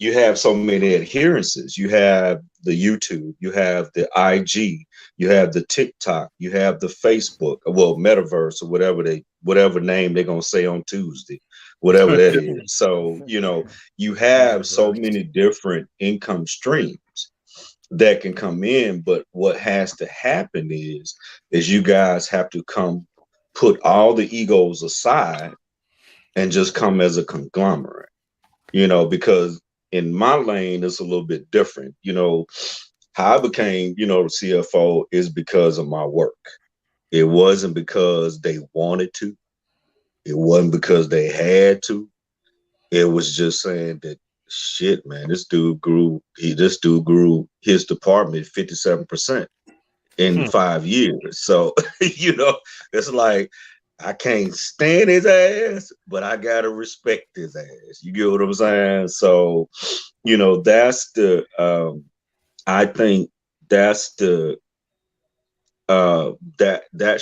adherences. You have the YouTube, you have the IG, you have the TikTok, you have the Facebook, well, metaverse or whatever name they're gonna say on Tuesday, whatever that is. So, you have so Metaverse. many different income streams that can come in, but what has to happen is you guys have to come put all the egos aside and just come as a conglomerate, because in my lane it's a little bit different. How I became, the CFO is because of my work. It wasn't because they wanted to. It wasn't because they had to. It was just saying that shit, man, this dude grew his department 57% in 5 years. So, it's like I can't stand his ass, but I gotta respect his ass. You get what I'm saying? So, that's I think that's that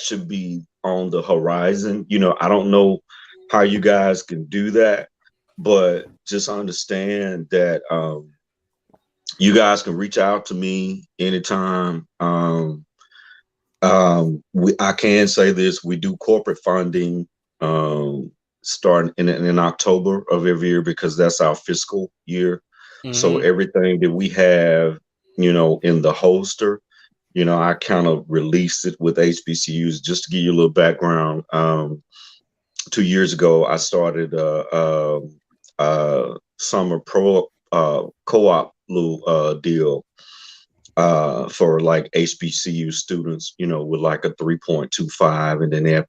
should be on the horizon. I don't know how you guys can do that, but just understand that you guys can reach out to me anytime. I can say this: we do corporate funding starting in October of every year because that's our fiscal year. So everything that we have, in the holster, I kind of released it with HBCUs. Just to give you a little background, 2 years ago, I started a summer co-op little deal for like HBCU students, with like a 3.25, and then they have,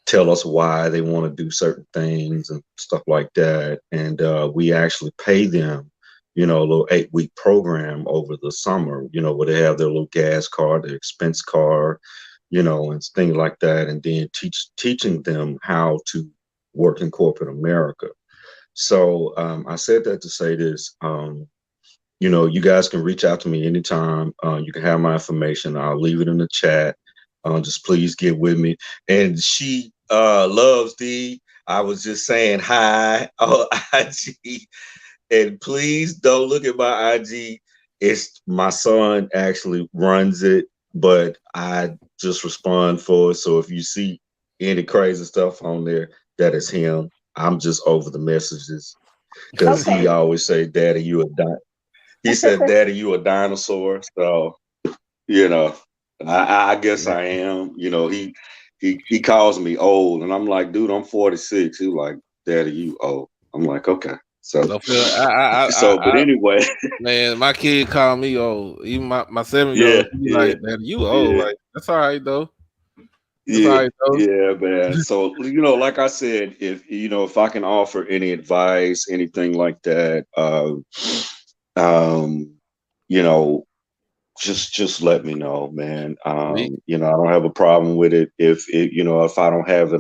tell us why they want to do certain things and stuff like that. And we actually pay them, a little 8-week program over the summer, where they have their little gas card, their expense card, and things like that. And then teaching them how to work in corporate America. So I said that to say this. You guys can reach out to me anytime. You can have my information. I'll leave it in the chat. Just please get with me. And she loves thee. I was just saying hi on IG. And please don't look at my IG. It's my son actually runs it, but I just respond for it. So if you see any crazy stuff on there, that is him. I'm just over the messages because Okay. he always say, "Daddy, you a he said, "Daddy, you a dinosaur." So, you know, I guess I am. He calls me old, and I'm like, dude, I'm 46. He's like, "Daddy, you old." I'm like, okay. So, Don't feel but anyway, man, my kid call me old. Even my 7-year-old, yeah, he be yeah, like, "Daddy, you old." yeah, Like, that's all right though. That's all yeah, right though. yeah, man. So, like I said, if I can offer any advice, anything like that, um, you know, just let me know, man. We I don't have a problem with it if I don't have it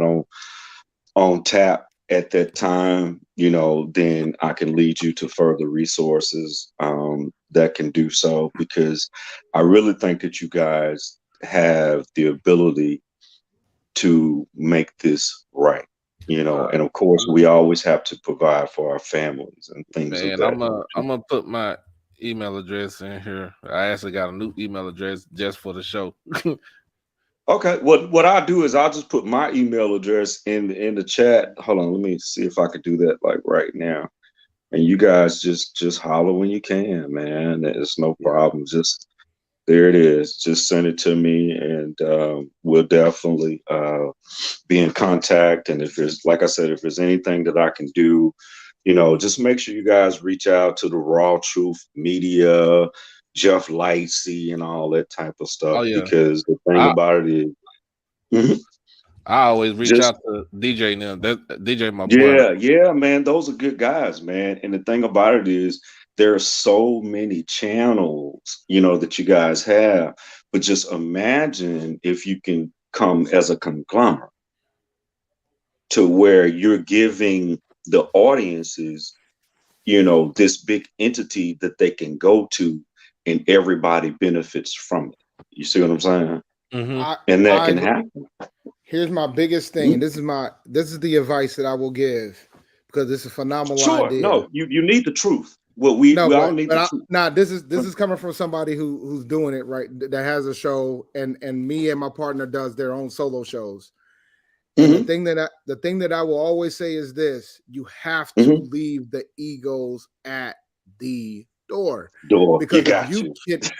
on tap at that time, then I can lead you to further resources that can do so, because I really think that you guys have the ability to make this right. And of course we always have to provide for our families and things of man, that I'm nature. gonna put my email address in here. I actually got a new email address just for the show. Okay, what I'll do is I'll just put my email address in the chat. Hold on, let me see if I could do that like right now. And you guys just holler when you can, man. It's no problem. Just there it is. Just send it to me, and we'll definitely be in contact. And if there's, like I said, if there's anything that I can do, just make sure you guys reach out to the Raw Truth Media, Jeff Lightsey, and all that type of Oh stuff. yeah, Because the thing I about it is, mhm, I always reach just out to DJ now. That DJ my boy. yeah, yeah, man, those are good guys, man. And the thing about it is, there are so many channels, that you guys have. But just imagine if you can come as a conglomerate to where you're giving the audiences, this big entity that they can go to, and everybody benefits from it. You see what I'm saying? Mm-hmm. I And that I can agree. happen. Here's my biggest thing, and this is the advice that I will give, because it's a phenomenal Sure. idea. No, you need the truth. Well, No, we all need but to. this is coming from somebody who's doing it right, that has a show, and me and my partner does their own solo shows. And Mm-hmm, the thing that I will always say is this: you have to mm-hmm. leave the egos at the door, Door, you because got you.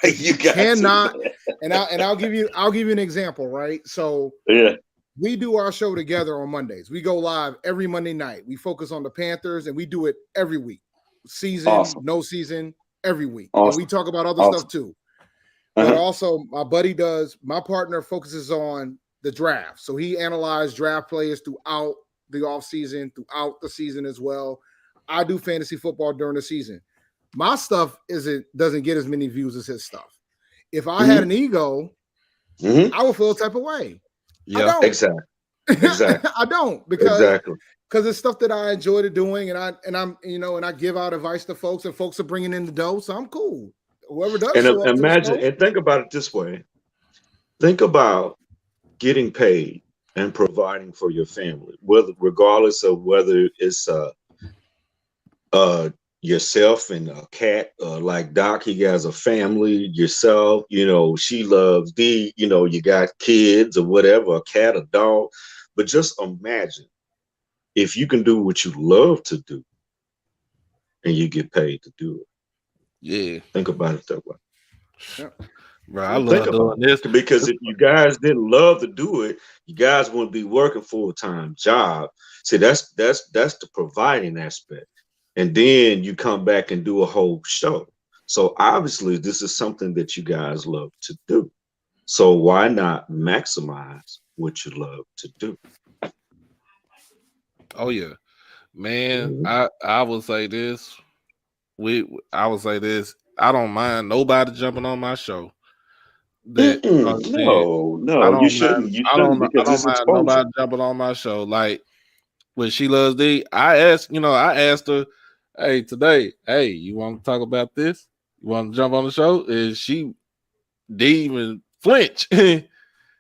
if You you got to. cannot, and I'll give you an example, right? So Yeah. we do our show together on Mondays. We go live every Monday night. We focus on the Panthers, and we do it every week, season, Awesome. no season, every week, and we Awesome. talk about other stuff Awesome. too. But Uh-huh. also, my partner focuses on the draft. So he analyzes draft players throughout the offseason, throughout the season as well. I do fantasy football during the season. My stuff doesn't get as many views as his stuff. If I had Mm-hmm. an ego, Mm-hmm. I would feel a type of way. I Yeah. don't. Exactly. Exactly. I don't, because Exactly. it's stuff that I enjoy doing, and I give out advice to folks, and folks are bringing in the dough, so I'm cool. Whoever does And show up to the imagine show. and think about it this way. Think about getting paid and providing for your family, whether regardless of whether it's uh yourself and a cat, like Doc, he has a family, yourself, she loves the, you got kids or whatever, a cat, a dog. But just imagine if you can do what you love to do and you get paid to do it. Yeah. Think about it that way. Yeah. Bro, I Think love about doing this. it. Because if you guys didn't love to do it, you guys wouldn't be working full-time job. See, that's the providing aspect. And then you come back and do a whole show. So obviously this is something that you guys love to do. So why not maximize what you love to do? Oh yeah. Man, Mhm. I will say this. I will say this. I don't mind nobody jumping on my show. That then No, no, you shouldn't. You shouldn't, I because don't it's mind exposure. nobody jumping on my show. Like when SheLovesThee, I asked her, hey, today, hey, you want to talk about this? You want to jump on the show? And she didn't even flinch.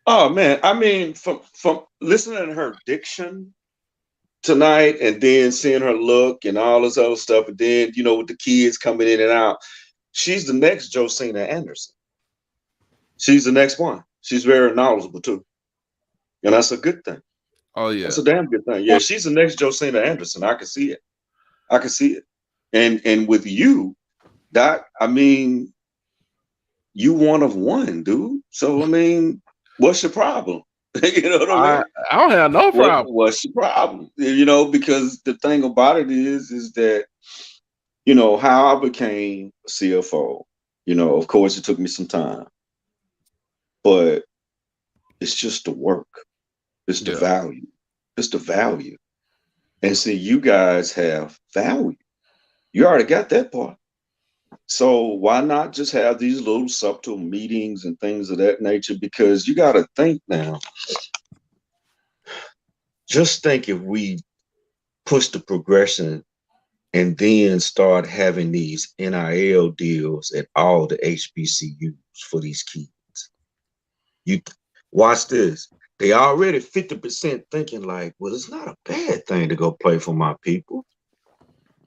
Oh man, I mean, from listening to her diction tonight, and then seeing her look and all this other stuff, and then with the kids coming in and out, she's the next Josina Anderson. She's the next one. She's very knowledgeable too, and that's a good thing. Oh That's yeah. a damn good thing. Yeah, she's the next Josina Anderson. I can see it. I can see it. And with you, Doc, I mean, you one of one, dude. So I mean, what's your problem? You know what I I mean? I don't have no problem. What's your problem? Because the thing about it is that how I became CFO. Of course, it took me some time, but it's just the work. It's the Yeah. value. It's the value. And see, you guys have value. You already got that part. So why not just have these little subtle meetings and things of that nature? Because you got to think now. Just think if we push the progression and then start having these NIL deals at all the HBCUs for these kids. You watch this. They already 50% thinking like, well, it's not a bad thing to go play for my people.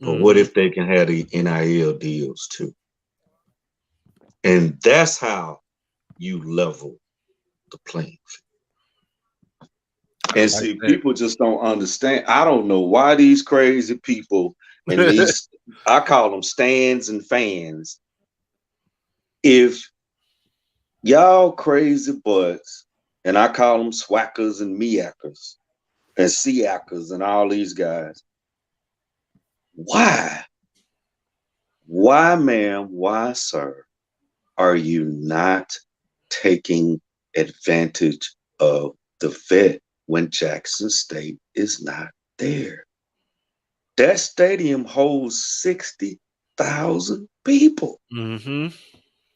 But what Mm-hmm. if they can have the NIL deals too? And that's how you level the playing field. I And like see, that. people just don't understand. I don't know why these crazy people and these, I call them stands and fans. If y'all crazy butts, and I call them swackers and meackers and seackers and all these guys, why? Why, ma'am, why, sir, are you not taking advantage of the vet when Jackson State is not there? That stadium holds 60,000 people. Mm-hmm.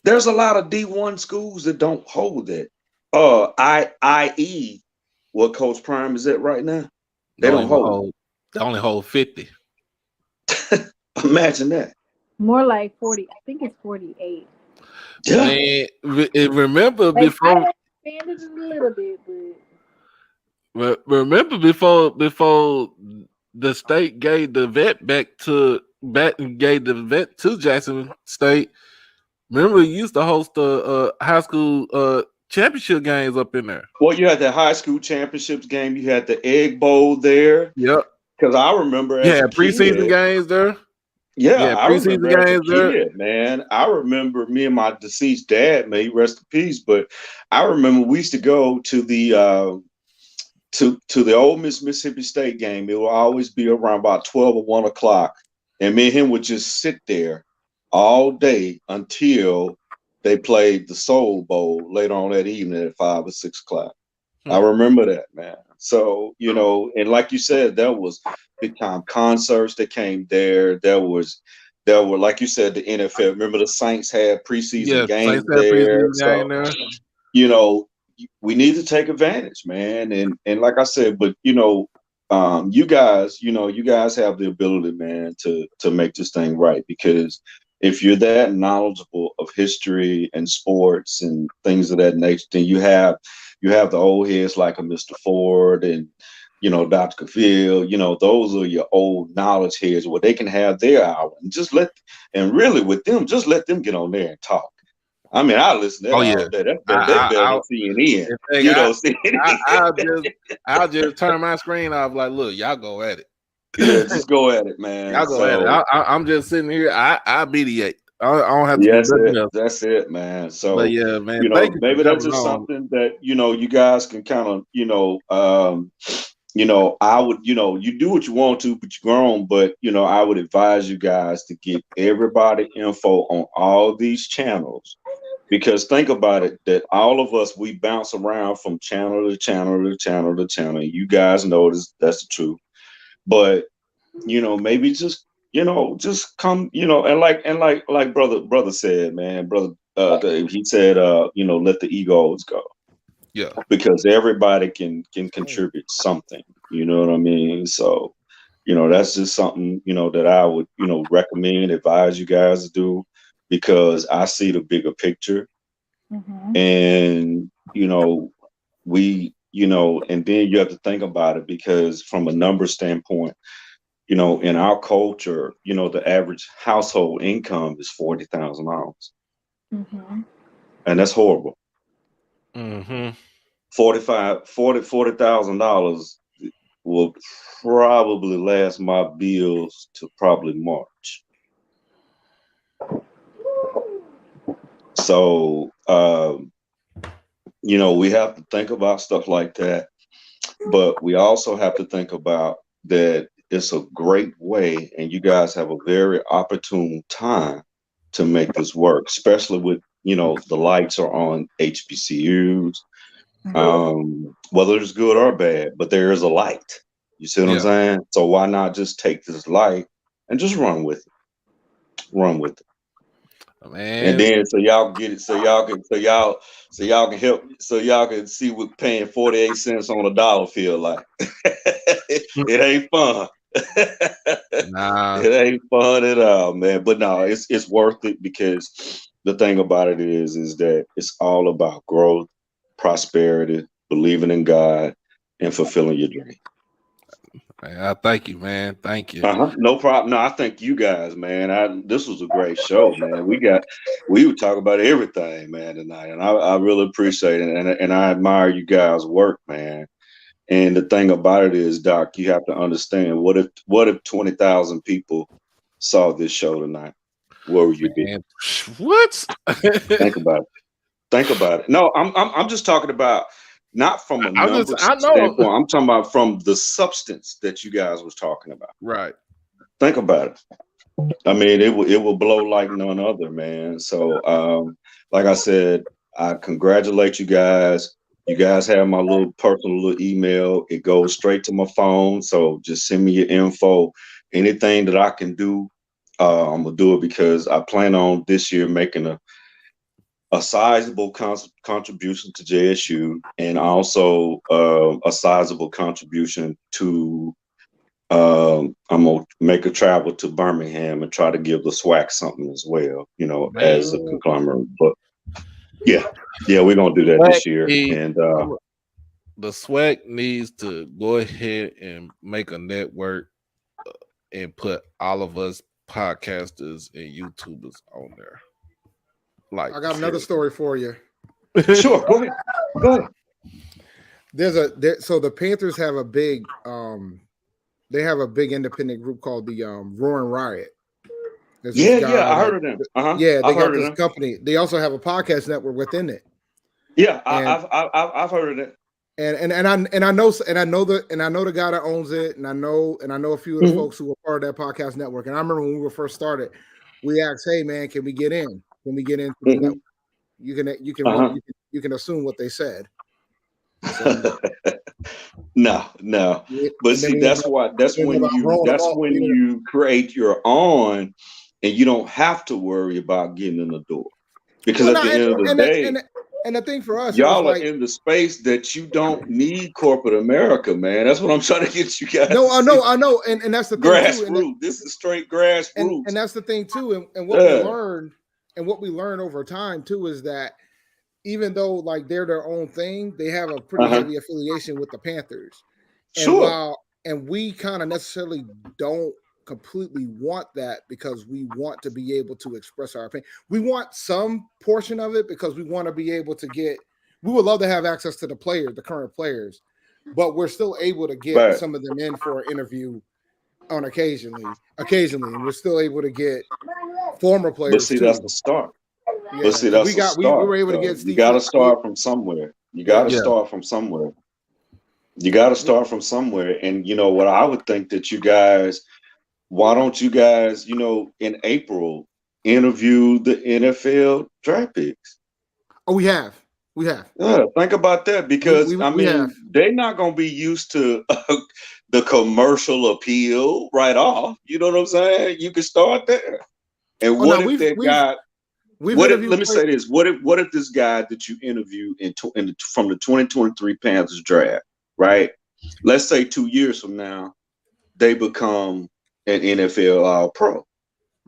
There's a lot of D1 schools that don't hold that. I.e., what Coach Prime is at right now, They they don't don't even hold hold. They only hold 50. it. Imagine that. More like 40. I think it's 48. Yeah. Man, remember They might before have expanded it a little bit, but remember before the state gave the vet back to back and gave the vet to Jackson State. Remember, we used to host the high school championship games up in there. Well, you had the high school championships game. You had the Egg Bowl there. Yep. Because I remember You as a had preseason kid. games there. Yeah, Yeah, I remember preseason as a games there. kid, man. I remember me and my deceased dad, may he rest in peace. But I remember we used to go to the to the Ole Miss Mississippi State game. It will always be around about 12 or 1 o'clock. And me and him would just sit there all day until they played the Soul Bowl later on that evening at 5 or 6 o'clock. I remember that, man. So, you know, and like you said, there was big time concerts that came there. There were, like you said, the NFL. Remember the Saints had preseason Yeah, games Saints had there. preseason So, game there. you know, we need to take advantage, man. And like I said, but you guys, you guys have the ability, man, to make this thing right. Because if you're that knowledgeable of history and sports and things of that nature, then you have the old heads like a Mr. Ford and Dr. Cavill, those are your old knowledge heads where they can have their hour and really with them, just let them get on there and talk. I mean, I listen to that Oh all yeah, day. That's better, they I, better I, than CNN. I, You I, know, CNN. I'll just turn my screen off. Like, look, y'all go at it. Yeah, just go at it, man. Y'all go at it. So I'm just sitting here. I mediate. I don't have to do yes, nothing else. that's it, man. But So, yeah, man, thank you for maybe that's coming just on. something that, you guys can kind of, I would, you do what you want to, but you're grown. But, I would advise you guys to get everybody info on all these channels. Because think about it, that all of us, we bounce around from channel to channel to channel to channel. You guys know that's the truth. But, maybe just come, and like brother said, man, brother Dave, he said, let the egos go. Yeah, Because everybody can contribute something. You know what I mean? So, that's just something, that I would, recommend, advise you guys to do, because I see the bigger picture. Mm-hmm. And, and then you have to think about it, because from a number standpoint, in our culture, the average household income is $40,000. Mm-hmm. And that's horrible. mm-hmm. $40,000 will probably last my bills to probably March. So, we have to think about stuff like that, but we also have to think about that it's a great way, and you guys have a very opportune time to make this work, especially with, the lights are on HBCUs, whether it's good or bad, but there is a light. You see what I'm Yeah, saying? So why not just take this light and just run with it? Run with it. And man. then so y'all get it, so y'all can help, so y'all can see what paying 48 cents on a dollar feel like. It ain't fun. Nah, It ain't fun at all, man. But no, it's worth it, because the thing about it is that it's all about growth, prosperity, believing in God, and fulfilling your dream. man, I thank you, man. Thank you. No problem. No, I thank you guys, man. This was a great show, man. We would talk about everything, man, tonight, and I really appreciate it, and I admire you guys' work, man. And the thing about it is, Doc, you have to understand, what if 20,000 people saw this show tonight? Where would you be? Man, what? Think about it. Think about it. No, I'm just talking about, not from a numbers I know. standpoint. I'm talking about from the substance that you guys was talking about. Right. Think about it. I mean, it will blow like none other, man. So, like I said, I congratulate you guys. You guys have my little personal little email. It goes straight to my phone. So just send me your info. Anything that I can do, I'm gonna do it, because I plan on this year making a sizable contribution to JSU, and also a sizable contribution to. I'm gonna make a travel to Birmingham and try to give the SWAC something as well, as a Man. conglomerate. But yeah, we're gonna do that SWAC this year. needs- And the SWAC needs to go ahead and make a network and put all of us podcasters and YouTubers on there. Like, I got another story for you. Sure, go ahead. Go ahead. So the Panthers have a big they have a big independent group called the Roaring Riot. There's this guy I heard of them. Yeah, they I've got heard of this them. company. They also have a podcast network within it. Yeah, And I've heard of that. And I know the guy that owns it, and I know a few of the folks who were part of that podcast network. And I remember when we were first started, we asked, "Hey man, can we get in? Can we get into the network?" You can assume what they said. So, no. But see, that's when you create your own, and you don't have to worry about getting in the door. Because at the end of the day, and the thing for us, y'all are in the space that you don't need corporate America, man. That's what I'm trying to get you guys. No, I know, and that's the thing grassroots. This is straight grassroots, and that's the thing too. And what we learned over time too is that even though like they're their own thing, they have a pretty heavy affiliation with the Panthers. And we kind of necessarily don't completely want that because we want to be able to express our opinion. We want some portion of it because we want to be able to we would love to have access to the current players, but we're still able to get some of them in for an interview on occasionally, and we're still able to get former players. But see, that's the start. Yeah. But see, that's we were able to get Steve. You got to start from somewhere. You got to start from somewhere. You got to start from somewhere. And you know what? I would think that you guys, why don't you guys, in April, interview the NFL draft picks? Oh, we have. Yeah, think about that because they're not going to be used to the commercial appeal right off. You know what I'm saying? You can start there. And let me say this: What if this guy that you interview from the 2023 Panthers draft, right? Let's say 2 years from now, they become an NFL All-Pro.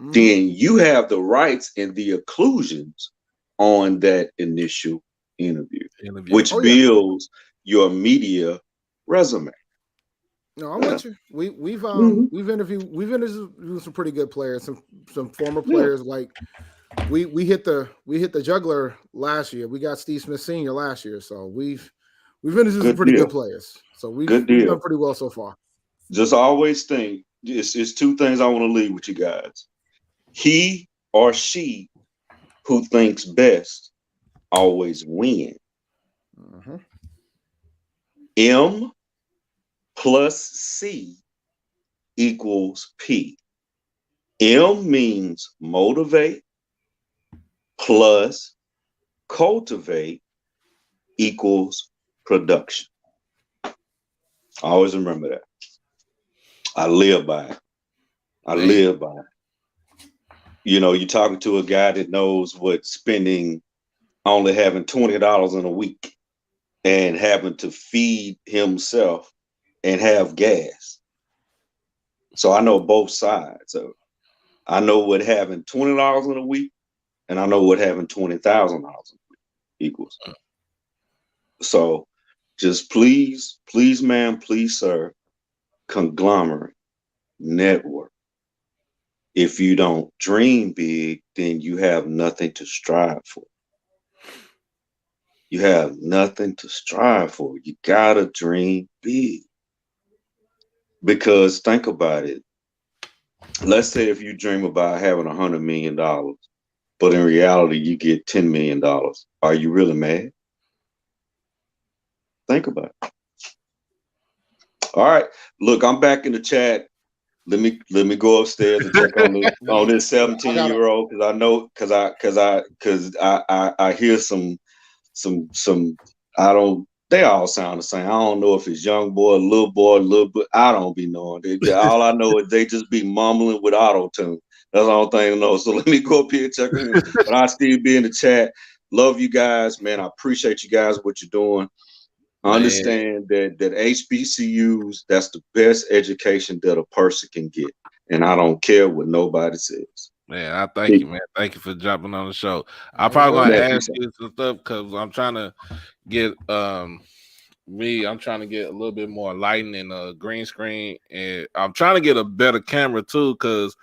Mm-hmm. Then you have the rights and the occlusions on that initial interview. Which builds your media resume. No, I'm with you. We've interviewed some pretty good players, some former players. Like we hit the juggler last year. We got Steve Smith Sr. last year, so we've interviewed some pretty good players. So we've done pretty well so far. Just always think it's two things I want to leave with you guys. He or she who thinks best always win. Mm-hmm. M plus C equals P. M means motivate plus cultivate equals production. Always remember that. I live by it. Live by it. You're talking to a guy that knows what spending only having $20 in a week and having to feed himself and have gas. So I know both sides of it. I know what having $20 in a week, and I know what having $20,000 a week equals. So just please, ma'am, please, sir, conglomerate, network. If you don't dream big, then you have nothing to strive for. You have nothing to strive for. You gotta dream big. Because think about it. Let's say if you dream about having $100 million, but in reality you get $10 million. Are you really mad? Think about it. All right. Look, I'm back in the chat. Let me go upstairs and check on this 17-year-old because I hear some they all sound the same. I don't know if it's young boy, little bit. I don't be knowing. All I know is they just be mumbling with auto tune. That's the only thing I know. So let me go up here and check on them. But I still be in the chat. Love you guys, man. I appreciate you guys, what you're doing. Understand that HBCUs, that's the best education that a person can get. And I don't care what nobody says. Man, I thank you, man. Thank you for jumping on the show. I'm probably gonna ask you some stuff because I'm trying to get I'm trying to get a little bit more lighting and a green screen, and I'm trying to get a better camera too because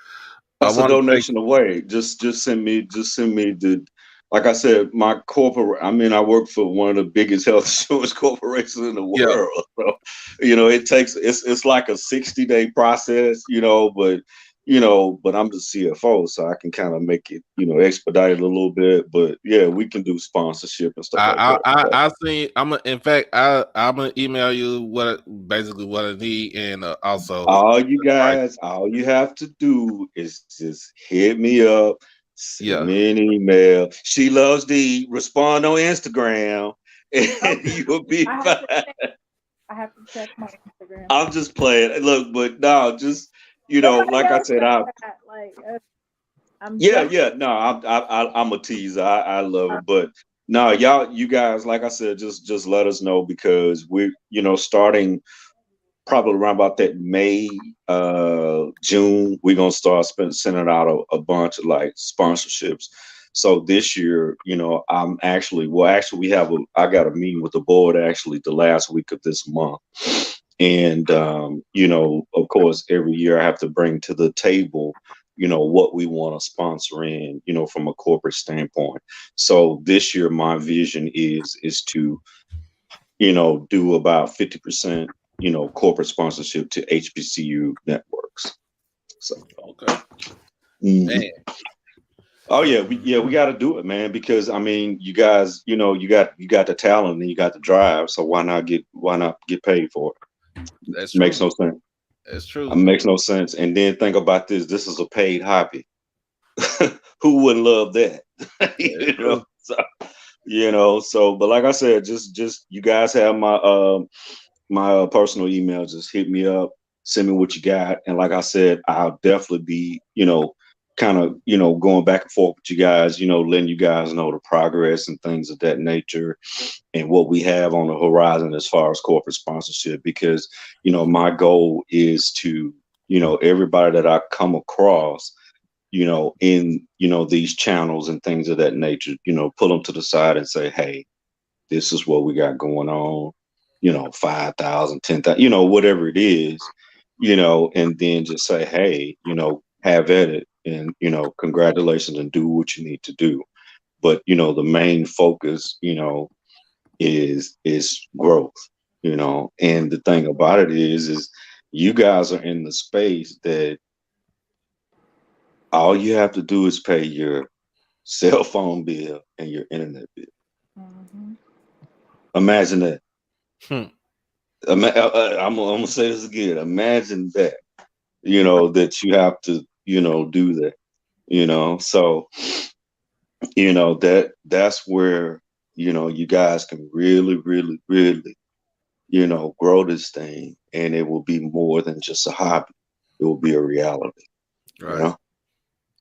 That's a want to take. donation away. Just send me the. Like I said, my corporate. I mean, I work for one of the biggest health insurance corporations in the Yeah, world. So, it takes it's like a 60-day process. But I'm the CFO, so I can kind of make it expedite it a little bit. But yeah, we can do sponsorship and stuff like that. So, I see. In fact, I'm gonna email you basically what I need, and also all you right. guys, all you have to do is just hit me up, send Yeah. me an email. She loves the respond on Instagram, and Okay. you'll be I have fine. to check. I have to check my Instagram. I'm just playing. Look, but no, just Everybody like I else said, does that. Like, I'm yeah, just. yeah. No, I'm a teaser. I love it, but no, you guys, like I said, just let us know because we, starting probably around about that May, June, we're gonna start sending out a bunch of like sponsorships. So this year, I'm actually I got a meeting with the board actually the last week of this month. And of course, every year I have to bring to the table, what we want to sponsor in, from a corporate standpoint. So this year my vision is to do about 50%, corporate sponsorship to HBCU networks. So, Okay. mhm. Man. Oh yeah, we got to do it, man. Because I mean, you guys, you got the talent and you got the drive. So why not get paid for it? That's true. Makes no sense. That's true. It makes no sense. And then think about this. This is a paid hobby. Who wouldn't love that? That's true. So but like I said, just you guys have my personal email. Just hit me up, send me what you got, and like I said, I'll definitely be kind of going back and forth with you guys, letting you guys know the progress and things of that nature and what we have on the horizon as far as corporate sponsorship. Because my goal is to everybody that I come across in these channels and things of that nature, pull them to the side and say, hey, this is what we got going on, 5,000, 10,000, whatever it is, and then just say, hey, have at it and, congratulations and do what you need to do. But, the main focus, is growth, and the thing about it is you guys are in the space that all you have to do is pay your cell phone bill and your internet bill. Mhm. Imagine that. Hmm. I'm gonna say this again. Imagine that. That you have to, do that. So that's where you guys can really, really, really, grow this thing, and it will be more than just a hobby. It will be a reality. You Right. know.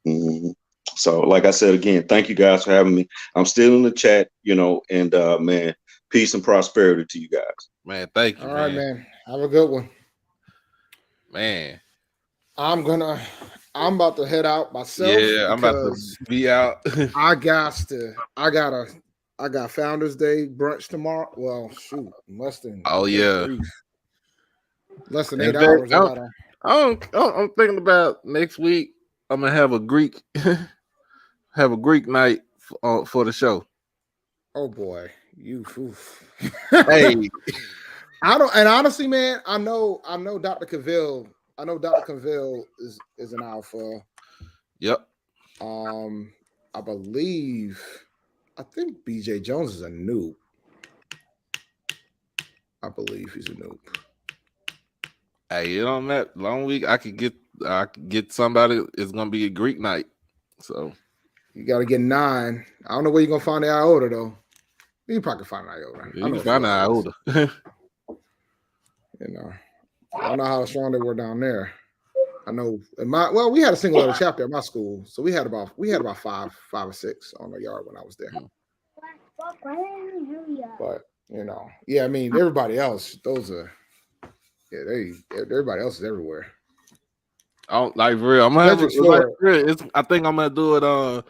Mhm. So, like I said again, thank you guys for having me. I'm still in the chat, and man, peace and prosperity to you guys. Man, thank you, All right, man. man. Have a good one. Man. I'm gonna. I'm about to head out myself Yeah, I'm about to because be out. I got to. I got Founders Day brunch tomorrow. Well, shoot, less than Oh good yeah. grief, less than In 8 hours. fact, I gotta. I'm thinking about next week. I'm gonna have a Greek night for the show. Oh boy, you. Oof. Hey, I don't. And honestly, man, I know. Dr. Cavill. I know Dr. Cavill is an alpha. yep. Um, I believe. I think BJ Jones is a noob. I believe he's a noob. Hey, on that long week, I could get somebody. It's gonna be a Greek night. So You got to get 9. I don't know where you're gonna find the iota though. You probably can find an iota. I you know can a few find out iotas. older. You know, I don't know how strong they were down there. I know we had a single letter chapter at my school, so we had about five or six on the yard when I was there. But yeah, I mean everybody else, everybody else is everywhere. I don't like for real. I'm gonna have Cedric's like Florida. for real. I think I'm gonna do it on.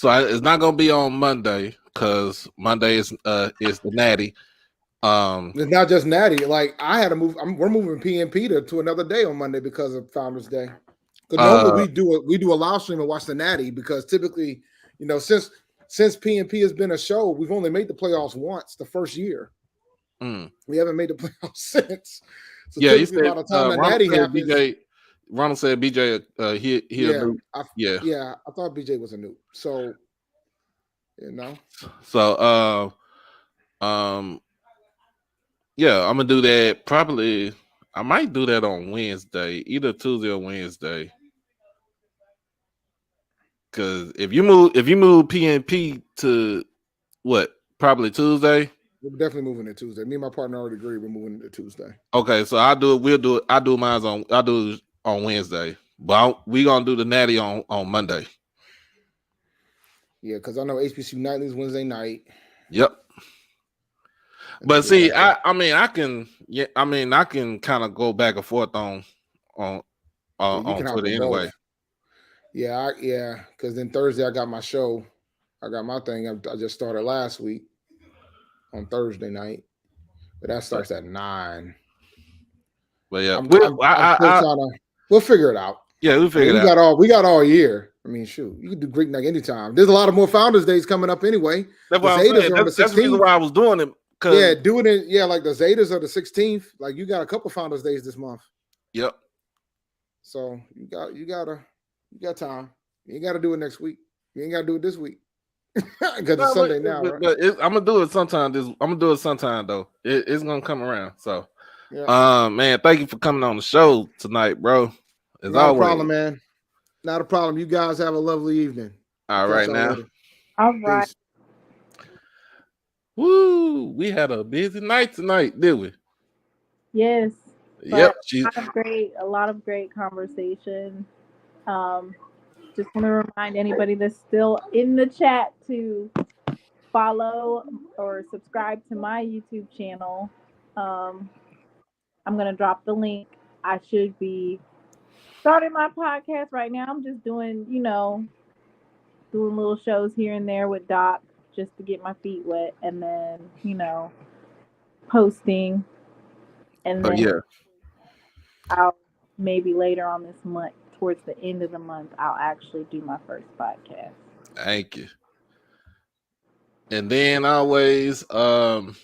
It's not gonna be on Monday because Monday is the Natty. It's not just Natty. Like I had to move. We're moving PNP to another day on Monday because of Founders Day. Because normally we do a live stream and watch the Natty because typically, since P&P has been a show, we've only made the playoffs once the first year. We haven't made the playoffs since. So yeah, he typically said by the time the Natty happens, Ronald said BJ he'll I thought BJ was a noob. So So yeah, I'm gonna do that probably. I might do that on Wednesday, either Tuesday or Wednesday. Cause if you move PNP to what, probably Tuesday. we're definitely moving to Tuesday. Me and my partner already agreed we're moving to Tuesday. Okay, so I'll do it. I'll do mine on Wednesday, but we gonna do the Natty on Monday. Yeah, because I know HBCU nightly is Wednesday night. Yep. But see, I can kind of go back and forth on Twitter anyway. Both. Yeah, because then Thursday I got my show. I got my thing. I just started last week on Thursday night, but that starts at 9. But yeah, I'm still trying to. We'll figure it out. Yeah, we'll figure it out. We got all year. I mean, shoot, you can do Greek Night anytime. There's a lot of more Founders Days coming up anyway. That's why I'm saying. That's the reason why I was doing it. Yeah, doing it. Yeah, like the Zetas are the 16th. Like you got a couple Founders Days this month. Yep. So you got time. You ain't got to do it next week. You ain't got to do it this week because it's Sunday now. Right? I'm gonna do it sometime. I'm gonna do it sometime though. It's gonna come around. So, yeah. Man, thank you for coming on the show tonight, bro. Not a problem, man. Not a problem. You guys have a lovely evening. All right now. All right. Peace. Woo! We had a busy night tonight, did we? Yes. Yep. A lot of great conversation. Just want to remind anybody that's still in the chat to follow or subscribe to my YouTube channel. I'm gonna drop the link. I should be starting my podcast right now. I'm just doing little shows here and there with Doc just to get my feet wet, and then posting, and then I'll maybe later on this month, towards the end of the month, I'll actually do my first podcast. Thank you. And then always, like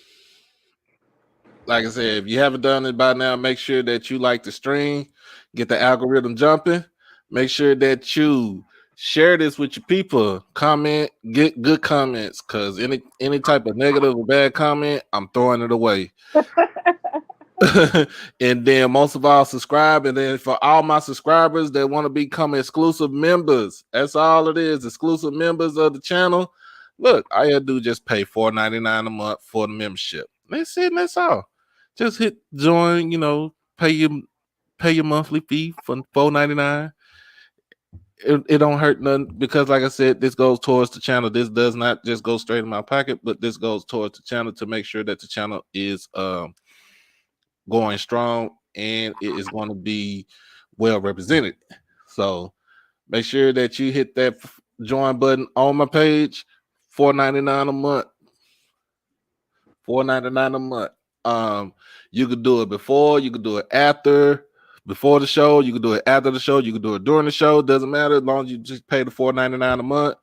I said, if you haven't done it by now, make sure that you like the stream, get the algorithm jumping. Make sure that you share this with your people. Comment, get good comments, because any type of negative or bad comment, I'm throwing it away. And then most of all, subscribe. And then for all my subscribers that want to become exclusive members, that's all it is. Exclusive members of the channel. Look, all you do just pay $4.99 a month for the membership. That's it. And that's all. Just hit join. Pay your monthly fee for $4.99. It don't hurt nothing, because like I said, this goes towards the channel. This does not just go straight in my pocket, but this goes towards the channel to make sure that the channel is going strong and it is going to be well represented. So make sure that you hit that join button on my page. $4.99 a month. $4.99 a month. You could do it before, you could do it after. Before the show, you can do it after the show, you can do it during the show. Doesn't matter, as long as you just pay the $4.99 a month.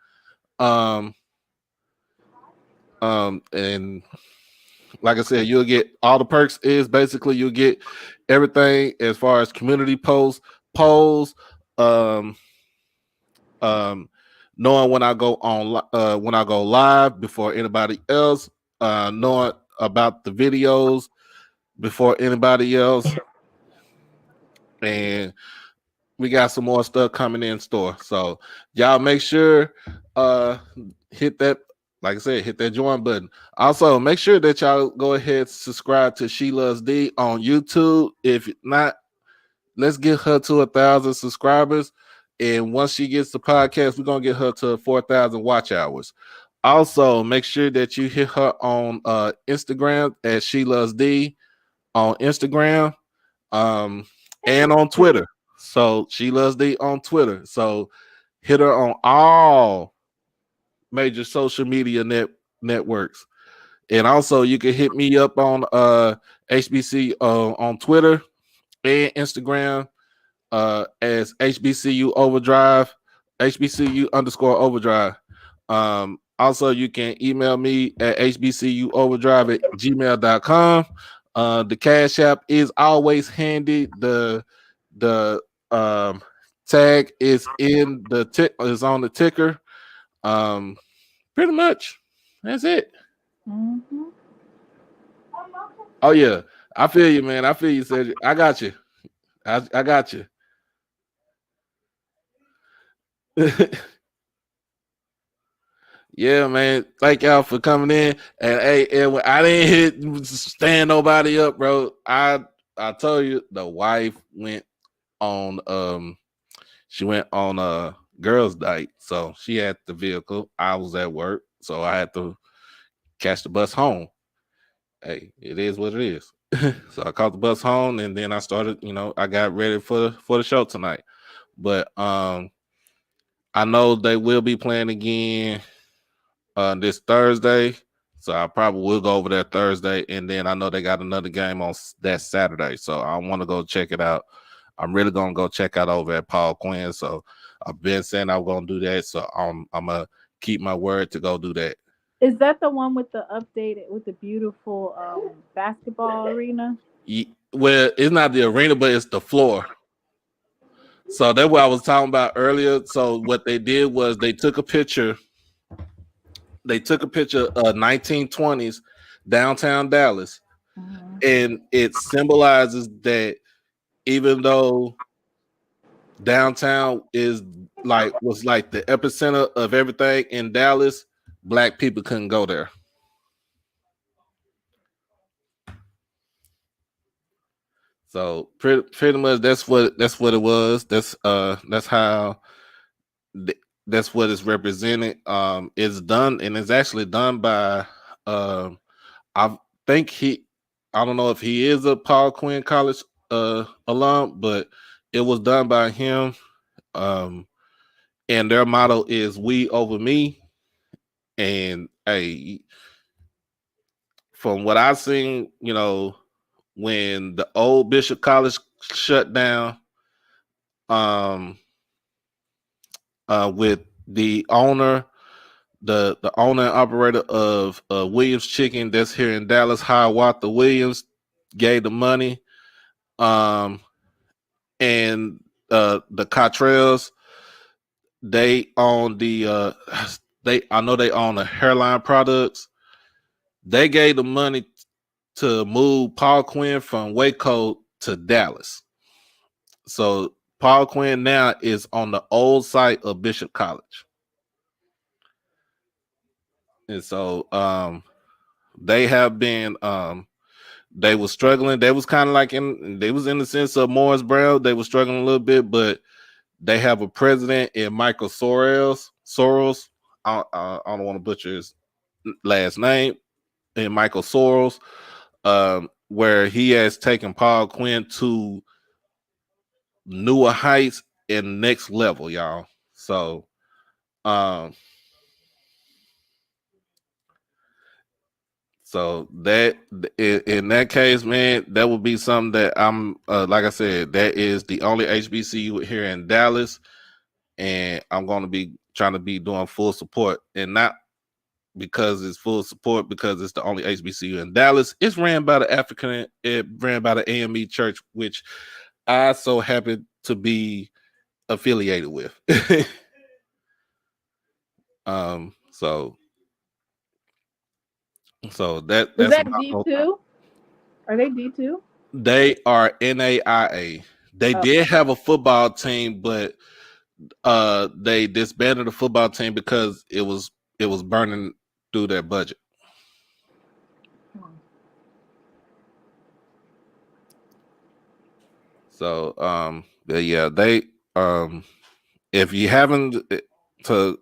And like I said, you'll get all the perks. Is basically you'll get everything as far as community posts, polls, knowing when I go live before anybody else, knowing about the videos before anybody else. And we got some more stuff coming in store. So y'all make sure hit that, like I said, hit that join button. Also, make sure that y'all go ahead and subscribe to SheLovesThee on YouTube. If not, let's get her to 1,000 subscribers. And once she gets the podcast, we're gonna get her to 4,000 watch hours. Also, make sure that you hit her on Instagram at SheLovesThee on Instagram. And on Twitter. So SheLovesThee on Twitter. So hit her on all major social media networks. And also you can hit me up on HBC on Twitter and Instagram. as HBCU Overdrive, HBCU underscore Overdrive. Also, you can email me at hbcuoverdrive@gmail.com. The Cash App is always handy. The tag is in the is on the ticker. Um, Pretty much. That's it. Mm-hmm. Oh yeah. I feel you, man. I feel you, Cedric. I got you. I got you. Yeah, man. Thank y'all for coming in. And hey, and I didn't stand nobody up, bro. I told you the wife went on she went on a girls' night, so she had the vehicle. I was at work, so I had to catch the bus home. Hey, it is what it is. So I caught the bus home, and then I started. I got ready for the show tonight. But I know they will be playing again this Thursday, so I probably will go over there Thursday, and then I know they got another game on that Saturday, so I want to go check it out. I'm really gonna go check out over at Paul Quinn. So I've been saying I'm gonna do that, so I'm gonna keep my word to go do that. Is that the one with the updated with the beautiful basketball arena? Well, it's not the arena, but it's the floor. So that's what I was talking about earlier. So what they did was they took a picture. They took a picture of 1920s downtown Dallas, Mm-hmm. and it symbolizes that even though downtown was like the epicenter of everything in Dallas, black people couldn't go there. So pretty much that's what it was. That's how that's what is represented. It's done, and it's actually done by I think I don't know if he is a Paul Quinn College alum, but it was done by him. Um, and their motto is "We over me." And hey, from what I've seen, when the old Bishop College shut down, um, with the owner, the owner and operator of Williams Chicken that's here in Dallas, Hiawatha Williams, gave the money. Um, and the Cottrells, they own they I know they own the hairline products. They gave the money to move Paul Quinn from Waco to Dallas. So Paul Quinn now is on the old site of Bishop College. And so they have been they were struggling. They was kind of like they was in the sense of Morris Brown. They were struggling a little bit, but they have a president in Michael Soros. I don't want to butcher his last name. In Michael Soros, where he has taken Paul Quinn to newer heights and next level, y'all. So, um, that in that case, man, that would be something that I'm like I said, that is the only HBCU here in Dallas, and I'm going to be trying to be doing full support, and not because it's full support because it's the only HBCU in Dallas. It's ran by it ran by the AME Church, which I so happen to be affiliated with. um, so Is that's that my hope. D2? Are they D2? They are NAIA. They Oh. did have a football team, but they disbanded the football team because it was burning through their budget. So but yeah, they if you haven't to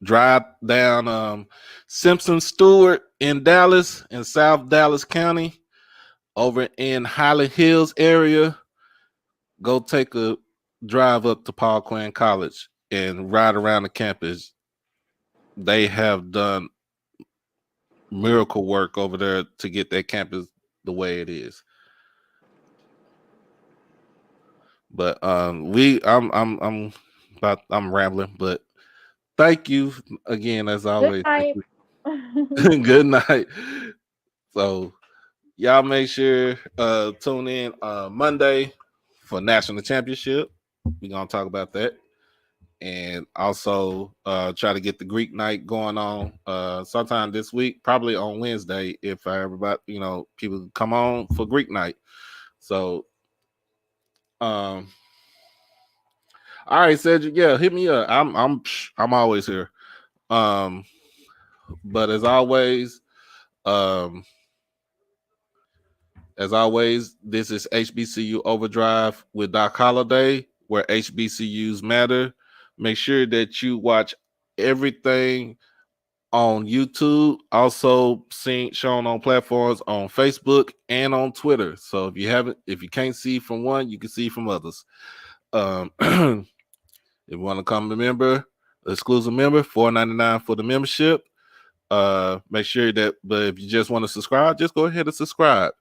drive down Simpson Stewart in Dallas in South Dallas County over in Highland Hills area, go take a drive up to Paul Quinn College and ride around the campus. They have done miracle work over there to get that campus the way it is. But I'm rambling, but thank you again as Good always. Thank night. you. Good night. So y'all make sure tune in Monday for national championship. We're gonna talk about that. And also try to get the Greek night going on sometime this week, probably on Wednesday, if everybody, people come on for Greek night. So um all right, Cedric, yeah, hit me up. I'm always here. Um, but um, as always, this is HBCU Overdrive with Doc Holliday, where HBCUs matter. Make sure that you watch everything on YouTube, also seen shown on platforms on Facebook and on Twitter. So if you can't see from one, you can see from others. If you want to become a member, exclusive member, $4.99 for the membership. Make sure that, but if you just want to subscribe, just go ahead and subscribe.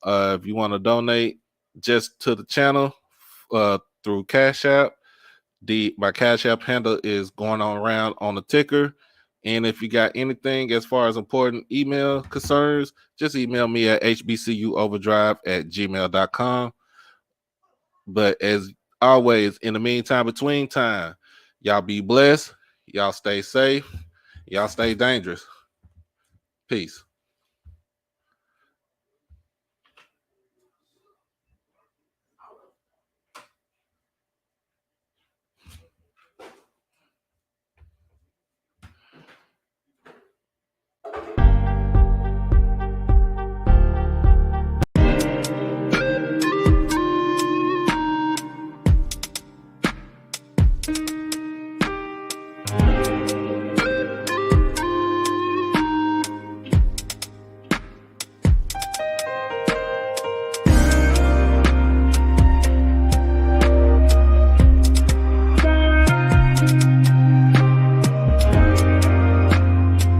If you want to donate just to the channel through Cash App, my Cash App handle is going on around on the ticker. And if you got anything as far as important email concerns, just email me at hbcuoverdrive@gmail.com. But as always, in the meantime, between time, y'all be blessed, y'all stay safe, y'all stay dangerous. Peace.